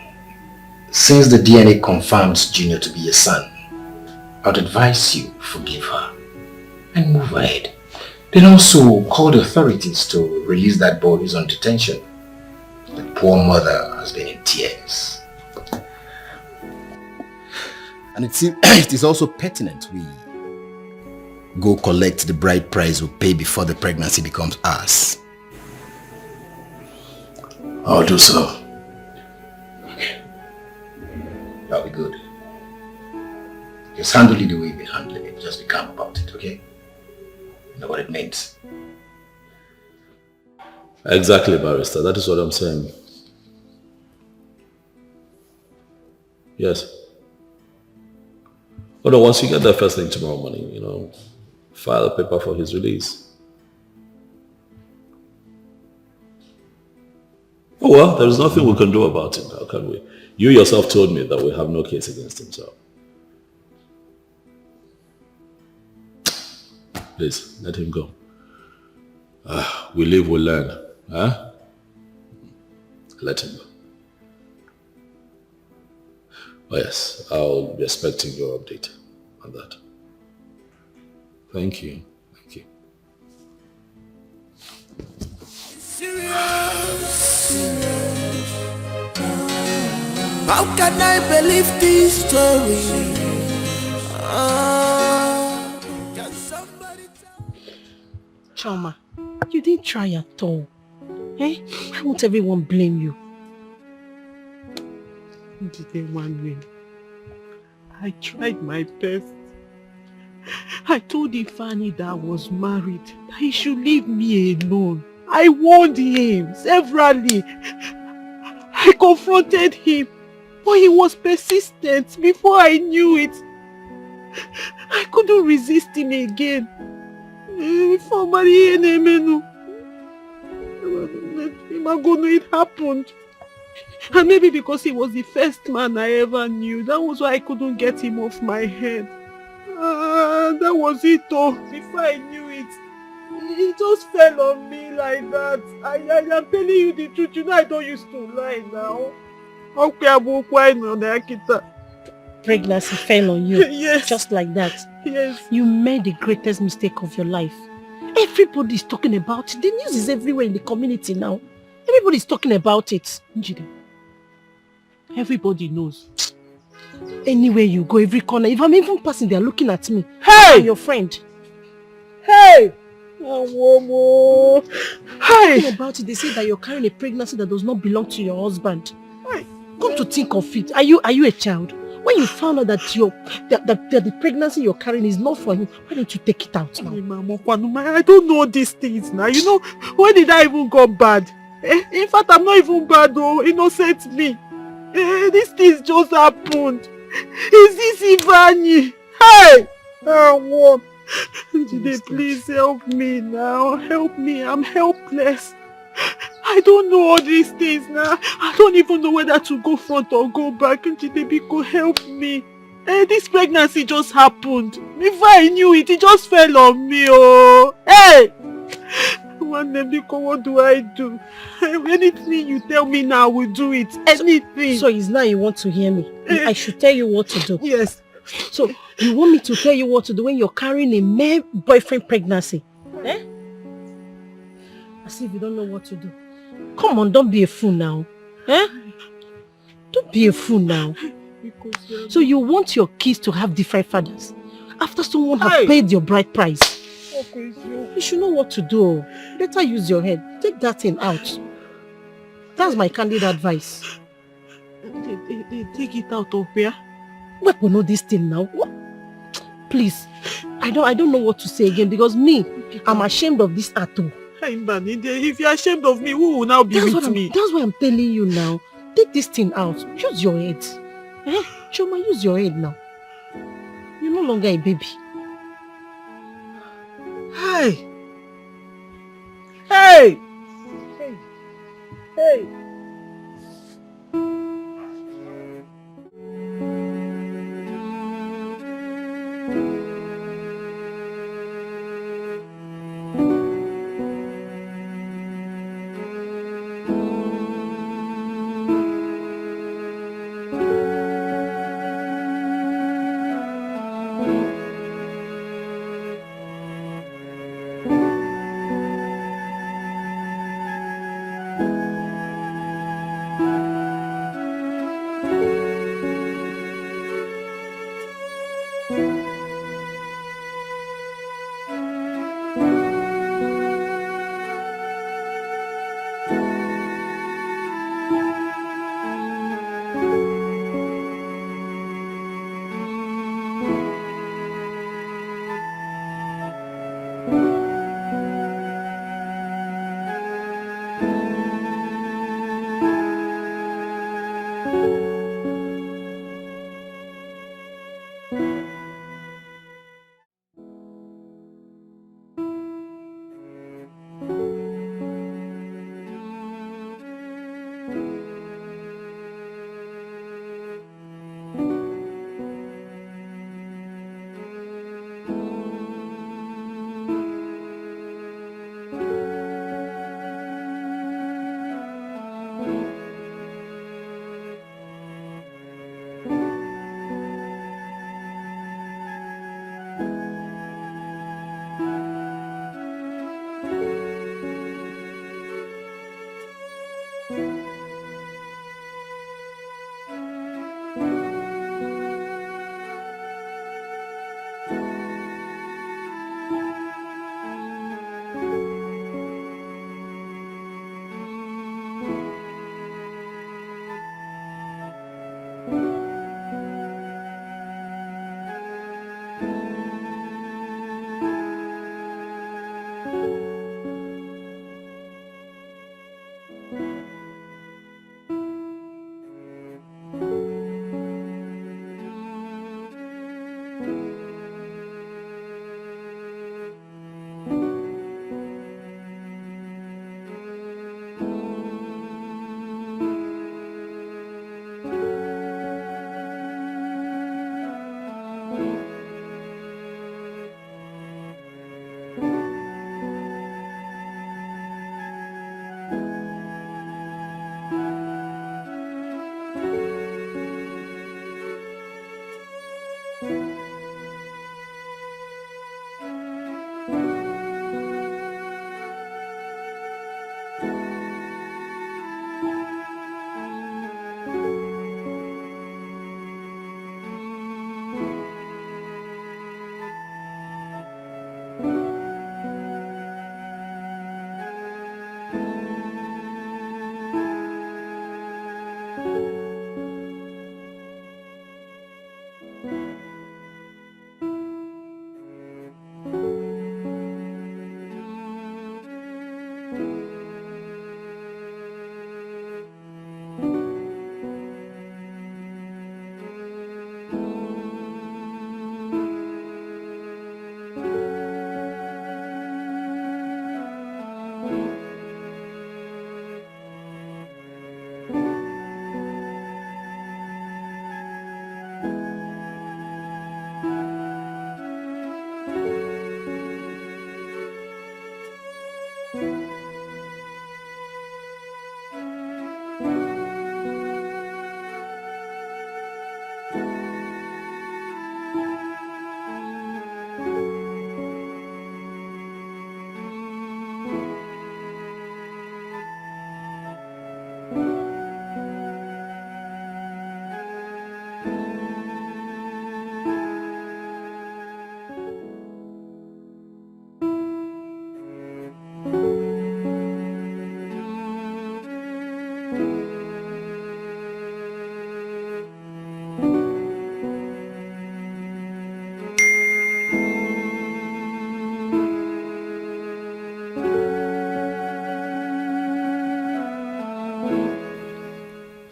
since the DNA confirms Junior to be a son, I would advise you forgive her and move ahead. Then also call the authorities to release that boy who's on detention. The poor mother has been in tears. And it is also pertinent we go collect the bride price we pay before the pregnancy becomes ours. I'll do so. Okay. That'll be good. Just handle it the way you've been handling it. Just be calm about it, okay? You know what it means. Exactly, barrister. That is what I'm saying. Yes. Oh no, once you get that first thing tomorrow morning, file a paper for his release. Oh well, there's nothing we can do about it now, can we? You yourself told me that we have no case against him, so. Please, let him go. We live, we learn. Huh? Let him go. Oh yes, I'll be expecting your update on that. Thank you. Thank you. How can I believe this story? Choma, you didn't try at all. Eh? Why won't everyone blame you? I tried my best. I told Ifani that I was married, that he should leave me alone. I warned him severally. I confronted him, but he was persistent. Before I knew it, I couldn't resist him again. Before it happened. And maybe because he was the first man I ever knew, that was why I couldn't get him off my head. That was it though. Before I knew it, he just fell on me like that. I am telling you the truth. You know I don't used to lie now. Pregnancy fell on you. Yes. Just like that. Yes. You made the greatest mistake of your life. Everybody's talking about it. The news is everywhere in the community now. Everybody's talking about it. Njide. Everybody knows. Anywhere you go, every corner, if I'm even passing, they're looking at me. Hey! I'm your friend. Hey! Hey! Talking about it, they say that you're carrying a pregnancy that does not belong to your husband. Hey. Come to think of it, are you a child? When you found out that the pregnancy you're carrying is not for him, why don't you take it out now? I don't know these things now. You know, when did I even go bad? In fact, I'm not even bad though. Innocent me. These things just happened. Is this Ivani? Hey! What? Jide, please help me now. Help me. I'm helpless. I don't know all these things now. I don't even know whether to go front or go back. Jide, Biko, help me. This pregnancy just happened. Before I knew it, it just fell on me. Oh, hey! One name, Biko, what do I do? Anything you tell me now, I will do it. Anything. So it's now you want to hear me? I should tell you what to do. Yes. So you want me to tell you what to do when you're carrying a male boyfriend pregnancy? Eh? As if you don't know what to do. Come on, don't be a fool now. Eh? Don't be a fool now. So you want your kids to have different fathers after someone has paid your bride price? You should know what to do. Better use your head. Take that thing out. That's my candid advice. They take it out of here. Weapon know this thing now. What? Please, I don't know what to say again because me, I'm ashamed of this tattoo. If you're ashamed of me, who will now be with me? That's why I'm telling you now. Take this thing out. Use your head. Eh? Choma, use your head now. You're no longer a baby. Hey! Hey! Hey! Hey!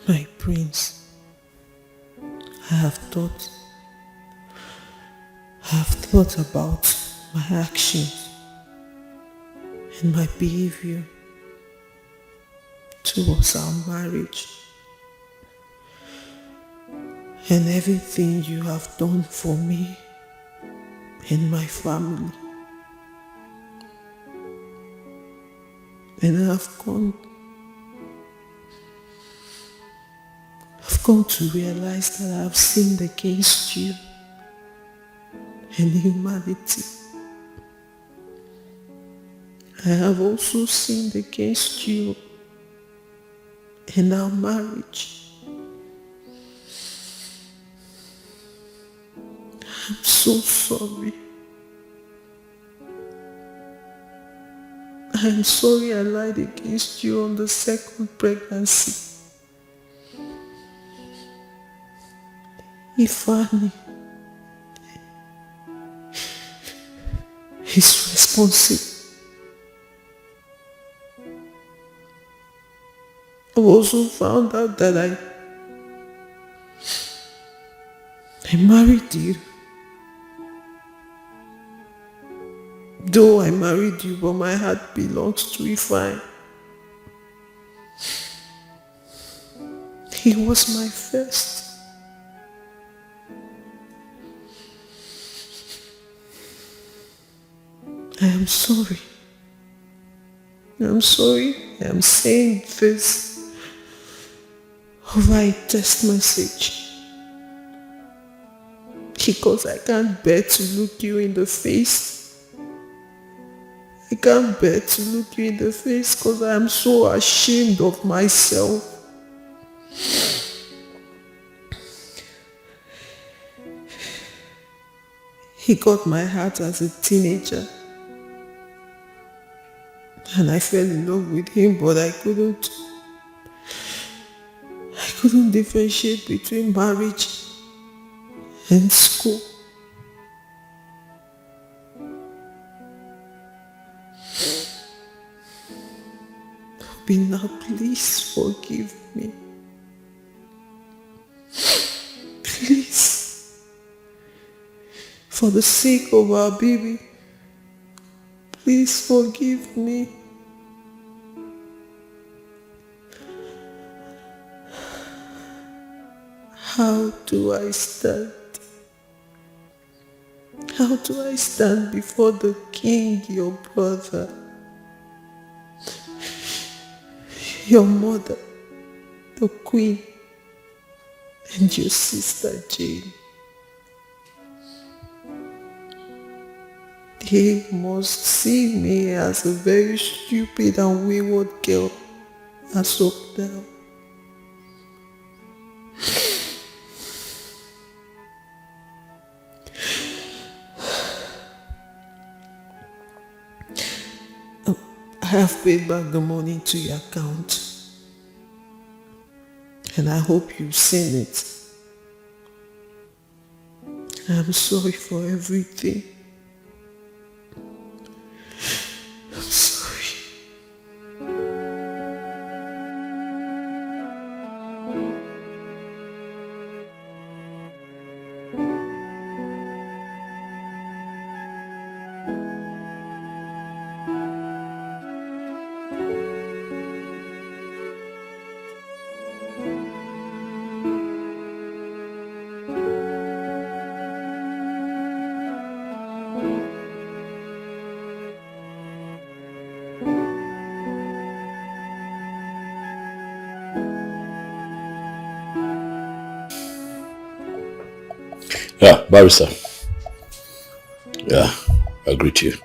My prince, I have thought about my actions and my behavior towards our marriage and everything you have done for me and my family. And I've come to realize that I've sinned against you and humanity. I have also sinned against you and our marriage. I'm so sorry. I'm sorry I lied against you on the second pregnancy. Ifeanyi is responsible. I also found out that I married you. Though I married you, but my heart belongs to Ifeanyi. He was my first. I am sorry. I'm sorry I am saying this over a text message because I can't bear to look you in the face. I can't bear to look you in the face because I am so ashamed of myself. He got my heart as a teenager. And I fell in love with him, but I couldn't differentiate between marriage and school. Obi, now please forgive me. Please. For the sake of our baby, please forgive me. How do I stand? How do I stand before the king, your brother, your mother, the queen, and your sister Jane? They must see me as a very stupid and wayward girl as of now. I have paid back the money to your account, and I hope you've seen it. I'm sorry for everything. I'm sorry. Yeah, barrister. Yeah, I agree to you.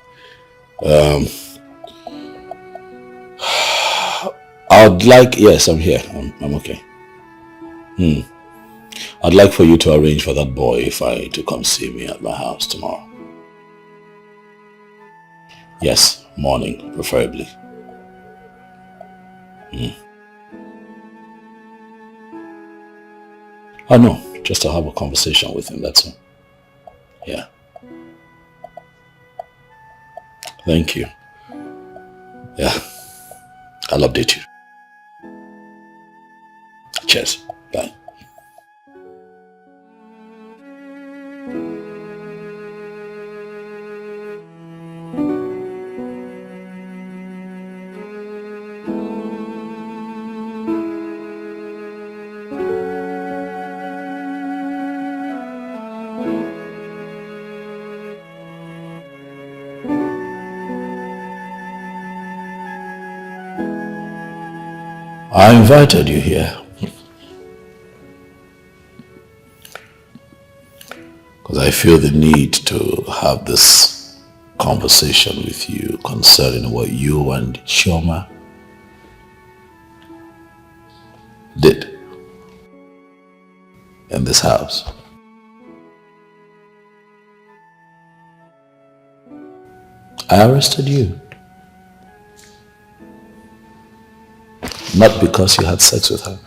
I'd like, yes, I'm here. I'm okay. I'd like for you to arrange for that boy to come see me at my house tomorrow. Yes, morning, preferably. Oh no, just to have a conversation with him, that's all. Yeah. Thank you. Yeah, I'll update you. Cheers. Bye. I invited you here because I feel the need to have this conversation with you concerning what you and Chioma did in this house. I arrested you. Not because you had sex with her,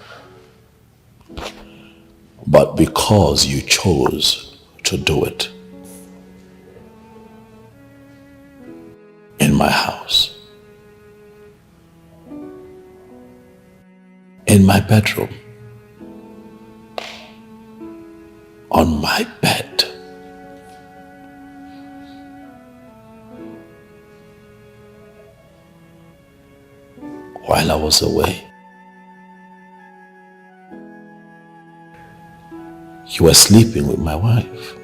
but because you chose to do it in my house, in my bedroom, on my bed. While I was away. You were sleeping with my wife,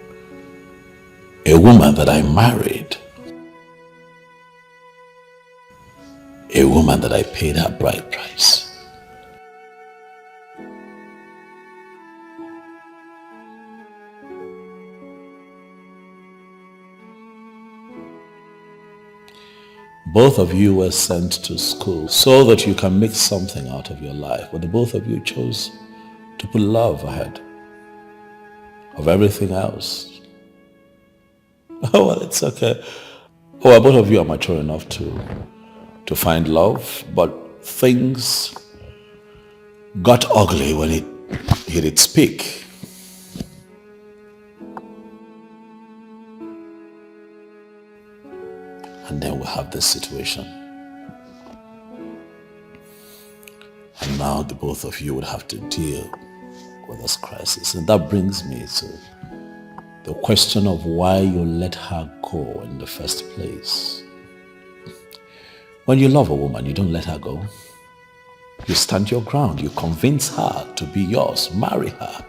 a woman that I married, a woman that I paid her bride price. Both of you were sent to school so that you can make something out of your life, but the both of you chose to put love ahead of everything else. Oh, well, it's okay. Oh, well, both of you are mature enough to find love, but things got ugly when it hit its peak. And then we have this situation. And now the both of you would have to deal with this crisis. And that brings me to the question of why you let her go in the first place. When you love a woman, you don't let her go. You stand your ground. You convince her to be yours. Marry her.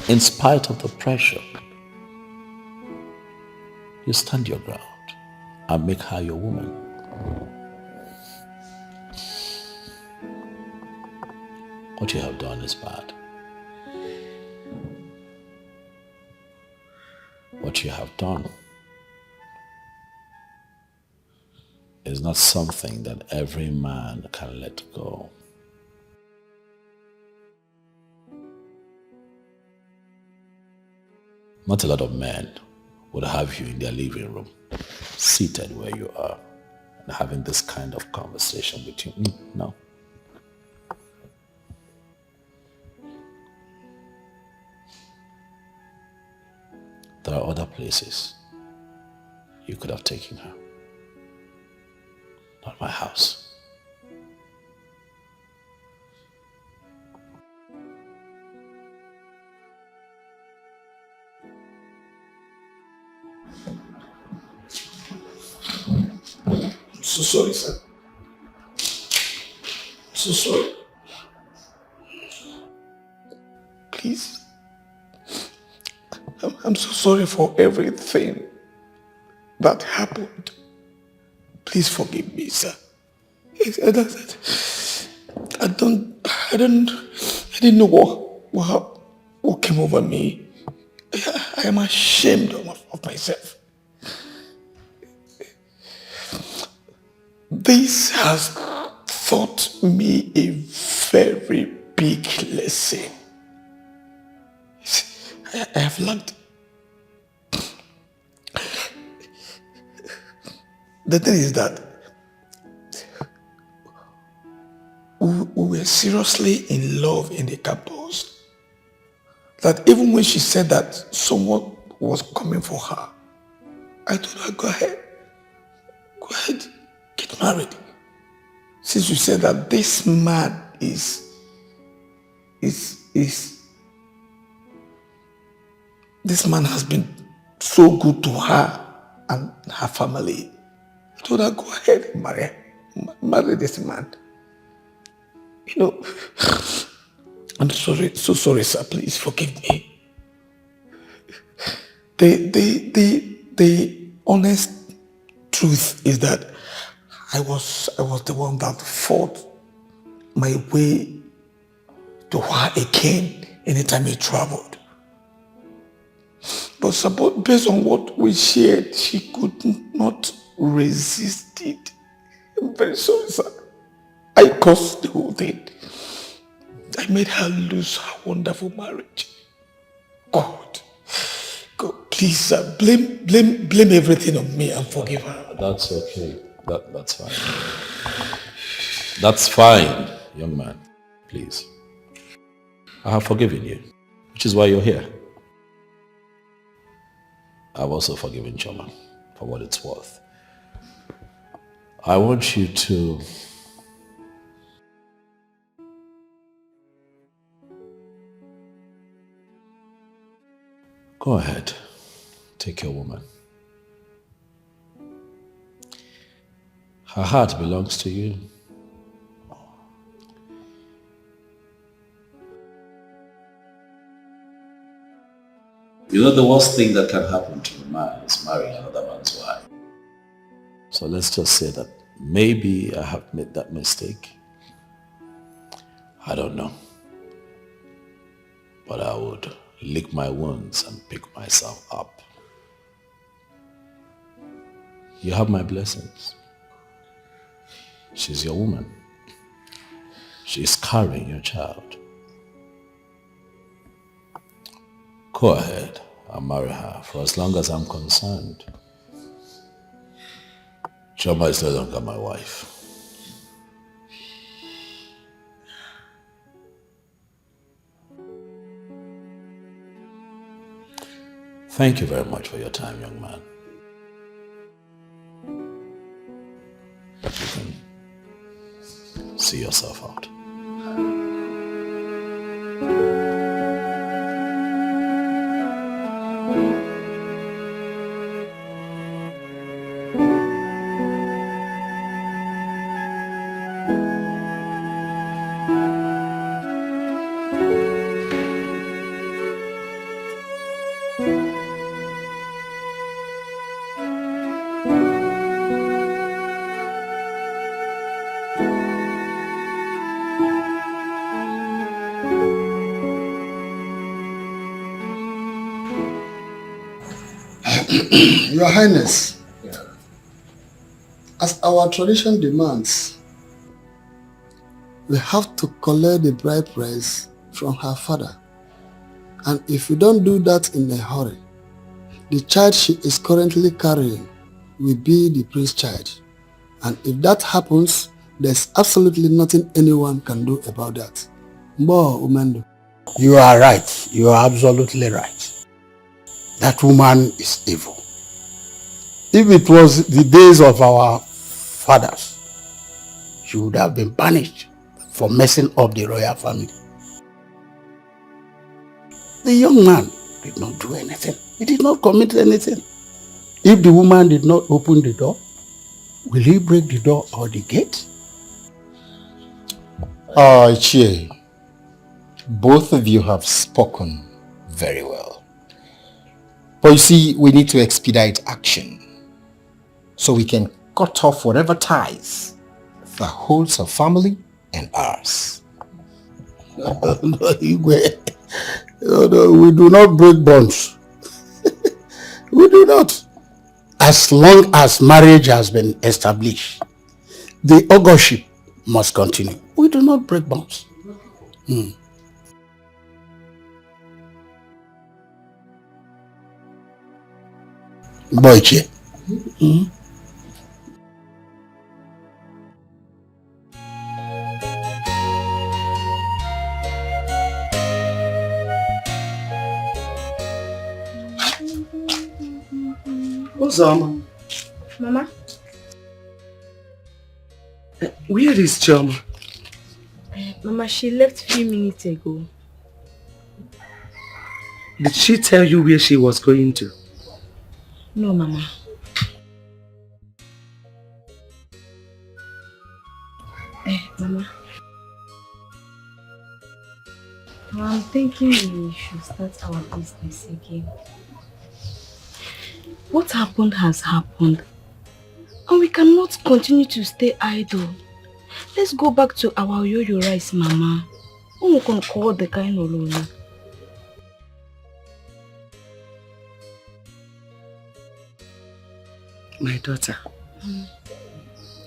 In spite of the pressure, you stand your ground and make her your woman. What you have done is bad. What you have done is not something that every man can let go. Not a lot of men would have you in their living room, seated where you are, and having this kind of conversation between you. No. There are other places you could have taken her. Not my house. I'm so sorry, sir. I'm so sorry. Please. I'm so sorry for everything that happened. Please forgive me, sir. I didn't know what came over me. I am ashamed of myself. This has taught me a very big lesson. I have learned. The thing is that we were seriously in love in the campus. That even when she said that someone was coming for her, I told her, go ahead. Go ahead. get married. Since you said that this man is this man has been so good to her and her family. I told her, go ahead and marry this man. You know, I'm sorry, so sorry, sir. Please forgive me. The honest truth is that I was the one that fought my way to her again anytime he traveled. But based on what we shared, she could not resist it. I'm very sorry, sir. I caused the whole thing. I made her lose her wonderful marriage. God, please, sir, blame everything on me and forgive her. That's okay. That's fine. That's fine, young man. Please. I have forgiven you, which is why you're here. I've also forgiven Choma for what it's worth. I want you to go ahead, take your woman. Her heart belongs to you. You know the worst thing that can happen to a man is marrying another man's wife. So let's just say that maybe I have made that mistake. I don't know. But I would lick my wounds and pick myself up. You have my blessings. She's your woman. She's carrying your child. Go ahead and marry her. For as long as I'm concerned, Choma is no longer my wife. Thank you very much for your time, young man. You can see yourself out. Your Highness, as our tradition demands, we have to collect the bride price from her father. And if we don't do that in a hurry, the child she is currently carrying will be the prince's child. And if that happens, there's absolutely nothing anyone can do about that. Mbo Umendo. You are right. You are absolutely right. That woman is evil. If it was the days of our fathers, she would have been punished for messing up the royal family. The young man did not do anything. He did not commit anything. If the woman did not open the door, will he break the door or the gate? Chie, both of you have spoken very well. But you see, we need to expedite action so we can cut off whatever ties that holds our family and ours. No, we do not break bonds. We do not. As long as marriage has been established, the auguryship must continue. We do not break bonds. Boyche. Uzoma. Mama. Where is Choma? Mama, she left a few minutes ago. Did she tell you where she was going to? No, Mama. Mama. I'm thinking we should start our business again. What happened has happened. And we cannot continue to stay idle. Let's go back to our yo-yo rice, Mama. We can call the kind of Lolo. My daughter,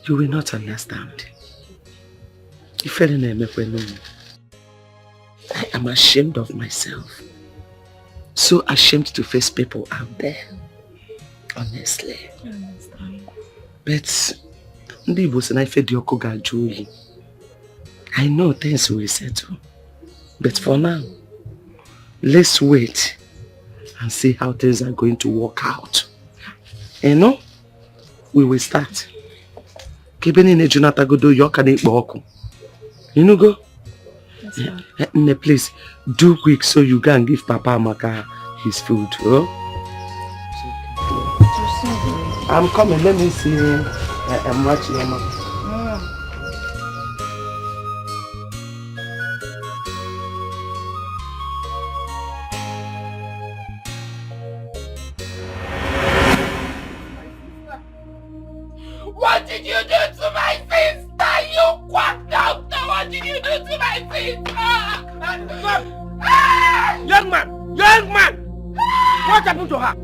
you will not understand. I am ashamed of myself. So ashamed to face people out there. Honestly. I understand. But I know things will settle. But for now, let's wait and see how things are going to work out. You know, we will start. You know, go? Please, do quick so you can give Papa Amaka his food. Oh? I'm coming, let me see I'm watching him. What did you do to my sister? You quack doctor! What did you do to my sister? Young man! Young man! What happened to her?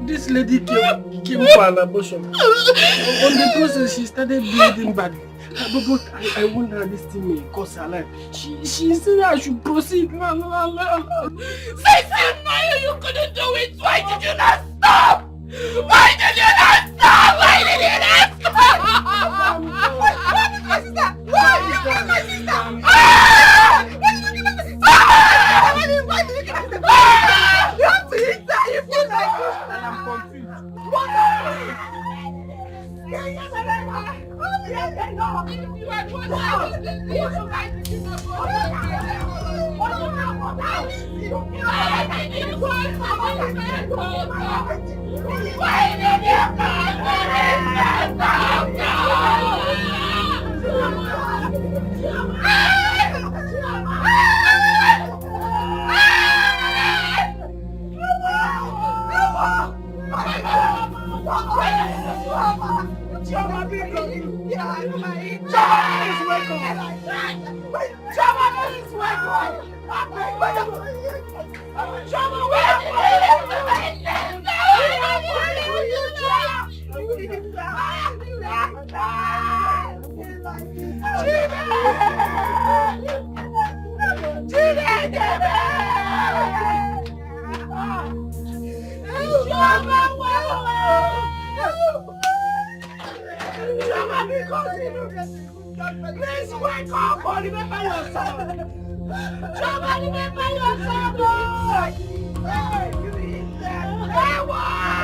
This lady came for an abortion. On the process, she started bleeding badly. But I want her this thing may cost her life. She said I should proceed. Since you know you couldn't do it, why did you not stop? Why did you not stop? Why did you not stop? My sister! Why did you kill my sister? Why did you kill my sister? You have to eat that! You feel like this! And I'm confused. What happened? Choma, please wake up! Choma, please wake up! Choma, wake Please wake up! Remember yourself! Choma, remember yourself! Hey, you eat that! Hey, wow!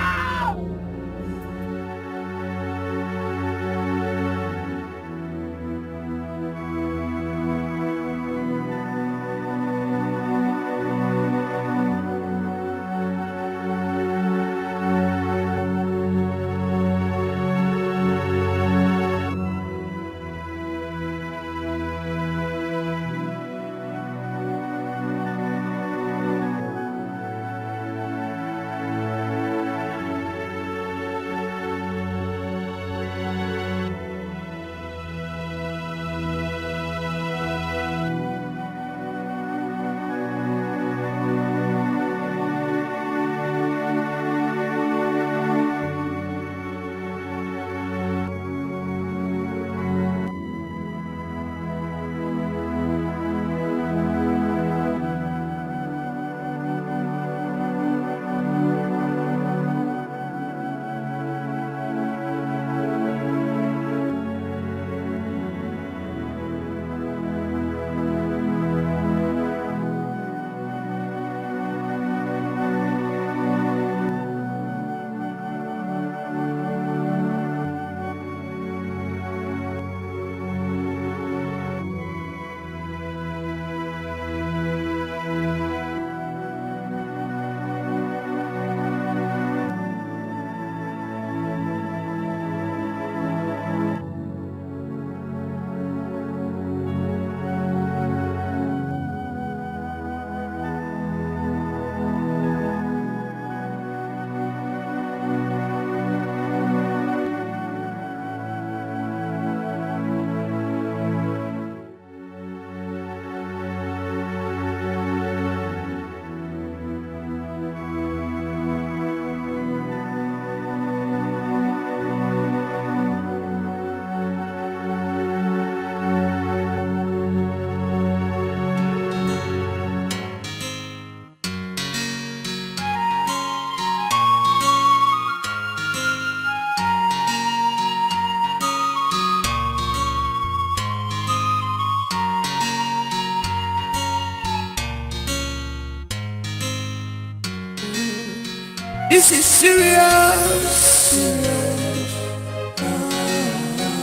This is serious.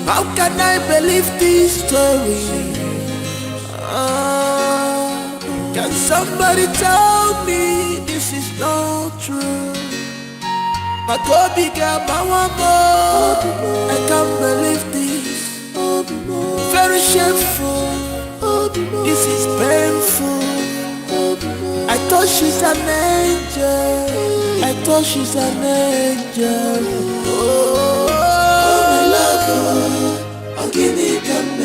How can I believe this story? Can somebody tell me this is not true? My Kobe girl, my I can't believe this. Very shameful. This is painful. I thought she's an angel. I thought she's an angel. Oh, my love, oh, give me come.